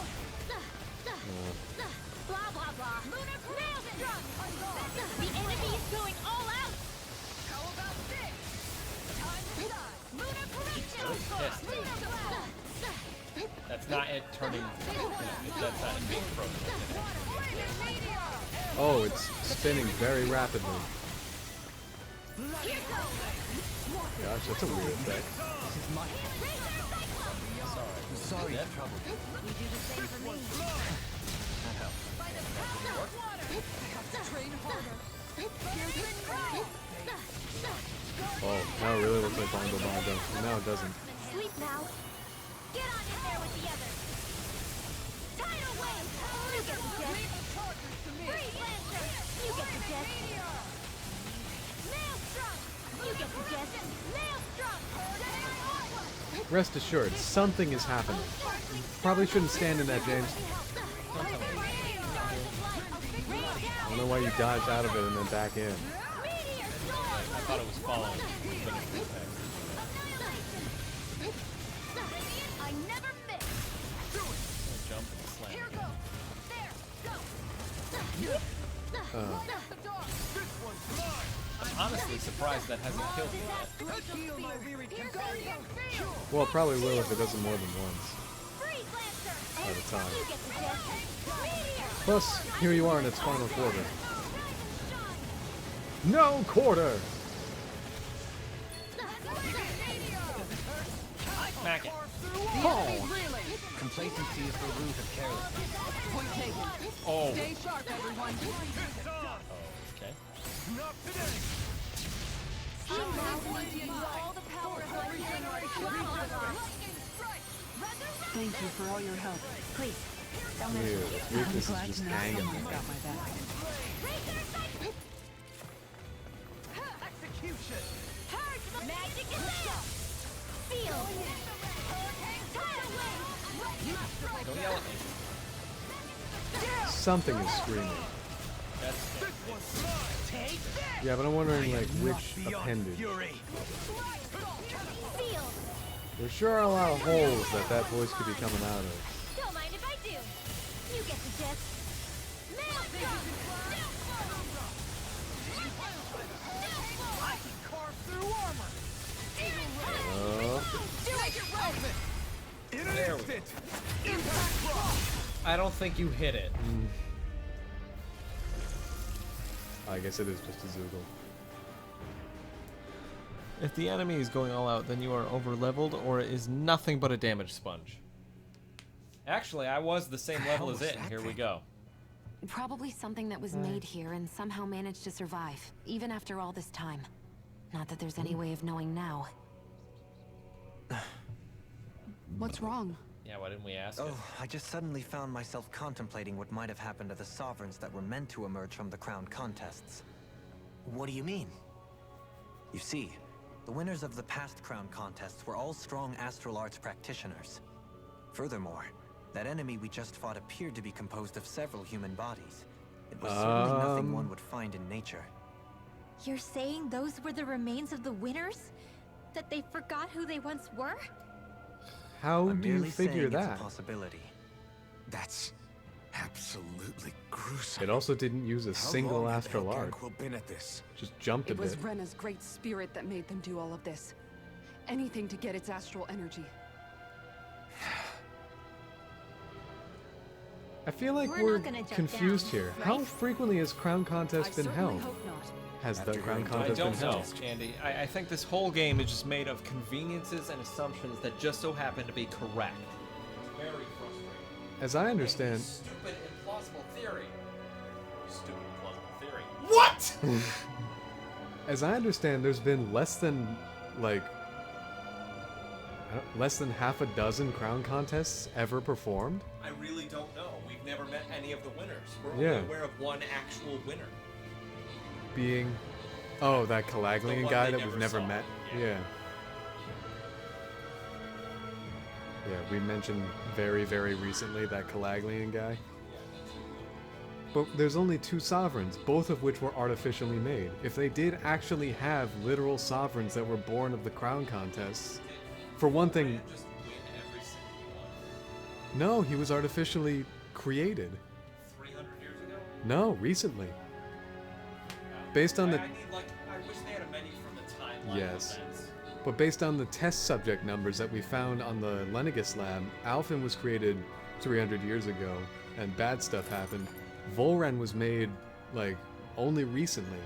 The enemy is going all out. How about this? That's not it turning. That's not it being frozen. Oh, it's spinning very rapidly. Gosh, that's a weird effect. Sorry to trouble you. You do the same for me. That helps. By the power of water, I have to train harder. Oh, now it really looks like Bongo Bongo. Now it doesn't. Sleep now. Get on in there with the others. Tidal wave. You get the gist. Freeze lancer. You get the gist. Maelstrom. You get the gist. Maelstrom. Rest assured, something is happening. Probably shouldn't stand in that, James. I don't know why you dodged out of it and then back in. I thought it was following. I never miss. Jump and slam. Here goes. There. Go. I'm honestly surprised that hasn't killed me yet. Well, it probably will if it doesn't more than once. At a time. Plus, here you are in its final quarter. No quarter! Smack it. Oh. Complacency is the root of carelessness. Point taken. Oh. Stay sharp, everyone. Okay. Not today. All the power of my Thank you for all your help. Please, don't Ew, mention it. its weakness is Glad just to know hanging someone's there. got my back. Execution. Magic is out. Feel. Tidal wave. Don't yell at me. Something is screaming. Yeah, but I'm wondering, like, which appendage. There sure are a lot of holes that voice could be coming out of. Don't mind if I do. You get the gist. Maelstrom. I can carve through armor. There we go. I don't think you hit it. I guess it is just a Zoogle. If the enemy is going all out, then you are over-leveled, or it is nothing but a damage sponge. Actually, I was the same level as it, and here we go. Probably something that was made here and somehow managed to survive, even after all this time. Not that there's any way of knowing now. What's wrong? Yeah, why didn't we ask it? Oh, I just suddenly found myself contemplating what might have happened to the sovereigns that were meant to emerge from the crown contests. What do you mean? You see, the winners of the past crown contests were all strong astral arts practitioners. Furthermore, that enemy we just fought appeared to be composed of several human bodies. It was certainly nothing one would find in nature. You're saying those were the remains of the winners? That they forgot who they once were? How I'm do you merely figure saying that? It's a possibility. That's absolutely gruesome. It also didn't use a How single long have the astral art. Hellgargoyle been at this? Just jumped a It was bit. Rena's great spirit that made them do all of this. Anything to get its astral energy. I feel like We're we're not gonna jump confused down, here. right? How frequently has Crown Contest been held? Has the Crown I Contest been don't know, held? Andy. I think this whole game is just made of conveniences and assumptions that just so happen to be correct. Very frustrating. As I understand, Stupid, implausible theory. Stupid, implausible theory. What? as I understand, there's been less than half a dozen Crown Contests ever performed. I really don't know. We've never met any of the winners. We're Yeah. only aware of one actual winner. Being, oh, that The Calaglian one guy they that we've never saw. met. Yeah. Yeah, we mentioned very, very recently that Calaglian guy. But there's only 2 sovereigns, both of which were artificially made. If they did actually have literal sovereigns that were born of the crown contests, for one thing, Just win every single one. no, he was artificially created. 300 years ago? No, recently. Based on the I wish they had a menu from the timeline. Yes. Of events. But based on the test subject numbers that we found on the Lenegus lab, Alphen was created 300 years ago, and bad stuff happened. Volren was made, like, only recently.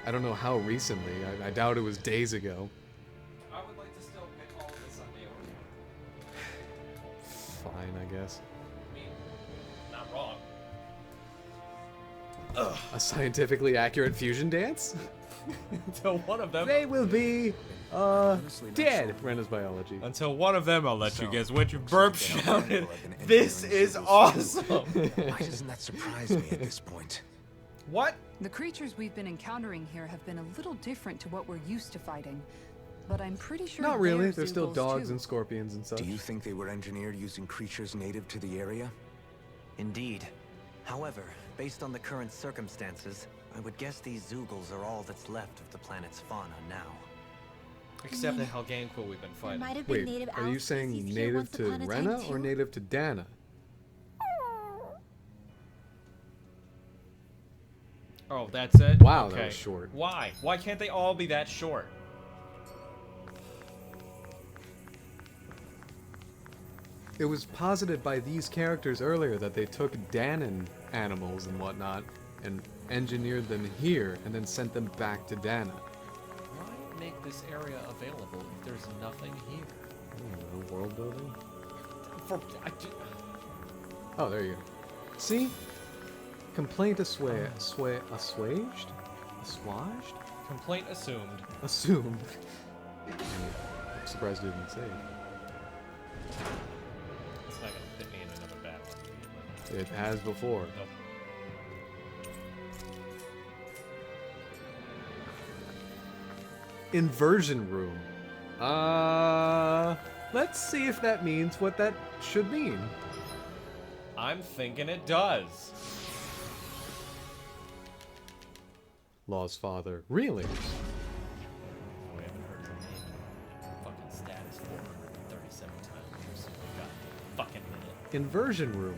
I don't know how recently. I doubt it was days ago. I would like to still pick all of this on the order. Fine, I guess. I mean, not wrong. A scientifically accurate fusion dance? Until one of them. They will be, dead. Rena's biology. Until one of them, I'll let you guess which burp shouted. This is awesome. Why doesn't that surprise me at this point? What? The creatures we've been encountering here have been a little different to what we're used to fighting. But I'm pretty sure Not really. they're There's still Zeugles, dogs too. and scorpions and such. Do you think they were engineered using creatures native to the area? Indeed. However, based on the current circumstances, I would guess these Zeugles are all that's left of the planet's fauna now. Except the Helganquil we've been fighting. Might have been Wait, native are you owl saying species here native once to upon a time, Rena or too? native to Dana? Oh, that's it? Wow, okay. that was short. Why? Why can't they all be that short? It was posited by these characters earlier that they took Danon animals and whatnot and engineered them here and then sent them back to Dana. Why make this area available if there's nothing here? I don't know, world building? Oh, there you go. See? Complaint assuaged? Assuaged? Complaint assumed. Assumed. I'm surprised you didn't say it. It's not gonna hit me in another bad one. It has before. Nope. Inversion room. Let's see if that means what that should mean. I'm thinking it does. Law's father. Really? We haven't heard her name. Fucking status 437 times. So we've got a fucking minute. Inversion room.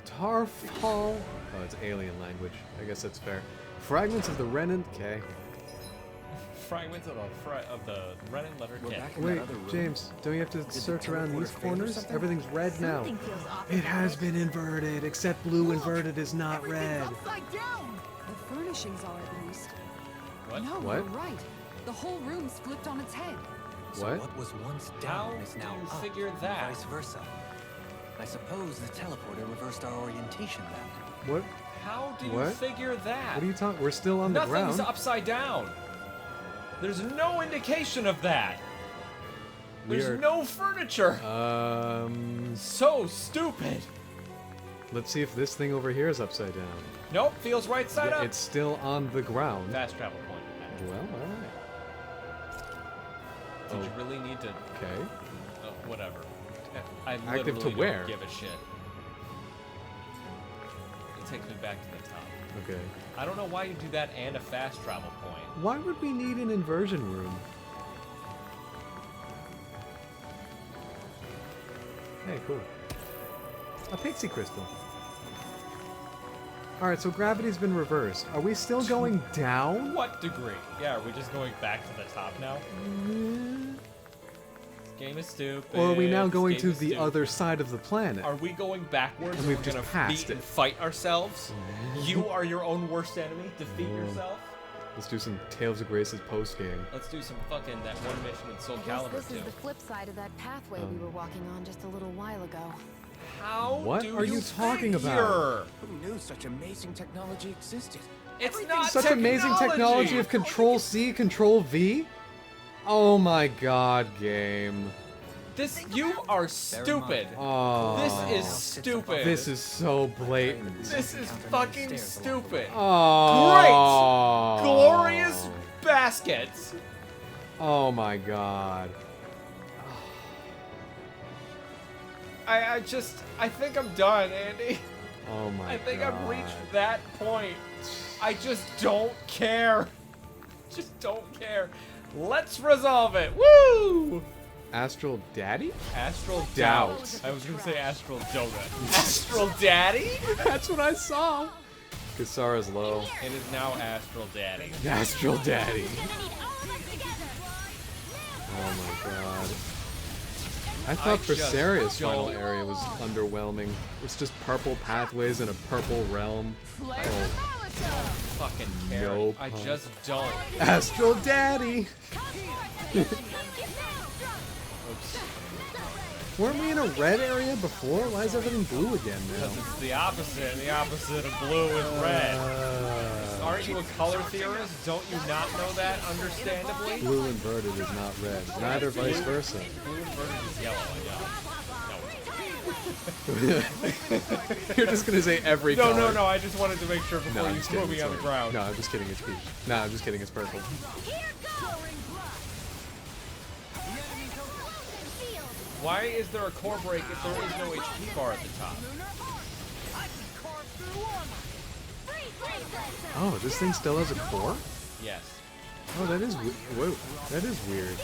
Tarfhal. Oh, it's alien language. I guess that's fair. Fragments of the Renan. Okay. Fragments of the Renan letter K. Wait, James, don't you have to search around these corners? Everything's red now. Something feels off It has been inverted, except blue inverted is not red. Upside down! The furnishings are at least. What? No, What? you're right. The whole room's flipped on its head. So What? what was once How down is now do you up, figure and that? vice versa. I suppose the teleporter reversed our orientation then. What? How do you What? figure that? What are you talking? We're still on the Nothing's ground. upside down. There's no indication of that. There's Weird. no furniture. So stupid. Let's see if this thing over here is upside down. Nope, feels right side up. It's still on the ground. Fast travel point. Well, alright. Did you really need to? Okay. Oh, whatever. I Active literally to where? don't give a shit. It takes me back to the top. Okay. I don't know why you do that and a fast travel point. Why would we need an inversion room? Hey, cool. A pixie crystal. Alright, so gravity's been reversed. Are we still going down? What degree? Yeah, are we just going back to the top now? This game is stupid. Or are we now This going game to is the stupid. other side of the planet? Are we going backwards And and we've we're just gonna passed beat it. and fight ourselves? You are your own worst enemy. Defeat yourself. Let's do some Tales of Grace's post game. Let's do some fucking that one mission in Soul I guess Calibur this too. is the flip side of that pathway we were walking on just a little while ago. How What do are you talking about? figure? Who knew such amazing technology existed? It's not Such amazing technology of Control C, Control V? Oh my god, game. This, you are stupid. Oh. This is stupid. This is so blatant. This is fucking stupid. Oh. Great, glorious baskets. Oh my god. I think I'm done, Andy. Oh my god. I think I've reached that point. I just don't care. Just don't care. Let's resolve it. Woo! Astral Daddy? Astral Doubt. Doubt. I was gonna say Astral Donut. Astral Daddy? That's what I saw. Kisara's low. It is now Astral Daddy. Astral Daddy. Oh my god. I thought Versaria's final area was underwhelming. It's just purple pathways in a purple realm. Oh, Fucking care. no I pun. just don't. Astral Daddy! Oops. Weren't we in a red area before? Why is everything blue again now? Because it's the opposite of blue is red. Aren't you a color theorist? Don't you not know that, understandably? Blue inverted is not red. Neither vice versa. Blue inverted is yellow, I know. You're just gonna say every No, color. no, I just wanted to make sure before I'm you just throw kidding, me on the it's ground. No, I'm just kidding, it's peach. No, I'm just kidding, it's purple. Why is there a core break if there is no HP bar at the top? Oh, this thing still has a core? Yes. Oh, that is whoa, that is weird.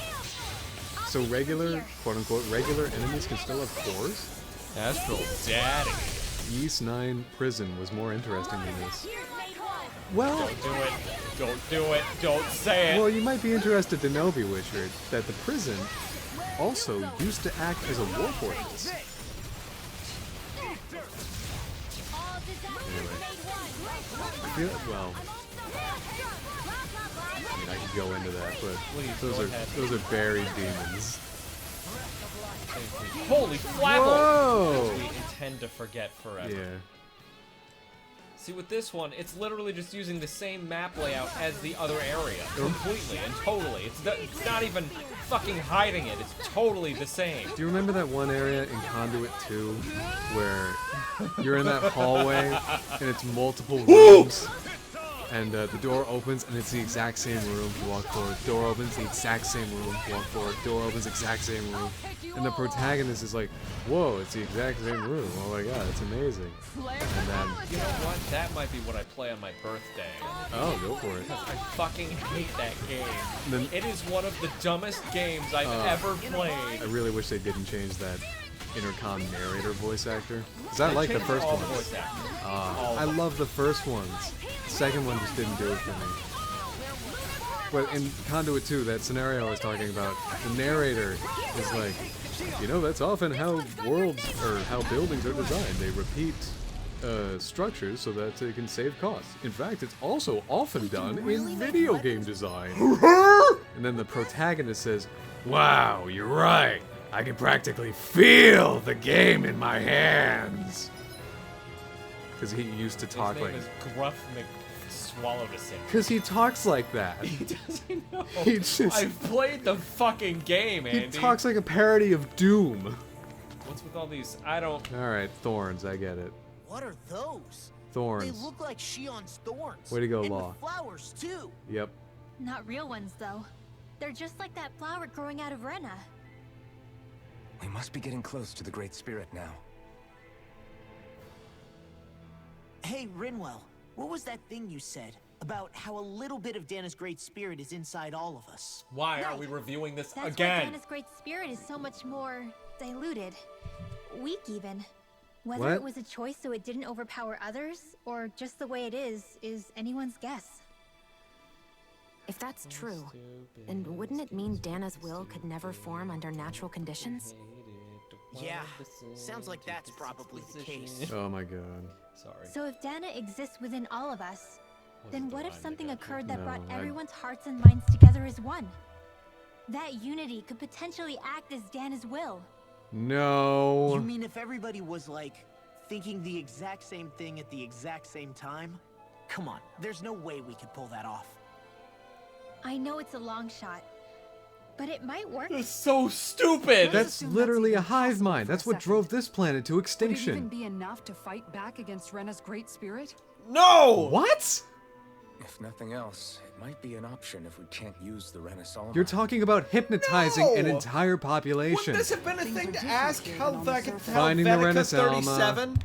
So regular, quote-unquote, regular enemies can still have cores? Astral Daddy. Ys 9 Prison was more interesting than this. Well... Don't do it. Don't do it. Don't say it. Well, you might be interested to know, Bewitcher, that the prison also used to act as a war fortress. Anyway. I feel, well... I mean, I could go into that, but those are buried demons. Holy flabble! Whoa! We intend to forget forever. Yeah. See, with this one, it's literally just using the same map layout as the other area. Completely and totally. It's not even fucking hiding it. It's totally the same. Do you remember that one area in Conduit 2 where you're in that hallway and it's multiple rooms? And the door opens and it's the exact same room. You walk forward. Door opens, the exact same room. You walk forward. Door opens, exact same room. And the protagonist is like, "Whoa, it's the exact same room. Oh my god, it's amazing." And then, You know what? That might be what I play on my birthday. oh, go for it. Because I fucking hate that game. Then- It is one of the dumbest games I've ever played. I really wish they didn't change that intercom narrator voice actor. Because I like the changed first all one. the voice actors. All of I them. love the first ones. The second one just didn't do it for me. But in Conduit 2, that scenario I was talking about, the narrator is like, you know, that's often how worlds, or how buildings are designed. They repeat structures so that they can save costs. In fact, it's also often done in video game design. And then the protagonist says, "Wow, you're right. I can practically feel the game in my hands." Because he used to talk His name like... is Gruff McSwallowdicin. Because he talks like that. He doesn't know. He just... I've played the fucking game, Andy. He talks like a parody of Doom. What's with all these? I don't... Alright, thorns, I get it. What are those? Thorns. They look like Shion's thorns. Way to go, and Law. with flowers too. Yep. Not real ones, though. They're just like that flower growing out of Rena. We must be getting close to the Great Spirit now. Hey, Rinwell, what was that thing you said about how a little bit of Dana's Great Spirit is inside all of us? Why are we reviewing this That's again? why Dana's great spirit is so much more diluted. Weak, even. Whether What? it was a choice so it didn't overpower others, or just the way it is anyone's guess. If that's true, then wouldn't it mean Dana's will could never form under natural conditions? Yeah, sounds like that's probably the case. Oh my god. Sorry. So if Dana exists within all of us, then what if something occurred that brought No, everyone's hearts and minds together as one? That unity could potentially act as Dana's will. No. You mean if everybody was like thinking the exact same thing at the exact same time? Come on, there's no way we could pull that off. I know it's a long shot, but it might work. That's so stupid! That's literally a hive mind. That's what drove this planet to Would it even extinction. be enough to fight back against Rena's great spirit? No! What? If nothing else, it might be an option if we can't use the Renaissance. You're talking about hypnotizing an entire population. Wouldn't this have been a thing to ask Finding the Helvetica Renaissance. 37?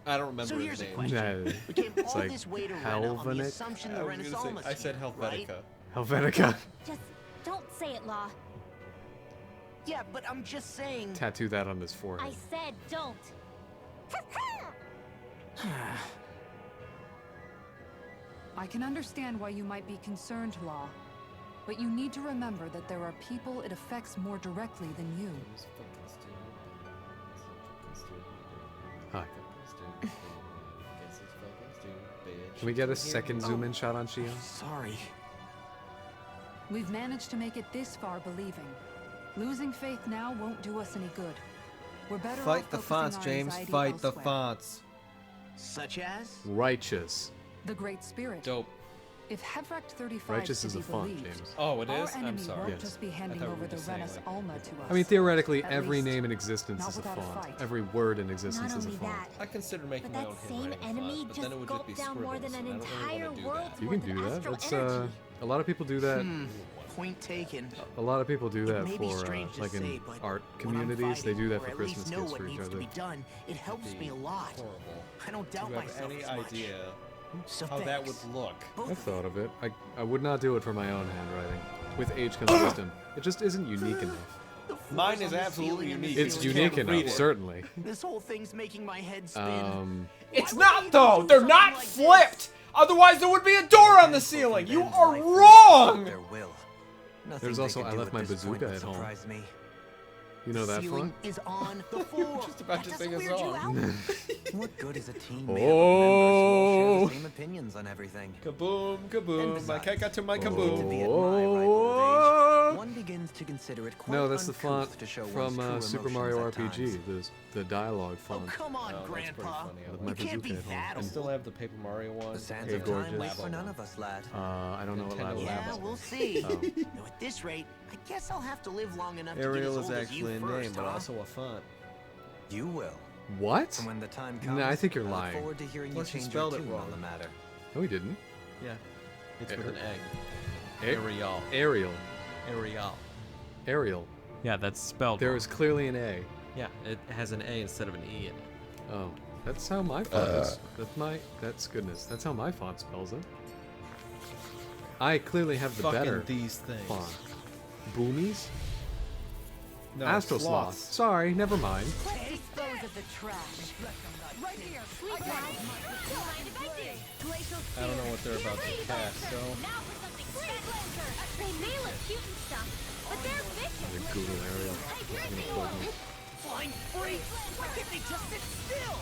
I don't remember So his here's a name. question. We came It's all like this way to Rena on the Helvenic? assumption the I was gonna say- Renaissance I said came, right? Helvetica. Helvetica. Just don't say it, Law. Yeah, but I'm just saying. Tattoo that on his forehead. I said don't. I can understand why you might be concerned, Law. But you need to remember that there are people it affects more directly than you. Hi. Can we get a second zoom in shot on Shion? Sorry. We've managed to make it this far believing. Losing faith now won't do us any good. We're better Fight off the focusing fonts, our James. anxiety Fight the elsewhere. fonts. Such as? Righteous. The Great Spirit. Dope. If Hevrecht 35 Righteous to is be a font, believed, James. Oh, it our is? I'm enemy sorry. won't Yes. just be handing thought we over were the just saying, Renus like- Alma to us. I mean, theoretically, At every least, name in existence not is a without a font. fight. Every word in existence Not is a only font. that, I consider making but my that own same handwriting enemy font, but just then it would just be gulped down more scribbles, than and an I don't really entire wanna do world's that. You worth can of do that. astral That's energy. a lot of people do that. Point taken. A lot of people do It that may be for strange to like in say, but art when I'm communities. They fighting, do that or for at least Christmas know gifts what for each needs to other. be done, it helps me a lot. Horrible. I don't doubt Do you have myself any as much. idea So how that would thanks. look? I thought of it. I would not do it for my own handwriting. With age comes wisdom. It just isn't unique enough. Mine is absolutely unique. It's You unique can't read enough, it. certainly. This whole thing's making my head spin. It's not though. They're not flipped. Otherwise, there would be a door on the ceiling. You are wrong. There will. Nothing There's they also could I do left at my this point bazooka would at home. surprise me. You know that Ceiling for? is on the floor. Just about to That sing a doesn't weird you song. out? What good is a team made up of members who all share the same opinions on everything? Kaboom, And kaboom. My besides, cat got to my to be kaboom. at my ripe old age, one begins to consider it quite No, that's the uncouth font to show from one's true Super Mario emotions at RPG. times. The dialogue Oh, font. come on, Oh, that's pretty Grandpa. funny. I With like my You can't be bazooka at home. that I old. still have the Paper Mario one. The sands Hey, of time gorgeous. wait for none of us, lad. I don't know what Nintendo level Lab. Yeah, that we'll is. see. Oh. Now, at this rate, I guess I'll have to live long enough to get Arial as is old as actually you a first, name, but huh? also a font. You will. What? And when the time comes, No, I think you're I look lying. forward to hearing Plus, you you change your spelled it tune wrong. on the matter. No, he didn't. Yeah. It's Ar- with an egg. A- Arial. Ariel. Arial. Ariel. Yeah, that's spelled There wrong. is clearly an A. Yeah, it has an A instead of an E in it. Oh, that's how my font is. That's goodness. That's how my font spells it. I clearly have the Fucking better these things. font. Boomies? No, Astro Sloth. sloths. Sorry, never mind. Let's dispose of the trash. Right here. Sleep well. Don't mind if I do. Glacial I don't know what they're about to cast, so. Now for something spectacular. They may look cute and stuff, but they're vicious. I'm gonna Google Ariel. It's gonna plug me. Flying freaks! Why can't they just sit still?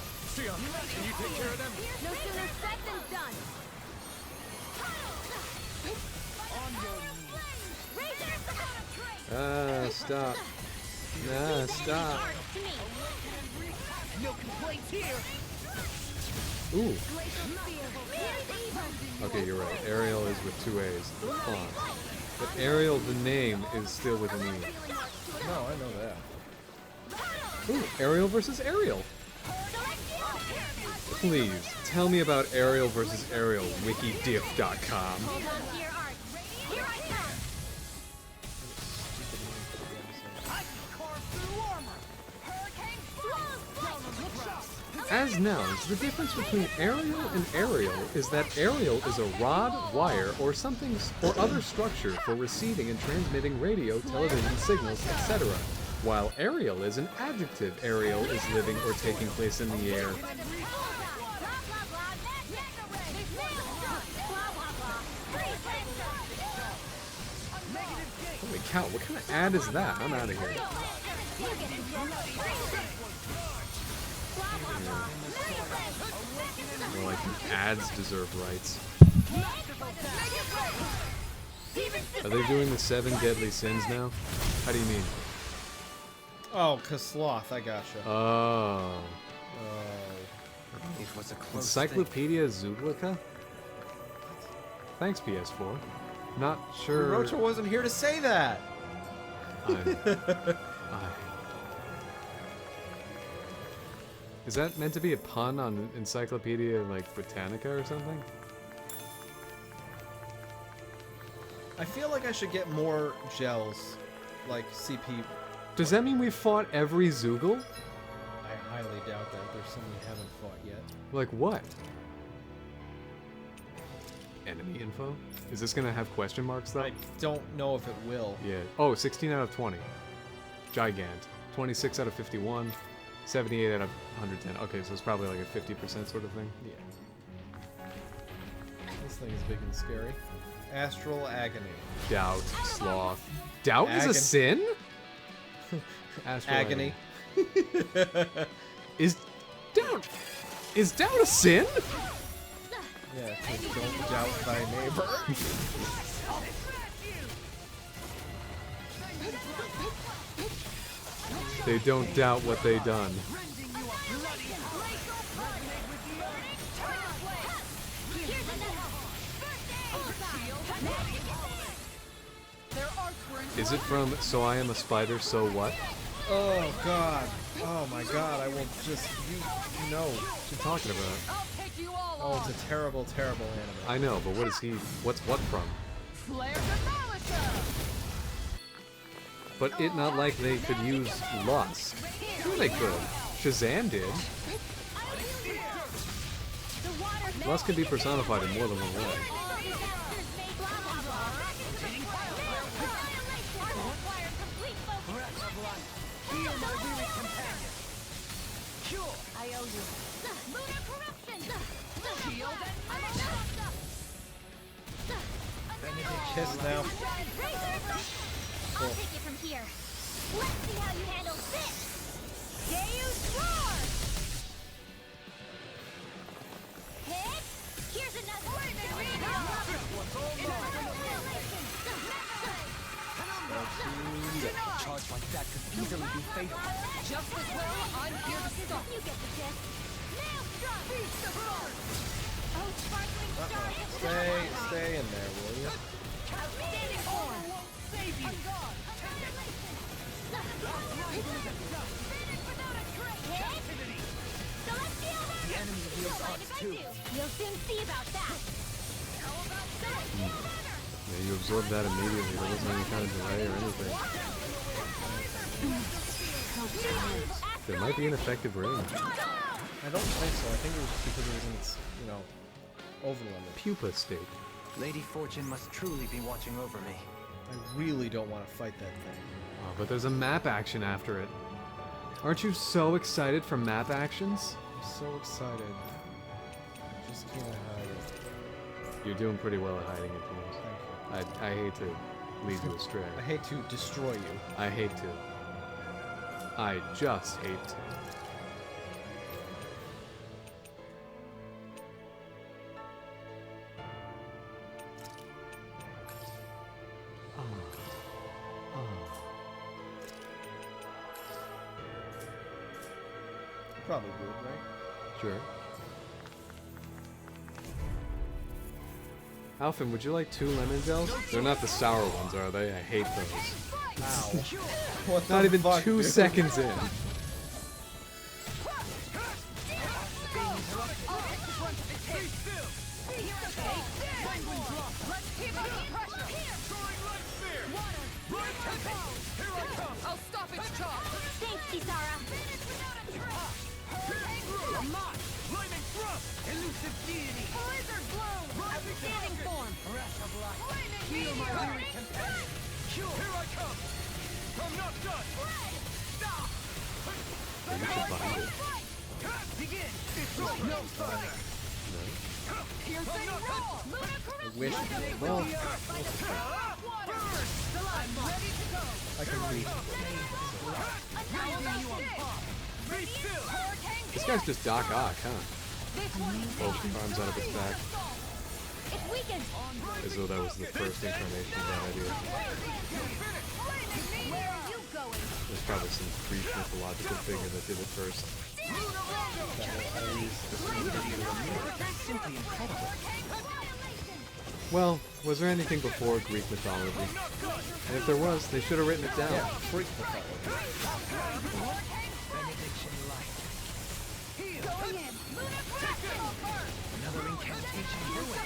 No sooner said than done. Stop. Nah, stop. No complaints here. Ooh. Okay, you're right. Ariel is with two A's. The font. But Ariel, the name, is still with an E. No, I know that. Ooh, Ariel versus Ariel. Please, tell me about Ariel versus Ariel, wikidiff.com. As nouns, the difference between aerial and aerial is that aerial is a rod, wire, or something or other structure for receiving and transmitting radio, television signals, etc. While aerial is an adjective, aerial is living or taking place in the air. Holy cow, what kind of ad is that? I'm out of here. More like ads deserve rights. Are they doing the 7 deadly sins now? How do you mean? Oh, 'cause sloth, I gotcha. Oh. It was a close Encyclopedia Zublica? Thanks, PS4. Not sure. Rocha wasn't here to say that. Is that meant to be a pun on Encyclopedia, like, Britannica or something? I feel like I should get more gels, like CP. Does that mean we fought every Zoogle? I highly doubt that. There's some we haven't fought yet. Like what? Enemy info? Is this gonna have question marks though? I don't know if it will. Yeah. Oh, 16 out of 20. Gigant. 26 out of 51. 78 out of 110. Okay, so it's probably like a 50% sort of thing. Yeah. This thing is big and scary. Astral agony. Doubt. Sloth. Doubt is a sin? Astral Agony. Is doubt a sin? Yeah, 'cause don't doubt thy neighbor. They don't doubt what they done. Is it from So I Am a Spider, So What? Oh god. Oh my god, I will just you know. What you talking about? Oh, it's a terrible, terrible anime. I know, but what is he what's what from? But it not like they could use lust. Sure they could. Shazam did. Lust can be personified in more than one way. Kiss now. I'll take it from here. Let's see how you handle this. Deus Roar! Hit! Here's another one. A charge like that could easily be fatal. Just as well, I'm here to stop. You get the gist. Maelstrom! Beast of Roar! Oh, sparkling star! Stay in there, will you? Outstanding form! Save you! The enemy wields arts too. You'll soon see about that. Yeah, you absorbed that immediately. There wasn't any kind of delay or anything. There might be an effective range. I don't think so. I think it was because it was in its, you know, overlimit. Pupa state. Lady Fortune must truly be watching over me. I really don't want to fight that thing. Oh, but there's a map action after it. Aren't you so excited for map actions? I'm so excited. I just can't hide it. You're doing pretty well at hiding it, James. Thank you. I hate to lead you astray. I hate to destroy you. I hate to. I just hate to. Probably would, right? Sure. Alfin, would you like 2 lemon gels? They're not the sour ones, are they? I hate those. Ow. What Not the even fuck, 2 dude? seconds in. I'll stop its charge. Thanks, Kisara. Elusive deity. Blizzard bloom. Outstanding form. Rush of light. Heal my weary companion. Here I come. I'm not done. Stop. Maybe you should bind it. Begin. It's no further. Piercing roll. I wish. Well, I'm ready to go. I can read. This guy's just Doc Ock, huh? Both arms out of his back. It's weakened. As though that was the first incarnation of that idea. Where are you going? There's probably some Greek mythological figure that did it first. Simply incredible. Well, was there anything before Greek mythology? And if there was, they should have written it down. Yeah, freak mythology. Benediction light. Going in. Another incantation ruin.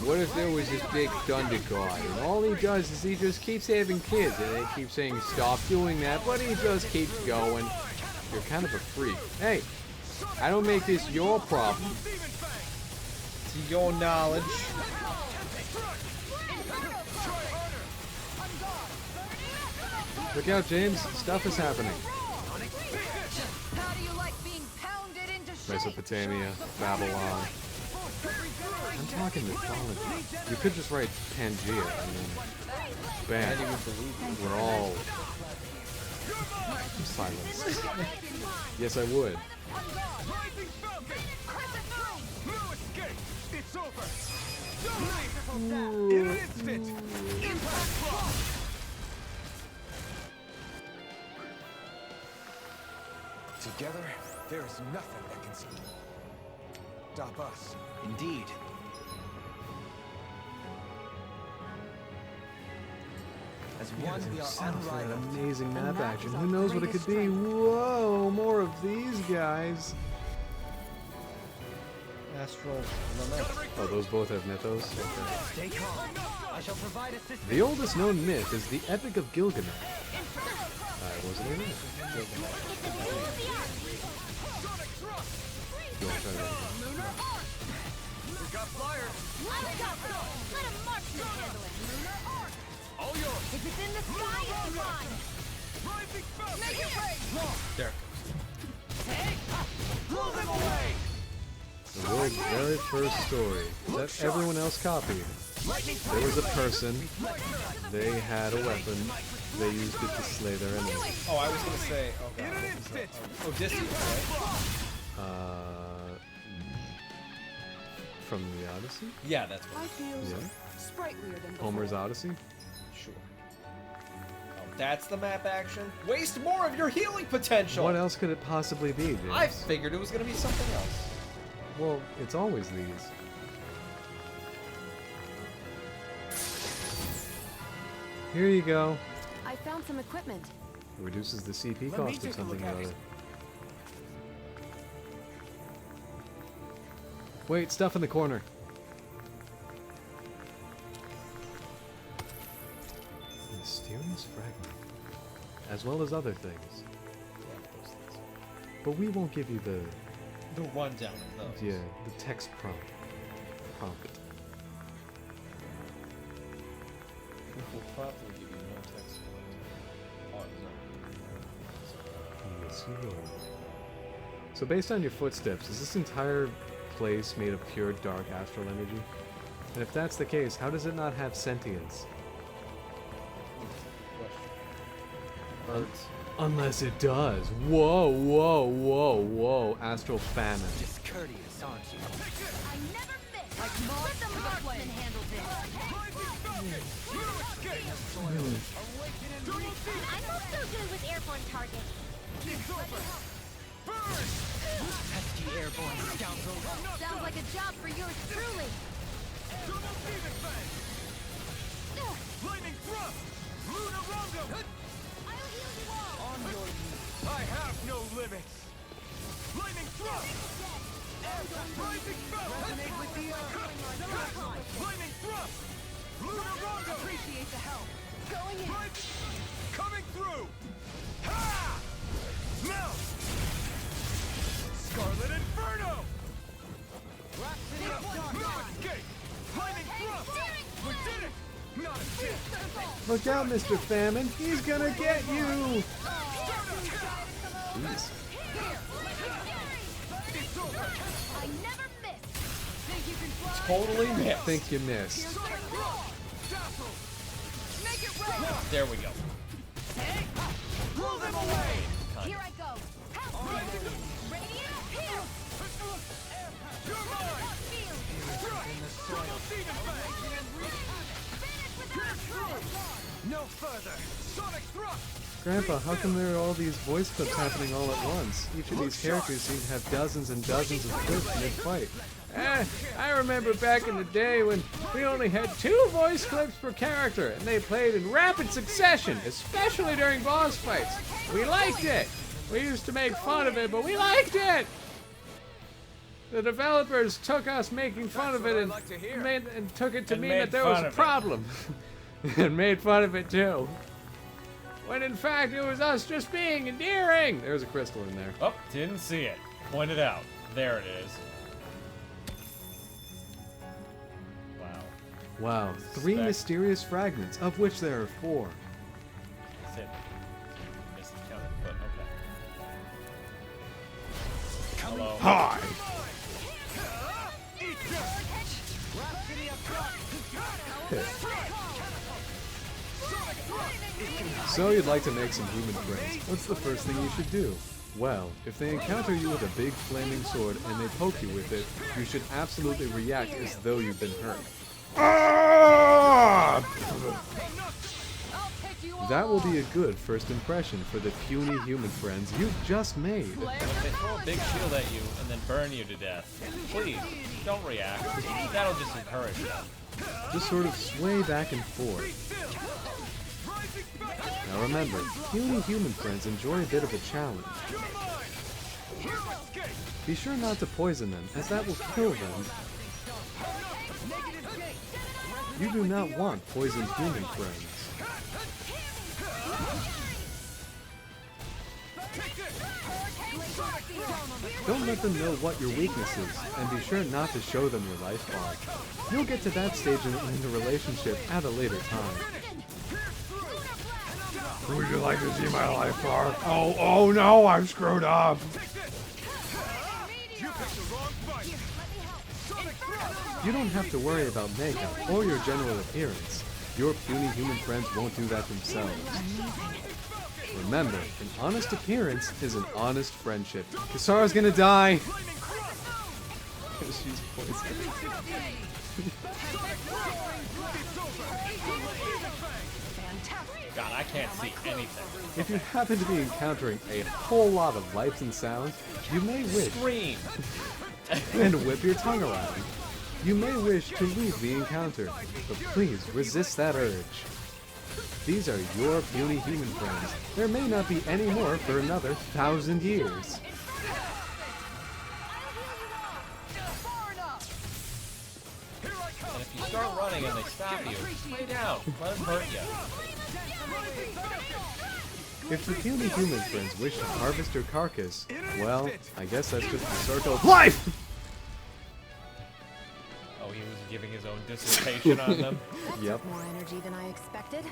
What if there was this big thunder god, and all he does is he just keeps having kids, and they keep saying stop doing that, but he just keeps going. You're kind of a freak. Hey, I don't make this your problem. To your knowledge. Look out, James. Stuff is happening. How do you like being pounded into shape? Mesopotamia, Babylon. I'm talking mythology. You could just write Pangea, and then bam, we're all silenced. Yes, I would. Together, there is nothing that can stop us. Indeed. As one, we are Set for an unrivaled. amazing And map that action. is Who our knows what it greatest could be? Whoa, more of these guys. Astral Lament. Oh, those both have mythos? Okay. Stay calm. I shall provide assistance. The oldest known myth is the Epic of Gilgamesh. Wasn't in it? You want to try that? We got flyers. Let him march and handle it. All yours. If it's in the sky, it's mine. Make it rain. There. Blow them away. The world's very first story that everyone else copied. There was a person, they had a weapon, they used it to slay their enemies. Oh, I was gonna say. Oh god. What was that? Oh, Odysseus, right? From the Odyssey? Yeah, that's what. I feel Yeah. sprightlier than Homer's Odyssey? Sure. Oh, that's the map action. Waste more of your healing potential. What else could it possibly be, James? I figured it was gonna be something else. Well, it's always these. Here you go. I found some equipment. It reduces the CP cost of something or other. Wait, stuff in the corner. Mysterious fragment. As well as other things. But we won't give you the rundown of those. Yeah, the text prompt. We'll probably give you no text. Yes, you will. So based on your footsteps, is this entire place made of pure dark astral energy? And if that's the case, how does it not have sentience? Unless it does. Whoa, whoa, whoa, whoa. Astral famine. Discourteous, aren't you? I never miss. Let the marksman handle this. I'm also good with airborne targets. Pesky airborne scoundrel. Sounds like a job for yours truly. Lightning thrust. Lunar rondo. I'll heal you all. On your knees. I have no limits. Lightning thrust. Rising belt. Resonate with the Lightning thrust. Lunar rondo. Appreciate the help. Going in. Coming through. Ha! Melt. Scarlet Inferno. Rhapsody of No escape. Lightning thrust. We did it. Not a chance. Look out, Mr. Famine. He's gonna get you. Jeez. I never miss. Think you can fly? Totally I missed. think you missed. Make it rain. There we go. Blow them away. Here I go. Radiant here. You're mine. No further. Sonic thrust. Grandpa, how come there are all these voice clips happening all at once? Each of these characters seem to have dozens and dozens of clips mid-fight. I remember back in the day when we only had 2 voice clips per character, and they played in rapid succession, especially during boss fights. We liked it! We used to make fun of it, but we liked it! The developers took us making fun of it and took it to mean that there was a problem. And made fun of it too. When in fact it was us just being endearing! There's a crystal in there. Oh, didn't see it. Point it out. There it is. Wow. Wow, 3 mysterious fragments, of which there are 4. That's it. Missed the count, but okay. Hello. Hi! So you'd like to make some human friends. What's the first thing you should do? Well, if they encounter you with a big flaming sword and they poke you with it, you should absolutely react as though you've been hurt. That will be a good first impression for the puny human friends you've just made. And if they throw a big shield at you and then burn you to death, please, don't react. That'll just encourage them. Just sort of sway back and forth. Now remember, puny human friends enjoy a bit of a challenge. Be sure not to poison them, as that will kill them. You do not want poisoned human friends. Don't let them know what your weakness is, and be sure not to show them your life bar. You'll get to that stage in the relationship at a later time. Would you like to see my life bar? Oh no, I'm screwed up. You don't have to worry about makeup or your general appearance. Your puny human friends won't do that themselves. Remember, an honest appearance is an honest friendship. Kisara's gonna die! She's poisoned. God, I can't see anything. If you happen to be encountering a whole lot of lights and sounds, you may wish... Scream! and whip your tongue around. You may wish to leave the encounter, but please resist that urge. These are your puny human friends. There may not be any more for another 1,000 years. And if you start running and they stop you, lay down. Let them hurt you. If the puny human friends wish to harvest your carcass, well, I guess that's just the circle of life! Oh, he was giving his own dissertation on them? Yep. More energy than I expected.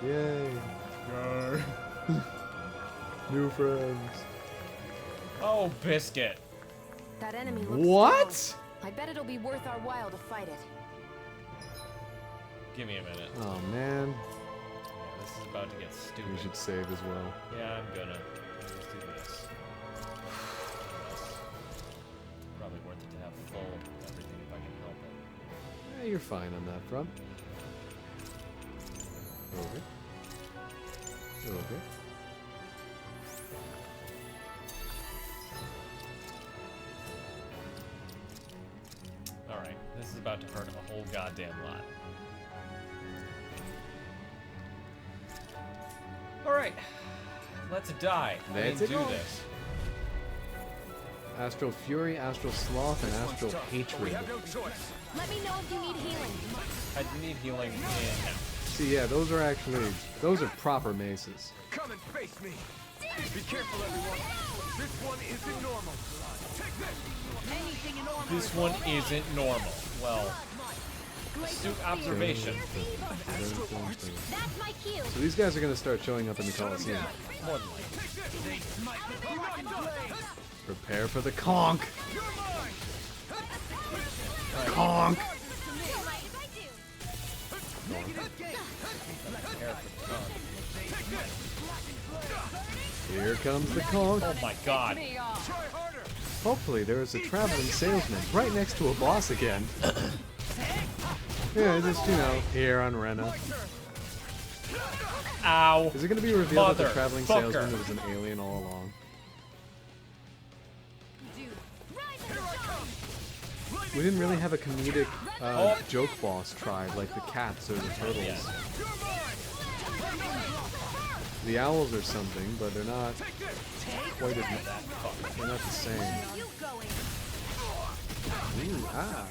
Yay. New friends. Oh, Biscuit. That enemy looks What? strong. I bet it'll be worth our while to fight it. Give me a minute. Oh man. Yeah, this is about to get stupid. We should save as well. Yeah, I'm gonna. Let's do this. Probably worth it to have full everything if I can help it. Yeah, you're fine on that front. Okay. Okay. Alright, this is about to hurt a whole goddamn lot. Alright, let's die. Let's do go. this. Astral Fury, Astral Sloth, and Astral Hatred. Let me know if you need healing. I need healing in now. See, yeah, those are proper maces. Come and face me. Be careful, everyone. This one isn't normal. This one isn't normal. Well, astute observation. That's my cue. So these guys are going to start showing up in the Coliseum. More than likely. Prepare for the conk! Conk! Here comes the conk. Oh my god. Hopefully there is a traveling salesman right next to a boss again. Yeah, just, you know, here on Rena. Ow. Is it going to be revealed that the traveling Motherfucker. salesman was an alien all along? We didn't really have a comedic joke boss tribe like the cats or the turtles. Yeah. The owls are something, but they're not quite as they're not the same. Ooh, ah.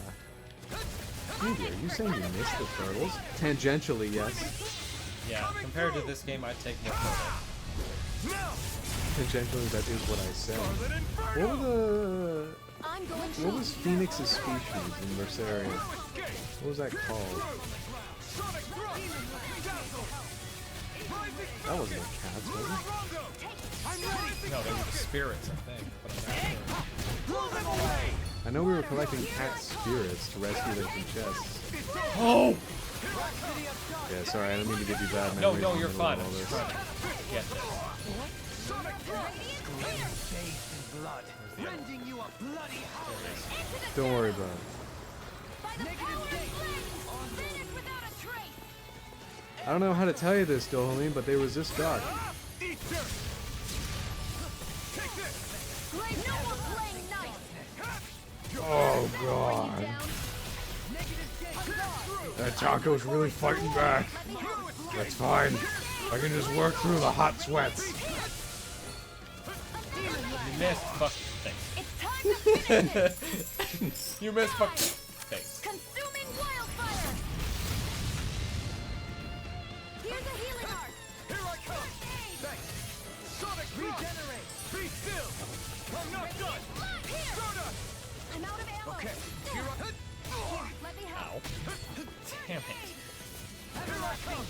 Andy, are you saying you miss the turtles? Tangentially, yes. Yeah, compared to this game, I'd take more photos. Tangentially, that is what I said. What was Phoenix's species in Merceria? What was that called? That wasn't a cat, was it? No, they were the spirits, I think. But I'm not sure. I know we were collecting cat spirits to rescue them from chests. Oh! Yeah, sorry, I don't mean to give you bad No, memories. no, in you're the middle fine. of all I'm just this. trying to get this. Don't worry about it. I don't know how to tell you this, Dohalim, but they resist dark. Oh god. That taco's really fighting back. That's fine. I can just work through the hot sweats. You missed fuck face. You missed fuck face. Consuming wildfire. Here's a healing art. Here I come. Thanks. Sonic regenerate. Be still. I'm not done. Soda. I'm out of ammo. Okay. Here I Let me help. Damn it. Here I come.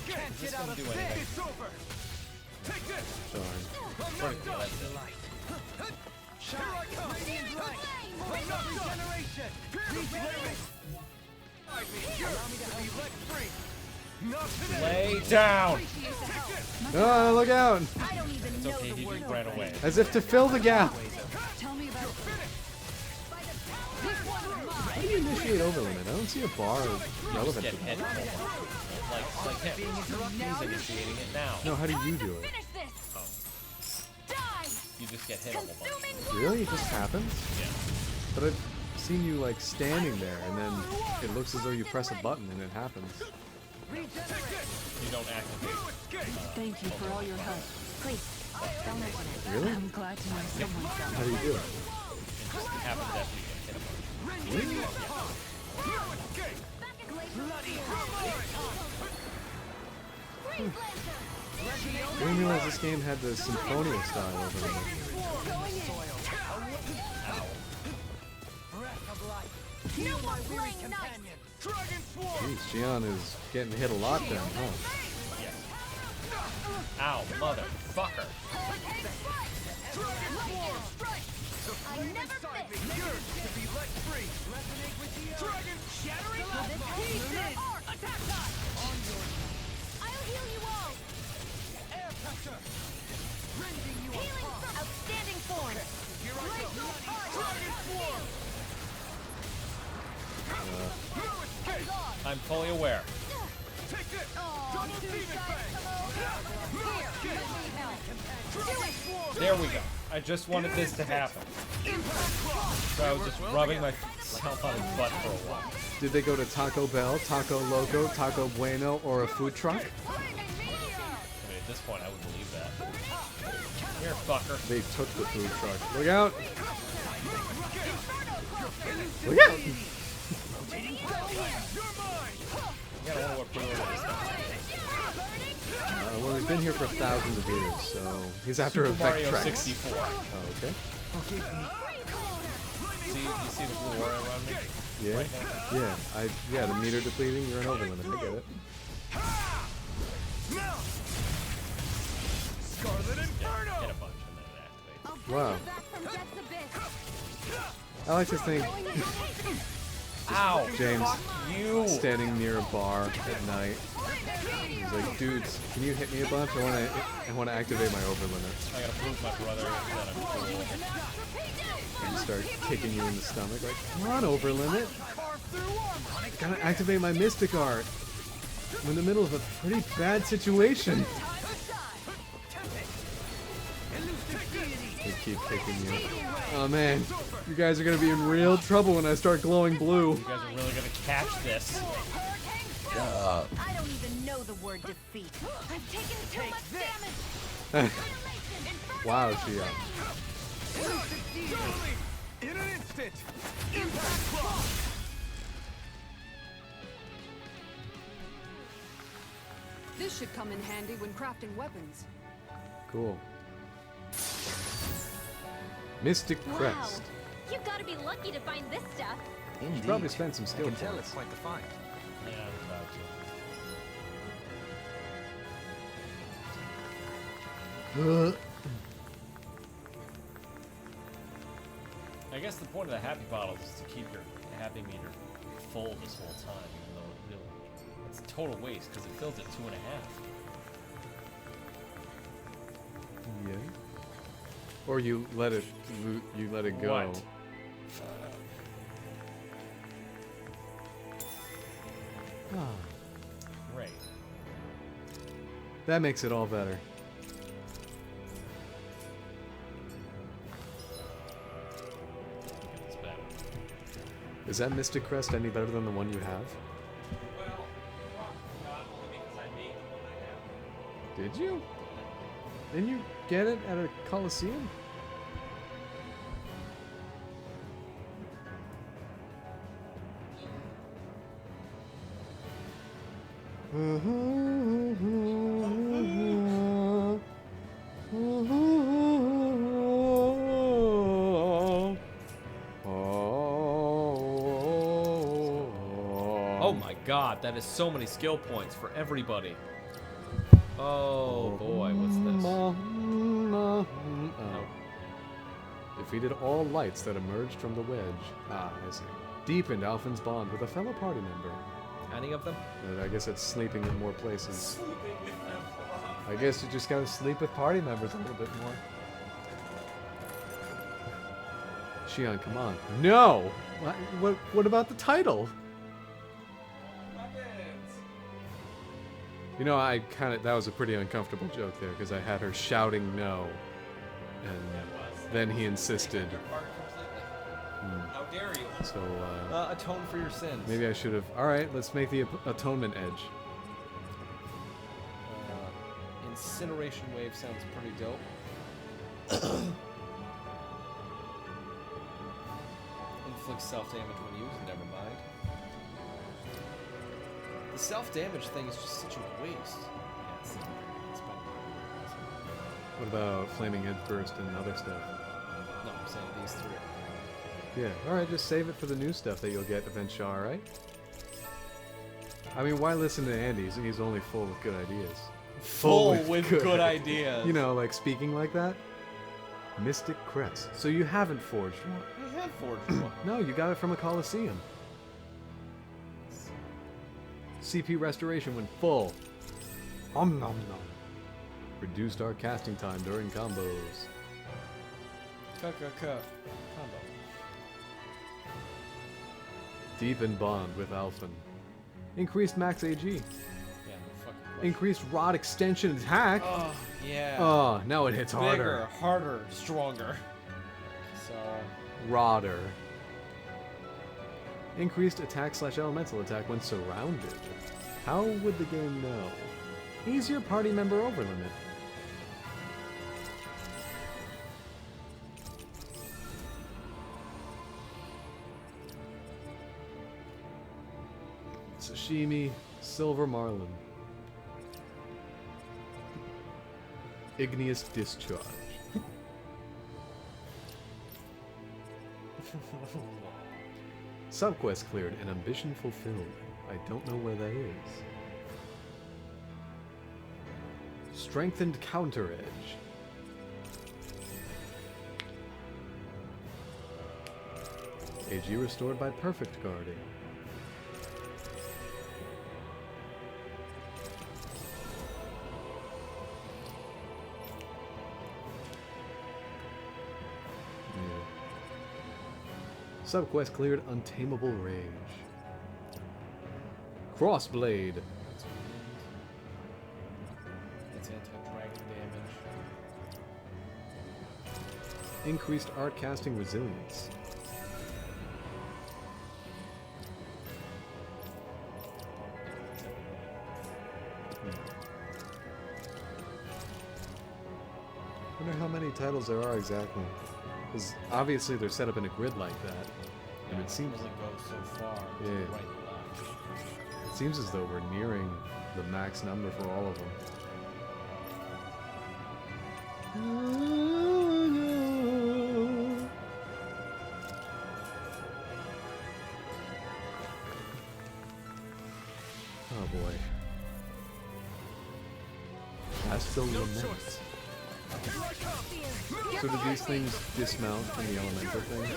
Can't get out of this. It's over. Take this. I'm not done. Here I come. Radiant light. I'm not regeneration. Allow me to be let free. Not today. Lay down. Oh, look out! I don't even It's okay, he just ran away. As if to fill the gap. Tell me about it. How do you initiate overlimit? I don't see a bar relevant Get to hit. that. Like him. He's initiating it now. No, how do you do it? You just get hit a whole bunch. Really? It just happens? Yeah. But I've seen you like standing there and then it looks as though you press a button and it happens. You don't activate. Thank you for all your help. Please, don't mention it. Really? I'm glad to know someone's done. How do you do it? It just happens after you get hit a bunch. Really? I didn't realize this game had the Symphonia style overlimit. No more playing nice. Jeez, Gian is getting hit a lot then, huh? Ow, motherfucker. I never miss. Yours to be let free. Resonate with the dragon shattering. Attack time. I'll heal you all. Air pressure. Rending you Healing apart. from outstanding form. Here I go. Dragon form. I'm fully aware. Take this. Double demon There we go. I just wanted this to happen. So I was just rubbing myself on his butt for a while. Did they go to Taco Bell, Taco Loco, Taco Bueno, or a food truck? I mean, at this point, I would believe that. Here, fucker. They took the food truck. Look out! Look out! You gotta wonder what pre-order this Well, he's been here for thousands of years, so he's after Super a Mario Vectrex. 64. Oh, okay. See, you see the blue aura around me? Yeah, Right now? yeah, the meter depleting, you're an overlimit, I get it. Scarlet Inferno. Hit a bunch and then it activates. Wow. I like to think Ow! James You! standing near a bar at night. He's like, dudes, can you hit me a bunch? I want to activate my overlimit. I gotta prove my brother that I'm cool. And start kicking you in the stomach, like, come on, overlimit. Gotta activate my mystic art. I'm in the middle of a pretty bad situation. They keep kicking you. Oh man, you guys are gonna be in real trouble when I start glowing blue. You guys are really gonna catch this. I don't even know the word defeat. I've taken too much damage. Wow, Shia. In an instant. Impact block. This should come in handy when crafting weapons. Cool. Mystic Wow. Crest. You've got to be lucky to find this stuff. Should probably spend some skill I can tell points. it's quite the find. Yeah, I'm about to. I guess the point of the happy bottles is to keep your happy meter full this whole time, even though it really, it's a total waste because it fills at 2.5. Yeah. Or you let it go. What? That makes it all better. It's better. Is that Mystic Crest any better than the one you have? Well, not only because I made the one I have. Did you? Didn't you get it at a Coliseum? Oh my god, that is so many skill points for everybody. Oh boy, what's this? Oh. Defeated all lights that emerged from the wedge. Ah, I see. Deepened Alphen's bond with a fellow party member. Any of them? I guess it's sleeping in more places. Sleeping with them. I guess you just gotta sleep with party members a little bit more. Shion, come on. No! What about the title? You know, that was a pretty uncomfortable joke there, because I had her shouting no. And then he insisted. How dare you? So, atone for your sins. Maybe I should have... Alright, let's make the atonement edge. Incineration wave sounds pretty dope. Inflicts self-damage when used, never mind. The self-damage thing is just such a waste. Yeah, it's What about Flaming Head Burst and other stuff? No, I'm saying these three. Yeah, alright, just save it for the new stuff that you'll get eventually, alright? I mean, why listen to Andy? He's only full with good ideas. Full with good ideas. You know, like speaking like that. Mystic Crest. So you haven't forged one? I have forged one. No, you got it from a Coliseum. CP restoration when full. Nom nom nom. Reduced our casting time during combos. Combo. Deepened bond with Alphen. Increased max AG. Yeah, no fucking question. Increased rod extension attack. Oh, yeah. Oh, now it hits Bigger, harder. harder, stronger. So. Rodder. Increased attack/elemental attack when surrounded. How would the game know? Easier party member over limit. Sashimi, Silver Marlin. Igneous Discharge. Subquest cleared and ambition fulfilled. I don't know where that is. Strengthened Counter Edge. AG restored by perfect guarding. Subquest cleared Untamable Rage. Crossblade. That's anti-dragon damage. Increased art casting resilience. I wonder how many titles there are exactly. Because obviously they're set up in a grid like that. And it seems like goes so far to yeah. the right and left. It seems as though we're nearing the max number for all of them. Oh boy. Astral Lament. So do these things dismount from the elemental things?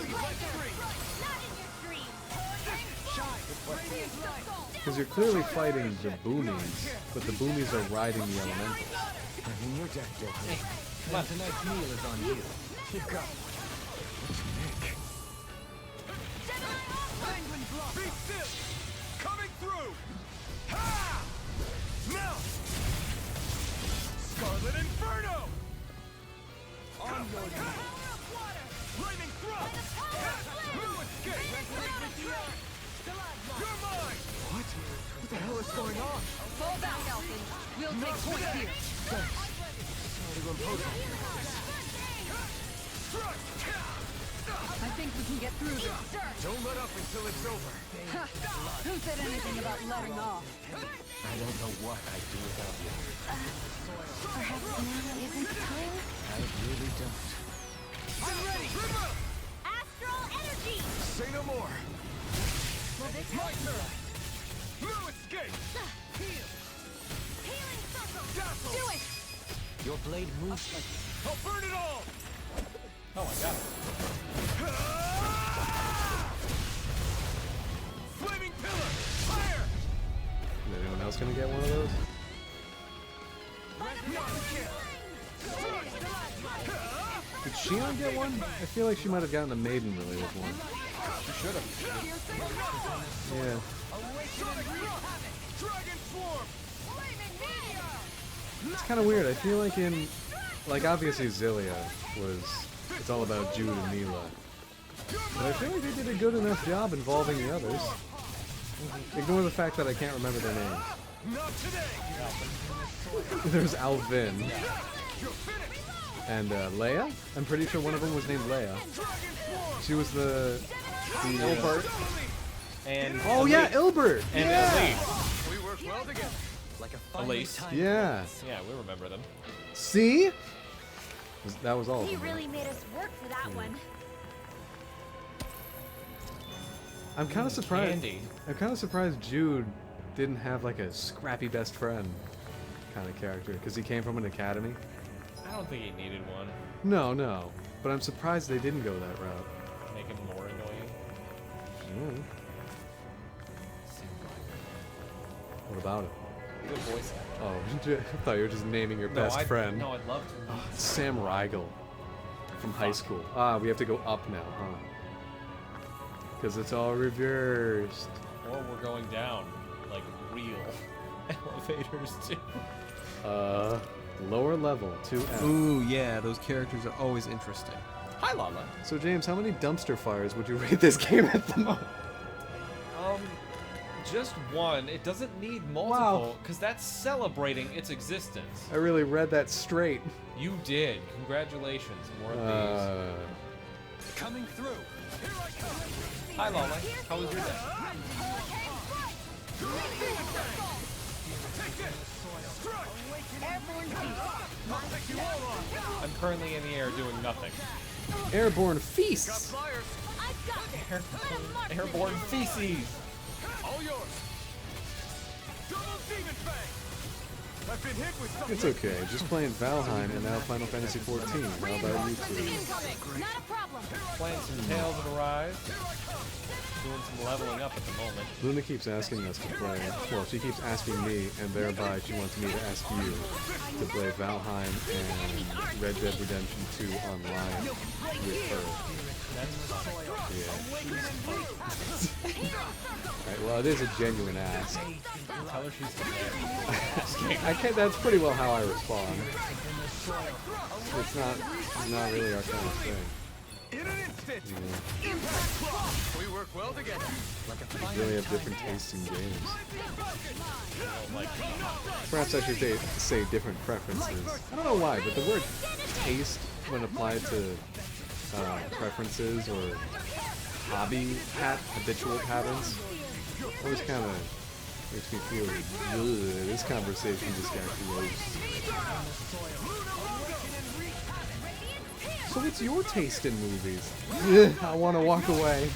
Because you're clearly fighting the boomies, but the boomies are riding the elementals. Your deck, Hey, come on, tonight's meal is on you. Keep going. Nick. Be still! Coming through! Ha! Now! Scarlet Inferno! On your knees! Flaming Thrust! No escape! You're mine! What? What the hell is going on? Fall back, Elfin. We'll take point here. Thanks. Sorry to impose on you. I think we can get through this. Don't let up until it's over. Who said anything about letting off? I don't know what I'd do without you. Perhaps now isn't the time? I really don't. I'm ready! Astral energy! Say no more! Will this My turn! No escape! heal? Healing circle! Dazzle! Do it! Your blade moves like... I'll burn it all! Oh my god. Flaming pillar! Fire! Is anyone else gonna get one of those? Did Shion get one? I feel like she might have gotten a maiden really with one. You should have. Yeah. Dragon swarm! It's kind of weird. I feel like like obviously Zillia it's all about Jude and Mila. But I feel like they did a good enough job involving the others. Ignore the fact that I can't remember their names. Not today! There's Alvin. And Leia? I'm pretty sure one of them was named Leia. She was the Ilbert. And oh Elite. yeah, Ilbert! And Yeah! We work well together. Like a Elise. Yeah. Yeah, we remember them. See? That was all of He them. really made us work for that one. I'm kind of surprised. Candy. I'm kind of surprised Jude didn't have like a scrappy best friend kind of character because he came from an academy. I don't think he needed one. No, but I'm surprised they didn't go that route. Make him more annoying. What about it? Good voice actor. Oh, I thought you were just naming your best friend. No, I'd love to. Oh, it's Sam Riegel from high school. Ah, we have to go up now, huh? Because it's all reversed. Or we're going down, like real elevators too. Lower level, 2F. Ooh, yeah, those characters are always interesting. Hi, Lala. So James, how many dumpster fires would you rate this game at the moment? Just one. It doesn't need multiple, because that's celebrating its existence. I really read that straight. You did. Congratulations. More of these. Coming through. Here I come. Hi, Lala. How was your day? Take this. Strike. I'll take you all on. I'm currently in the air doing nothing. Airborne feasts. Airborne feces. All yours. Double demon fang. I've been hit with something. It's okay. Just playing Valheim and now Final Fantasy 14. How about you two? Not a problem. Playing some Tales of Arise. Doing some leveling up at the moment. Luna keeps asking us to play. Well, she keeps asking me, and thereby she wants me to ask you to play Valheim and Red Dead Redemption 2 online with her. Yeah. Right, well, it is a genuine ask. Tell her she's I can't. That's pretty well how I respond. It's not really our kind of thing. In an instant. Yeah. We work well together. We really have different tastes in games. Perhaps I should say different preferences. I don't know why, but the word taste, when applied to preferences or habitual patterns, always kind of makes me feel, ugh, this conversation just got gross. So what's your taste in movies? I want to walk away.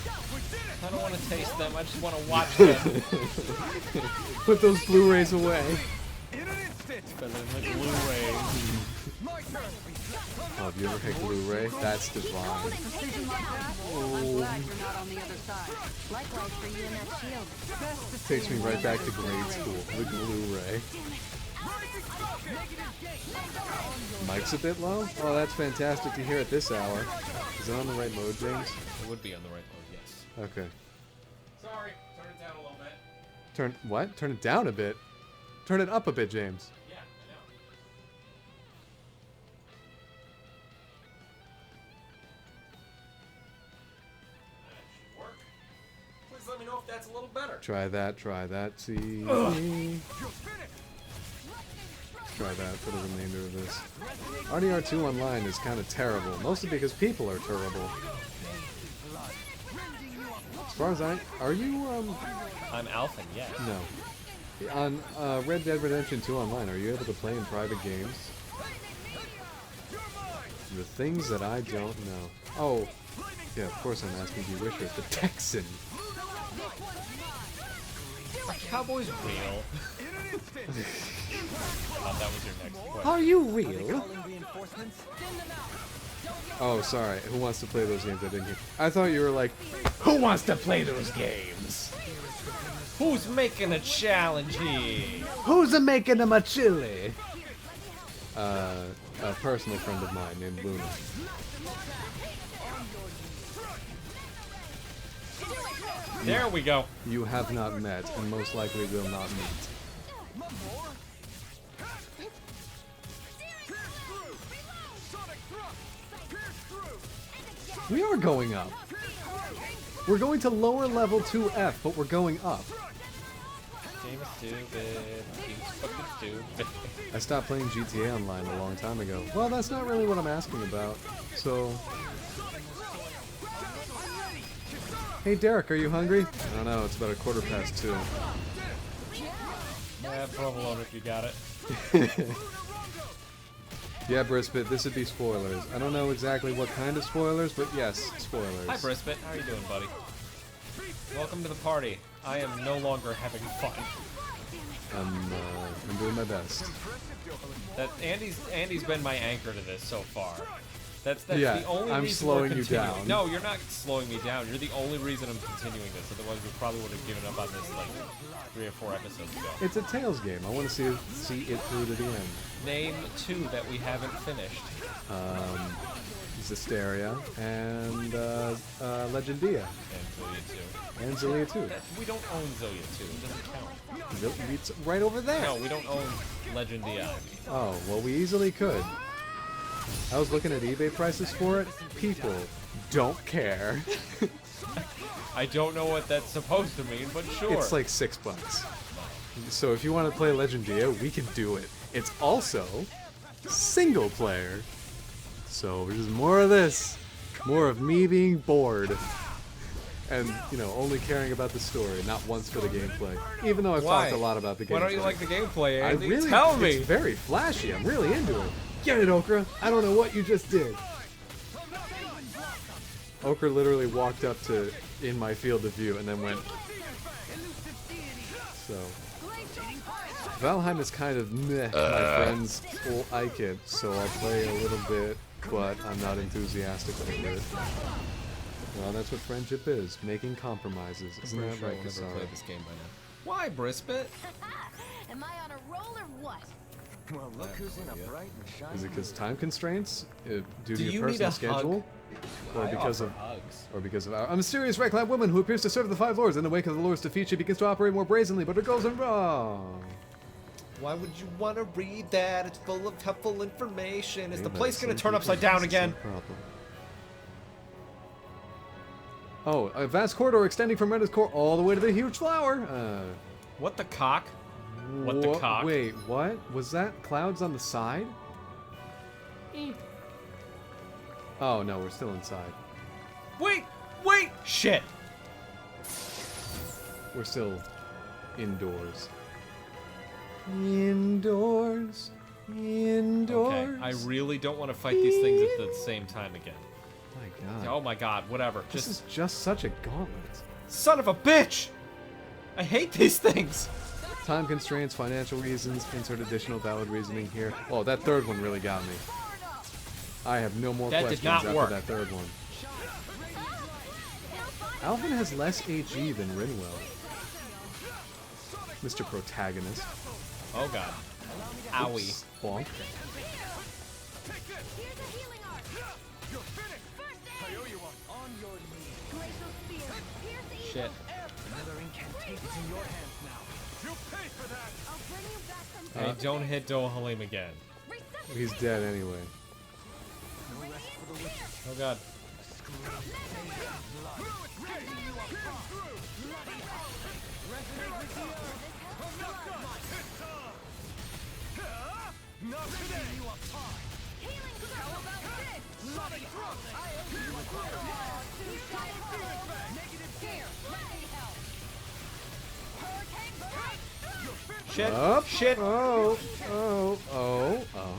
I don't want to taste them, I just want to watch them. Put those Blu-rays away. Better than the Blu-ray. Oh, have you ever had Blu-ray? That's divine. I'm glad you're not on the other side. Likewise for you and that shield. Takes me right back to grade school. The Blu-ray. Mic's a bit low? Oh, that's fantastic to hear at this hour. Is it on the right mode, James? It would be on the right mode, yes. Okay. Sorry, turn it down a little bit. Turn what? Turn it down a bit? Turn it up a bit, James. Yeah, me know if that's a little better. Try that. See. Try that for the remainder of this. RDR2 online is kind of terrible, mostly because people are terrible. As far as are you, I'm Alphen, yes. No. On Red Dead Redemption 2 online, are you able to play in private games? The things that I don't know. Oh, yeah, of course I'm asking you, Wishers, the Texan. Are cowboys real? I thought that was your next question. Are you real? Oh, sorry. Who wants to play those games? I didn't hear. I thought you were like, who wants to play those games? Who's making a challenge here? Who's making them a chili? A personal friend of mine named Luna. There we go. You have not met, and most likely will not meet. We are going up. We're going to lower level 2F, but we're going up. Game's stupid. Game's fucking stupid. I stopped playing GTA Online a long time ago. Well, that's not really what I'm asking about. So... Hey Derek, are you hungry? I don't know, it's about 2:15. Yeah, provolone if you got it. Yeah, Brispit, this would be spoilers. I don't know exactly what kind of spoilers, but yes, spoilers. Hi Brispit, how are you doing, buddy? Welcome to the party. I am no longer having fun. I'm doing my best. That Andy's been my anchor to this so far. That's yeah, the only I'm reason slowing we're you continuing. down. No, you're not slowing me down. You're the only reason I'm continuing this. Otherwise, we probably would have given up on this like 3 or 4 episodes ago. It's a Tales game. I want to see it through to the end. Name 2 that we haven't finished. Zesteria and Legendia. And Zillia 2. And Zillia 2. We don't own Zillia 2. It doesn't count. It's right over there. No, we don't own Legendia. Oh, well, we easily could. I was looking at eBay prices for it. People don't care. I don't know what that's supposed to mean, but sure. It's like $6. So if you want to play Legendia, we can do it. It's also single player. So there's more of this. More of me being bored. And, you know, only caring about the story, not once for the gameplay. Even though I've talked a lot about the gameplay. Why don't you like the gameplay, Andy? I really, Tell me! It's very flashy. I'm really into it. Get it, Okra! I don't know what you just did. Okra literally walked up to in my field of view and then went. So. Valheim is kind of meh, my friends will like it, so I'll play a little bit, but I'm not enthusiastic over it. Well, that's what friendship is, making compromises. Isn't that right, I've never Kasara? played this game by now. Why, Brispit? Am I on a roll or what? Well, look who's in a bright and shiny. Is it because time constraints? Due Do to you your need personal a schedule? Or I because offer of hugs. Or because of a mysterious red-clad woman who appears to serve the Five Lords. In the wake of the Lord's defeat, she begins to operate more brazenly, but her goals are wrong. Why would you want to read that? It's full of helpful information. Is Hey, the but place going some to turn people upside down have the same again? problem. Oh, a vast corridor extending from Rena's core all the way to the huge flower. What the cock? What the cock? Wait, what? Was that clouds on the side? Oh, no, we're still inside. Wait! Shit! We're still indoors. Indoors. Okay, I really don't want to fight these things at the same time again. My God. Oh my God, whatever. This is just such a gauntlet. Son of a bitch! I hate these things! Time constraints, financial reasons, insert additional valid reasoning here. Oh, that third one really got me. I have no more That questions did not after work. that third one. Alvin has less AG than Rinwell. Mr. Protagonist. Oh God. Owie. Oops, bonk. Shit. Hey, don't hit Dohalim again. He's dead anyway. Oh God. Shit. Up. Shit. Oh. Oh. Oh. Oh.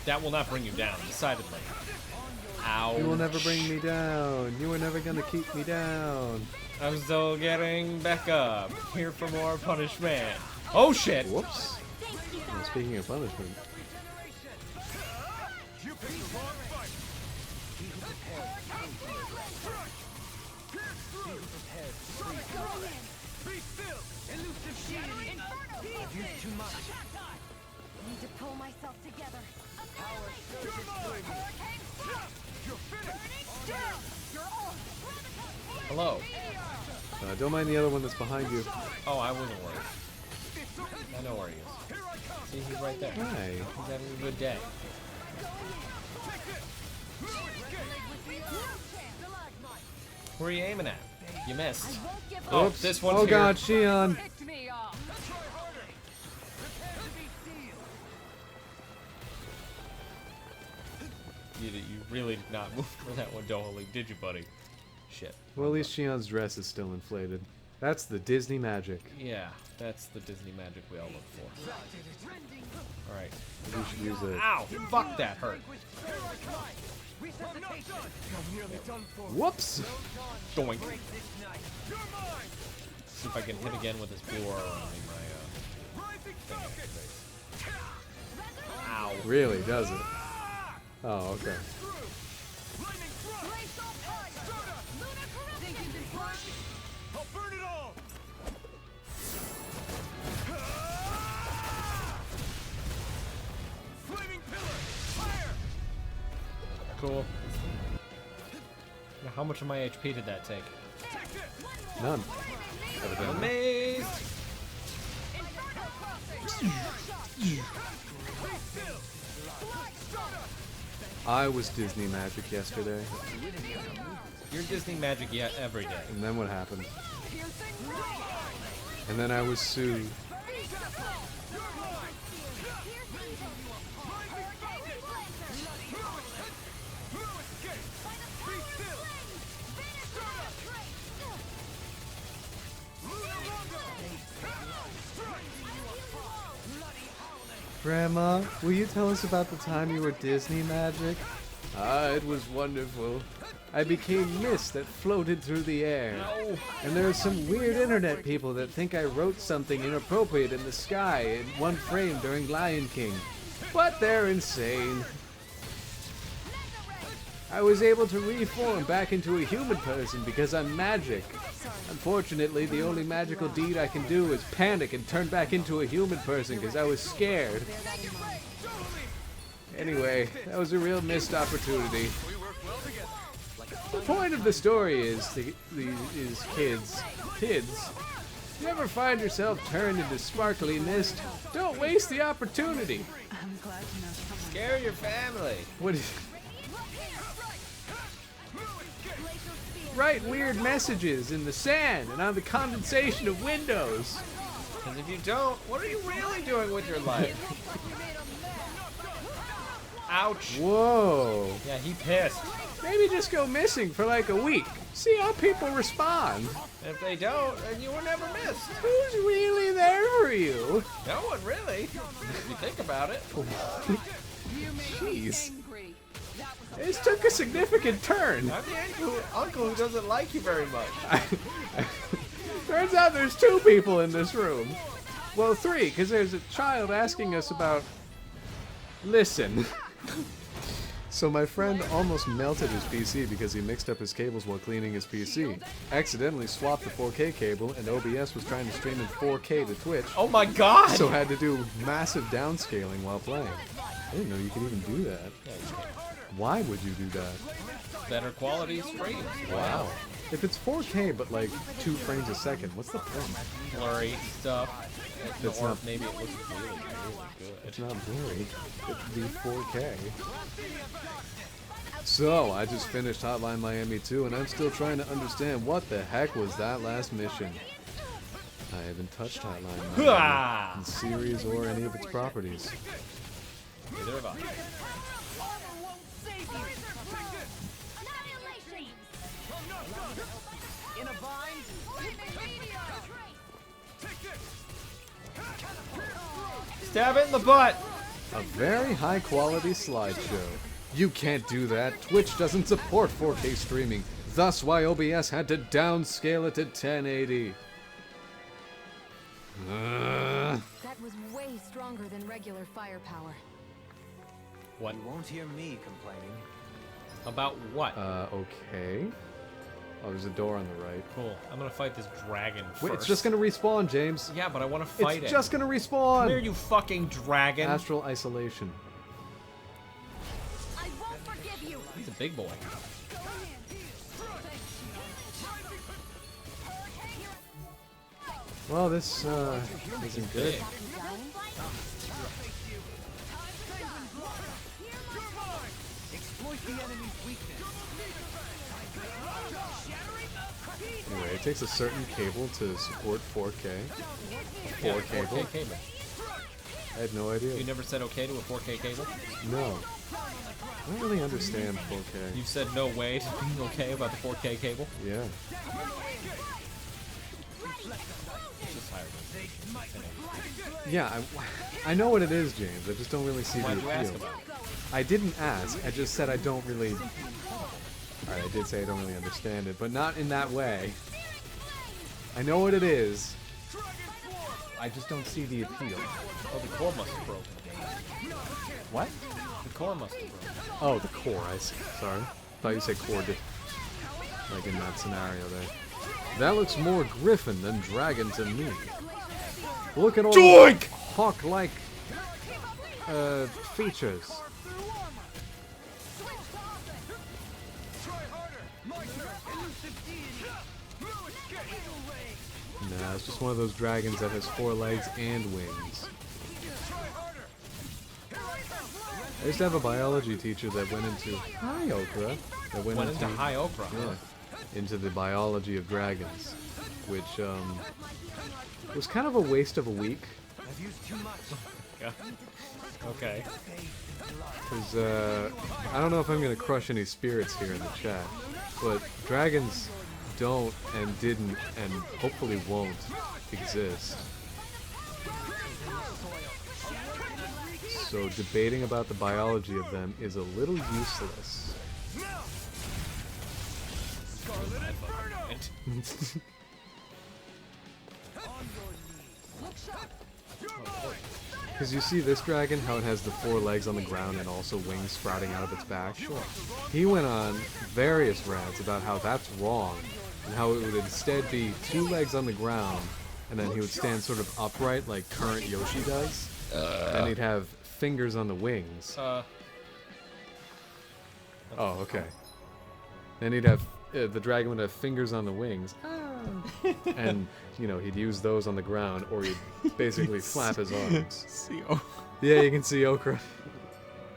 That will not bring you down, decidedly. Ow. You will never bring me down. You are never gonna keep me down. I'm still getting back up. Here for more punishment. Oh shit. Whoops. Well, speaking of punishment. Need to pull myself together. Hello. Don't mind the other one that's behind you. Oh, I wasn't worried. I know where he is. See, he's right there. Hi. He's having a good day. Where are you aiming at? You missed. Oh, Oops. this one's Oh here. god, Shion. You really did not move for that one, Dohali, did you, buddy? Shit. Well, at least Shion's dress is still inflated. That's the Disney magic. Yeah, that's the Disney magic we all look for. Alright. We should use it. Ow! Fuck, that hurt. Whoops! Doink. See if I can hit again with this blue aura on me, my thing. Ow. Really, does it? Oh, okay. Cool. Now, how much of my HP did that take? None. Amazed! I was Disney magic yesterday. You're Disney magic yet every day. And then what happened? And then I was Sue. Grandma, will you tell us about the time you were Disney magic? Ah, it was wonderful. I became mist that floated through the air. No. And there are some weird internet people that think I wrote something inappropriate in the sky in one frame during Lion King. But they're insane. I was able to reform back into a human person because I'm magic. Unfortunately, the only magical deed I can do is panic and turn back into a human person because I was scared. Anyway, that was a real missed opportunity. The point of the story is, kids, you ever find yourself turned into sparkly mist? Don't waste the opportunity. I'm glad to know someone. Scare your family. What is... Write weird messages in the sand and on the condensation of windows. Because if you don't, what are you really doing with your life? Ouch. Whoa. Yeah, he pissed. Maybe just go missing for like a week. See how people respond. If they don't, then you were never missed. Who's really there for you? No one really. If you think about it. Jeez. This took a significant turn. I'm the uncle who doesn't like you very much. Turns out there's two people in this room. Well, three, because there's a child asking us about... Listen. So my friend almost melted his PC because he mixed up his cables while cleaning his PC. Accidentally swapped the 4K cable, and OBS was trying to stream in 4K to Twitch. Oh my god! So had to do massive downscaling while playing. I didn't know you could even do that. Yeah, you can. Why would you do that? Better quality streams. Wow. If it's 4K but like 2 frames a second, what's the point? Blurry stuff. It's or not. maybe it looks really, really good. It's not blurry. It's the 4K. So, I just finished Hotline Miami 2, and I'm still trying to understand what the heck was that last mission. I haven't touched Hotline Miami, the series, or any of its properties. Neither have I. Stab it in the butt! A very high quality slideshow. You can't do that. Twitch doesn't support 4K streaming. Thus why OBS had to downscale it to 1080. That was way stronger than regular firepower. What? You won't hear me complaining. About what? Okay. Oh, there's a door on the right. Cool. I'm gonna fight this dragon first. Wait, it's just gonna respawn, James. Yeah, but I want to fight it. It's just gonna respawn! Come here, you fucking dragon! Astral isolation. I won't forgive you. He's a big boy. Well, this, isn't good. Exploit the enemy's weakness. Anyway, it takes a certain cable to support 4K. A 4 cable. 4K cable. I had no idea. You never said okay to a 4K cable? No. I don't really understand 4K. You said no way to being okay about the 4K cable? Yeah. It's just higher than Yeah, I know what it is, James. I just don't really see the Why'd you ask appeal. about it? I didn't ask. I just said I don't really... Alright, I did say I don't really understand it, but not in that way. I know what it is. I just don't see the appeal. Oh, the core must have broken. What? The core must have broken. Oh, the core, I see. Sorry. Thought you said core, like in that scenario there. That looks more griffin than dragon to me. Look at all the hawk-like features. Nah, it's just one of those dragons that has 4 legs and wings. I used to have a biology teacher that went into Hi Okra. That went into High Okra. Yeah, into the biology of dragons, which was kind of a waste of a week. I've used too much. Okay. Because I don't know if I'm gonna crush any spirits here in the chat, but dragons don't and didn't and hopefully won't exist. So debating about the biology of them is a little useless. Because you see this dragon, how it has the 4 legs on the ground and also wings sprouting out of its back? Sure. He went on various rants about how that's wrong, and how it would instead be 2 legs on the ground, and then he would stand sort of upright like current Yoshi does, and he'd have fingers on the wings. Oh, okay. Then he'd have, the dragon would have fingers on the wings. And, you know, he'd use those on the ground, or he'd basically flap his arms. See Yeah, you can see Okra.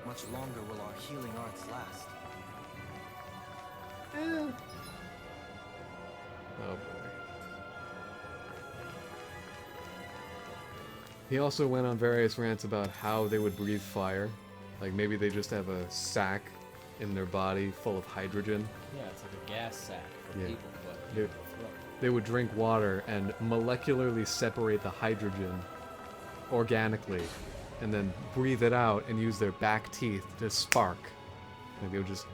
Much longer will our healing arts last. Oh boy. He also went on various rants about how they would breathe fire. Like maybe they just have a sac in their body full of hydrogen. Yeah, it's like a gas sack for Yeah. people, but They would drink water and molecularly separate the hydrogen organically, and then breathe it out and use their back teeth to spark. Like they would just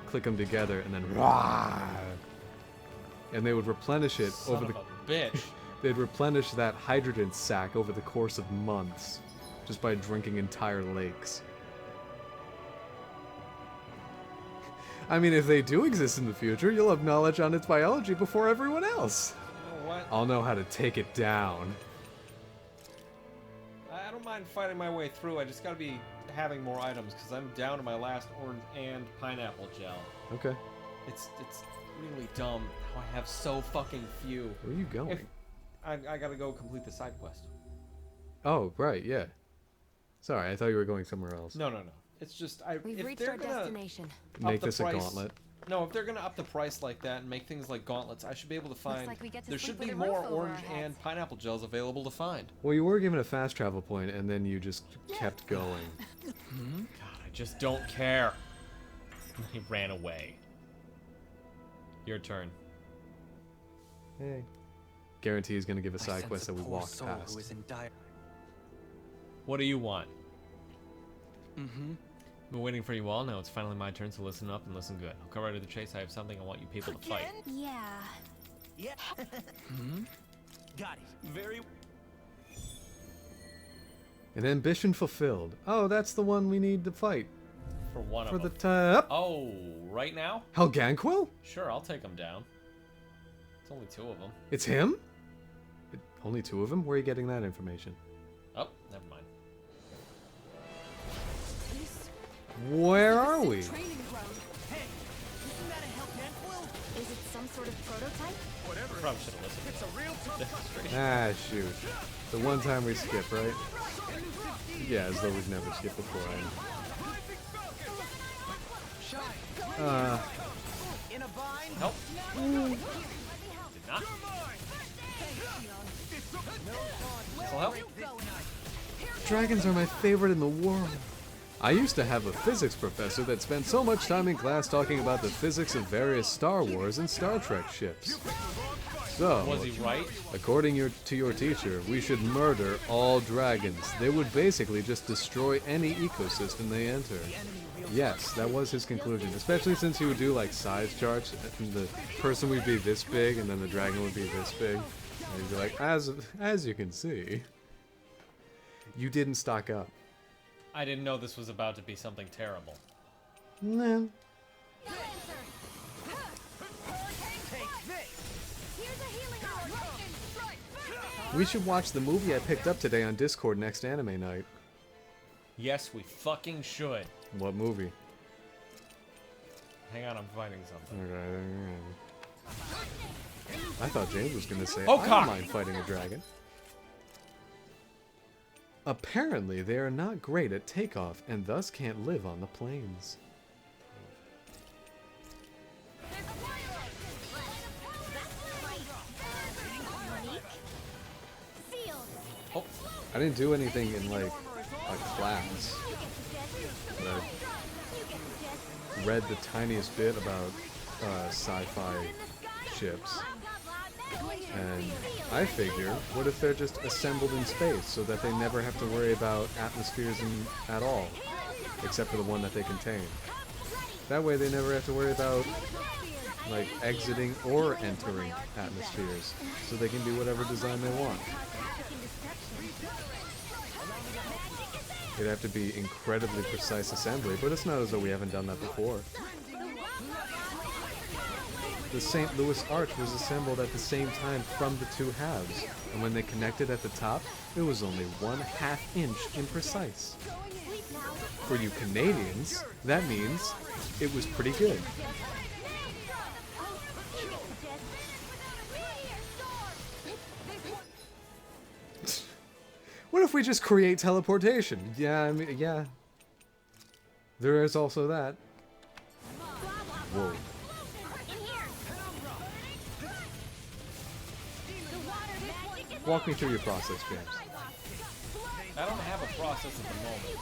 click them together and then and they would replenish it Son over of the a bitch. They'd replenish that hydrogen sac over the course of months just by drinking entire lakes. I mean, if they do exist in the future, you'll have knowledge on its biology before everyone else. You know what? I'll know how to take it down. I don't mind fighting my way through. I just gotta be having more items because I'm down to my last orange and pineapple gel. Okay. It's really dumb how I have so fucking few. Where are you going? I gotta go complete the side quest. Oh, right, yeah. Sorry, I thought you were going somewhere else. No. It's just We've if reached they're our gonna destination. Make the this price, a gauntlet. No, if they're gonna up the price like that and make things like gauntlets, I should be able to find. like we get to There sleep should be with a roof more over orange our heads. and pineapple gels available to find. Well, you were given a fast travel point, and then you just kept going. God, I just don't care. He ran away. Your turn. Hey. Guarantee he's gonna give a I side sense quest that we poor walked soul past. who is in dire... What do you want? Mm-hmm. Been waiting for you all. Now it's finally my turn, so listen up and listen good. I'll come right to the chase. I have something I want you people to fight. Yeah. Yeah. Got it. Very. An ambition fulfilled. Oh, that's the one we need to fight. For one For of the them. top. Oh, right now? Helganquil? Sure, I'll take him down. It's only 2 of them. It's him? Only 2 of them? Where are you getting that information? Oh, never mind. Where are we? Is it some sort of prototype? Whatever. Probably should have listened. It's a real Ah, shoot. The one time we skip, right? Yeah, as though we've never skipped before. Help. Did not. This'll help. Dragons are my favorite in the world. I used to have a physics professor that spent so much time in class talking about the physics of various Star Wars and Star Trek ships. So, Was he right? According to your teacher, we should murder all dragons. They would basically just destroy any ecosystem they enter. Yes, that was his conclusion, especially since he would do like size charts, and the person would be this big, and then the dragon would be this big. And he'd be like, as you can see, you didn't stock up. I didn't know this was about to be something terrible. Nah. We should watch the movie I picked up today on Discord next anime night. Yes, we fucking should. What movie? Hang on, I'm finding something. I thought James was gonna say, Oh, I cock. don't mind fighting a dragon. Apparently, they are not great at takeoff and thus can't live on the plains. Oh. I didn't do anything in like a class, but I read the tiniest bit about sci-fi ships, and I figure, what if they're just assembled in space so that they never have to worry about atmospheres at all, except for the one that they contain. That way they never have to worry about like exiting or entering atmospheres, so they can do whatever design they want. It'd have to be incredibly precise assembly, but it's not as though we haven't done that before. The St. Louis Arch was assembled at the same time from the 2 halves, and when they connected at the top, it was only 1/2 inch imprecise. For you Canadians, that means it was pretty good. What if we just create teleportation? Yeah, I mean, yeah. There is also that. Whoa. Walk me through your process, James. I don't have a process at the moment.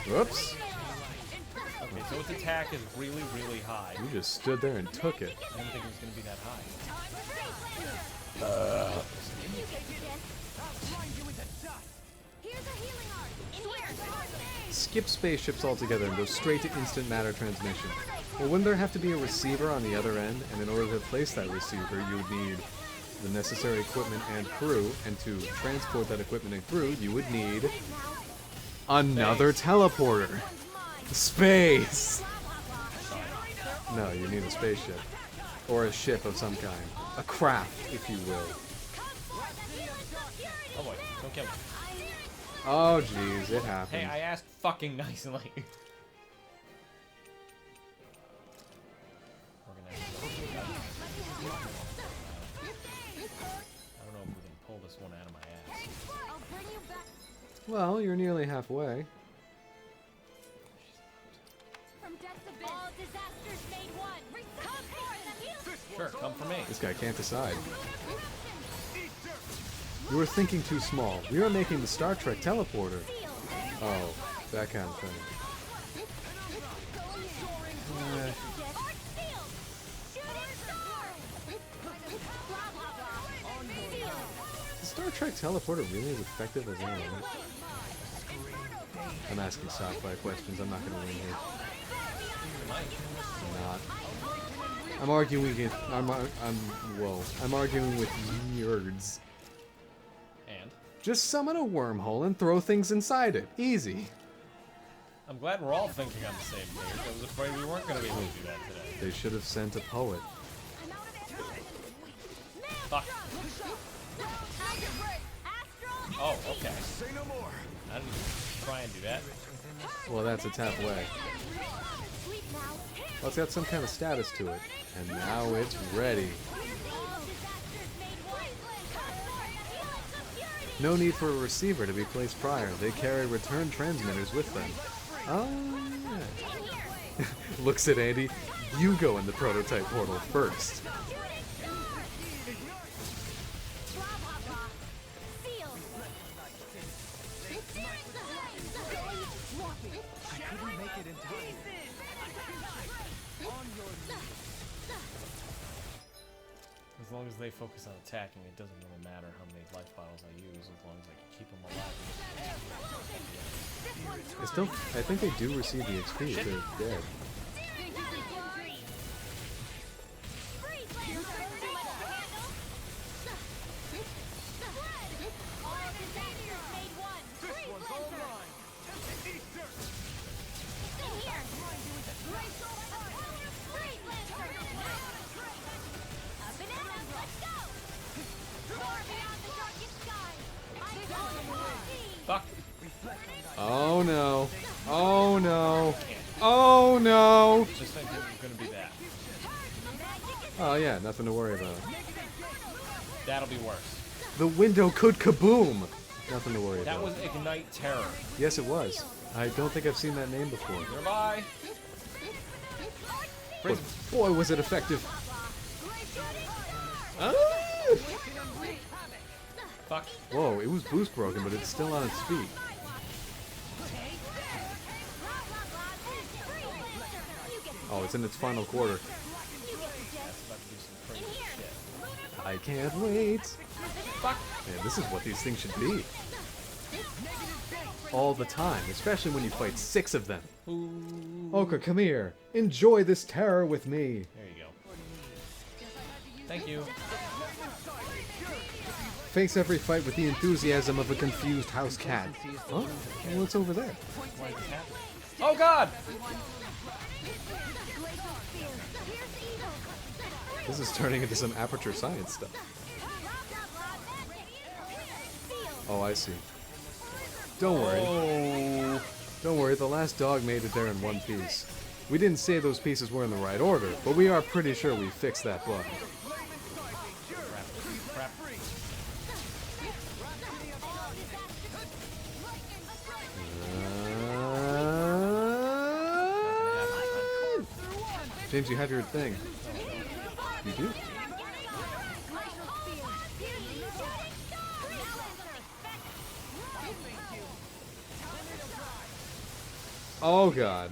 Whoops. Okay, so its attack is really, really high. You just stood there and took it. I didn't think it was going to be that high. Skip spaceships altogether and go straight to instant matter transmission. Well, wouldn't there have to be a receiver on the other end? And in order to place that receiver, you would need the necessary equipment and crew. And to transport that equipment and crew, you would need another teleporter. Space! No, you need a spaceship. Or a ship of some kind. a craft, if you will. Oh boy, don't kill me. Oh jeez, it happened. Hey, I asked fucking nicely. I don't know if we can pull this one out of my ass. Well, you're nearly halfway. Sure, come for me. This guy can't decide. You were thinking too small. We are making the Star Trek teleporter. Oh, that kind of thing. The Star Trek teleporter really as effective as anyone? I'm asking sci-fi questions. I'm not going to win here. I'm not. I'm arguing it. I'm arguing with nerds. And? Just summon a wormhole and throw things inside it. Easy. I'm glad we're all thinking on the same page. I was afraid we weren't going to be able to do that today. They should have sent a poet. Fuck. Oh, okay. I didn't try and do that. Well, that's a tap away. Well, it's got some kind of status to it. And now it's ready. No need for a receiver to be placed prior. They carry return transmitters with them. Oh, yeah. Looks at Andy. You go in the prototype portal first. As long as they focus on attacking, it doesn't really matter how many life bottles I use, as long as I can keep them alive. I think they do receive the XP if they're dead. Fuck. Oh no. Oh no. Oh no. Just think it was gonna be that. Oh yeah, nothing to worry about. That'll be worse. The window could kaboom! Nothing to worry That about. was Ignite Terror. Yes, it was. I don't think I've seen that name before. Nearby. But boy, was it effective. Ah! Fuck. Whoa, it was boost broken, but it's still on its feet. Oh, it's in its final quarter. I can't wait. Fuck. Man, this is what these things should be. All the time, especially when you fight 6 of them. Oka, come here. Enjoy this terror with me. There you go. Thank you. Face every fight with the enthusiasm of a confused house cat. Huh? What's over there? Oh god! This is turning into some Aperture Science stuff. Oh, I see. Don't worry. Oh. Don't worry, the last dog made it there in one piece. We didn't say those pieces were in the right order, but we are pretty sure we fixed that bug. James, you have your thing. You do? Oh god.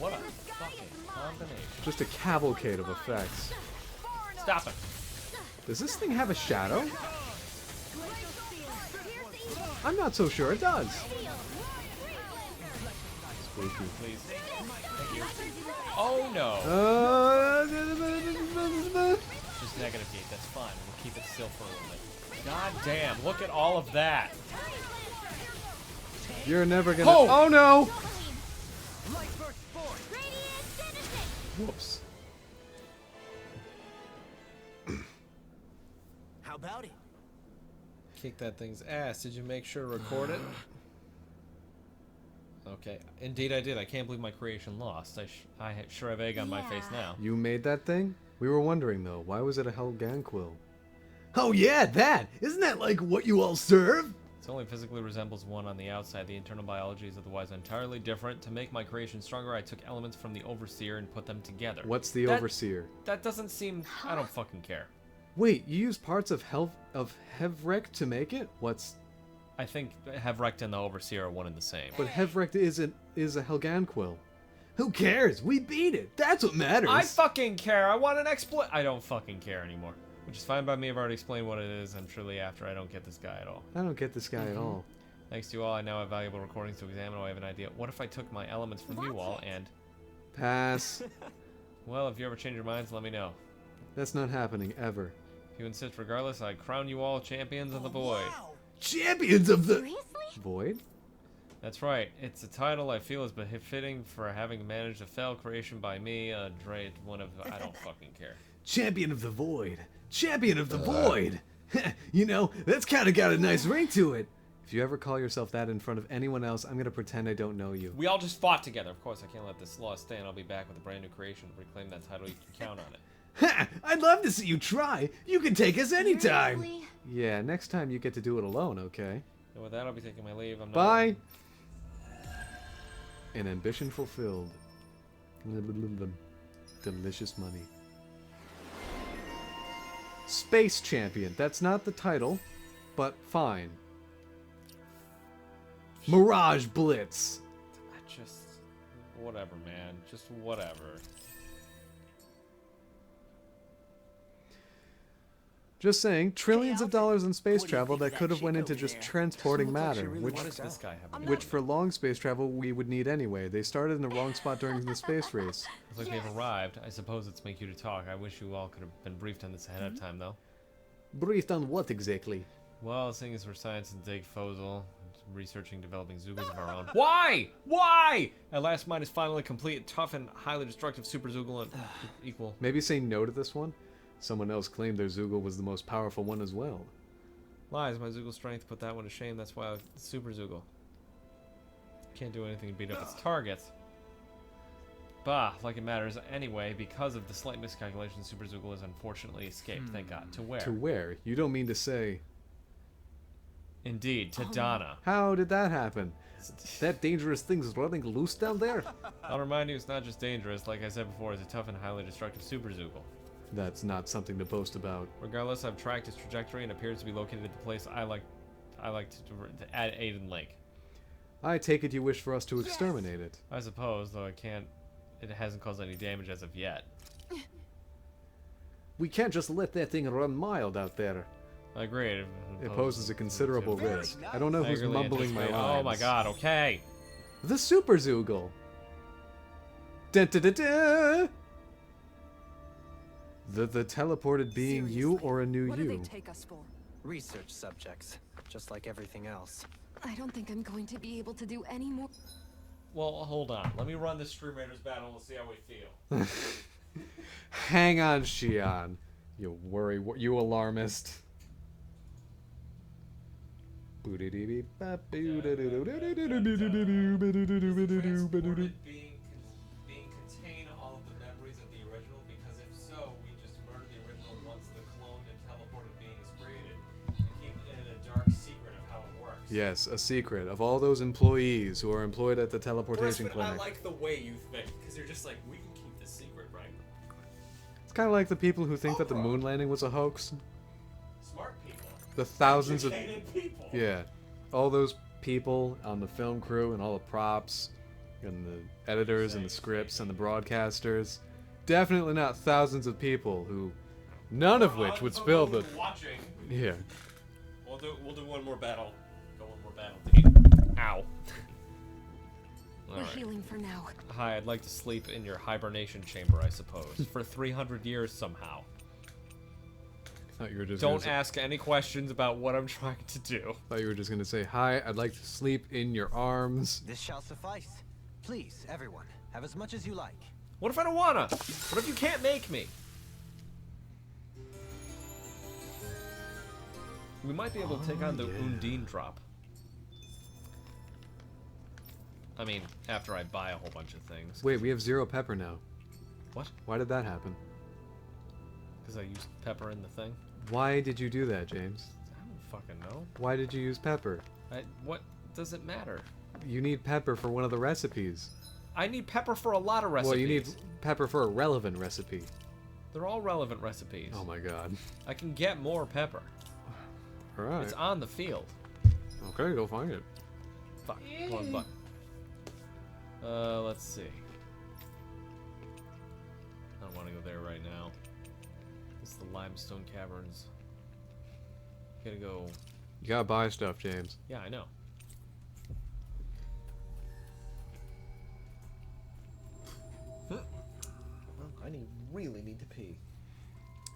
What a fucking combination. Just a cavalcade of effects. Stop it. Does this thing have a shadow? I'm not so sure it does. Spooky. Please. Thank you. Oh no. Just negative gate, that's fine. We'll keep it still for a little bit. God damn, look at all of that. You're never gonna. Oh, no! Whoops. about it? Kick that thing's ass. Did you make sure to record it? Okay. Indeed I did. I can't believe my creation lost. I sure have egg on my face now. You made that thing? We were wondering, though. Why was it a Helganquil? Oh yeah, that! Isn't that like what you all serve? It only physically resembles one on the outside. The internal biology is otherwise entirely different. To make my creation stronger, I took elements from the Overseer and put them together. What's the Overseer? That doesn't seem... I don't fucking care. Wait, you used parts of Hevrek to make it? What's... I think Hevrek and the Overseer are one and the same. But Hevrek is a Helganquil. Who cares? We beat it. That's what matters. I fucking care. I want an I don't fucking care anymore. Which is fine by me. I've already explained what it is. I'm truly after. I don't get this guy at all. I don't get this guy at all. Thanks to you all, I now have valuable recordings to examine. I have an idea. What if I took my elements from you all and... Pass. Well, if you ever change your minds, let me know. That's not happening, ever. If you insist regardless, I crown you all champions of the void. Wow. Champions of the... Void? That's right. It's a title I feel is befitting for having managed a fell creation by me, one of... I don't fucking care. Champion of the Void. Champion of the Void. You know, that's kind of got a nice ring to it. If you ever call yourself that in front of anyone else, I'm gonna pretend I don't know you. We all just fought together. Of course, I can't let this loss stand. I'll be back with a brand new creation to reclaim that title. You can count on it. Ha! I'd love to see you try. You can take us anytime. Yeah, next time you get to do it alone, okay? And with that, I'll be taking my leave. I'm not... Bye! An ambition fulfilled. Delicious money. Space Champion. That's not the title, but fine. Mirage Blitz. Whatever, man. Just whatever. Just saying, trillions of dollars in space travel that could have went into just transporting matter, which for long space travel we would need anyway. They started in the wrong spot during the space race. Looks like they've arrived. I suppose it's make you to talk. I wish you all could have been briefed on this ahead of time, though. Briefed on what exactly? Well, seeing as we're science and dig Fozil, researching, developing Zoogles of our own. Why? Why? At last, mine is finally complete. Tough and highly destructive Super Zoogle and equal. Maybe say no to this one. Someone else claimed their Zoogle was the most powerful one as well. Lies. My Zoogle strength put that one to shame. That's why it's Super Zoogle. Can't do anything to beat up its target. Bah, like it matters. Anyway, because of the slight miscalculation, Super Zoogle has unfortunately escaped. Thank God. To where? To where? You don't mean to say... Indeed, to Donna. How did that happen? That dangerous thing's running loose down there? I'll remind you, it's not just dangerous. Like I said before, it's a tough and highly destructive Super Zoogle. That's not something to boast about. Regardless, I've tracked its trajectory and appears to be located at the place I like to at Aiden Lake. I take it you wish for us to exterminate it. I suppose, though it hasn't caused any damage as of yet. We can't just let that thing run mild out there. I agree. It poses a considerable risk. I don't know who's mumbling my lines. Oh my God, okay. The Super Zoogle. Dun, dun, dun, dun. The teleported being you or a new what you? do they take us for? Research subjects, just like everything else. I don't think I'm going to be able to do any more. Well, hold on. Let me run this Stream Raiders battle and we'll see how we feel. Hang on, Shion. You alarmist. Being contain all of the memories of the original, because if so, we just murder the original once the cloned and teleported being is created, and keep it in a dark secret of how it works. Yes, a secret of all those employees who are employed at the teleportation But clinic. I like the way you think, because you're just like, we can keep this secret, right? It's kind of like the people who think that the moon landing was a hoax. Smart people. The thousands of people. Yeah, all those people on the film crew and all the props and the editors and the scripts and the broadcasters. Definitely not thousands of people who, none of which would spill the. Watching. Yeah. We'll do one more battle. Go one more battle. Ow. We're healing for now. Hi, I'd like to sleep in your hibernation chamber, I suppose, for 300 years somehow. Thought you were just Don't ask any questions about what I'm trying to do. Thought you were just gonna say, "Hi, I'd like to sleep in your arms." This shall suffice. Please, everyone, have as much as you like. What if I don't wanna? What if you can't make me? We might be able to take on the Undine drop. I mean, after I buy a whole bunch of things. Wait, we have 0 pepper now. What? Why did that happen? Because I used pepper in the thing. Why did you do that, James? I don't fucking know. Why did you use pepper? What does it matter? You need pepper for one of the recipes. I need pepper for a lot of recipes. Well, you need pepper for a relevant recipe. They're all relevant recipes. Oh my god. I can get more pepper. Alright. It's on the field. Okay, go find it. Fuck. Wrong button. Let's see. I don't want to go there right now. It's the limestone caverns. Gotta go. You gotta buy stuff, James. Yeah, I know. I really need to pee.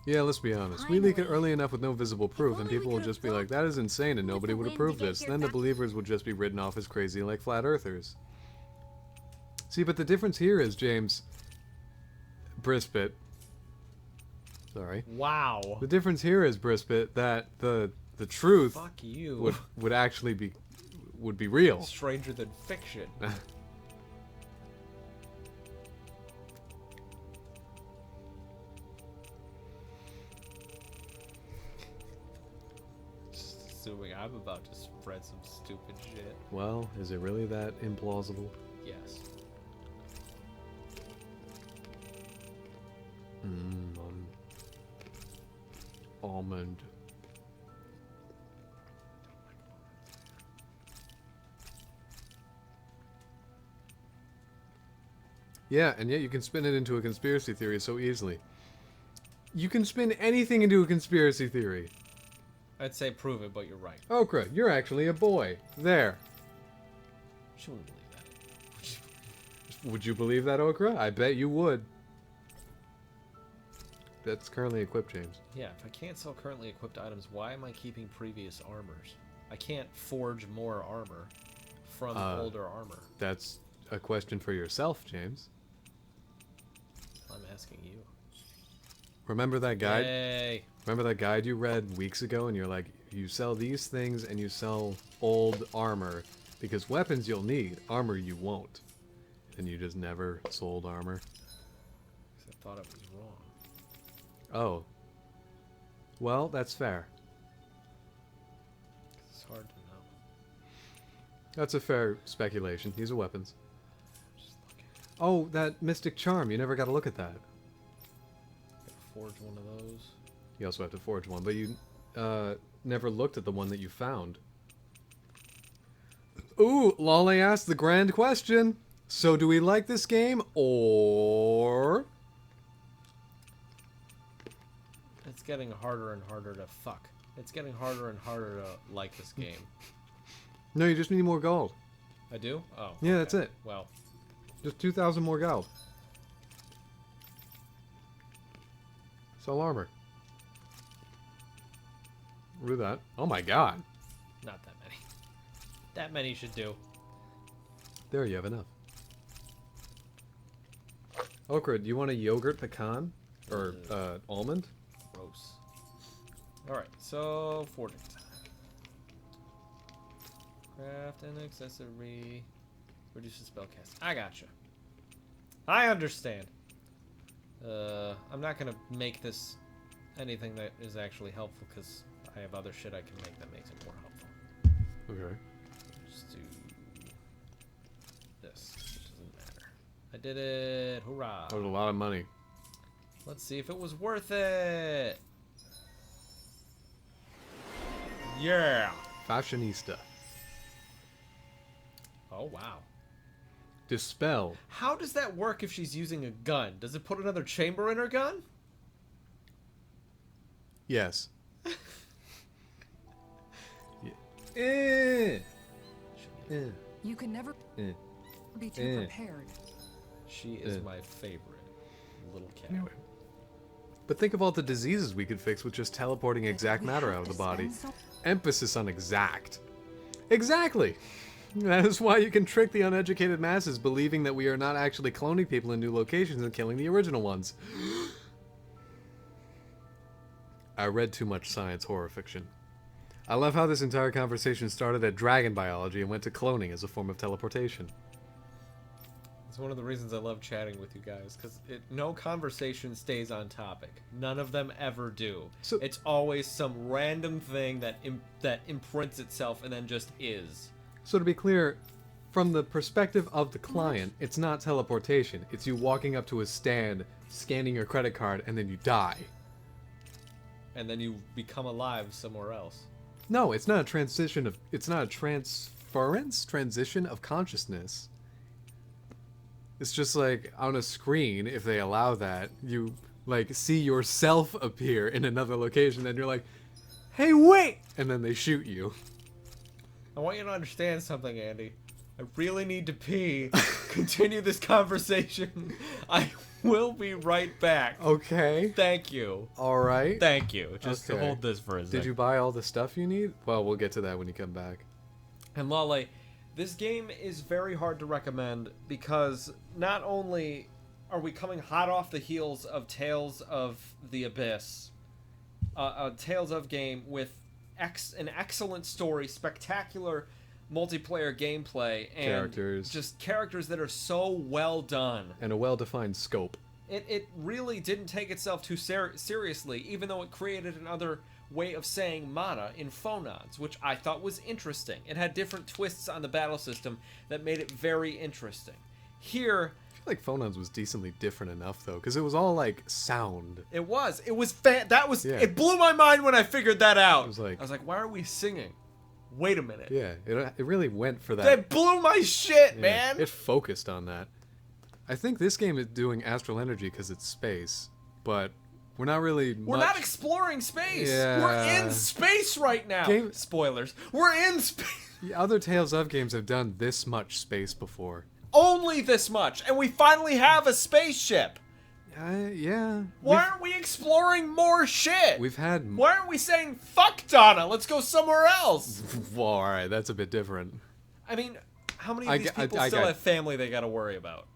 Yeah, let's be honest. We leak it early enough with no visible proof, and people will just be like, that is insane, and nobody would approve this. Then the believers would just be written off as crazy like flat earthers. See, but the difference here is, James... Brispit. Sorry. Wow. The difference here is, Brispit, that the truth Fuck you. would actually be... would be real. Stranger than fiction. Assuming I'm about to spread some stupid shit. Well, is it really that implausible? Yes. Almond. Yeah, and yet you can spin it into a conspiracy theory so easily. You can spin anything into a conspiracy theory. I'd say prove it, but you're right. Okra, you're actually a boy. There. She wouldn't believe that. Would you believe that, Okra? I bet you would. That's currently equipped, James. Yeah, if I can't sell currently equipped items, why am I keeping previous armors? I can't forge more armor from older armor. That's a question for yourself, James. I'm asking you. Remember that guide? Yay. Remember that guide you read weeks ago, and you're like, you sell these things and you sell old armor, because weapons you'll need, armor you won't. And you just never sold armor. I thought it was wrong. Oh. Well, that's fair. It's hard to know. That's a fair speculation. These are weapons. Oh, that mystic charm. You never got to look at that. Forge one of those. You also have to forge one, but you never looked at the one that you found. Ooh, Lale asked the grand question. So do we like this game, or... It's getting harder and harder to fuck. It's getting harder and harder to like this game. No, you just need more gold. I do? Oh. Yeah, okay. that's it. Well. Just 2,000 more gold. Sell armor. Do that. Oh my god. Not that many. That many should do. There, you have enough. Okra, do you want a yogurt pecan? Or, almond? Gross. Alright, so forging time. Craft an accessory. Reduces spellcast. I gotcha. I understand. I'm not gonna make this anything that is actually helpful because I have other shit I can make that makes it more helpful. Okay. Just do this. It doesn't matter. I did it. Hurrah. That was a lot of money. Let's see if it was worth it. Yeah. Fashionista. Oh, wow. Dispel. How does that work if she's using a gun? Does it put another chamber in her gun? Yes. You can never be too prepared. She is my favorite little cat. Anyway. But think of all the diseases we could fix with just teleporting exact matter out of the body. Emphasis on exact. Exactly! That is why you can trick the uneducated masses believing that we are not actually cloning people in new locations and killing the original ones. I read too much science horror fiction. I love how this entire conversation started at dragon biology and went to cloning as a form of teleportation. It's one of the reasons I love chatting with you guys, because no conversation stays on topic. None of them ever do. So, it's always some random thing that imprints itself and then just is. So to be clear, from the perspective of the client, it's not teleportation. It's you walking up to a stand, scanning your credit card, and then you die. And then you become alive somewhere else. No, it's not a transition of... It's not a transition of consciousness. It's just like, on a screen, if they allow that, you, like, see yourself appear in another location, and you're like, hey, wait! And then they shoot you. I want you to understand something, Andy. I really need to pee. Continue this conversation. I will be right back. Okay. Thank you. Alright. Thank you. Just okay. hold this for a second. Did you buy all the stuff you need? Well, we'll get to that when you come back. And Lale, this game is very hard to recommend because not only are we coming hot off the heels of Tales of the Abyss, a Tales of game with an excellent story, spectacular multiplayer gameplay, and just characters that are so well done. And a well-defined scope. It really didn't take itself too seriously, even though it created another way of saying mana in phonons, which I thought was interesting. It had different twists on the battle system that made it very interesting. Here... I feel like phonons was decently different enough, though, because it was all, like, sound. It was. It blew my mind when I figured that out. I was like, why are we singing? Wait a minute. Yeah, it really went for that. That blew my shit, man! It focused on that. I think this game is doing astral energy because it's space, but we're not really We're not exploring space! Yeah. We're in space right now! Spoilers. We're in space! Other Tales of games have done this much space before. Only this much, and we finally have a spaceship! Yeah. Why aren't we exploring more shit? We've had... Why aren't we saying, fuck Donna, let's go somewhere else? Well, alright, that's a bit different. I mean, how many of these people still have family they gotta worry about?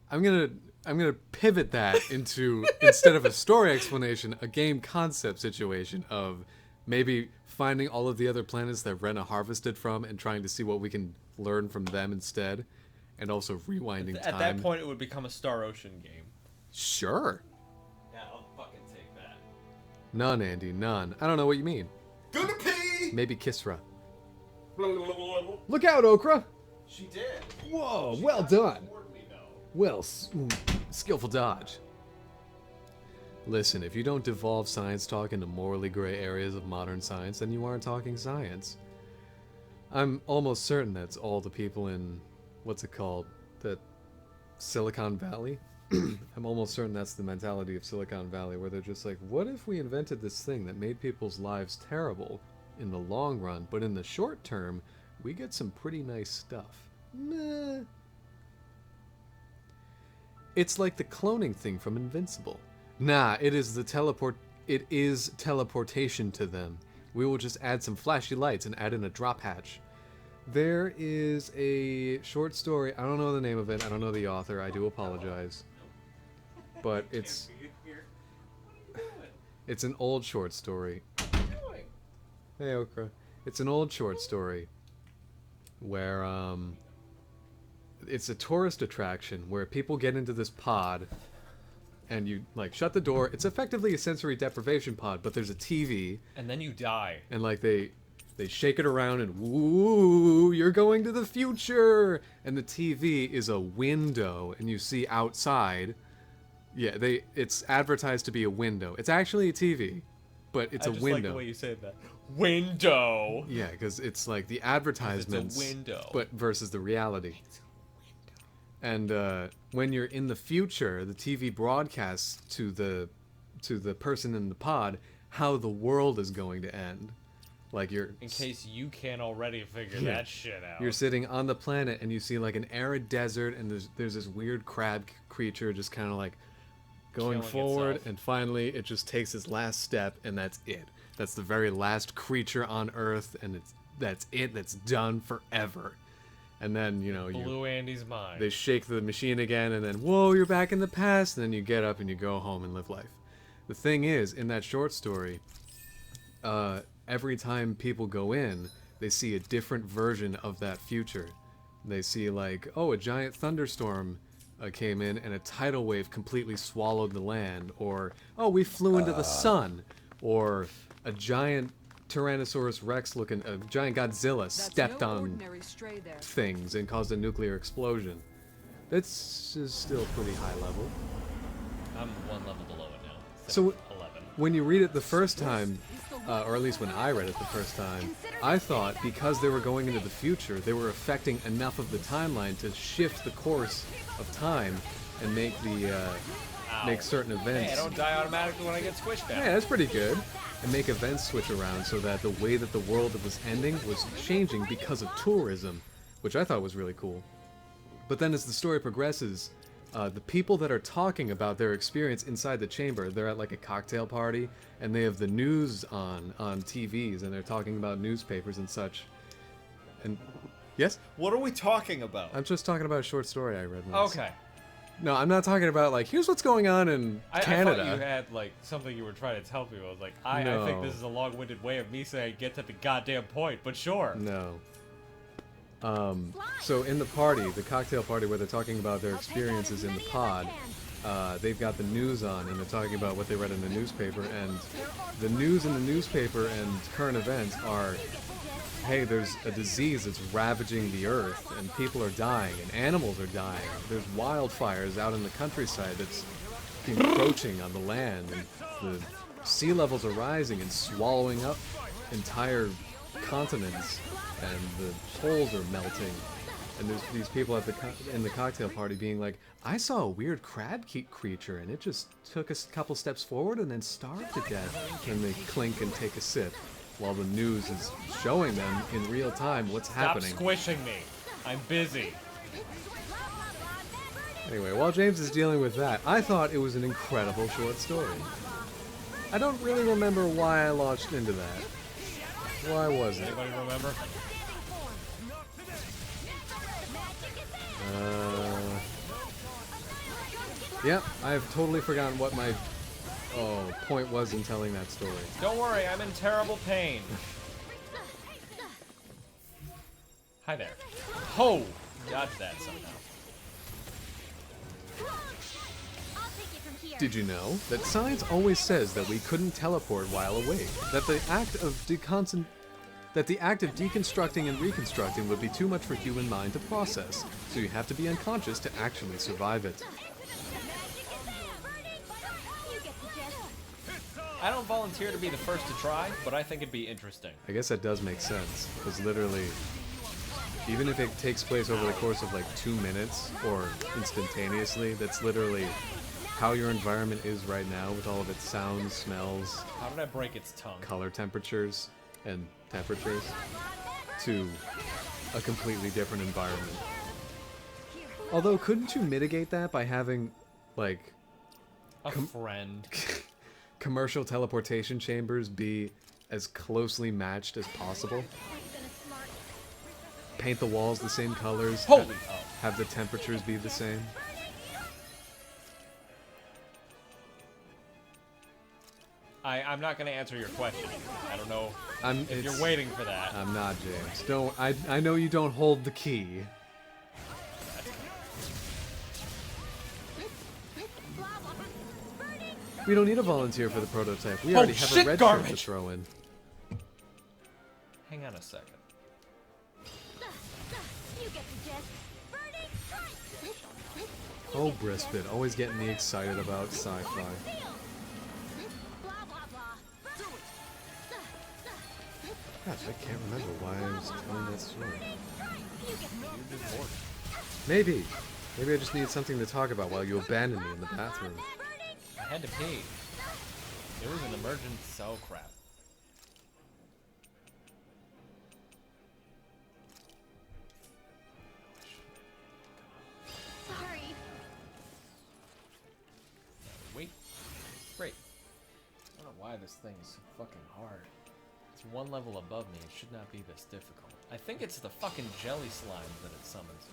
I'm gonna pivot that into, instead of a story explanation, a game concept situation of maybe finding all of the other planets that Rena harvested from and trying to see what we can learn from them instead. And also rewinding time. At that point, it would become a Star Ocean game. Sure. Yeah, I'll fucking take that. None, Andy, none. I don't know what you mean. Gonna pee! Maybe Kisra. Look out, Okra! She did. Whoa, well done. Well, skillful dodge. Listen, if you don't devolve science talk into morally gray areas of modern science, then you aren't talking science. I'm almost certain that's all the people in... What's it called? That Silicon Valley? I'm almost certain that's the mentality of Silicon Valley, where they're just like, what if we invented this thing that made people's lives terrible in the long run, but in the short term, we get some pretty nice stuff? Meh. It's like the cloning thing from Invincible. Nah, it is teleportation to them. We will just add some flashy lights and add in a drop hatch. There is a short story, I don't know the name of it, I don't know the author, I do apologize. But it's an old short story. Hey Okra. It's an old short story where it's a tourist attraction where people get into this pod and you like shut the door. It's effectively a sensory deprivation pod, but there's a TV. And then you die. And like they shake it around and woo, you're going to the future. And the TV is a window and you see outside. Yeah, it's advertised to be a window. It's actually a TV, but it's a window. I just like the way you said that. Window. Yeah, because it's like the advertisements. It's a window. But versus the reality. And when you're in the future, the TV broadcasts to the person in the pod how the world is going to end. Like you're in case you can't already figure that shit out. You're sitting on the planet and you see like an arid desert and there's this weird crab creature just kind of like going forward and finally it just takes its last step and that's it. That's the very last creature on Earth and that's done forever. And then, you know, blew Andy's mind. They shake the machine again and then, whoa, you're back in the past. And then you get up and you go home and live life. The thing is, in that short story, every time people go in, they see a different version of that future. They see like, oh, a giant thunderstorm came in and a tidal wave completely swallowed the land, or oh, we flew into the sun, or a giant Tyrannosaurus Rex looking, a giant Godzilla stepped on things and caused a nuclear explosion. That's still pretty high level. I'm one level below it now. So 11. when you read it the first time, or at least when I read it the first time, I thought because they were going into the future, they were affecting enough of the timeline to shift the course of time and make the make certain events. Hey, I don't die automatically when I get squished down. Yeah, that's pretty good. And make events switch around so that the way that the world was ending was changing because of tourism, which I thought was really cool. But then as the story progresses, the people that are talking about their experience inside the chamber, they're at like a cocktail party, and they have the news on TVs, and they're talking about newspapers and such. And yes? What are we talking about? I'm just talking about a short story I read once. Okay. No, I'm not talking about like, here's what's going on in Canada. I thought you had like something you were trying to tell people. I was like, I think this is a long-winded way of me saying get to the goddamn point, but sure. No. So in the party, the cocktail party where they're talking about their experiences in the pod, they've got the news on and they're talking about what they read in the newspaper, and the news in the newspaper and current events are, hey, there's a disease that's ravaging the earth and people are dying and animals are dying. There's wildfires out in the countryside that's encroaching on the land, and the sea levels are rising and swallowing up entire continents, and the poles are melting, and there's these people at in the cocktail party being like, I saw a weird crab creature and it just took a couple steps forward and then starved to death. And they clink and take a sip while the news is showing them in real time what's happening. Stop squishing me. I'm busy. Anyway, while James is dealing with that, I thought it was an incredible short story. I don't really remember why I launched into that. Why was it? Anybody remember? Yep, I've totally forgotten what my point was in telling that story. Don't worry, I'm in terrible pain. Hi there. Oh, dodged that somehow. Did you know that science always says that we couldn't teleport while awake? That the act of deconstructing and reconstructing would be too much for human mind to process, so you have to be unconscious to actually survive it. I don't volunteer to be the first to try, but I think it'd be interesting. I guess that does make sense, because literally, even if it takes place over the course of like 2 minutes, or instantaneously, that's literally how your environment is right now with all of its sounds, smells, How did I break its tongue? color temperatures, and temperatures, to a completely different environment. Although, couldn't you mitigate that by having, like, a friend? Commercial teleportation chambers be as closely matched as possible? Paint the walls the same colors, have the temperatures be the same? I'm not going to answer your question. I don't know if you're it's- waiting for that. I'm not, James. Don't. I know you don't hold the key. We don't need a volunteer for the prototype. We already have a red shirt to throw in. Hang on a second. Oh, Brispit, always getting me excited about sci-fi. Gosh, I can't remember why I was telling that story. Maybe. Maybe I just need something to talk about while you abandoned me in the bathroom. I had to pee. It was an emergent cell crap. Sorry. Wait. Great. I don't know why this thing is so fucking hard. It's one level above me. It should not be this difficult. I think it's the fucking jelly slimes that it summons.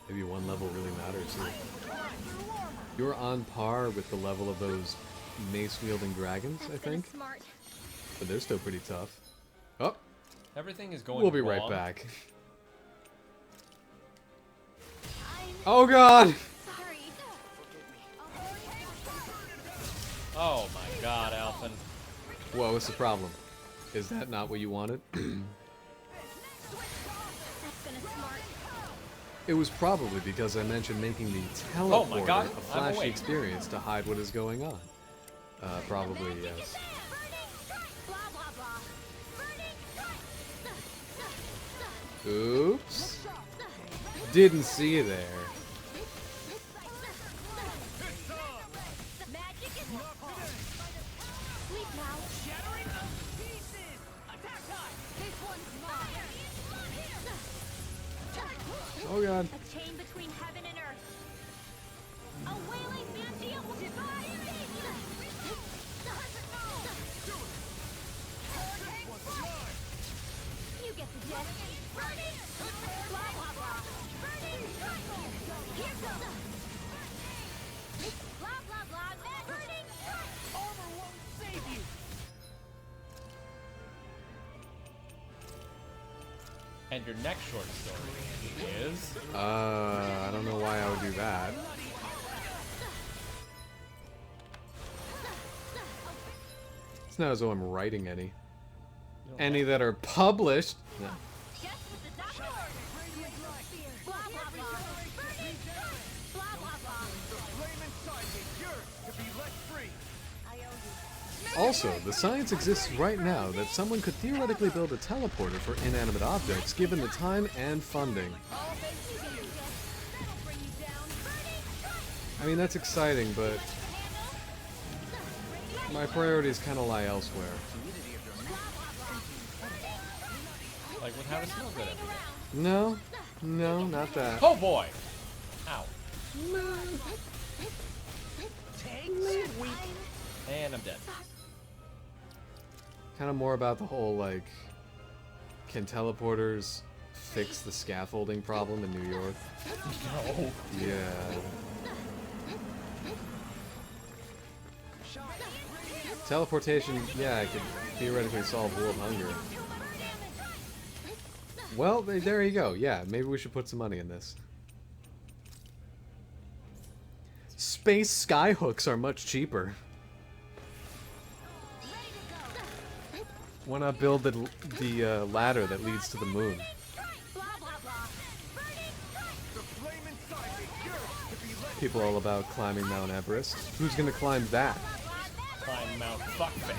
Maybe one level really matters here. You're on par with the level of those mace-wielding dragons, I think. But they're still pretty tough. Oh, Everything is going we'll be right wrong. back. Oh god! Oh my god, Alphen. What was the problem? Is that not what you wanted? It was probably because I mentioned making the teleporter God, a I'm flashy awake. experience to hide what is going on. Probably, yes. Oops. Didn't see you there. Oh god. A chain between heaven and earth. A wailing banshee of divine You get the gist. Blah blah blah. Here goes. Blah blah blah. Burning. Armor won't save you. And your next short story is... I don't know why I would do that. It's not as though I'm writing any. Any that are published? No. Also, the science exists right now that someone could theoretically build a teleporter for inanimate objects given the time and funding. I mean, that's exciting, but my priorities kind of lie elsewhere. Like with how to smell good every day. No, no, not that. Oh boy! Ow. And I'm dead. Kind of more about the whole, like, can teleporters fix the scaffolding problem in New York? No. Yeah. Teleportation, yeah, it could theoretically solve world hunger. Well, there you go. Yeah, maybe we should put some money in this. Space skyhooks are much cheaper. Why not build the ladder that leads to the moon? People all about climbing Mount Everest. Who's gonna climb that? Climb Mount Fuckface.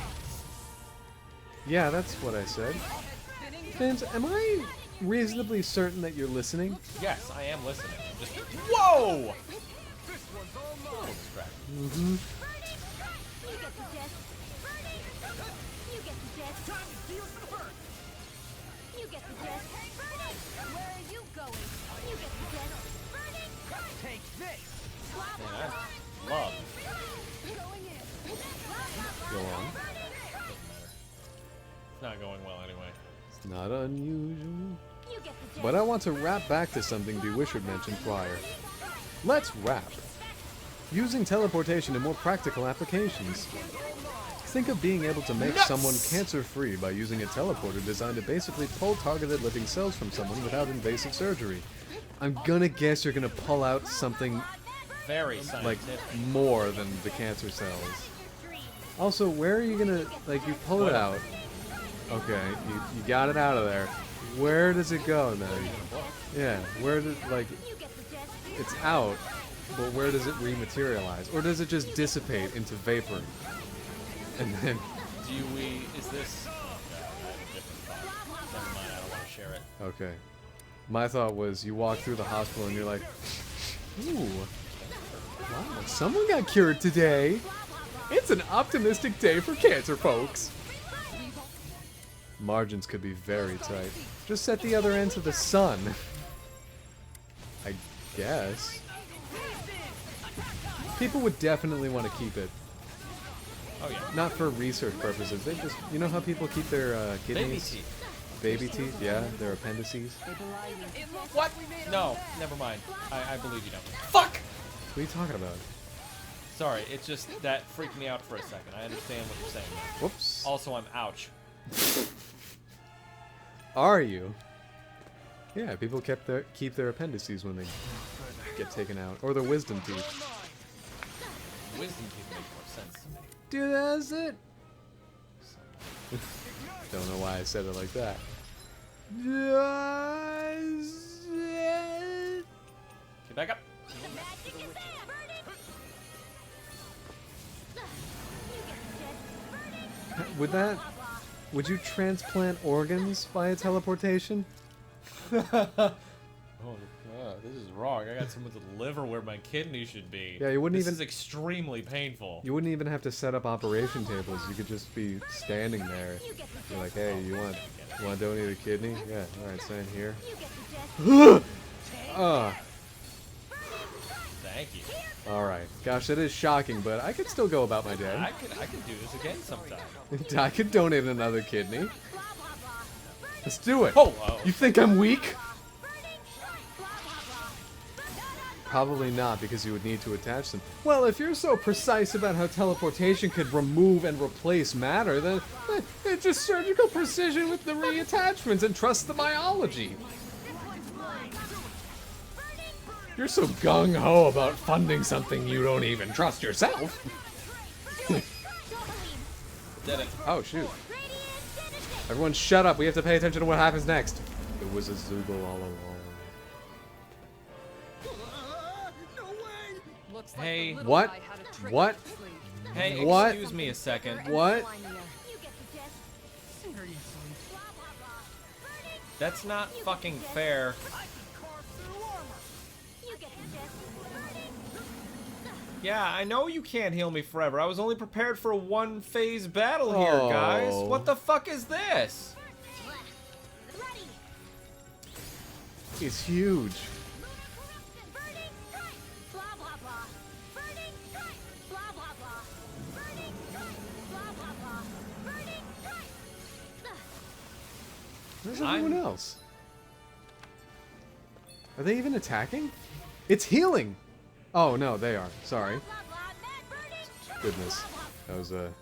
Yeah, that's what I said. Vince, am I reasonably certain that you're listening? Yes, I am listening. Just whoa! Mm-hmm. Take this. Man, I love. Go on. It's not going well anyway. It's not unusual. But I want to wrap back to something Bewishard mentioned prior. Let's wrap. Using teleportation in more practical applications. Think of being able to make someone cancer-free by using a teleporter designed to basically pull targeted living cells from someone without invasive surgery. I'm gonna guess you're gonna pull out something Very like scientific. more than the cancer cells. Also, where are you gonna, like, you pull it out. Okay, you got it out of there. Where does it go then? Yeah, where does, like, it's out, but where does it rematerialize? Or does it just dissipate into vapor? And then... Is this... Oh god, I have a different thought. Never mind, I don't want to share it. Okay. My thought was you walk through the hospital and you're like, ooh, wow, someone got cured today. It's an optimistic day for cancer folks. Margins could be very tight. Just set the other end to the sun. I guess. People would definitely want to keep it. Oh yeah. Not for research purposes. They just, you know how people keep their kidneys? Baby teeth. Baby teeth, yeah, their appendices. What? No, never mind. I believe you don't. Fuck! What are you talking about? Sorry, it just that freaked me out for a second. I understand what you're saying now. Whoops. Also, I'm ouch. Are you? Yeah, people keep their appendices when they get taken out, or their wisdom teeth. Wisdom teeth make more sense to me. Dude, that's it. Don't know why I said it like that. Get back up. Would you transplant organs via teleportation? Oh, this is wrong. I got someone's liver where my kidney should be. Yeah, you wouldn't This even. is extremely painful. You wouldn't even have to set up operation tables. You could just be standing there. You're like, hey, you want to donate a kidney? Yeah, all right, stand here. Thank you. All right. Gosh, that is shocking, but I could still go about my day. I could do this again sometime. I could donate another kidney. Let's do it. Oh, you think I'm weak? Probably not, because you would need to attach them. Well, if you're so precise about how teleportation could remove and replace matter, then it's just surgical precision with the reattachments and trust the biology. You're so gung-ho about funding something you don't even trust yourself. Did it. Oh, shoot. Everyone shut up. We have to pay attention to what happens next. It was a Zoogle all along. Hey. What? What? Hey, What? excuse me a second. What? That's not fucking fair. Yeah, I know you can't heal me forever. I was only prepared for a one-phase battle here, guys. Oh. What the fuck is this? It's huge. Where's everyone else? Are they even attacking? It's healing! Oh, no, they are. Sorry. Goodness. That was a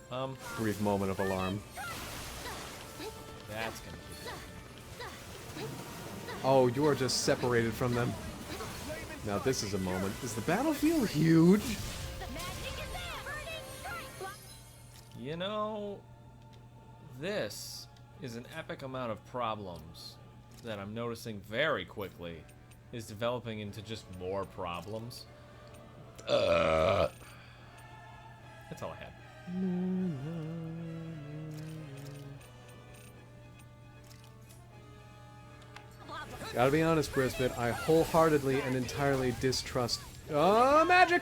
brief moment of alarm. That's gonna be Oh, you are just separated from them. Now this is a moment. Is the battlefield huge? You know, this is an epic amount of problems that I'm noticing very quickly is developing into just more problems. That's all I had. Gotta be honest, Brisbane, I wholeheartedly and entirely distrust... Oh, magic!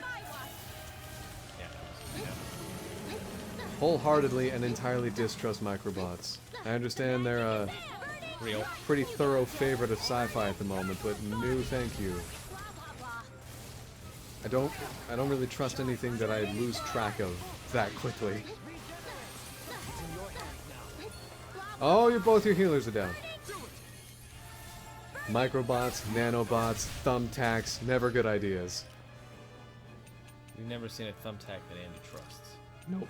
Wholeheartedly and entirely distrust microbots. I understand they're real, pretty thorough favorite of sci-fi at the moment, but no thank you. I don't really trust anything that I lose track of that quickly. Oh, both your healers are down. Microbots, nanobots, thumbtacks, never good ideas. You've never seen a thumbtack that Andy trusts. Nope.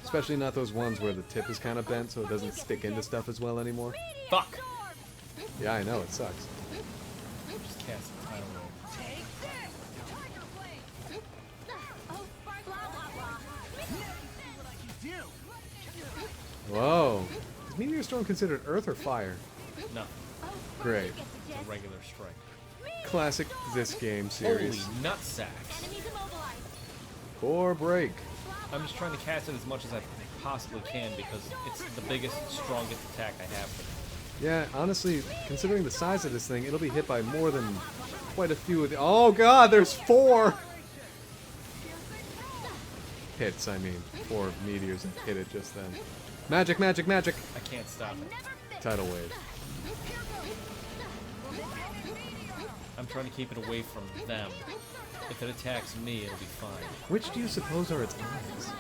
Especially not those ones where the tip is kind of bent so it doesn't stick into stuff as well anymore. Fuck! Yeah, I know, it sucks. Just cast a tidal wave. Whoa. Is Meteor Storm considered Earth or Fire? No. Great. It's a regular strike. Classic this game series. Holy nutsacks. Core break. I'm just trying to cast it as much as I possibly can because it's the biggest, strongest attack I have for them. Yeah, honestly, considering the size of this thing, it'll be hit by more than quite a few of the... Oh god, there's 4! Hits, I mean. 4 meteors that hit it just then. Magic, magic, magic! I can't stop it. Tidal wave. I'm trying to keep it away from them. If it attacks me, it'll be fine. Which do you suppose are its eyes?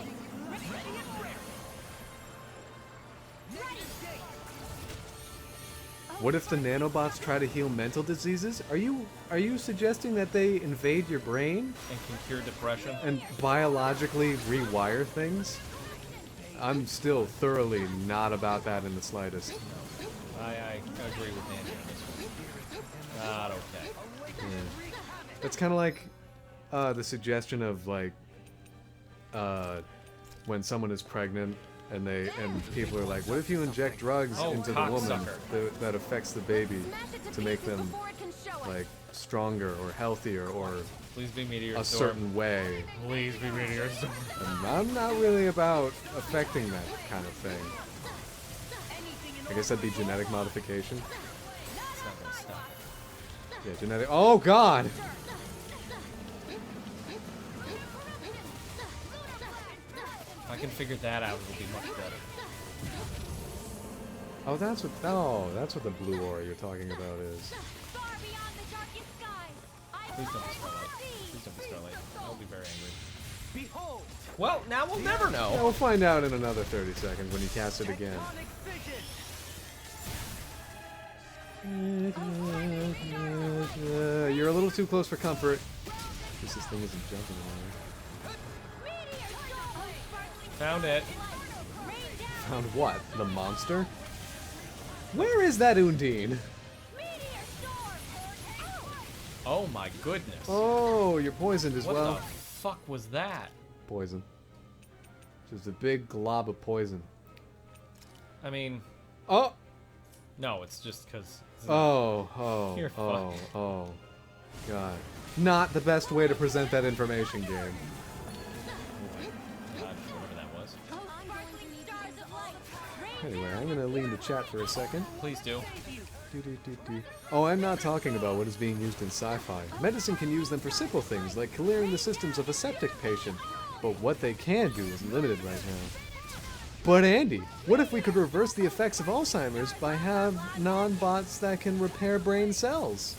What if the nanobots try to heal mental diseases? Are you suggesting that they invade your brain And can cure depression? and biologically rewire things? I'm still thoroughly not about that in the slightest. I agree with Andy on this one. Not okay. Yeah. It's kind of like the suggestion of like when someone is pregnant and people are like, what if you inject drugs into the woman that affects the baby to make them like stronger or healthier or Please be Meteor a Storm. certain way? Please be Meteor Storm. And I'm not really about affecting that kind of thing. I guess that'd be genetic modification. It's not gonna stop. Yeah, genetic. Oh God! If I can figure that out, it'll be much better. Oh, that's what the blue aura you're talking about is. Please don't be Starlight. Please don't be Starlight. I'll be very angry. Well, now we'll never know. Yeah, we'll find out in another 30 seconds when you cast it again. You're a little too close for comfort. This thing isn't jumping anymore. Found it. Found what? The monster? Where is that Undine? Oh my goodness. Oh, you're poisoned as well. What the fuck was that? Poison. Just a big glob of poison. I mean... Oh! No, it's just because... Oh. You're fucked. Oh. God. Not the best way to present that information, game. Whatever that was. Anyway, I'm gonna lean to chat for a second. Please do. Oh, I'm not talking about what is being used in sci-fi. Medicine can use them for simple things, like clearing the systems of a septic patient. But what they can do is limited right now. But Andy, what if we could reverse the effects of Alzheimer's by have non-bots that can repair brain cells?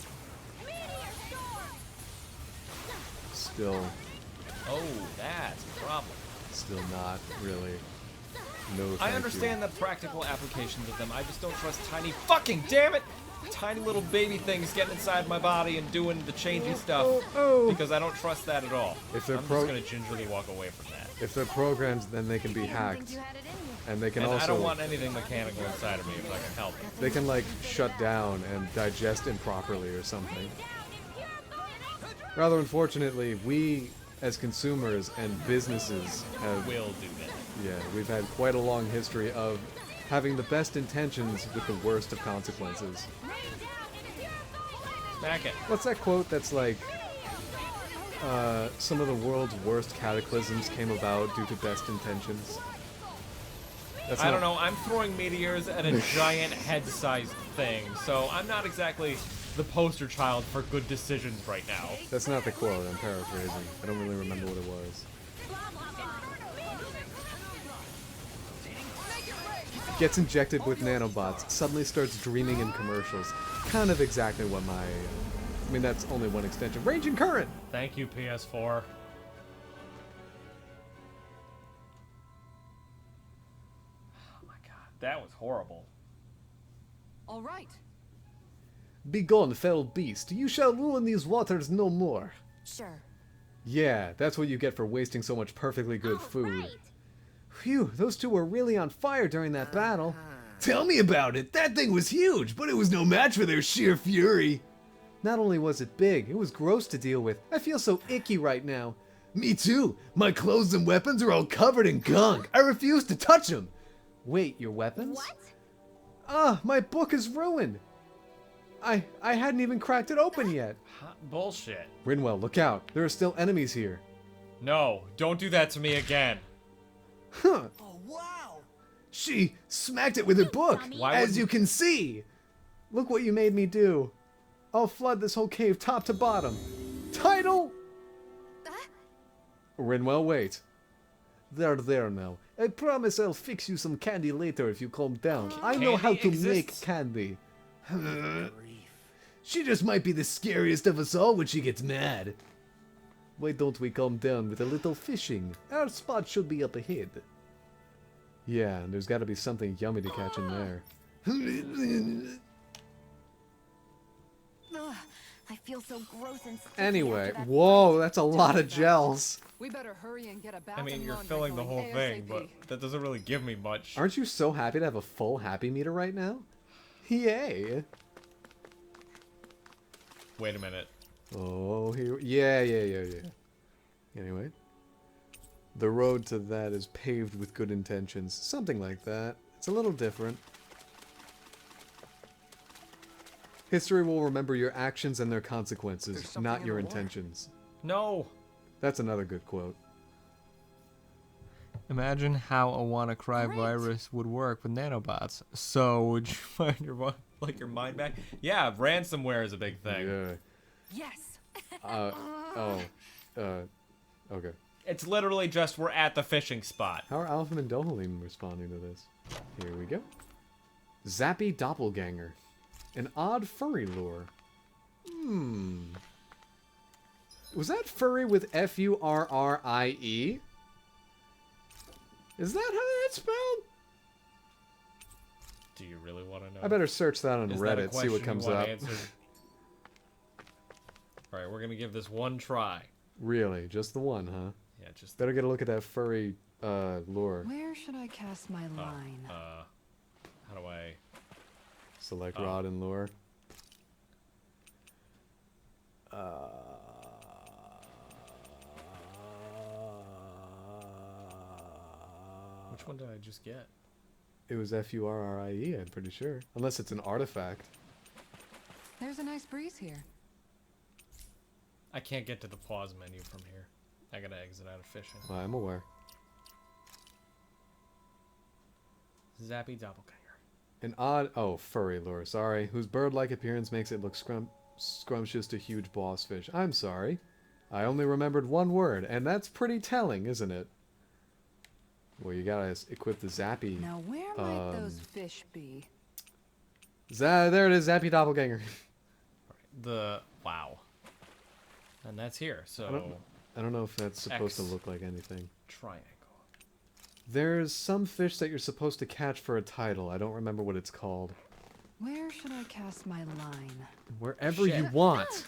Still. Oh, that's a problem. Still not really. No, I thank understand the practical applications of them. I just don't trust tiny fucking damn it! Tiny little baby things getting inside my body and doing the changey stuff. Because I don't trust that at all. If they're I'm just gonna gingerly walk away from that. If they're programs, then they can be hacked. And they can And also... I don't want anything mechanical inside of me if I can help it. They can, like, shut down and digest improperly or something. Rather unfortunately, we, as consumers and businesses, will do that. Yeah, we've had quite a long history of having the best intentions with the worst of consequences. Smack it. What's that quote that's like, some of the world's worst cataclysms came about due to best intentions? I don't know, I'm throwing meteors at a giant head-sized thing, so I'm not exactly the poster child for good decisions right now. That's not the quote, I'm paraphrasing. I don't really remember what it was. Gets injected with nanobots, suddenly starts dreaming in commercials. Kind of exactly what my... I mean, that's only one extension. Raging current! Thank you, PS4. That was horrible. All right. Begone, fell beast. You shall ruin these waters no more. Sure. Yeah, that's what you get for wasting so much perfectly good food. Phew, those two were really on fire during that battle. Tell me about it. That thing was huge, but it was no match for their sheer fury. Not only was it big, it was gross to deal with. I feel so icky right now. Me too. My clothes and weapons are all covered in gunk. I refuse to touch them. Wait, your weapons? What? Ah, my book is ruined. I hadn't even cracked it open yet. Bullshit. Rinwell, look out. There are still enemies here. No, don't do that to me again. Huh. Oh, wow. She smacked it with her book, as you can see. Look what you made me do. I'll flood this whole cave top to bottom. Title? Rinwell, wait. There now. I promise I'll fix you some candy later if you calm down. I know how to make candy. She just might be the scariest of us all when she gets mad. Why don't we calm down with a little fishing? Our spot should be up ahead. Yeah, and there's got to be something yummy to catch in there. feel so gross and sticky Anyway, after that whoa, fight. that's a lot of gels. We better hurry and get a bath I mean, and you're laundry filling the going whole thing, ASAP. but that doesn't really give me much. Aren't you so happy to have a full happy meter right now? Yay. Wait a minute. Oh, here. Yeah. Anyway. The road to that is paved with good intentions. Something like that. It's a little different. History will remember your actions and their consequences, not your intentions. No. That's another good quote. Imagine how a WannaCry virus would work with nanobots. So, would you find your mind back? Yeah, ransomware is a big thing. Yeah. Yes. Okay. It's literally just we're at the fishing spot. How are Alpha and Dohalim responding to this? Here we go. Zappy Doppelganger. An odd furry lure. Was that furry with F-U-R-R-I-E? Is that how that's spelled? Do you really want to know? I better search that on Reddit, see what comes up. Alright, we're gonna give this one try. Really? Just the one, huh? Yeah, just... Better get a look at that furry lure. Where should I cast my line? How do I... Select rod and lure. Which one did I just get? It was F-U-R-R-I-E, I'm pretty sure. Unless it's an artifact. There's a nice breeze here. I can't get to the pause menu from here. I gotta exit out of fishing. I'm aware. Zappy Doppelganger. An odd... Oh, furry lure, sorry. Whose bird-like appearance makes it look scrumptious to huge boss fish. I'm sorry. I only remembered one word, and that's pretty telling, isn't it? Well, you gotta equip the Zappy... Now, where might those fish be? There it is, Zappy Doppelganger. Wow. And that's here, so... I don't know if that's supposed to look like anything. Triangle. There's some fish that you're supposed to catch for a title. I don't remember what it's called. Where should I cast my line? Wherever you want.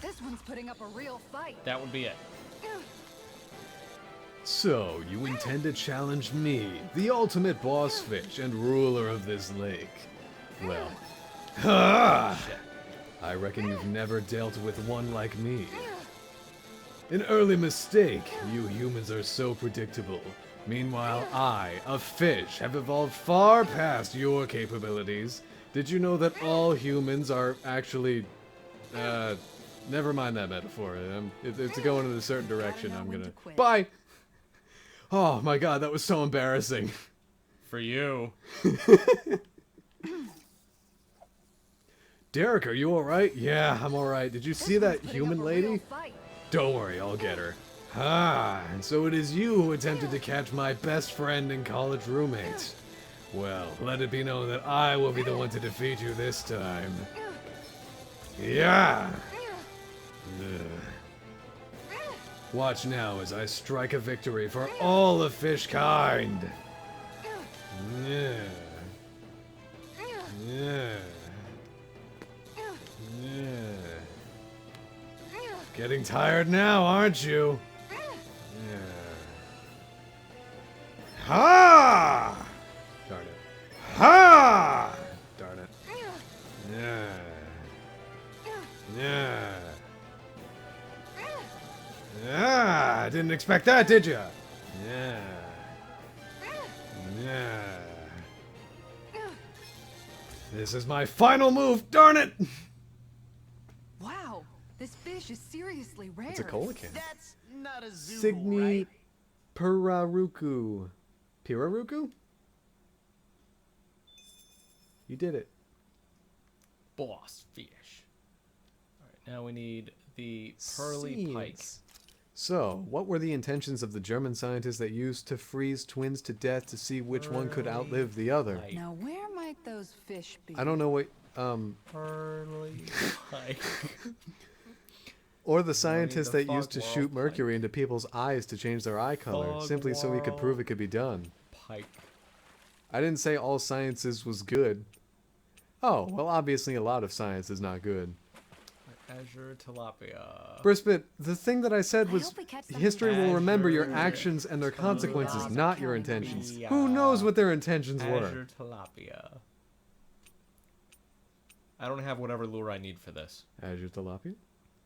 This one's putting up a real fight. That would be it. So, you intend to challenge me, the ultimate boss fish and ruler of this lake. Well, I reckon you've never dealt with one like me. An early mistake. You humans are so predictable. Meanwhile, I, a fish, have evolved far past your capabilities. Did you know that all humans are actually... never mind that metaphor. It's going in a certain direction. I'm gonna... Bye! Oh my god, that was so embarrassing. For you. Derek, are you alright? Yeah, I'm alright. Did you see that human lady? Don't worry, I'll get her. And so it is you who attempted to catch my best friend and college roommate. Well, let it be known that I will be the one to defeat you this time. Yeah! Watch now as I strike a victory for all of fish kind. Yeah. Yeah. Yeah. Getting tired now, aren't you? Yeah. Ha! Darn it. Ha! Darn it. Yeah. Yeah. Yeah. Didn't expect that, did ya? Yeah. Yeah. This is my final move, darn it! Wow, this fish is seriously rare. It's a coelacanth. That's not a zoo, Signy right? Piraruku. Piraruku? You did it. Boss fish. Alright, now we need the pearly pike. So, what were the intentions of the German scientists that used to freeze twins to death to see which one could outlive the other? Now, where might those fish be? I don't know what, Pearly pike. Or the scientists that used to shoot mercury into people's eyes to change their eye color, simply so we could prove it could be done. Pike. I didn't say all sciences was good. Oh, well, obviously a lot of science is not good. Azure tilapia. Brispit, the thing that I said was hope we catch some history will remember your Azure actions and their consequences, tilapia. not your intentions. Who knows what their intentions were? Azure tilapia. I don't have whatever lure I need for this. Azure tilapia?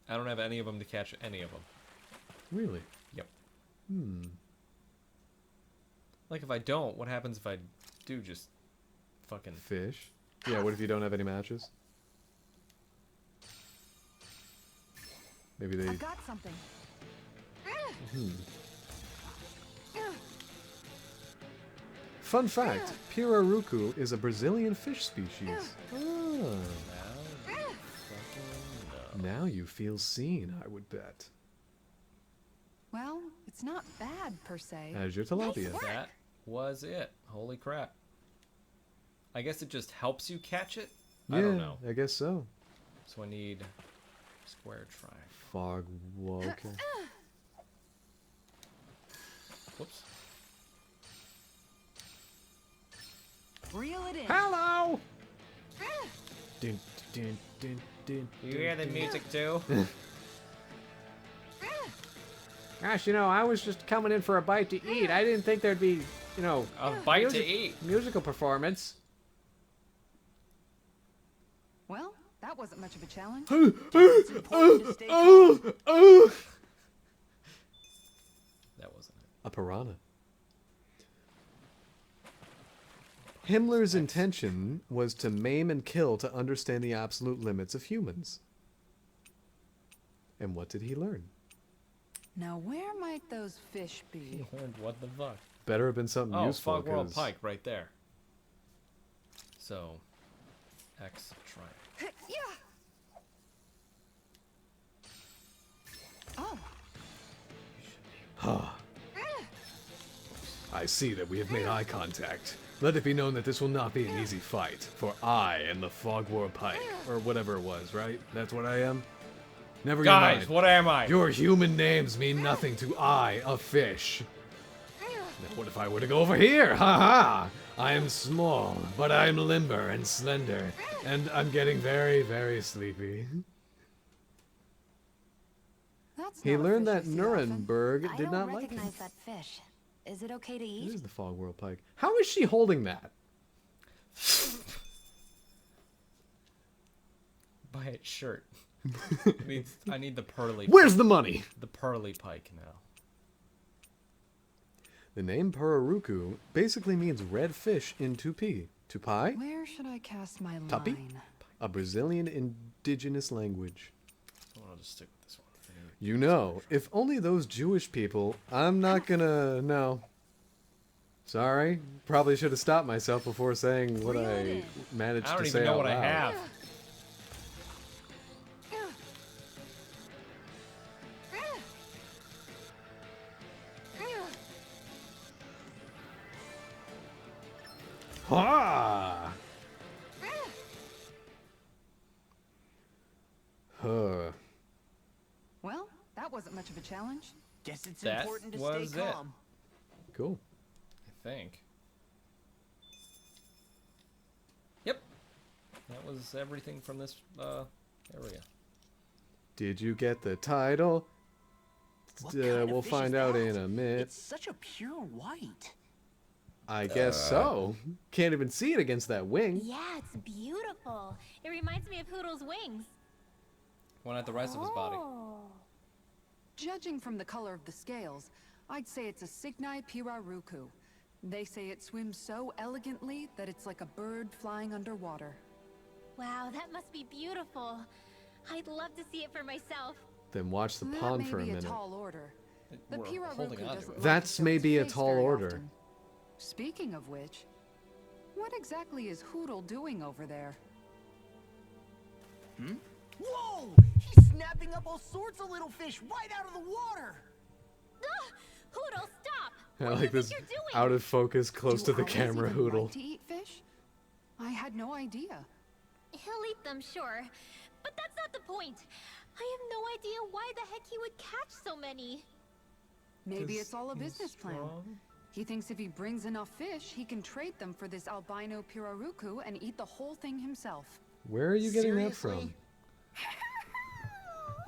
I don't have any of them to catch any of them. Really? Yep. Hmm. Like if I don't, what happens if I do just fucking fish? Yeah, what if you don't have any matches? Maybe they... I've got something. Fun fact, pirarucu is a Brazilian fish species. Oh. Now you feel seen, I would bet. Well, it's not bad per se. Azure tilapia. That was it. Holy crap. I guess it just helps you catch it? Yeah, I don't know. I guess so. So I need square try. Fog okay. Whoops. Reel it in. Hello! Dun, dun, dun, dun, You hear the music too? Gosh, you know, I was just coming in for a bite to eat. I didn't think there'd be, you know, A bite to eat. musical performance. Well, that wasn't much of a challenge. That wasn't it. A piranha. Himmler's intention was to maim and kill to understand the absolute limits of humans. And what did he learn? Now, where might those fish be? What the fuck? Better have been something Oh, useful. Fog World 'cause- Pike right there. So, X try. Oh. I see that we have made eye contact. Let it be known that this will not be an easy fight, for I am the Fogwar Pike, or whatever it was, right? That's what I am? Never Guys, mind. what am I? Your human names mean nothing to I, a fish. Now what if I were to go over here? Ha ha! I am small, but I'm limber and slender, and I'm getting very, very sleepy. That's He not a learned fish that you see often. Nuremberg I did don't not like him. recognize that fish. Is it okay to This eat? is the Fog World Pike. How is she holding that? Buy its shirt. I need the pearly. Where's the money? The pearly pike now. The name Puraruku basically means red fish in Tupi. Tupi? Where should I cast my Tupi? line? A Brazilian indigenous language. I'll just stick with this one. You know, if only those Jewish people, I'm not gonna, no. Sorry, probably should have stopped myself before saying what I managed I don't to even say know out what loud. I have. Ha! Huh. Well, that wasn't much of a challenge. Guess it's That important to was stay it. calm. Cool. I think. Yep. That was everything from this area. Did you get the title? What kind of We'll fish find is out that? in a minute. It's such a pure white. I guess so. Can't even see it against that wing. Yeah, it's beautiful. It reminds me of Hoodle's wings. Well, not the rest of his body. Judging from the color of the scales, I'd say it's a Cygnai pirarucu. They say it swims so elegantly that it's like a bird flying underwater. Wow, that must be beautiful. I'd love to see it for myself. Then watch the That pond may for a be minute. tall order. The We're pirarucu holding on to doesn't it. like That's to show maybe its a face tall very order. often. Speaking of which, what exactly is Hoodle doing over there? Whoa! He's snapping up all sorts of little fish right out of the water. Hoodle, stop! I What do you like think this you're doing? out of focus, close to Do the owls camera even hoodle. like to eat fish? I had no idea. He'll eat them, sure. But that's not the point. I have no idea why the heck he would catch so many. Maybe 'Cause it's all a he's business plan. strong. He thinks if he brings enough fish, he can trade them for this albino Piraruku and eat the whole thing himself. Where are you getting Seriously? that from?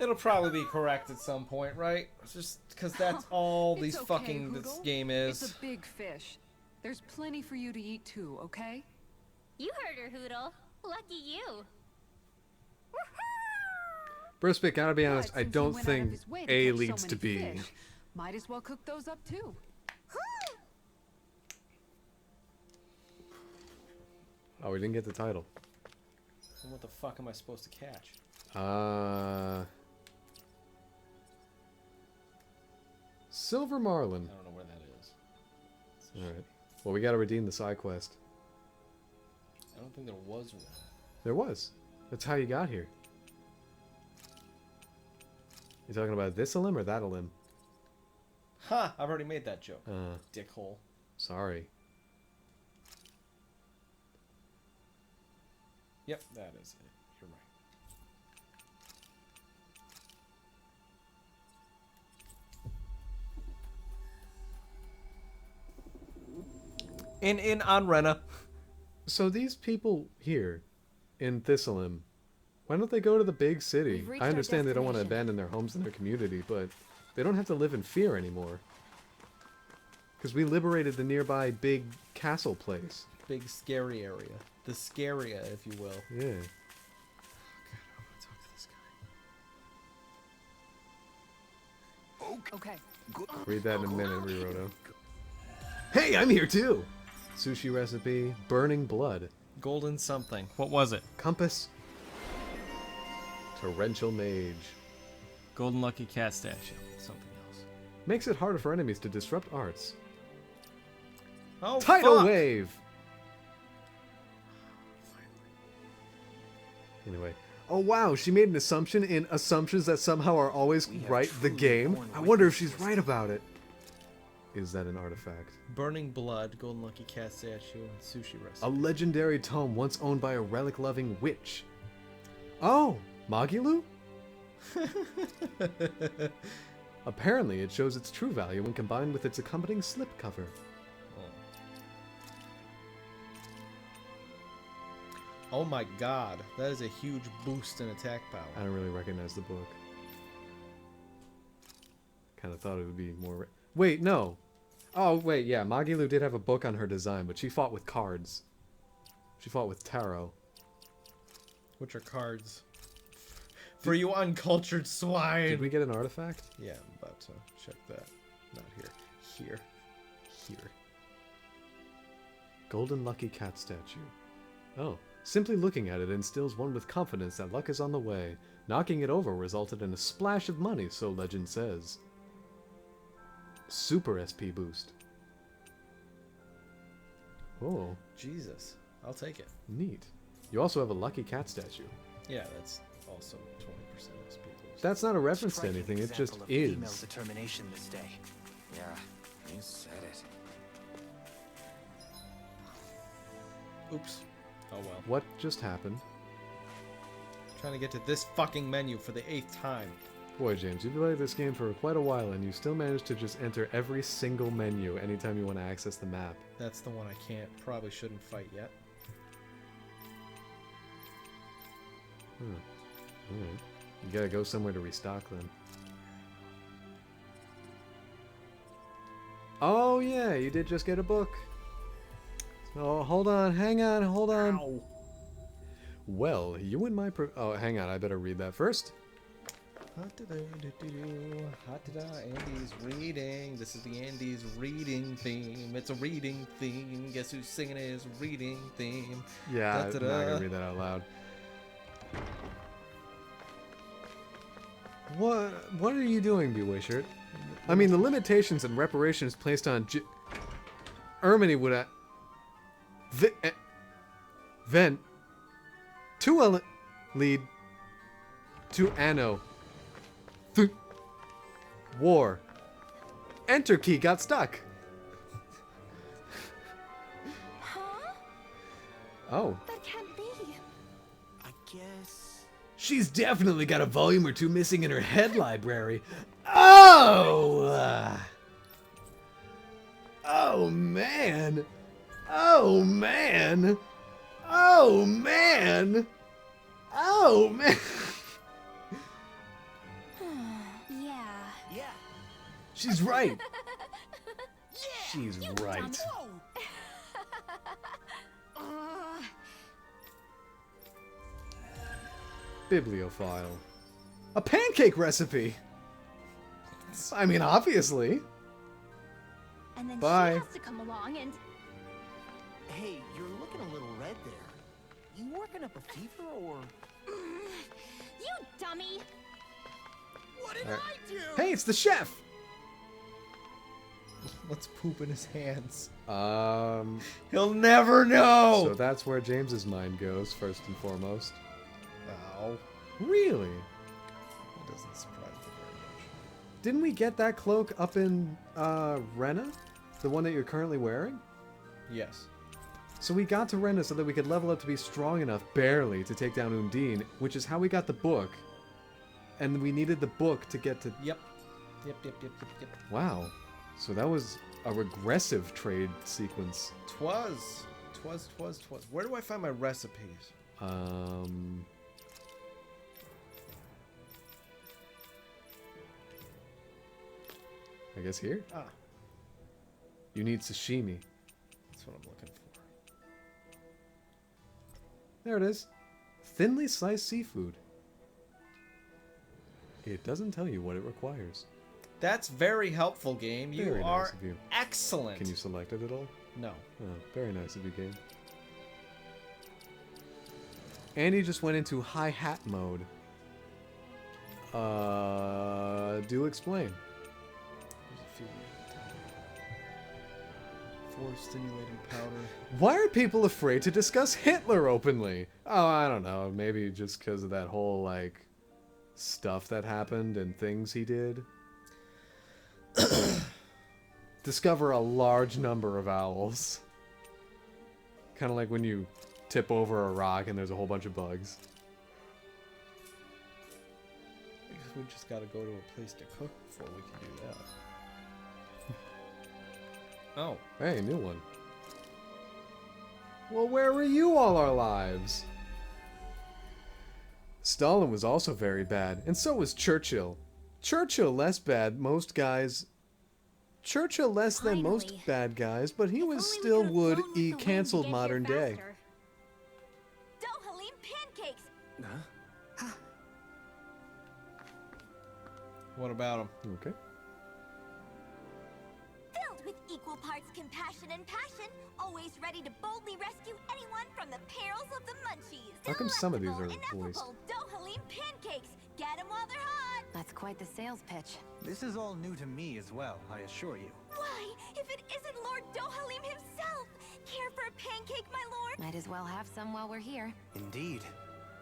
It'll probably be correct at some point, right? Just because that's all It's these okay, fucking this Hoodle. game is. It's a big fish. There's plenty for you to eat too, okay? You heard her, Hoodle. Lucky you. Brospik, gotta be honest, But I since he don't went out of think his way to A catch so leads to many B. fish, might as well cook those up too. Oh, we didn't get the title. So what the fuck am I supposed to catch? Silver Marlin. I don't know where that is. Alright. Well, we gotta redeem the side quest. I don't think there was one. There was. That's how you got here. You talking about this limb or that limb? Ha! I've already made that joke. Dickhole. Sorry. Yep, that is it. You're right. In on Rena. So these people here in Thistleim, why don't they go to the big city? We've reached I our understand they don't want to destination. abandon their homes and their community, but they don't have to live in fear anymore. Because we liberated the nearby big castle place. Big scary area. The Scaria, if you will. Yeah. God, I want to talk to this guy. Okay. Read that in a minute, Riroto. Hey, I'm here too! Sushi recipe, burning blood. Golden something. What was it? Compass. Torrential mage. Golden lucky cat statue. Something else. Makes it harder for enemies to disrupt arts. Oh, Tidal fuck! wave! Anyway. Oh wow, she made an assumption in assumptions that somehow are always right the game. I wonder if she's right about it. Is that an artifact? Burning blood, golden lucky cat statue, and sushi A recipe. legendary tome once owned by a relic-loving witch. Oh, Magilu? Apparently, it shows its true value when combined with its accompanying slipcover. Oh my god, that is a huge boost in attack power. I don't really recognize the book. Kind of thought it would be more... Wait, no. Oh, wait, yeah, Magilu did have a book on her design, but she fought with cards. She fought with tarot. Which are cards. For you uncultured swine! Did we get an artifact? Yeah, I'm about to check that. Not here. Here. Here. Golden lucky cat statue. Oh. Simply looking at it instills one with confidence that luck is on the way. Knocking it over resulted in a splash of money, so legend says. Super SP boost. Oh. Jesus. I'll take it. Neat. You also have a lucky cat statue. Yeah, that's also 20% SP boost. That's not a reference to Striking anything, it just example of female is. determination this day. Yeah, you said it. Oops. Oh well. What just happened? Trying to get to this fucking menu for the 8th time. Boy, James, you've played this game for quite a while and you still manage to just enter every single menu anytime you want to access the map. That's the one I can't. Probably shouldn't fight yet. Alright. You gotta go somewhere to restock then. Oh yeah, you did just get a book. Oh, hold on, hang on, hold on. Ow. Well, you and my oh, hang on, I better read that first. Andy's reading. This is the Andy's reading theme. It's a reading theme. Guess who's singing his reading theme? Yeah, I'm not gonna read that out loud. What are you doing, Bewishert? I mean, the limitations and reparations placed on Erminy would then to lead to Anno. War. Enter key got stuck. Huh? Oh. That can't be. I guess... She's definitely got a volume or two missing in her head library. Oh! Oh, Oh, man. Oh, man. Oh, man. Oh, man. Yeah. She's right. She's right. Bibliophile. A pancake recipe. I mean, obviously. And then Bye. she has to come along and... Hey, you're looking a little red there. You working up a fever or... You dummy! What did Alright. I do? Hey, it's the chef. Let's poop in his hands. He'll never know. So So that's where James's mind goes first and foremost. Ow. Really? That doesn't surprise me very much. Didn't we get that cloak up in Rena? The one that you're currently wearing? Yes. So we got to Rena so that we could level up to be strong enough, barely, to take down Undine, which is how we got the book. And we needed the book to get to... Yep. Yep. Wow. So that was a regressive trade sequence. Twas. Where do I find my recipes? I guess here? Ah. You need sashimi. That's what I'm looking for. There it is. Thinly sliced seafood. It doesn't tell you what it requires. That's very helpful, game. You Very nice are of you. excellent. Can you select it at all? No. Oh, very nice of you, game. Andy just went into hi-hat mode. Do explain. There's a few. Force stimulating powder. Why are people afraid to discuss Hitler openly? Oh, I don't know. Maybe just because of that whole, like, stuff that happened and things he did. Discover a large number of owls. Kind of like when you tip over a rock and there's a whole bunch of bugs. I guess we just gotta go to a place to cook before we can do that. Oh. Hey, new one. Well, where were you all our lives? Stalin was also very bad, and so was Churchill. Churchill less bad, most guys... Churchill less than most bad guys, but he was still would e cancelled modern day. Dohalim pancakes! What about him? Okay. Filled with equal parts compassion and passion, always ready to boldly rescue anyone from the perils of the munchies. How come some of these are Delectable, voiced? ineffable Dohalim pancakes! Get 'em while they're hot! That's quite the sales pitch. This is all new to me as well, I assure you. Why, if it isn't Lord Dohalim himself! Care for a pancake, my lord? Might as well have some while we're here. Indeed.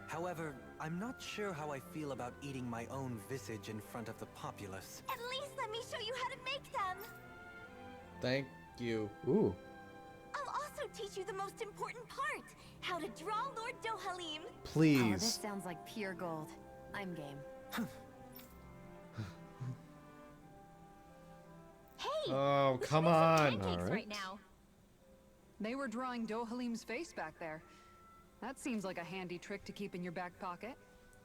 However, I'm not sure how I feel about eating my own visage in front of the populace. At least let me show you how to make them! Thank you. Ooh. I'll also teach you the most important part, how to draw Lord Dohalim. Please. Oh, this sounds like pure gold. I'm game. Hey! Oh, we should come make some on. pancakes All right. right now. They were drawing Dohalim's face back there. That seems like a handy trick to keep in your back pocket.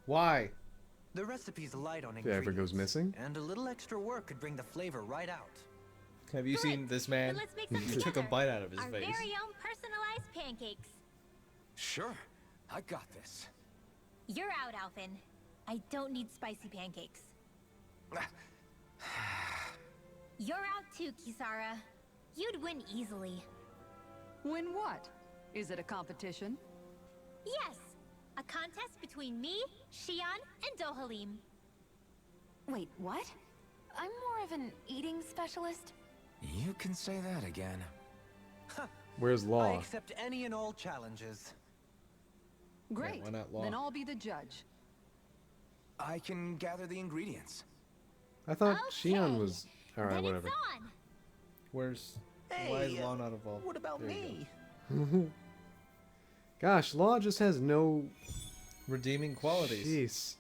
Why? The recipe's light on If it ever ingredients, goes missing. and a little extra work could bring the flavor right out. Have you seen this man? Then let's make some He took a together. bite out of his Our face. very own personalized pancakes. Sure, I got this. You're out, Alphin. I don't need spicy pancakes. You're out too, Kisara. You'd win easily. Win what? Is it a competition? Yes! A contest between me, Shion, and Dohalim. Wait, what? I'm more of an eating specialist. You can say that again. Where's I Law? accept any and all challenges. Great. why not Law? Then I'll be the judge. I can gather the ingredients. I thought Okay. Shion was... Alright, Then whatever. it's on! Where's... Hey, why is Law not involved? What about There you me? Gosh, Law just has no... Redeeming qualities. Jeez.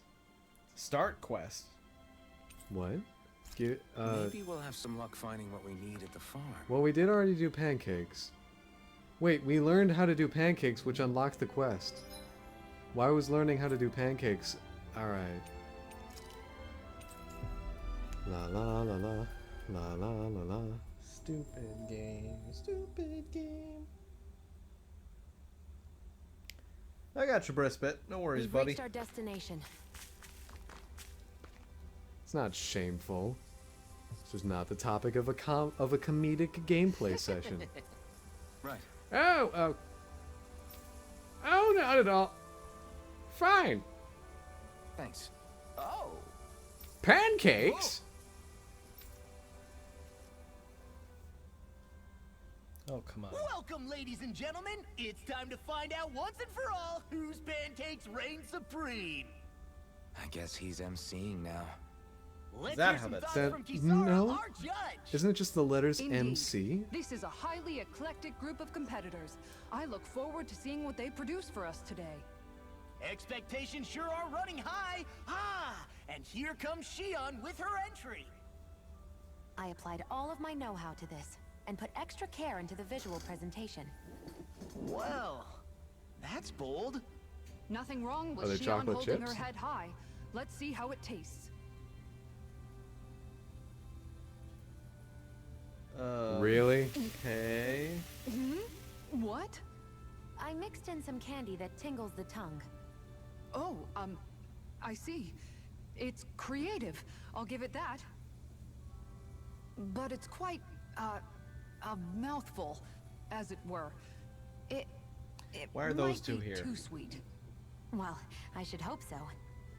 Start quest. What? Maybe we'll have some luck finding what we need at the farm. Well, we did already do pancakes. Wait, we learned how to do pancakes, which unlocked the quest. Why was learning how to do pancakes? Alright. La la la la. La la la la. Stupid game. Stupid game. I got you, Brispit. No worries, We've buddy. reached our destination. It's not shameful. It's just not the topic of a comedic gameplay session. Right. Oh, not at all. Fine. Thanks. Oh. Pancakes? Oh, come on. Welcome, ladies and gentlemen. It's time to find out once and for all whose pancakes reign supreme. I guess he's emceeing now. Let's that hear how some that's thoughts That, from Kisara, no? our judge. Isn't it just the letters Indeed. MC? This is a highly eclectic group of competitors. I look forward to seeing what they produce for us today. Expectations sure are running high. And here comes Shion with her entry. I applied all of my know-how to this, and put extra care into the visual presentation. Well, that's bold. Nothing wrong Are with they Shion chocolate holding chips? her head high. Let's see how it tastes. Really? Okay. What? I mixed in some candy that tingles the tongue. Oh, I see. It's creative. I'll give it that. But it's quite, a mouthful, as it were. It Why are those might two be here? too sweet. Well, I should hope so.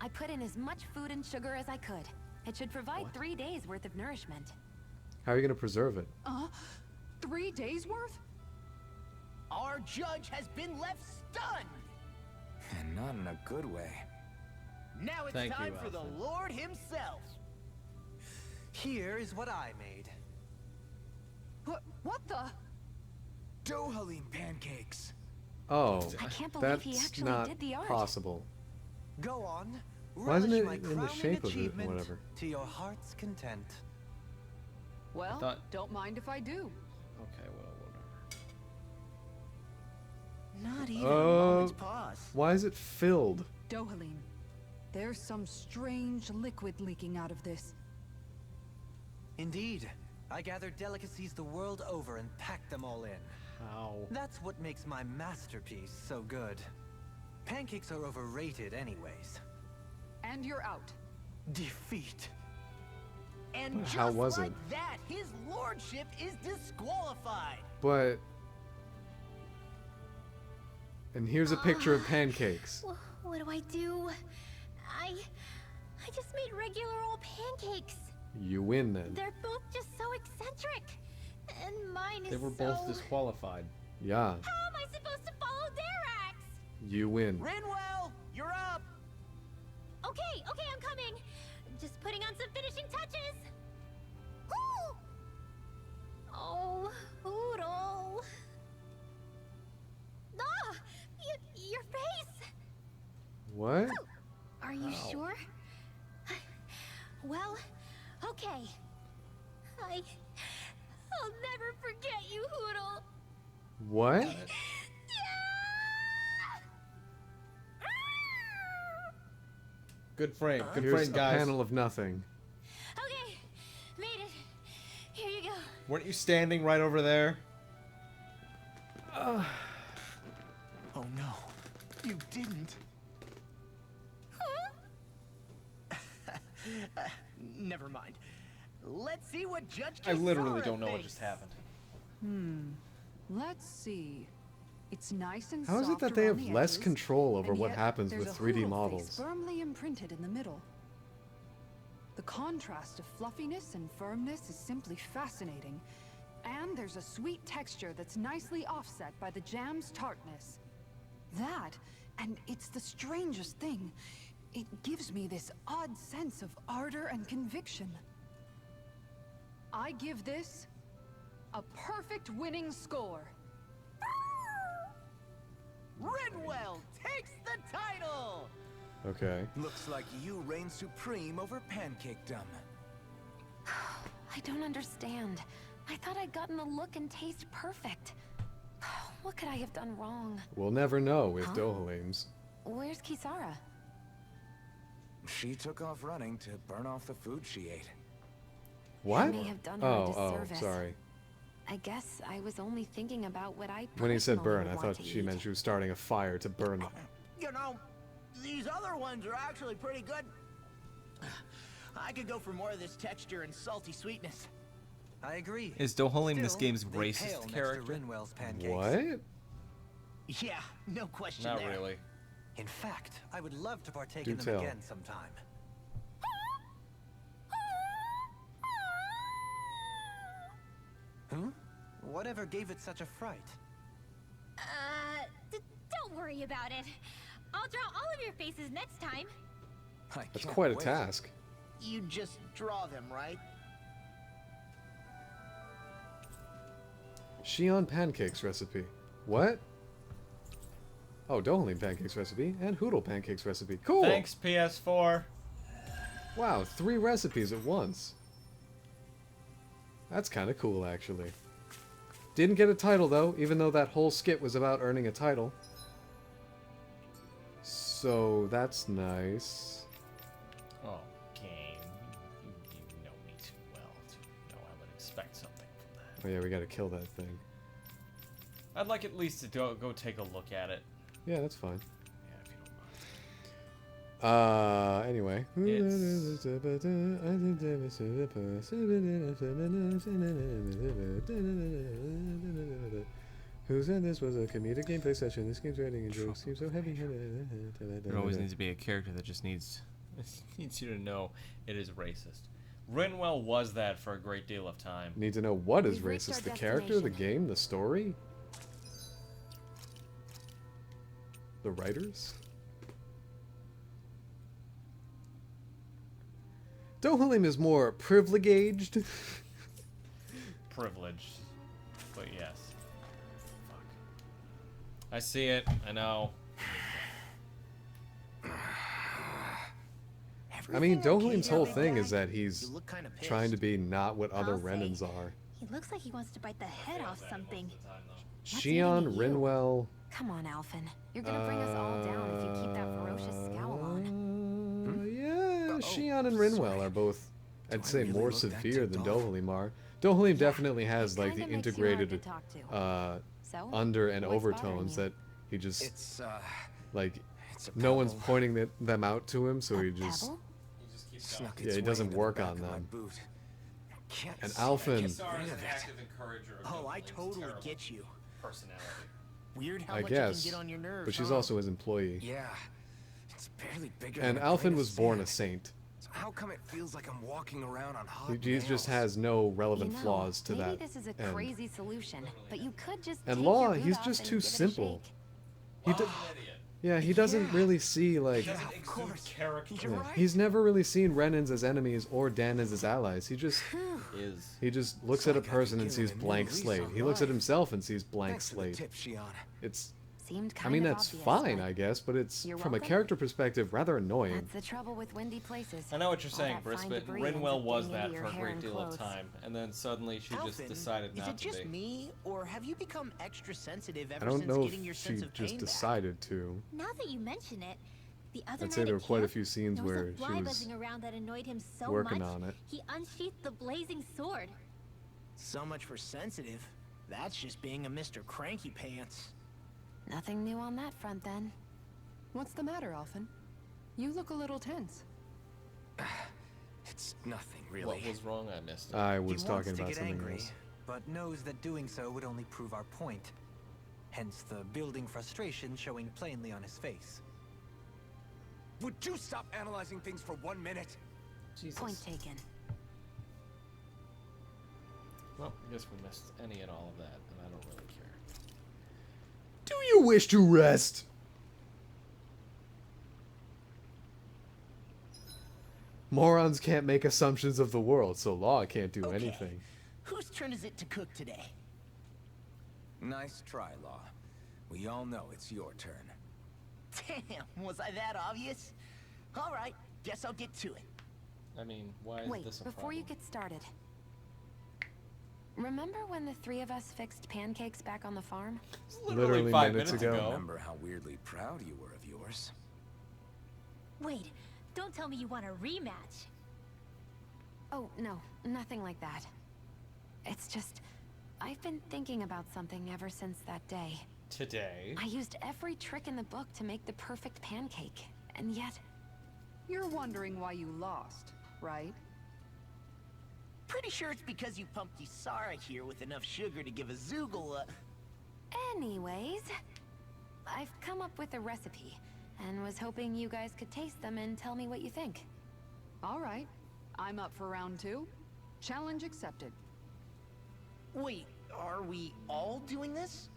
I put in as much food and sugar as I could. It should provide 3 days worth of nourishment. How are you going to preserve it? 3 days worth? Our judge has been left stunned. And not in a good way. Now it's Thank time you, for the Alfred. Lord himself. Here is what I made. What the? Dohalim pancakes. Oh, I can't believe that's he actually not did the art. possible. Go on. Why isn't relish it my in the crowning shape of it or achievement whatever? To your heart's content. Well, thought- don't mind if I do. Okay, well, whatever. Not even a moment's Oh, pause. why is it filled? Dohalim, there's some strange liquid leaking out of this. Indeed. I gathered delicacies the world over and packed them all in. How? That's what makes my masterpiece so good. Pancakes are overrated anyways. And you're out. Defeat. And just How was like it? that, his lordship is disqualified. But... And here's a picture of pancakes. What do I do? I just made regular old pancakes. You win then. They're both just so eccentric. And mine is They were both so... disqualified. Yeah, How am I supposed to follow their acts? you win. Rinwell, you're up. Okay, I'm coming. Just putting on some finishing touches. Woo! Oh, Oodle. Ah! Your face! What? Are you Ow. sure? Well, okay. I'll never forget you, Hoodle. What? Good frame. Good Here's frame, a guys. panel of nothing. Okay, made it. Here you go. Weren't you standing right over there? Oh no, you didn't. Never mind. Let's see what Judge I literally Kisara don't know what thinks. just happened. Let's see. It's nice and How is it that soft they around have the less edges, control over and what yet happens there's with a 3D Hoodle models? face firmly imprinted in the middle. The contrast of fluffiness and firmness is simply fascinating. And there's a sweet texture that's nicely offset by the jam's tartness. That, and it's the strangest thing, it gives me this odd sense of ardor and conviction. I give this a perfect winning score. Rinwell takes the title. Okay. Looks like you reign supreme over pancakedom. I don't understand. I thought I'd gotten the look and taste perfect. What could I have done wrong? We'll never know with Dohalims. Where's Kisara? She took off running to burn off the food she ate. What? I may have done her a Oh, disservice. sorry. I guess I was only thinking about what I When he said personally burn, I would thought want to she eat. meant she was starting a fire to burn them. You know, these other ones are actually pretty good. I could go for more of this texture and salty sweetness. I agree. Is Dohalim this Still, game's they pale racist next to character? Rinwell's pancakes. What? Yeah, no question Not there. really. In fact, I would love to partake Do in them tell. again sometime. Hmm? Whatever gave it such a fright? Don't worry about it. I'll draw all of your faces next time. That's quite a task. You just draw them, right? Shion pancakes recipe. What? Oh, Dohalim pancakes recipe and Hoodle pancakes recipe. Cool. Thanks, PS4. Wow, 3 recipes at once. That's kind of cool, actually. Didn't get a title, though, even though that whole skit was about earning a title. So, that's nice. Oh, game. You know me too well to know I would expect something from that. Oh yeah, we gotta kill that thing. I'd like at least to go take a look at it. Yeah, that's fine. Yeah, if you don't mind. Anyway. Who said this was a comedic gameplay session? This game's writing and jokes seems so heavy. There always needs to be a character that just needs you to know it is racist. Rinwell was that for a great deal of time. Need to know what is We've reached racist? The our character, the destination. game, the story? The writers? Dohalim is more privileged. Privileged. But yes. Fuck. I see it. I know. I mean, Dohalim's whole big thing guy? is that he's You look kinda pissed. trying to be not what other I'll say. Renans are. He looks like he wants to bite the head off something. Shion, Rinwell. Come on, Alphen. You're gonna bring us all down if you keep that ferocious scowl on. Yeah, Shion and Rinwell are both, I'd say, more severe than Dohalim are. Dohalim definitely has like the kinda makes you hard integrated to talk to. So, under and what's bothering overtones you? that he just It's, like it's a no one's pebble. pointing them out to him, so he just Pebble? Snuck yeah, its he way doesn't into the work back on of my them. boot. Can't And see- Alphen, Kisara is an active encourager of Oh, I Dohalim's totally terrible get you. personality. Weird how I much guess, it can get on your nerves. but she's huh? also his employee. Yeah, it's barely bigger And than a grain Alphen of was born a sand. saint. So how come it feels like I'm walking around on hot He just nails? has no relevant You know, flaws to maybe that. this is a end. crazy solution, but you could just And take Law, your boot he's off just and too give it a simple. shake. He do- yeah, he doesn't really see like. He doesn't exude character. Yeah, he's never really seen Renans as enemies or Danans as allies. He just looks at a person and sees blank slate. He looks at himself and sees blank Thanks for the slate. tip, Shion. It's Seemed I kind mean, of that's obvious, fine, but I guess, but it's You're from a welcome. character perspective rather annoying. That's the trouble with windy places. I know what you're All saying, that Briss, fine but debris ends Rinwell up was getting that into for your a hair great and deal of clothes. time, and then suddenly she just Alphen, decided is not it to just be. me, or have you become extra sensitive I ever don't since know getting your if she sense of pain just back? decided to. Now that you mention it, the other I'd night say there were at quite a camp, few scenes there was where a she fly was buzzing around that annoyed him so working much, on it. he unsheathed the blazing sword. So much for sensitive. That's just being a Mr. Cranky Pants. Nothing new on that front then. What's the matter, Alphen? You look a little tense. It's nothing, really. What was wrong? I missed it. I was He talking wants to about get something angry, else. but knows that doing so would only prove our point. Hence the building frustration showing plainly on his face. Would you stop analyzing things for 1 minute? Jesus. Point taken. Well, I guess we missed any and all of that, and I don't really care. Do you wish to rest? Morons can't make assumptions of the world, so Law can't do Okay. anything. Whose turn is it to cook today? Nice try, Law. We all know it's your turn. Damn, was I that obvious? All right, guess I'll get to it. I mean, why is Wait, this a before problem? you get started, remember when the three of us fixed pancakes back on the farm? Literally 5 minutes ago. I remember how weirdly proud you were of yours. Wait, don't tell me you want a rematch. Oh, no, nothing like that. It's just, I've been thinking about something ever since that day. Today? I used every trick in the book to make the perfect pancake, and yet... You're wondering why you lost, right? Pretty sure it's because you pumped Kisara here with enough sugar to give a Zoogle a... Anyways, I've come up with a recipe, and was hoping you guys could taste them and tell me what you think. All right. I'm up for round 2. Challenge accepted. Wait, are we all doing this?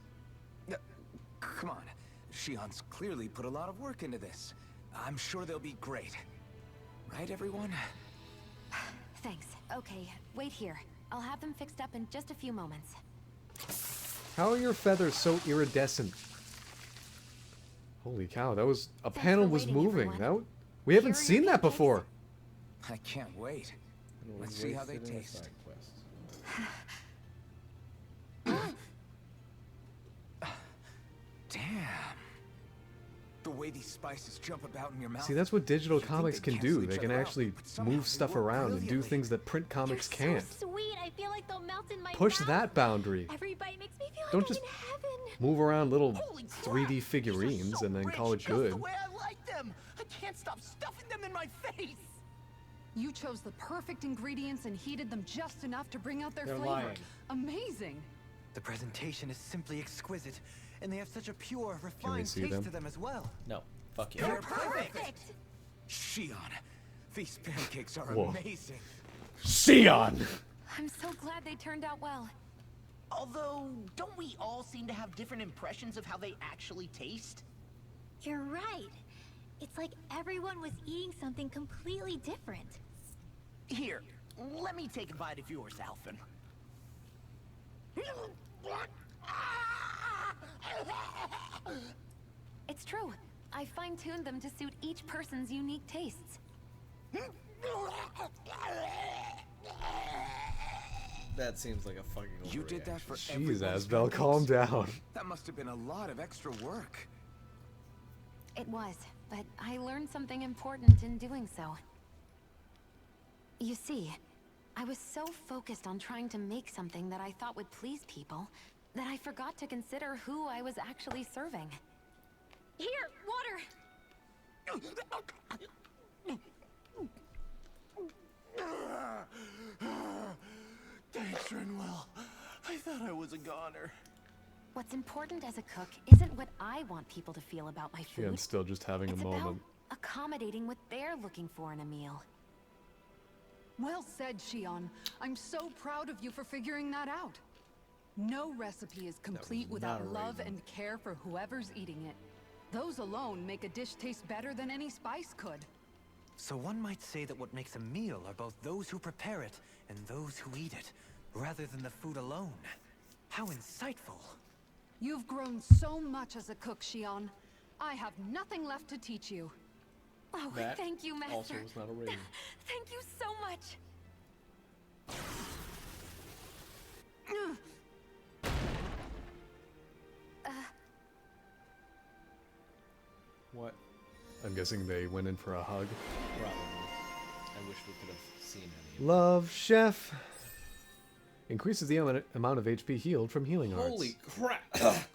Come on. Shion's clearly put a lot of work into this. I'm sure they'll be great. Right, everyone? Thanks. Okay, wait here. I'll have them fixed up in just a few moments. How are your feathers so iridescent? Holy cow, that was... A panel was moving. We haven't seen that before. I can't wait. Let's see how they taste. Damn. The way these spices jump about in your mouth. See, that's what digital comics can do. They can actually move stuff around and do things that print comics can't. So sweet, I feel like they'll melt in my Push mouth. that boundary. Every bite makes me feel Don't like just I'm in heaven. move around little 3D figurines and then call it good. The way I like them. I can't stop stuffing them in my face. You chose the perfect ingredients and heated them just enough to bring out their They're flavor. lying. Amazing. The presentation is simply exquisite, and they have such a pure, refined see taste them? to them as well. No. Fuck you. They're perfect. Shion, these pancakes are Whoa. amazing. Shion! I'm so glad they turned out well. Although, don't we all seem to have different impressions of how they actually taste? You're right. It's like everyone was eating something completely different. Here, let me take a bite of yours, Alphen. It's true. I fine-tuned them to suit each person's unique tastes. That seems like a fucking overreaction. You did that for Jeez, everyone's Asbel, pancakes? calm down. That must have been a lot of extra work. It was, but I learned something important in doing so. You see, I was so focused on trying to make something that I thought would please people, that I forgot to consider who I was actually serving. Here, water! Thanks, Renwell. I thought I was a goner. What's important as a cook isn't what I want people to feel about my food. Shion's still just having It's a about moment. accommodating what they're looking for in a meal. Well said, Shion. I'm so proud of you for figuring that out. No recipe is complete not without a love raisin. and care for whoever's eating it. Those alone make a dish taste better than any spice could. So one might say that what makes a meal are both those who prepare it and those who eat it, rather than the food alone. How insightful. You've grown so much as a cook, Shion. I have nothing left to teach you. Oh, That thank you, Master. also was not a raisin. Thank you so much. What? I'm guessing they went in for a hug. Probably. I wish we could have seen any. Love Chef. Increases the amount of HP healed from healing arts. Holy crap!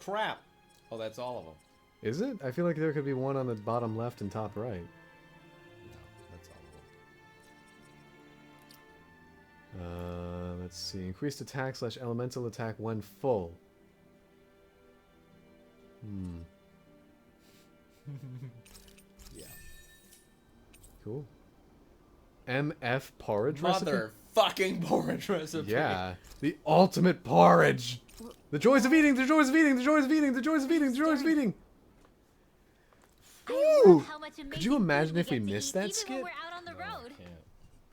Crap! Oh, that's all of them. Is it? I feel like there could be one on the bottom left and top right. No, that's all of them. Let's see. Increased attack / elemental attack when full. Yeah. Cool. MF porridge recipe? Motherfucking porridge recipe. Yeah. The ultimate porridge. The joys of eating, the joys of eating, the joys of eating, the joys of eating, the joys of eating. I Ooh. love how much Could amazing you imagine food if we get to missed eat that even skit? when we're out on the road.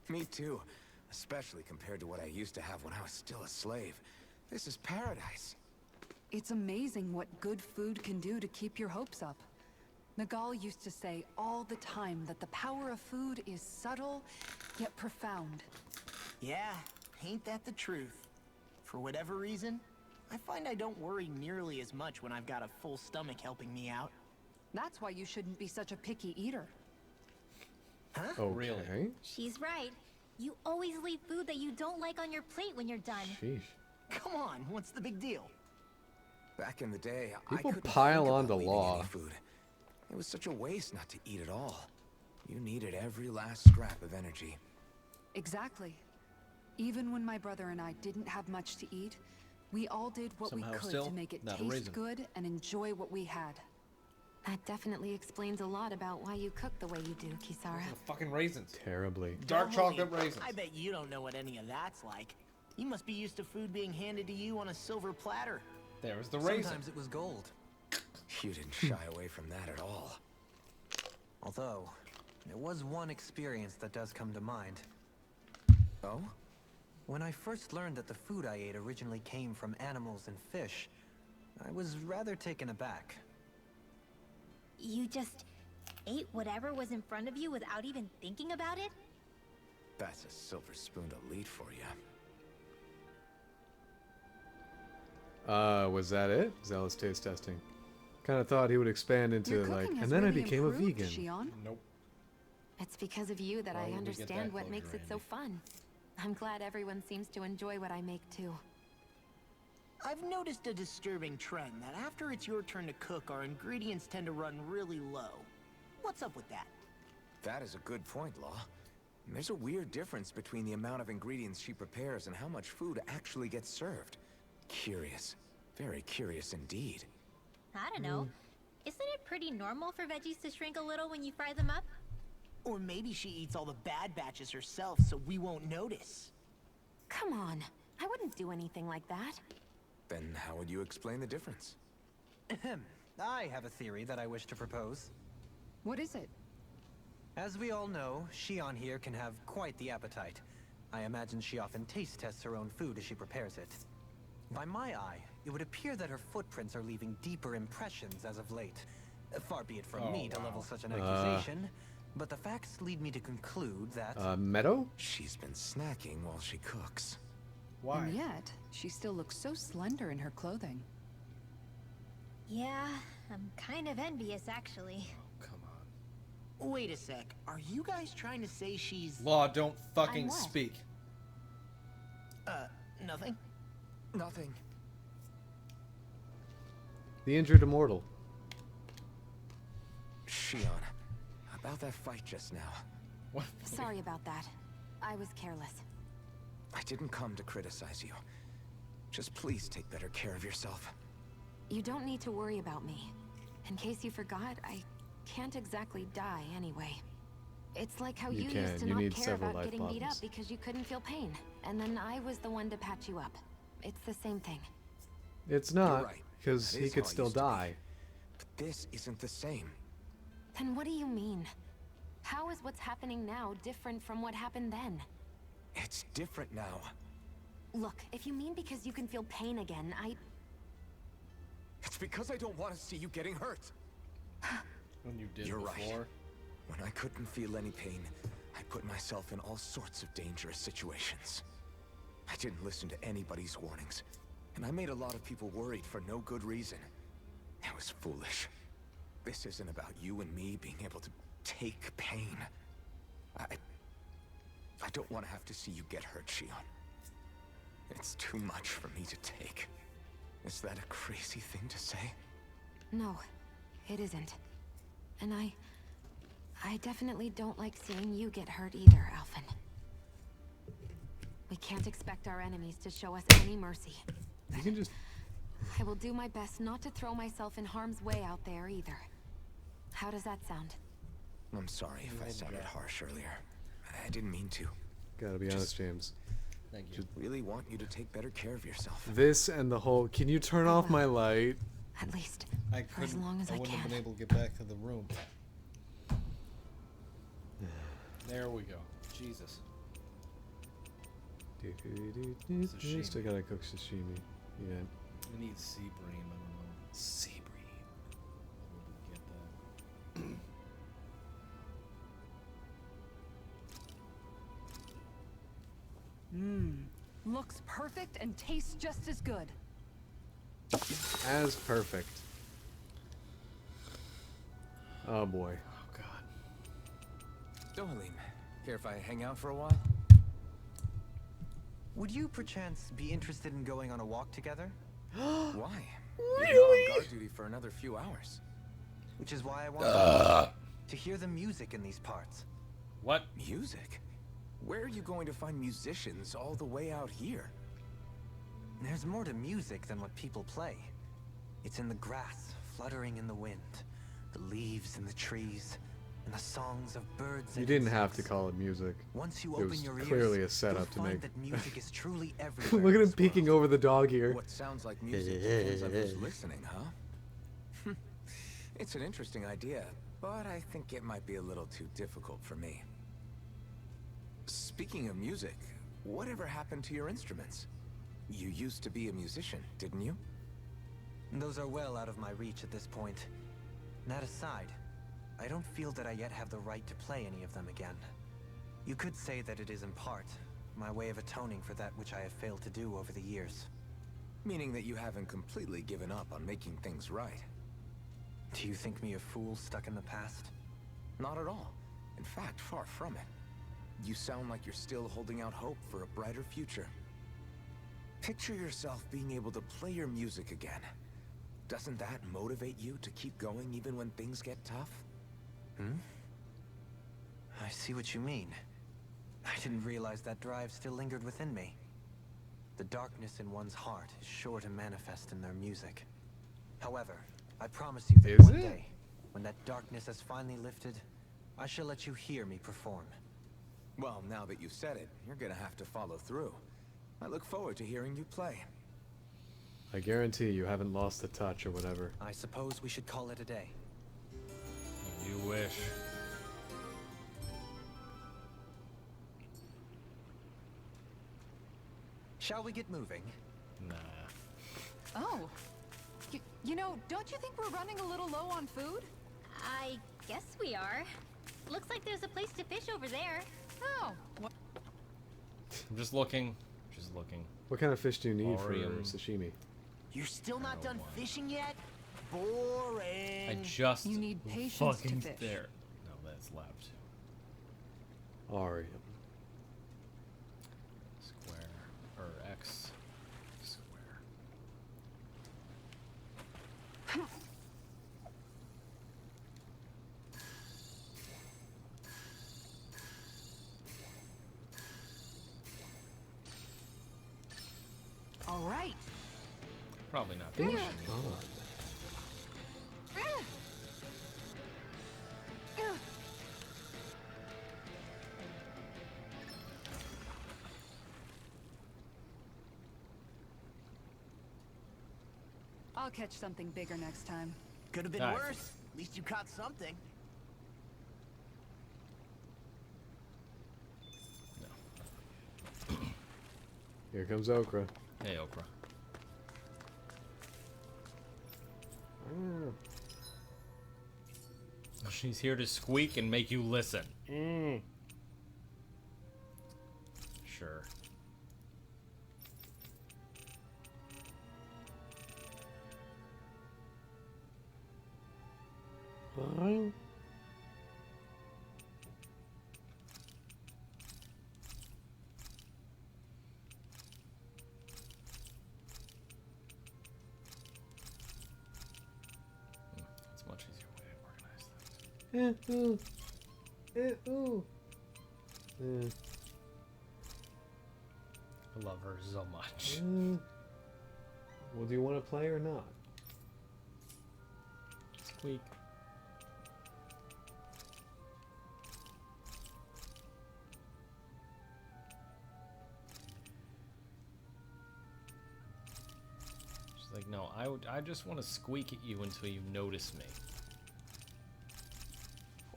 Me too. Especially compared to what I used to have when I was still a slave. This is paradise. It's amazing what good food can do to keep your hopes up. Nagal used to say all the time that the power of food is subtle, yet profound. Yeah, ain't that the truth? For whatever reason, I find I don't worry nearly as much when I've got a full stomach helping me out. That's why you shouldn't be such a picky eater. Huh? Okay. Really? She's right. You always leave food that you don't like on your plate when you're done. Sheesh. Come on, what's the big deal? Back in the day, People I couldn't pile think on about to leaving law. any food. It was such a waste not to eat at all. You needed every last scrap of energy. Exactly. Even when my brother and I didn't have much to eat, we all did what Somehow we could still to make it not a taste raisin. good and enjoy what we had. That definitely explains a lot about why you cook the way you do, Kisara. Those are fucking raisins. Terribly. Dark Well, chocolate Molly, raisins. I bet you don't know what any of that's like. You must be used to food being handed to you on a silver platter. There's the raisin. Sometimes it was gold. You didn't shy away from that at all. Although, there was one experience that does come to mind. Oh? When I first learned that the food I ate originally came from animals and fish, I was rather taken aback. You just ate whatever was in front of you without even thinking about it? That's a silver spoon elite for you. Was that it? Zealous taste testing. Kind of thought he would expand into Your like, cooking and has then I really became a improved, vegan. Shion. Nope. It's because of you that Why I would we get understand that what makes closure, it so Andy? fun. I'm glad everyone seems to enjoy what I make too. I've noticed a disturbing trend that after it's your turn to cook, our ingredients tend to run really low. What's up with that? That is a good point, Law. There's a weird difference between the amount of ingredients she prepares and how much food actually gets served. Curious. Very curious indeed. I don't know. Isn't it pretty normal for veggies to shrink a little when you fry them up? Or maybe she eats all the bad batches herself so we won't notice. Come on, I wouldn't do anything like that. Then how would you explain the difference? Ahem. I have a theory that I wish to propose. What is it? As we all know, Shion here can have quite the appetite. I imagine she often taste tests her own food as she prepares it. By my eye, it would appear that her footprints are leaving deeper impressions as of late. Far be it from me to level such an accusation, but the facts lead me to conclude that... Meadow? She's been snacking while she cooks. Why? And yet, she still looks so slender in her clothing. Yeah, I'm kind of envious actually. Come on. Wait a sec, are you guys trying to say she's... Law, don't fucking I'm what? speak. Nothing? Nothing. The injured immortal. Shion, about that fight just now. What? Sorry about that. I was careless. I didn't come to criticize you. Just please take better care of yourself. You don't need to worry about me. In case you forgot, I can't exactly die anyway. It's like how You you can. used to You not need care several about life getting beat up bottles. because you couldn't feel pain. And then I was the one to patch you up. It's the same thing. It's You're not, right. because That he is could how it still used to be. die. But this isn't the same. Then what do you mean? How is what's happening now different from what happened then? It's different now. Look, if you mean because you can feel pain again, It's because I don't want to see you getting hurt. When you did You're before. right. When I couldn't feel any pain, I put myself in all sorts of dangerous situations. I didn't listen to anybody's warnings, and I made a lot of people worried for no good reason. It was foolish. This isn't about you and me being able to take pain. I don't want to have to see you get hurt, Shion. It's too much for me to take. Is that a crazy thing to say? no, it isn't. And I definitely don't like seeing you get hurt either, Alphen. We can't expect our enemies to show us any mercy. You can just... I will do my best not to throw myself in harm's way out there either. How does that sound? I'm sorry if I sounded harsh earlier. I didn't mean to. Gotta be honest, James. Thank you. Just really want you to take better care of yourself. This and the whole, can you turn off my light? At least, I for as couldn't. long as I I wouldn't have can. been able to get back to the room. There we go. Jesus. Sashimi. Still gotta cook sashimi. Yeah. We need sea bream. I don't know. Sea bream. Where did we get that? Looks perfect and tastes just as good. As perfect. Oh boy. Oh god. So, Halim, care if I hang out for a while? Would you perchance be interested in going on a walk together? Why? You've been on guard duty for another few hours. Which is why I want to hear the music in these parts. What? Music? Where are you going to find musicians all the way out here? There's more to music than what people play. It's in the grass, fluttering in the wind, the leaves in the trees, and the songs of birds. You didn't have to call it music. Once you It open was your ears, clearly a setup to you'll make. find that music is truly everywhere. Look at him peeking over the dog here. What sounds like music depends on who's listening, huh? It's an interesting idea, but I think it might be a little too difficult for me. Speaking of music, whatever happened to your instruments? You used to be a musician, didn't you? Those are well out of my reach at this point. That aside, I don't feel that I yet have the right to play any of them again. You could say that it is in part my way of atoning for that which I have failed to do over the years. Meaning that you haven't completely given up on making things right. Do you think me a fool stuck in the past? Not at all. In fact, far from it. You sound like you're still holding out hope for a brighter future. Picture yourself being able to play your music again. Doesn't that motivate you to keep going even when things get tough? I see what you mean. I didn't realize that drive still lingered within me. The darkness in one's heart is sure to manifest in their music. However, I promise you that one day, when that darkness has finally lifted, I shall let you hear me perform. Well, now that you've said it, you're gonna have to follow through. I look forward to hearing you play. I guarantee you haven't lost the touch or whatever. I suppose we should call it a day. You wish. Shall we get moving? Nah. Oh. You know, don't you think we're running a little low on food? I guess we are. Looks like there's a place to fish over there. Oh. What? I'm just looking. Just looking. What kind of fish do you need for Orium. sashimi? You're still not done fishing yet? Boring. I just You need patience to fucking fish. there. No, that's left. Arium. Square or X square. All right. Probably not. Fish Fish. on. I'll catch something bigger next time. Could have been Alright. worse. At least you caught something. Here comes okra. Hey, Okra. She's here to squeak and make you listen. Sure. Fine. It's a much easier way to organize things. I love her so much. Well, do you want to play or not? Squeak. She's like, no, I just want to squeak at you until you notice me.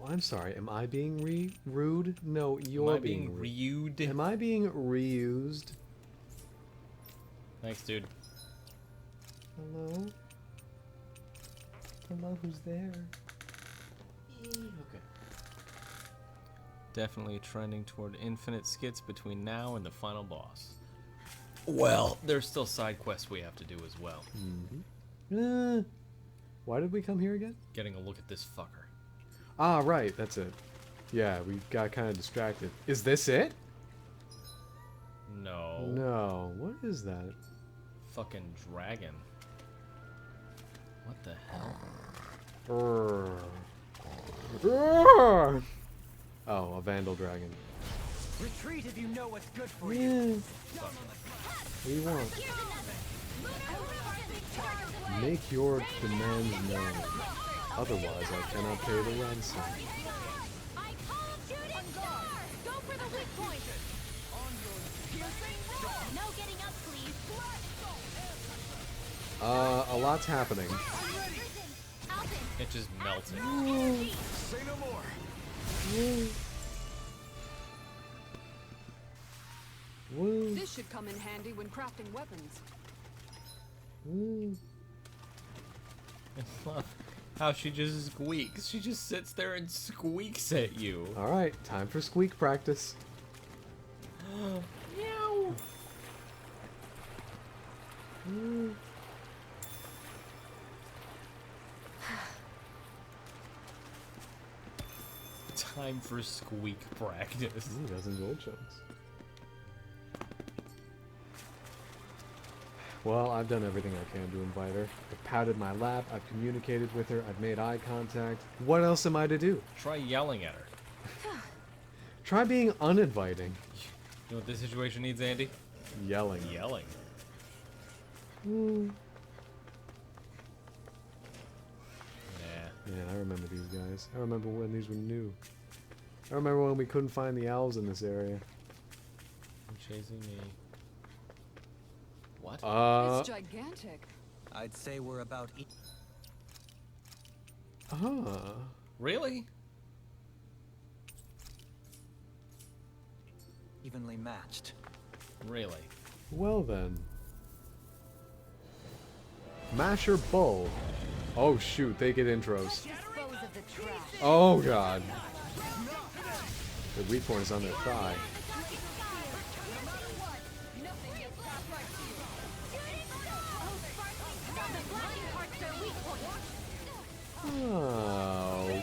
Oh, I'm sorry. Am I being rude? No, you're Am I being rude. Am I being reused? Thanks, dude. Hello? Hello, who's there? Okay. Definitely trending toward infinite skits between now and the final boss. Well, there's still side quests we have to do as well. Why did we come here again? Getting a look at this fucker. Ah, right, that's it. Yeah, we got kind of distracted. Is this it? No. No. What is that? Fucking dragon. What the hell? Oh, a vandal dragon. Retreat if you know what's good for you. What do you want? Make your demands known. Otherwise, I cannot pay the ransom. Go for the weak point. No getting up, please. A lot's happening. It just melted. Say no more. Woo. This should come in handy when crafting weapons. I love how she just squeaks. She just sits there and squeaks at you. Alright, time for squeak practice. Meow. Time for squeak practice. Ooh, dozen gold chunks. Well, I've done everything I can to invite her. I've patted my lap, I've communicated with her, I've made eye contact. What else am I to do? Try yelling at her. Try being uninviting. You know what this situation needs, Andy? Yelling. Yelling. Mm. Nah. Man, I remember these guys. I remember when these were new. I remember when we couldn't find the owls in this area. I'm chasing me. What? It's gigantic. I'd say we're about Really? evenly matched. Really? Well then. Masher Bull. Oh shoot, they get intros. Oh god. The weak point is on their thigh. Oh,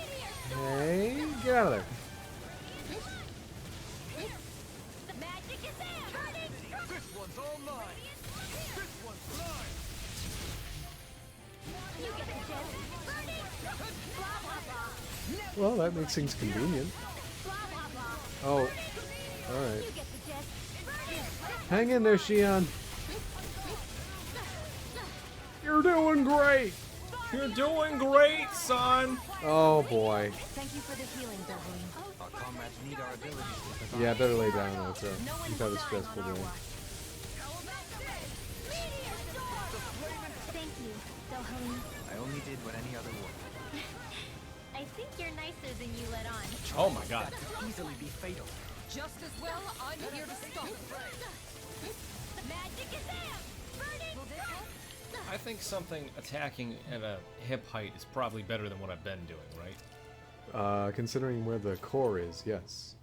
okay. Get out of there. This one's all mine. This one's mine. Well, that makes things convenient. Oh, alright. Hang in there, Shion. You're doing great! You're doing great, son! Oh boy. Thank you for the healing, Beverly. Our comrades need our abilities to survive. Yeah, better lay down though, so you've had a stressful day. Thank you, Dohoney. I only did what any other would. I think you're nicer than you let on. Oh my god. That could easily be fatal. Just as well, I'm here to stop it. Magic is there. I think something attacking at a hip height is probably better than what I've been doing, right? Considering where the core is, yes.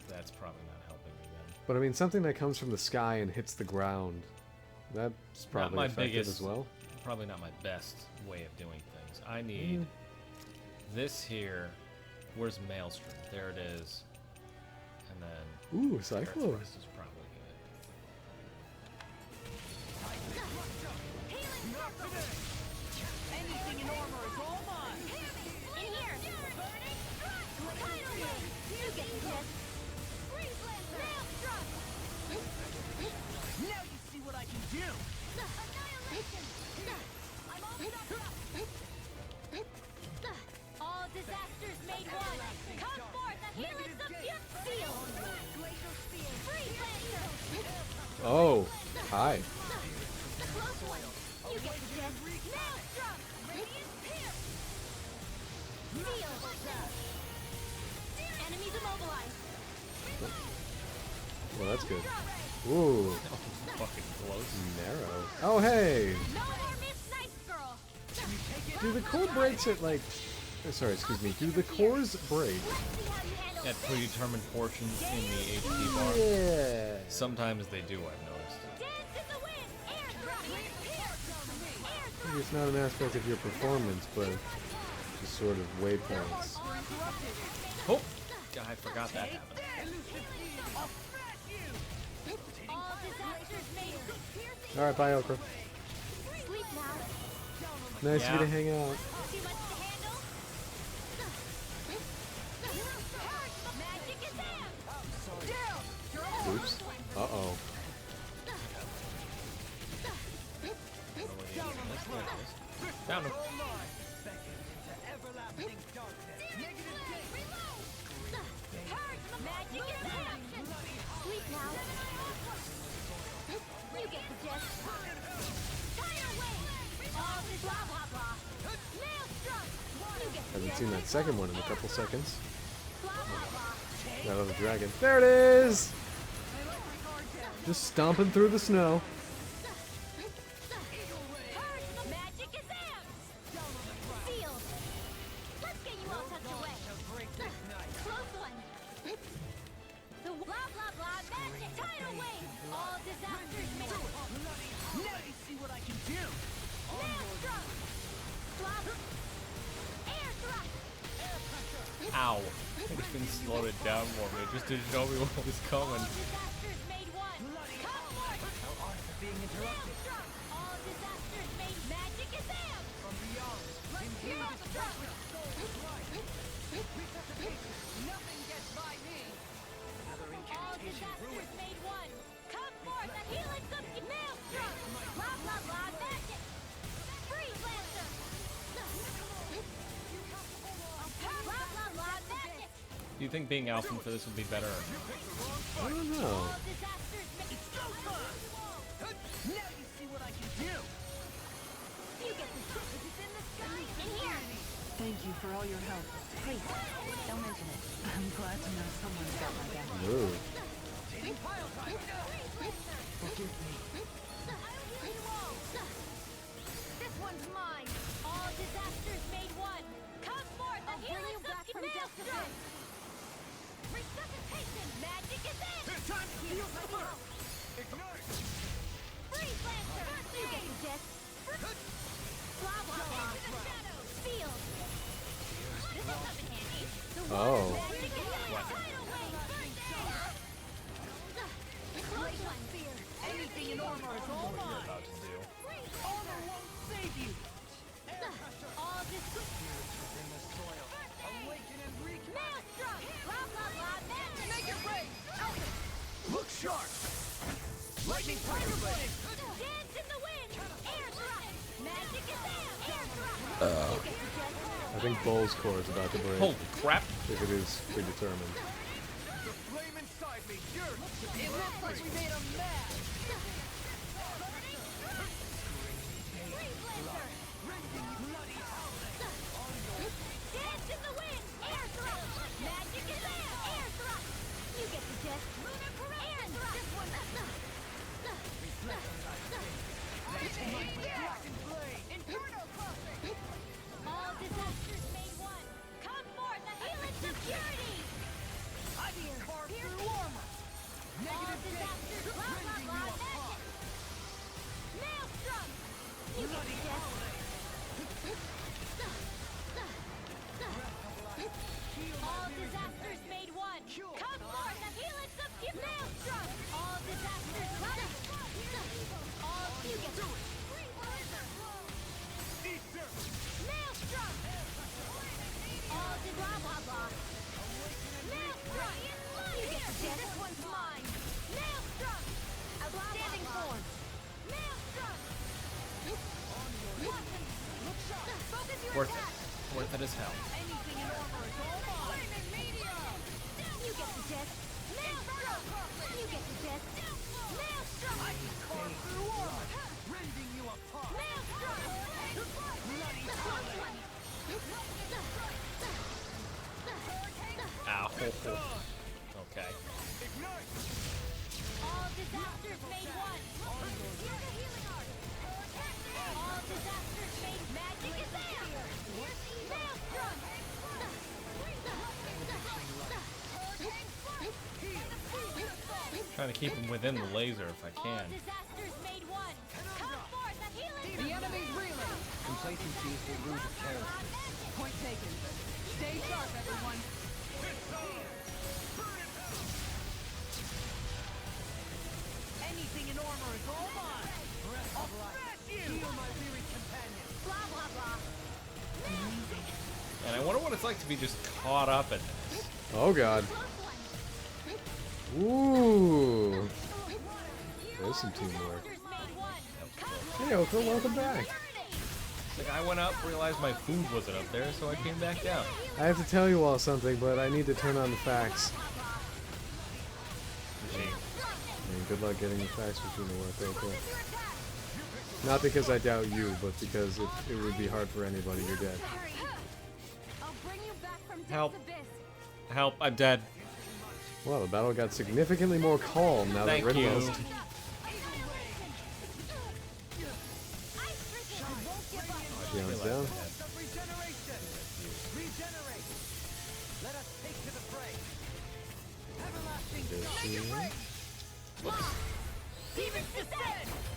That's probably not helping me then. But I mean, something that comes from the sky and hits the ground, that's probably Not my effective biggest, as well. Probably not my best way of doing things. I need this here. Where's Maelstrom? There it is. And then... Ooh, Cyclo. This is probably Anything in armor is all mine. In here. You get this. Now you see what I can do. All disasters made one. Come forth, the helix of Steel. Glacial Spear. Free Lancer. Oh, hi. You get this. Maelstrom. Radiant Pierce. Seal. Enemies immobilized. Well, that's good. Ooh, fucking close. narrow. Oh, hey! No more Miss Nice Girl. Do the core breaks at like... Sorry, excuse me. Do the cores break? at predetermined portions in the HP bar. Yeah. Sometimes they do, I've noticed. Maybe it's not an aspect of your performance, but just sort of waypoints. Oh! God, I forgot that happened. Alright, bye, Okra. Nice of you to hang out. Oops. Uh-oh. Found him. Haven't seen that second one in a couple seconds. That other dragon. There it is! Just stomping through the snow. Ow. I just didn't slow it down for me. It just didn't show me what was coming. Do you think being Alphen for this would be better? I don't know. Thank you for all your help. Please, don't mention it. I'm glad to know someone's got my back. Ooh. Forgive me. This one's mine. All disasters made one. Come forth and heal us back from Maelstrom. Resuscitation magic is in. It's time to heal the earth. Ignite. Freeze Lancer. You get your death. Blah blah blah. Into the shadows. Field. This will come in handy. The Oh. magic is in. Tidal wave. Close one. Anything in armor is all mine. Armor won't save you. All this. Awaken and recon. Maelstrom. Blah blah blah. Magic. Make it rain. Alpha. Look sharp. Lightning tiger blade. Dance in the wind. Air thrust. Magic is in. Air thrust. I think Bull's core is about to break. Holy crap! If it is predetermined. The flame inside me yearns. It looks like we made a mad. Dance in the wind. Air thrust. Magic is in. Air thrust. You get the gist. Lunar parade. Air thrust. This one. Inferno crossing. All disasters made one. Come forth and heal its security. I can carve through armor. All Negative disasters. gauge. Blah blah Rending blah. you Magic. apart. Maelstrom. You get the gist. All disasters made one. Come forth and heal its security. Maelstrom. All disasters. All you get the Maelstrom. All the blah blah blah. Maelstrom. You get the gist. This one's mine. Maelstrom. Outstanding form. Maelstrom. Focus your Worth attack. it. Worth it as hell. Anything in armor is all mine. Flaming meteor. You get the gist. Maelstrom. You get the gist. Maelstrom. I can carve through armor. Rending you apart. Maelstrom. Bloody Close one. Ow. Okay. Ignite. All disasters made one. Here's the healing art. All disasters made magic is there. Maelstrom. Trying to keep him within the laser if I can. The enemy's reeling. Complacency is the root of carelessness. Point taken. Stay sharp, everyone. Anything in armor is all mine. I'll smash you. Heal my weary companion. Blah blah blah. And I wonder what it's like to be just caught up in this. Oh god. Ooh. There's some teamwork. Hey Oko, welcome back. Like I went up, realized my food wasn't up there, so I came back down. I have to tell you all something, but I need to turn on the fax. I mean, good luck getting the fax machine to work, Oko. Not because I doubt you, but because it would be hard for anybody. You're dead. Help. Help, I'm dead. Well, the battle got significantly more calm now that Thank you. Red lost. Down.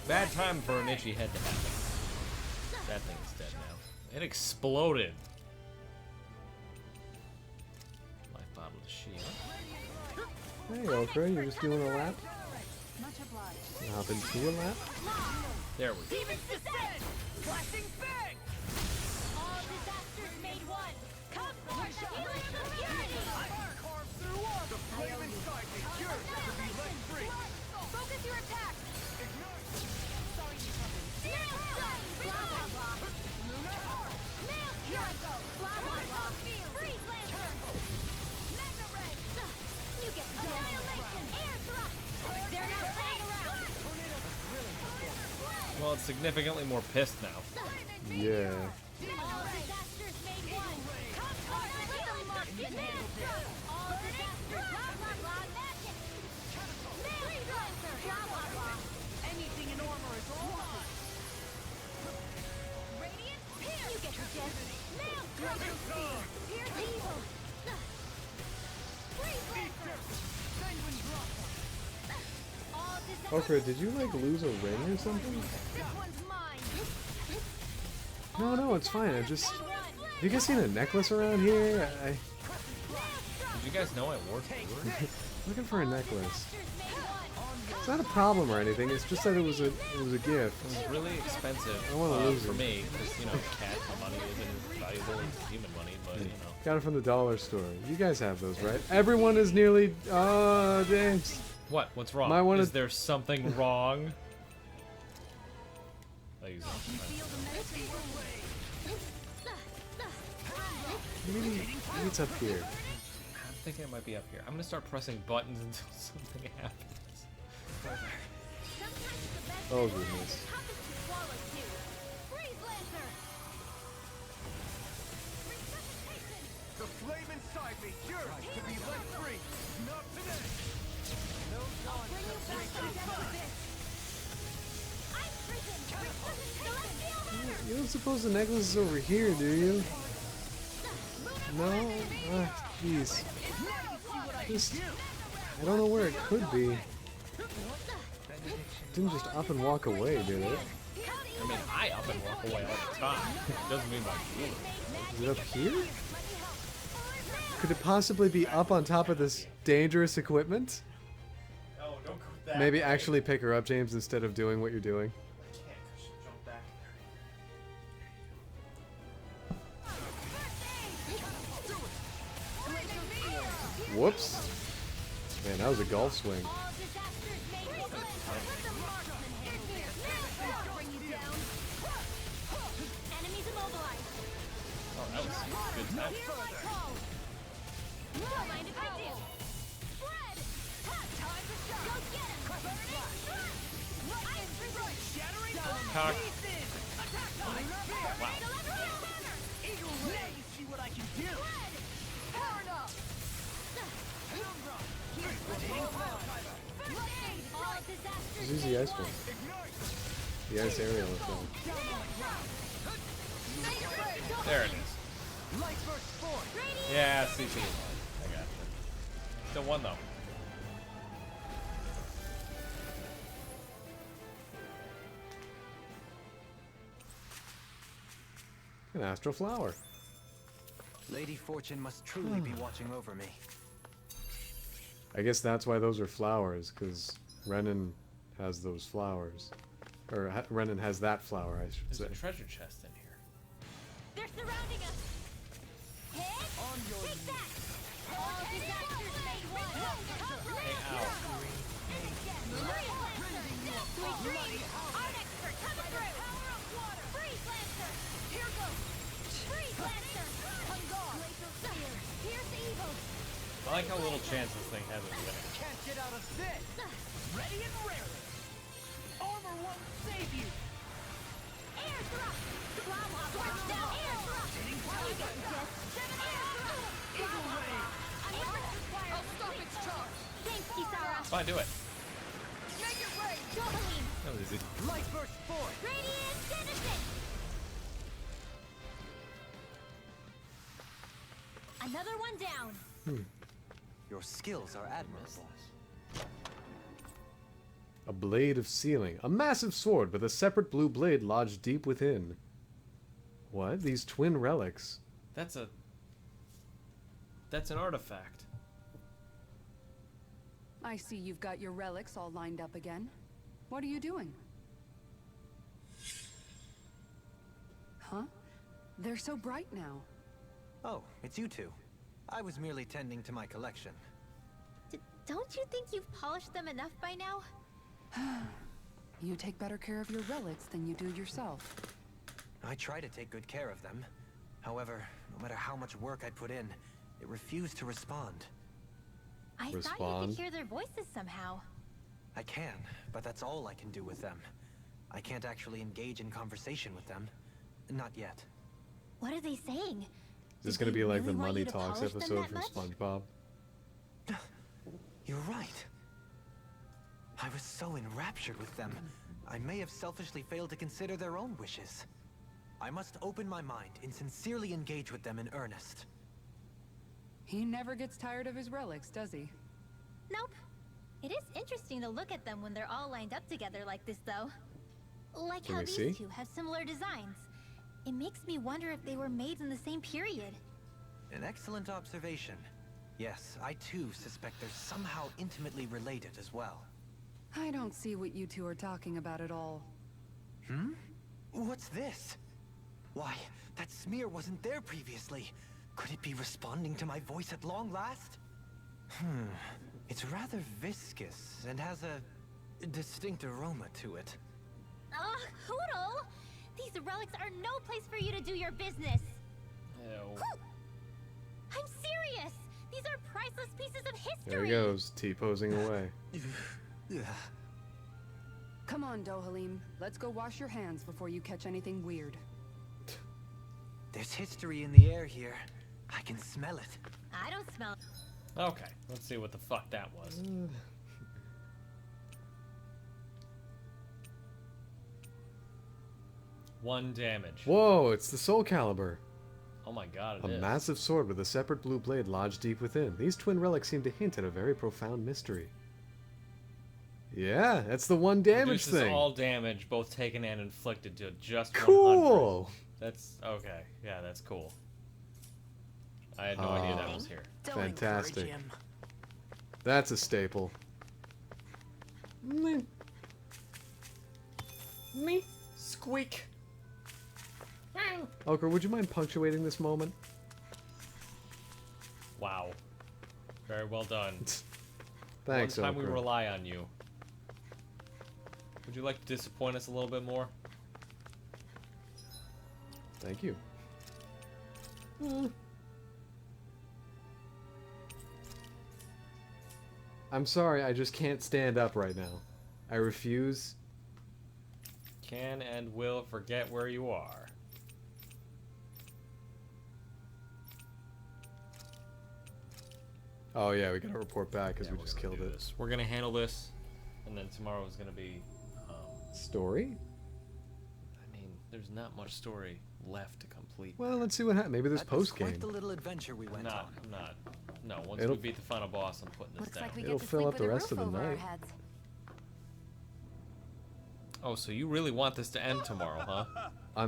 Bad time for an itchy head to happen. That thing is dead now. It exploded. Life bottle to shield. Hey, Okra, you're just doing a lap? Hop into a lap? There we go. Flashing bang! All disasters made one. Come forth, the healing community! Fire carves through armor. The flame inside me cures to be let free. Focus your attack. Ignite. Sorry to trouble. Nail strike. Blah blah blah. Nail strike. Blah blah blah. Freeze lantern. Mega red. You get annihilation. Air thrust. They're not playing around. Well, it's significantly more pissed now. Yeah. Anything in armor is all mine. Radiant, you get the gist. Nail strike. Here's evil. Freeze laser. Sanguine drop. All disasters. Okra, did you like lose a ring or something? This one's mine. No, it's fine. I just... Have you guys seen a necklace around here? Did you guys know I wore jewelry? Looking for a necklace. It's not a problem or anything. It's just that it was a gift. It was really expensive. I want to lose for it. me because you know cash money isn't as valuable as human money, but you know. Got it from the dollar store. You guys have those, right? Everyone is nearly... Oh, dang. What? What's wrong? Might wanna... Is there something wrong? Maybe it's up here. I'm thinking it might be up here. I'm gonna start pressing buttons until something happens. Oh goodness. The flame inside me yours to be let free. Not today. No dawn shall break this. You don't suppose the necklace is over here, do you? No? Jeez. Just... I don't know where it could be. It didn't just up and walk away, did it? I mean, I up and walk away all the time. It doesn't mean my jewelry. Is it up here? Could it possibly be up on top of this dangerous equipment? No, don't go that Maybe way. actually pick her up, James, instead of doing what you're doing. I can't because she'll jump back there. Whoops. Man, that was a golf swing. Oh, that was good time. Cock. Wow. See what I can do. Just use the ice one. The ice aerial is done. There it is. Yeah, CP. I got it. Still one though. An astral flower. Lady Fortune must truly be watching over me. I guess that's why those are flowers, because Renan has those flowers. Or Renan has that flower, I should say. There's a treasure chest in here. They're surrounding us. Hit! Take that! All disasters made one. Hey, ow. Sweet dreams! Art expert coming through! Power of water! Freeze Lancer! Here goes! Freeze Lancer! Glacial Fire! Pierce Evil! I like how little chance this thing has of winning. Can't get out of this! Ready and raring! Armor won't save you! Air thrust! Blah blah blah! Air thrust! You get just 7 air thrust! Eagle Ray! I'll stop its charge! Thanks, Kisara! Fine, do it. Make it rain! Dohalim! That was easy. Light burst forth! Radiant Citizen! Another one down! Your skills are admirable. A blade of sealing. A massive sword with a separate blue blade lodged deep within. What? These twin relics. That's an artifact. I see you've got your relics all lined up again. What are you doing? Huh? They're so bright now. Oh, it's you two. I was merely tending to my collection. Don't you think you've polished them enough by now? You take better care of your relics than you do yourself. I try to take good care of them. However, no matter how much work I put in, it refused to respond. I thought you could hear their voices somehow. I can, but that's all I can do with them. I can't actually engage in conversation with them. Not yet. What are they saying? Is this going to be like the really want Money you to Talks polish them episode that from much? SpongeBob? You're right. I was so enraptured with them, I may have selfishly failed to consider their own wishes. I must open my mind and sincerely engage with them in earnest. He never gets tired of his relics, does he? Nope. It is interesting to look at them when they're all lined up together like this, though. Like Can how we these see? two have similar designs. It makes me wonder if they were made in the same period. An excellent observation. Yes, I too suspect they're somehow intimately related as well. I don't see what you two are talking about at all. Hmm? What's this? Why, that smear wasn't there previously. Could it be responding to my voice at long last? It's rather viscous and has a distinct aroma to it. Ugh, Hoodle! These relics are no place for you to do your business. Ew. I'm serious! These are priceless pieces of history! There he goes, T-posing away. Come on, Dohalim. Let's go wash your hands before you catch anything weird. There's history in the air here. I can smell it. I don't smell. Okay, let's see what the fuck that was. One damage. Whoa, it's the Soul Calibur. Oh my god, A it is. massive sword with a separate blue blade lodged deep within. These twin relics seem to hint at a very profound mystery. Yeah, that's the one damage Reduces thing. all damage, both taken and inflicted, to just 100. Cool. That's okay. Yeah, that's cool. I had no idea that was here. Fantastic. That's a staple. Me. Squeak. Oker, would you mind punctuating this moment? Oh, Wow. Very well done. Thanks, One time we Oker. rely on you. Would you like to disappoint us a little bit more? Thank you. I'm sorry, I just can't stand up right now. I refuse. Can and will forget where you are. Oh yeah, we gotta report back because we just killed it. This. We're gonna handle this, and then tomorrow is gonna be Story? I mean, there's not much story left to complete. Well, let's see what happens. Maybe there's post game. Quite the little adventure we went on. No, once It'll- we beat the final boss, I'm putting this Looks down. like we It'll get to fill sleep up the with a rest of roof the over our night. heads. Oh, so you really want this to end tomorrow, huh?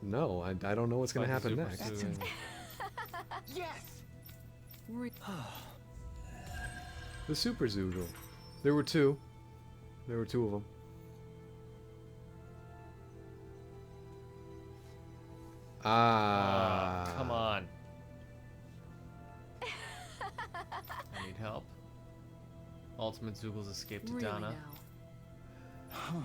No, I don't know what's gonna Like the happen Super next. Saiyan. Yes! The Super Zoogle. There were two. There were two of them. Ah. Oh, come on. I need help. Ultimate Zoogle's escape to Really Dana. Huh.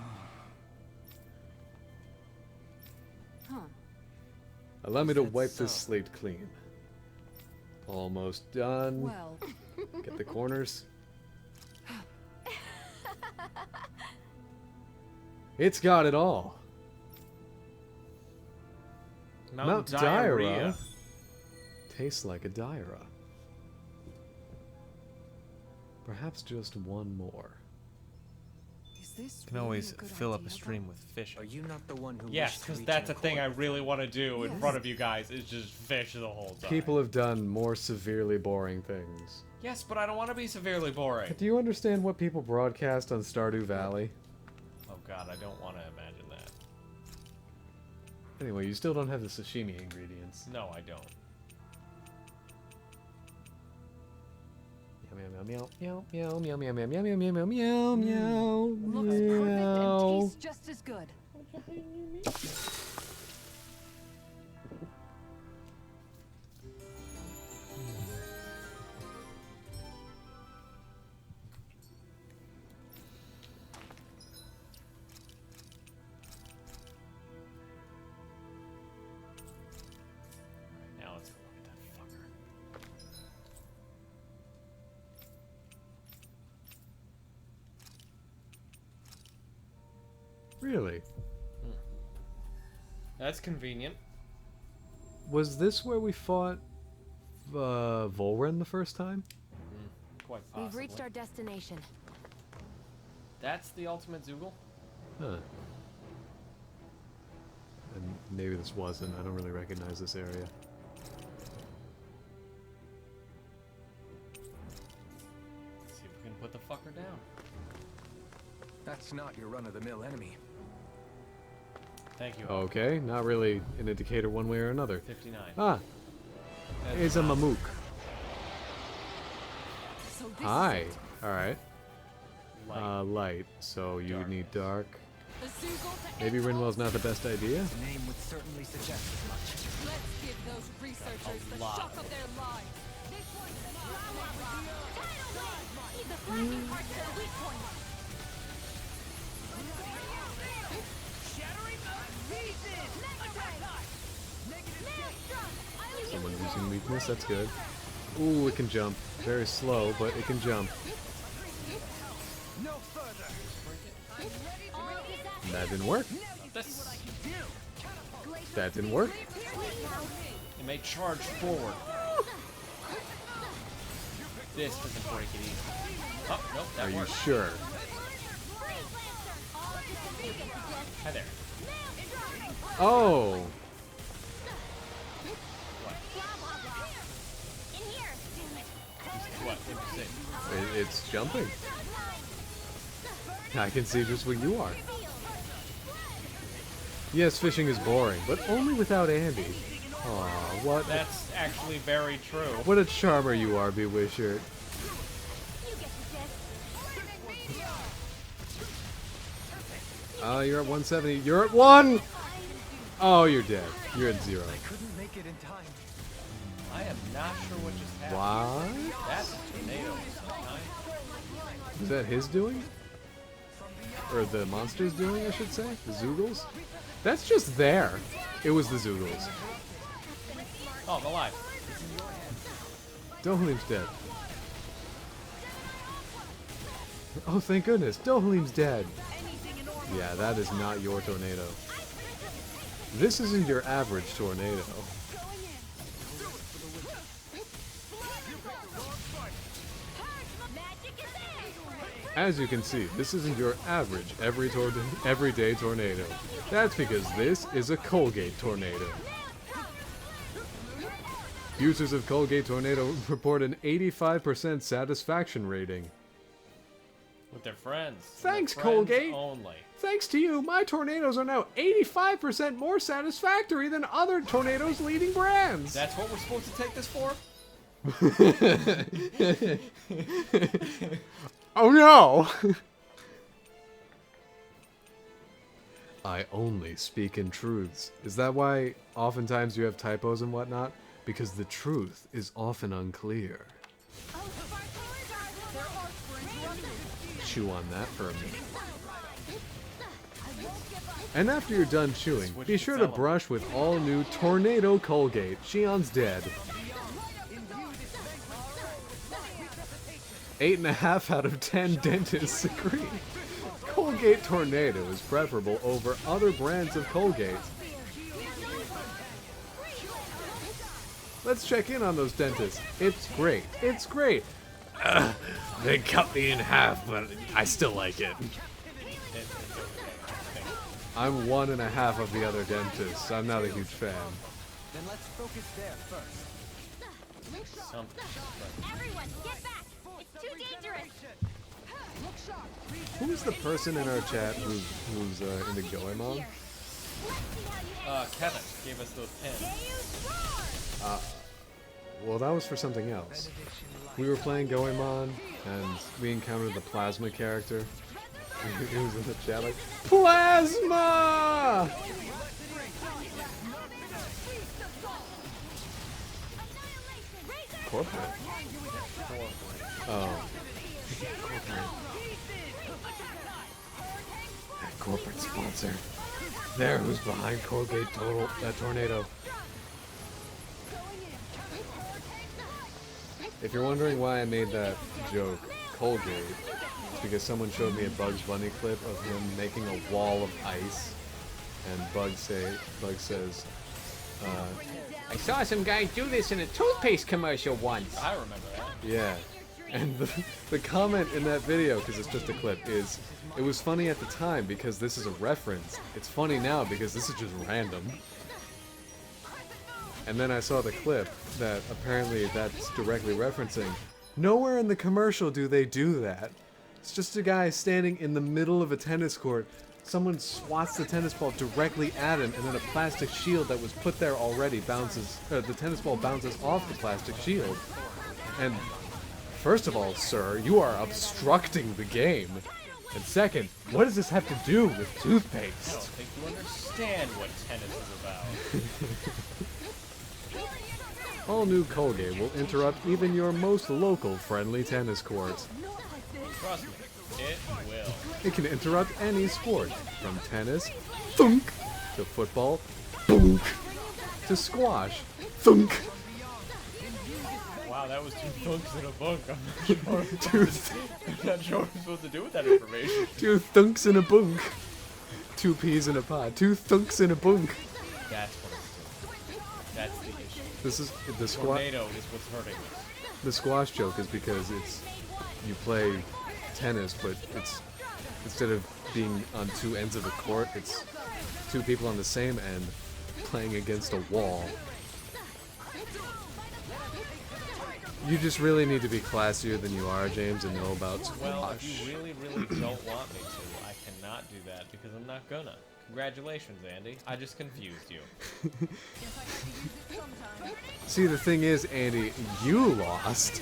Allow me to That's wipe this so. slate clean. Almost done. Well. Get the corners. It's got it all. Mount Diarrhea. Tastes like a diarrhea. Perhaps just one more. Is this Can always fill up a stream with fish. Are you not the one who Yes, wished to because reach that's a an thing I accord? really want to do in Yes. front of you guys, is just fish the whole time. People have done more severely boring things. Yes, but I don't want to be severely boring. Do you understand what people broadcast on Stardew Valley? Oh god, I don't want to imagine that. Anyway, you still don't have the sashimi ingredients. No, I don't. Meow meow meow meow meow meow meow meow meow meow meow meow. Looks perfect and tastes just as good. Now let's go look at that fucker. Really? That's convenient. Was this where we fought Volren the first time? Quite possibly. We've reached our destination. That's the ultimate Zoogle? Huh. And maybe this wasn't. I don't really recognize this area. Let's see if we can put the fucker down. That's not your run-of-the-mill enemy. Thank you. Okay, not really an indicator one way or another. 59. Ah, it's a Mamook. So this Hi. is it. All right. Light. Light. So you Dark. need dark. The Zoogle to Maybe end Rinwell's not the best idea. The name would certainly suggest as much. Let's give those researchers the lot. shock of their lives. This one's Tidal Wave! He's the flashing part to the weak point. Shattering pieces! Maelstrom! Someone using weakness. That's good. Ooh, it can jump. Very slow, but it can jump. No further! That didn't work. This. That didn't work. It may charge forward. This doesn't break it either. Oh, nope, that Are you worked. sure? Hi there. Oh. What? What'd you say? It's jumping. I can see just where you are. Yes, fishing is boring, but only without Andy. Aw, what? That's actually very true. What a charmer you are, Bewishert. You're at 170. You're at 1! Oh, you're dead. You're at 0. Couldn't make it in time. I am not sure what just happened. Why? That's a tornado of some kind. Was that his doing? Or the monster's doing, I should say? The Zoogles? That's just there. It was the Zoogles. Oh, I'm alive. Dohalim's dead. Oh, thank goodness. Dohalim's dead. Yeah, that is not your tornado. This isn't your average tornado. As you can see, this isn't your average everyday tornado. That's because this is a Colgate tornado. Users of Colgate Tornado report an 85% satisfaction rating. With their friends. Thanks, Their friends Colgate. Only. Thanks to you, my tornadoes are now 85% more satisfactory than other tornadoes leading brands. That's what we're supposed to take this for? Oh no! I only speak in truths. Is that why oftentimes you have typos and whatnot? Because the truth is often unclear. Chew on that for a minute. And after you're done chewing, be sure to brush with all new Tornado Colgate. Shion's dead. 8.5 out of 10 dentists agree. Colgate Tornado is preferable over other brands of Colgate. Let's check in on those dentists. It's great. It's great. They cut me in half, but I still like it. I'm 1.5 of the other dentists. I'm not a huge fan. Then let's focus there first. Everyone, get back! It's too dangerous! Who's the person in our chat who's into Goemon? Kevin gave us those pins. Well, that was for something else. We were playing Goemon, and we encountered the Plasma character. He was in the chat like, PLASMA! Corporate? Oh. Corporate sponsor. There, who's behind Colgate Tornado. If you're wondering why I made that joke, Colgate, it's because someone showed me a Bugs Bunny clip of him making a wall of ice, and Bug says, I saw some guy do this in a toothpaste commercial once. I remember that. yeah. And the comment in that video, because it's just a clip, is, it was funny at the time because this is a reference. It's funny now because this is just random. And then I saw the clip that apparently that's directly referencing. Nowhere in the commercial do they do that. It's just a guy standing in the middle of a tennis court. Someone swats the tennis ball directly at him, and then a plastic shield that was put there already bounces. The tennis ball bounces off the plastic shield. And first of all, sir, you are obstructing the game. And second, what does this have to do with toothpaste? I don't think you understand what tennis is about. All new Colgate will interrupt even your most local friendly tennis court. Trust me, it will. It can interrupt any sport, from tennis, thunk, to football, thunk, to squash, thunk. Wow, that was 2 thunks in a book. I'm not sure what I'm supposed to do with that information. 2 thunks in a bunk. 2 peas in a pod. 2 thunks in a bunk. That's what it's doing. That's the issue. This is the squash. Tornado is what's hurting us. The squash joke is because it's you play tennis, but it's instead of being on 2 ends of the court, it's 2 people on the same end playing against a wall. You just really need to be classier than you are, James, and know about squash. Well, if you really, really don't want me to, I cannot do that because I'm not gonna. Congratulations, Andy. I just confused you. See, the thing is, Andy, you lost.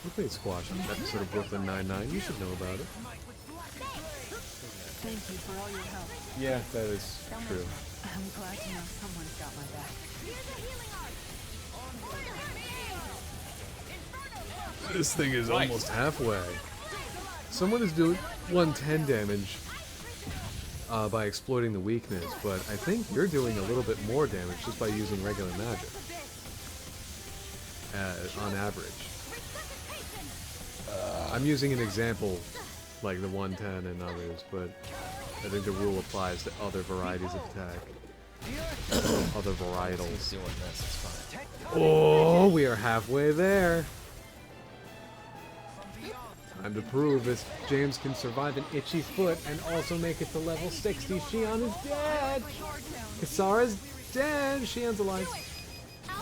We played squash on an episode of Brooklyn Nine-Nine. You should know about it. Thank you for all your help. Yeah, that is true. I'm glad to know someone's got my back. This thing is almost halfway. Someone is doing 110 damage by exploiting the weakness, but I think you're doing a little bit more damage just by using regular magic. On average. I'm using an example like the 110 and others, but I think the rule applies to other varieties of attack. Other varietals. Oh, we are halfway there. Time to prove this James can survive an itchy foot and also make it to level 60. Shion is dead! Kisara's dead! Shion's alive. I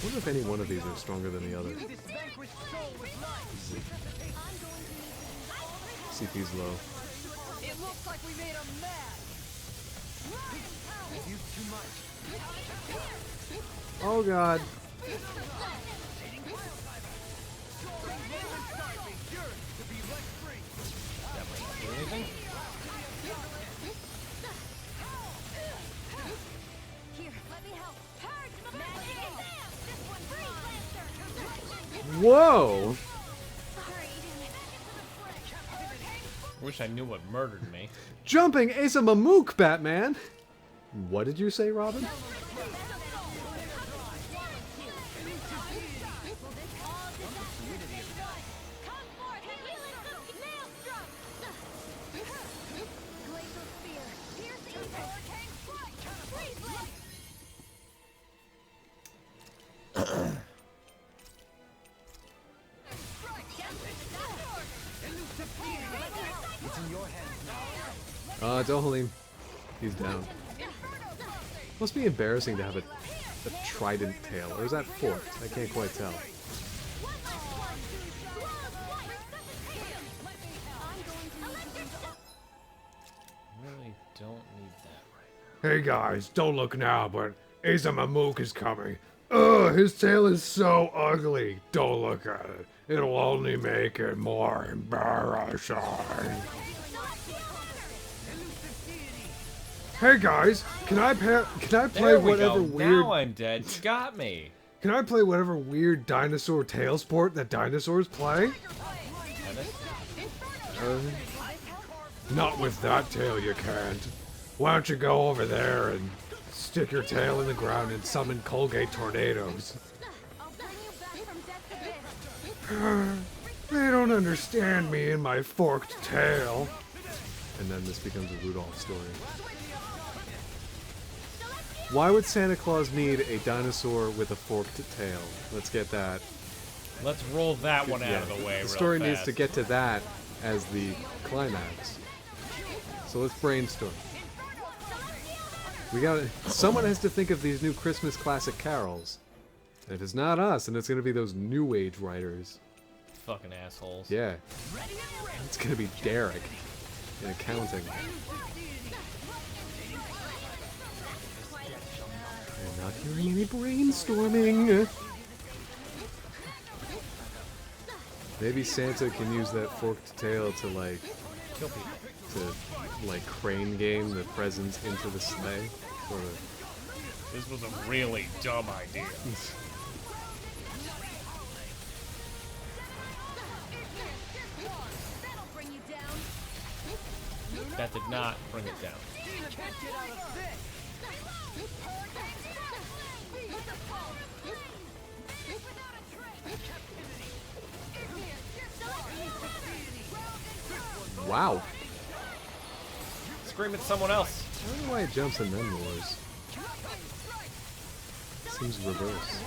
wonder if any one of these are stronger than the other. CP's low. It looks like we made him mad. You've used too much. Oh god. Do anything? Here, let me help. Purge the magic. This one free. Whoa! Wish I knew what murdered me. Jumping Asa Mamook, Batman! What did you say, Robin? Don't hold him. He's down. Must be embarrassing to have a trident tail, or is that forked? I can't quite tell. Really don't need that right Hey guys, don't look now, but Asa Mamook is coming. Ugh, his tail is so ugly. Don't look at it. It'll only make it more embarrassing. Hey guys, can I play There we whatever go. weird? Now I'm dead. You got me. Can I play whatever weird dinosaur tail sport that dinosaurs play? Not with that tail, you can't. Why don't you go over there and stick your tail in the ground and summon Colgate tornadoes? They don't understand me and my forked tail. And then this becomes a Rudolph story. Why would Santa Claus need a dinosaur with a forked tail? Let's get that. Let's roll that one out of the way. The story real needs fast. to get to that as the climax. So let's brainstorm. We got someone has to think of these new Christmas classic carols. And if it's not us, then it's gonna be those new age writers. Fucking assholes. Yeah. It's gonna be Derek in accounting. I'm not hearing any brainstorming. Maybe Santa can use that forked tail to like crane game the presents into the sleigh. Sort of. This was a really dumb idea. That did not bring it down. Wow. Scream at someone else. I don't know why it jumps and then roars. Seems reverse.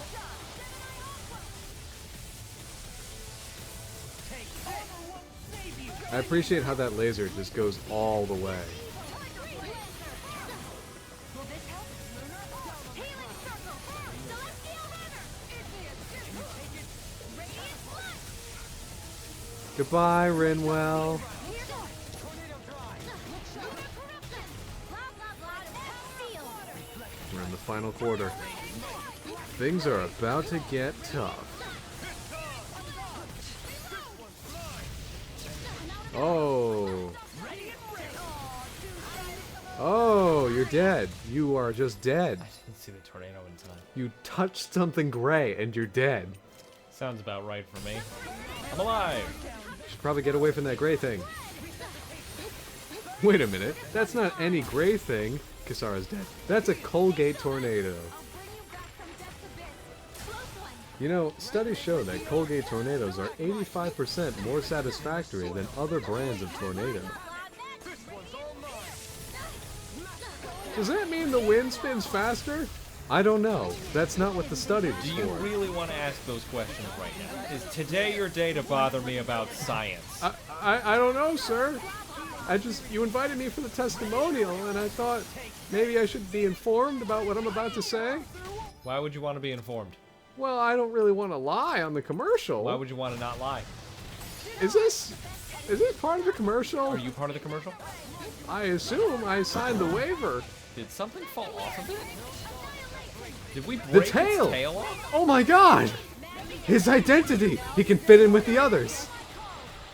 I appreciate how that laser just goes all the way. Goodbye, Rinwell. We're in the final quarter. Things are about to get tough. Oh. Oh, you're dead. You are just dead. I didn't see the tornado in time. You touched something gray and you're dead. Sounds about right for me. I'm alive. Should probably get away from that gray thing. Wait a minute. That's not any gray thing. Kisara's dead. That's a Colgate tornado. You know, studies show that Colgate tornadoes are 85% more satisfactory than other brands of tornado. Does that mean the wind spins faster? I don't know. That's not what the study was Do you for. really want to ask those questions right now? Is today your day to bother me about science? I don't know, sir. You invited me for the testimonial, and I thought maybe I should be informed about what I'm about to say. Why would you want to be informed? Well, I don't really want to lie on the commercial. Why would you want to not lie? Is this Is it part of the commercial? Are you part of the commercial? I assume I signed the waiver. Did something fall off of it? Did we The break its tail! tail off? Oh my god! His identity! He can fit in with the others.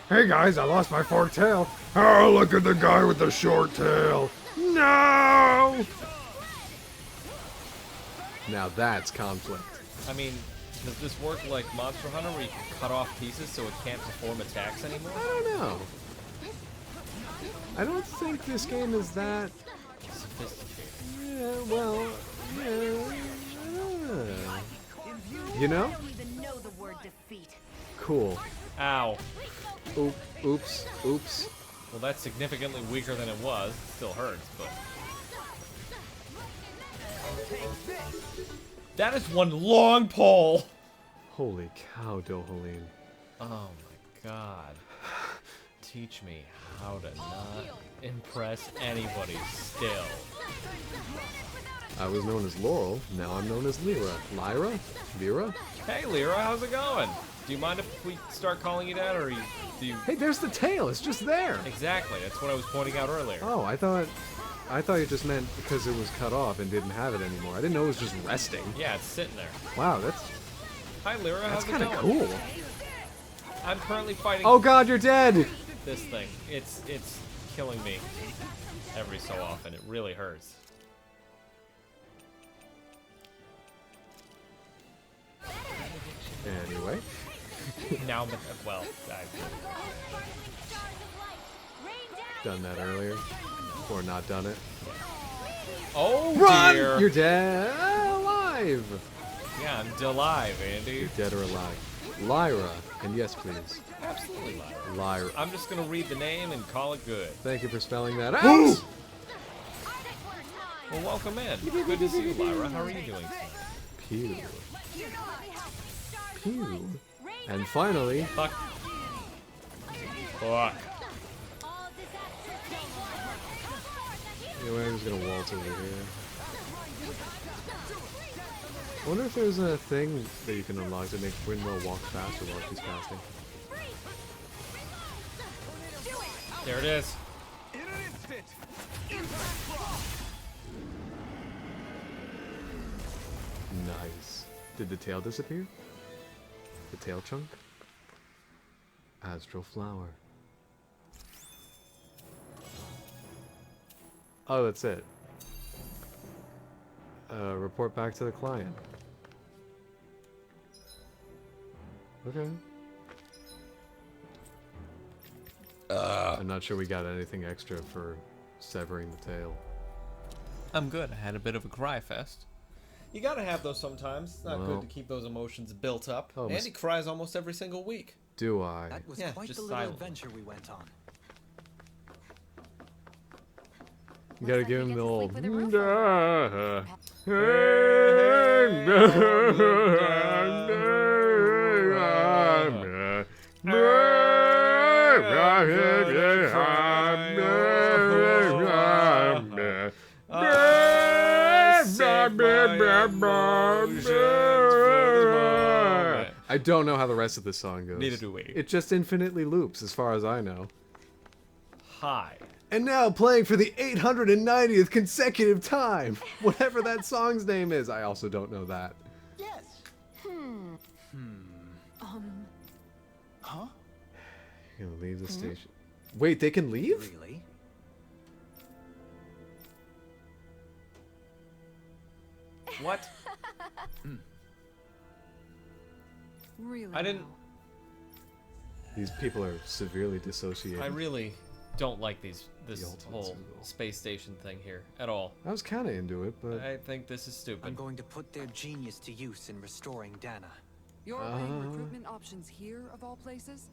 Hey guys, I lost my forked tail. Oh, look at the guy with the short tail. No! Now that's conflict. I mean, does this work like Monster Hunter where you can cut off pieces so it can't perform attacks anymore? I don't know. I don't think this game is that... Sophisticated. Yeah, well... You know? Cool. Ow. Oops. Oops. Well, that's significantly weaker than it was. It still hurts, but... That is one long pole! Holy cow, Dohaline. Oh my god. Teach me how to not impress anybody still. I was known as Laurel, now I'm known as Lyra. Lyra? Lyra? Hey Lyra, how's it going? Do you mind if we start calling you that, or do you... Hey, there's the tail, it's just there! Exactly, that's what I was pointing out earlier. Oh, I thought you just meant because it was cut off and didn't have it anymore. I didn't know it was just resting. Yeah, it's sitting there. Wow, that's... Hi Lyra, That's how's it kind going? of cool. I'm currently fighting... Oh god, you're dead! This thing. It's killing me every so often. It really hurts. Anyway. Now, well, Done that earlier. Or not done it. Oh, Run! dear. You're dead! Alive! Yeah, I'm alive, Andy. You're dead or alive. Lyra. And yes, please. Absolutely Lyra. Lyra. I'm just gonna read the name and call it good. Thank you for spelling that out! Well, welcome in. Good to see you, Lyra. How are you doing tonight? Pew. Pew. And finally... Fuck. Fuck. Anyway, I'm just gonna waltz over here. I wonder if there's a thing that you can unlock to make Winwell walk faster while she's casting. There it is. Nice. Did the tail disappear? The tail chunk? Astral flower. Oh, that's it. Report back to the client. Okay. I'm not sure we got anything extra for severing the tail. I'm good. I had a bit of a cry fest. You gotta have those sometimes. It's not Well. good to keep those emotions built up. Oh, Andy cries almost every single week. Do I? That was Yeah, quite just the little silent. adventure we went on. You gotta give him the old. I don't know how the rest of the song goes. Neither do we. It just infinitely loops, as far as I know. Hi. And now playing for the 890th consecutive time, whatever that song's name is. I also don't know that. Yes. Huh? You're gonna leave the station. Wait, they can leave? Really? What? Really? I didn't. These people are severely dissociated. I really don't like this The ultimate whole symbol. space station thing here at all. I was kind of into it, but I think this is stupid. I'm going to put their genius to use in restoring Dana. You're weighing recruitment options here, of all places?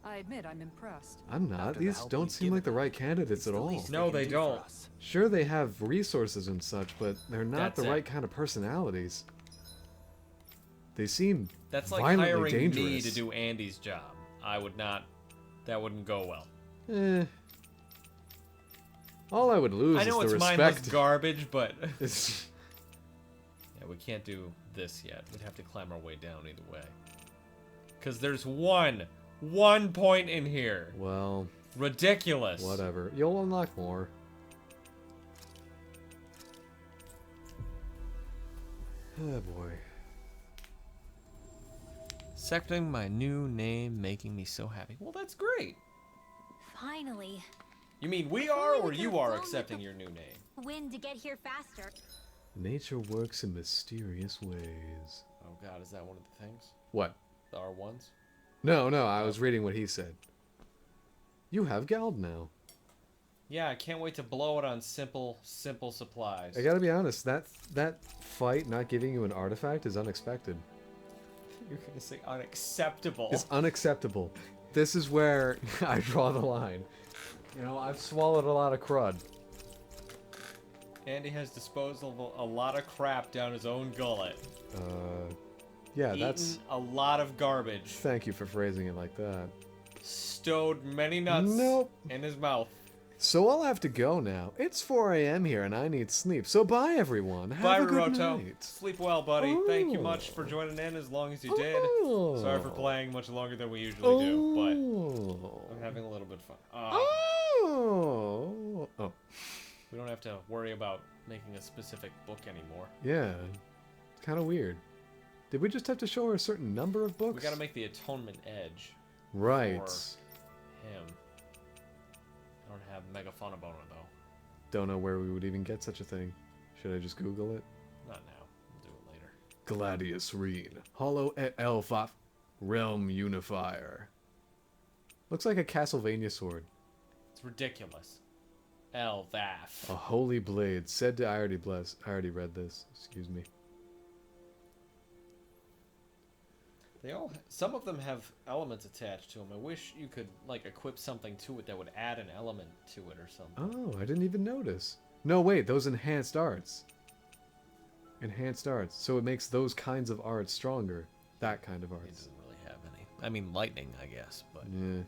I admit I'm impressed. I'm not. After the These help don't we've seem like the given right candidates at all. least No, can they do for don't. us. Sure, they have resources and such, but they're not That's the it. right kind of personalities. They seem That's like violently hiring dangerous. me to do Andy's job. I would not. That wouldn't go well. Eh. All I would lose I know is the it's mindless respect. garbage, but It's- yeah, we can't do this yet. We'd have to climb our way down either way. Because there's one 1 point in here. Well, ridiculous. Whatever. You'll unlock more. Oh boy. Accepting my new name, making me so happy. Well, that's great. Finally. You mean we are, or you are accepting your new name? Wind to get here faster. Nature works in mysterious ways. Oh god, is that one of the things? What? The R1s? No, I was reading what he said. You have Gald now. Yeah, I can't wait to blow it on simple supplies. I gotta be honest, that fight not giving you an artifact is unexpected. You're gonna say unacceptable. It's unacceptable. This is where I draw the line. You know, I've swallowed a lot of crud. Andy has disposed of a lot of crap down his own gullet. Yeah, Eaten a lot of garbage. Thank you for phrasing it like that. Stowed many nuts in his mouth. So I'll have to go now. It's 4 a.m. here and I need sleep. So bye, everyone. Bye, Have a good Roto. night. Sleep well, buddy. Thank you much for joining in as long as you did. Sorry for playing much longer than we usually do, but I'm having a little bit of fun. We don't have to worry about making a specific book anymore. Yeah. It's kind of weird. Did we just have to show her a certain number of books? We gotta make the Atonement Edge. Right. For him. I don't have Megaphonabona, though. Don't know where we would even get such a thing. Should I just Google it? Not now. We'll do it later. Gladius Reen. Hollow et Elfaf. Realm Unifier. Looks like a Castlevania sword. It's ridiculous. Elvaf. A holy blade. Said to I already read this. Excuse me. Some of them have elements attached to them. I wish you could, like, equip something to it that would add an element to it or something. Oh, I didn't even notice. No, wait, those enhanced arts. Enhanced arts. So it makes those kinds of arts stronger. That kind of arts. It doesn't really have any. I mean, lightning, I guess, but... Yeah.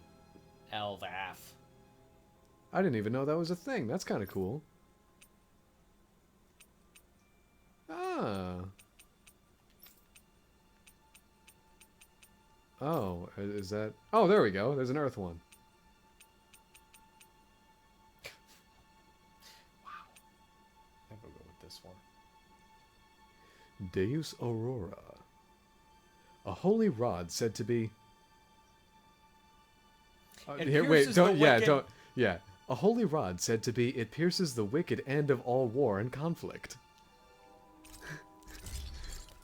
Elvaf. I didn't even know that was a thing. That's kind of cool. Ah. Oh, is that... Oh, there we go. There's an earth one. Wow. I think I'll go with this one. Deus Aurora. A holy rod said to be... here, wait, don't... Yeah, don't... Yeah. A holy rod said to be, it pierces the wicked end of all war and conflict.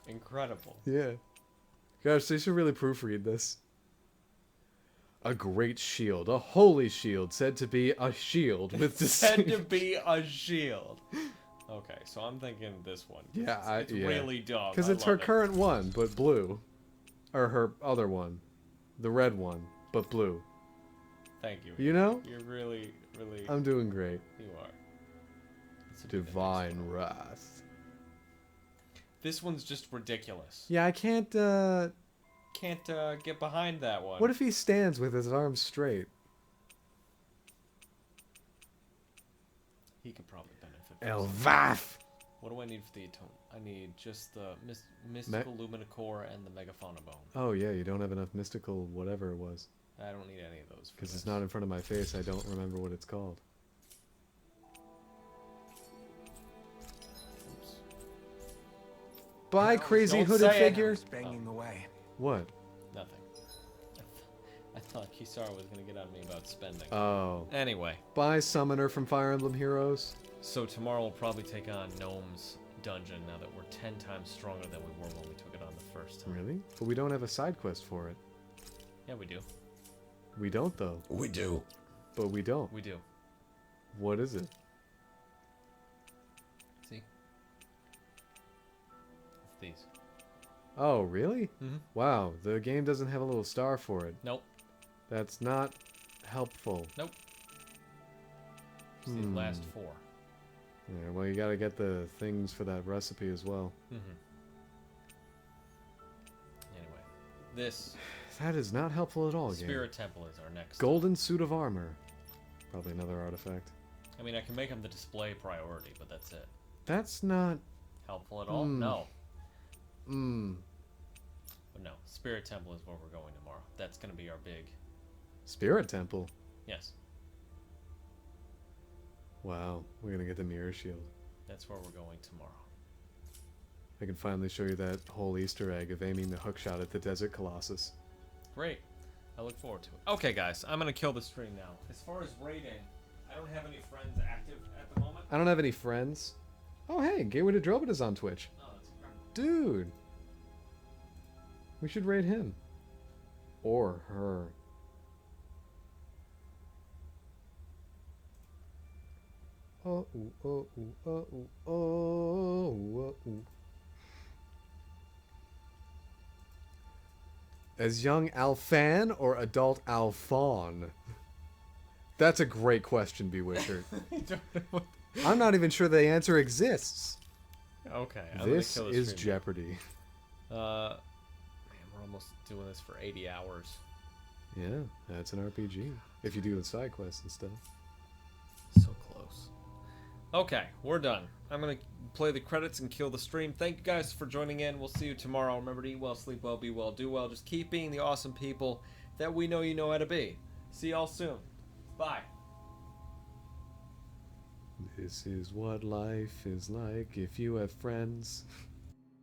Incredible. Yeah. Gosh, they should really proofread this. A great shield, a holy shield, said to be a shield with said to be a shield. Okay, so I'm thinking this one. Yeah, it's really dumb. Because it's her current one, but blue. Or her other one. The red one, but blue. Thank you. You know? You're really... I'm doing great. You are. Divine Wrath. This one's just ridiculous. Yeah, I can't get behind that one. What if he stands with his arms straight? He could probably benefit from Elvaf! What do I need for the atonement? I need just the mystical Luminicore and the Megaphonabone. Oh yeah, you don't have enough mystical whatever it was. I don't need any of those. Because it's not in front of my face, I don't remember what it's called. Oops. Bye, crazy hooded figure. Banging away. What? Nothing. I thought Kisara was going to get on me about spending. Oh. Anyway. Bye, Summoner from Fire Emblem Heroes. So tomorrow we'll probably take on Gnome's dungeon now that we're 10 times stronger than we were when we took it on the first time. Really? But we don't have a side quest for it. Yeah, we do. We don't, though. We do. But we don't. We do. What is it? See? It's these. Oh, really? Mm-hmm. Wow, the game doesn't have a little star for it. Nope. That's not helpful. Nope. It's the last 4. Yeah, well, you gotta get the things for that recipe as well. Mm-hmm. Anyway, this... That is not helpful at all, Spirit Temple is our next. Golden Suit of Armor. Probably another artifact. I mean, I can make them the display priority, but that's it. That's not... helpful at all? No. But no, Spirit Temple is where we're going tomorrow. That's going to be our Spirit Temple. Yes. Wow, we're gonna get the mirror shield. That's where we're going tomorrow. I can finally show you that whole Easter egg of aiming the hookshot at the Desert Colossus. Great. I look forward to it. Okay, guys, I'm gonna kill the stream now. As far as raiding, I don't have any friends active at the moment. I don't have any friends. Oh, hey, Gateway to Drobit is on Twitch. Oh, that's incredible. Dude. We should raid him. Or her. Oh, ooh, oh, ooh, oh, ooh, oh, ooh. As young Alfan or adult Alphon? That's a great question, Bewitcher. I'm not even sure the answer exists. Okay. This is Jeopardy. Man, we're almost doing this for 80 hours. Yeah, that's an RPG. If you do the side quests and stuff. So close. Okay, we're done. I'm going to play the credits and kill the stream. Thank you guys for joining in. We'll see you tomorrow. Remember to eat well, sleep well, be well, do well. Just keep being the awesome people that we know you know how to be. See y'all soon. Bye. This is what life is like if you have friends.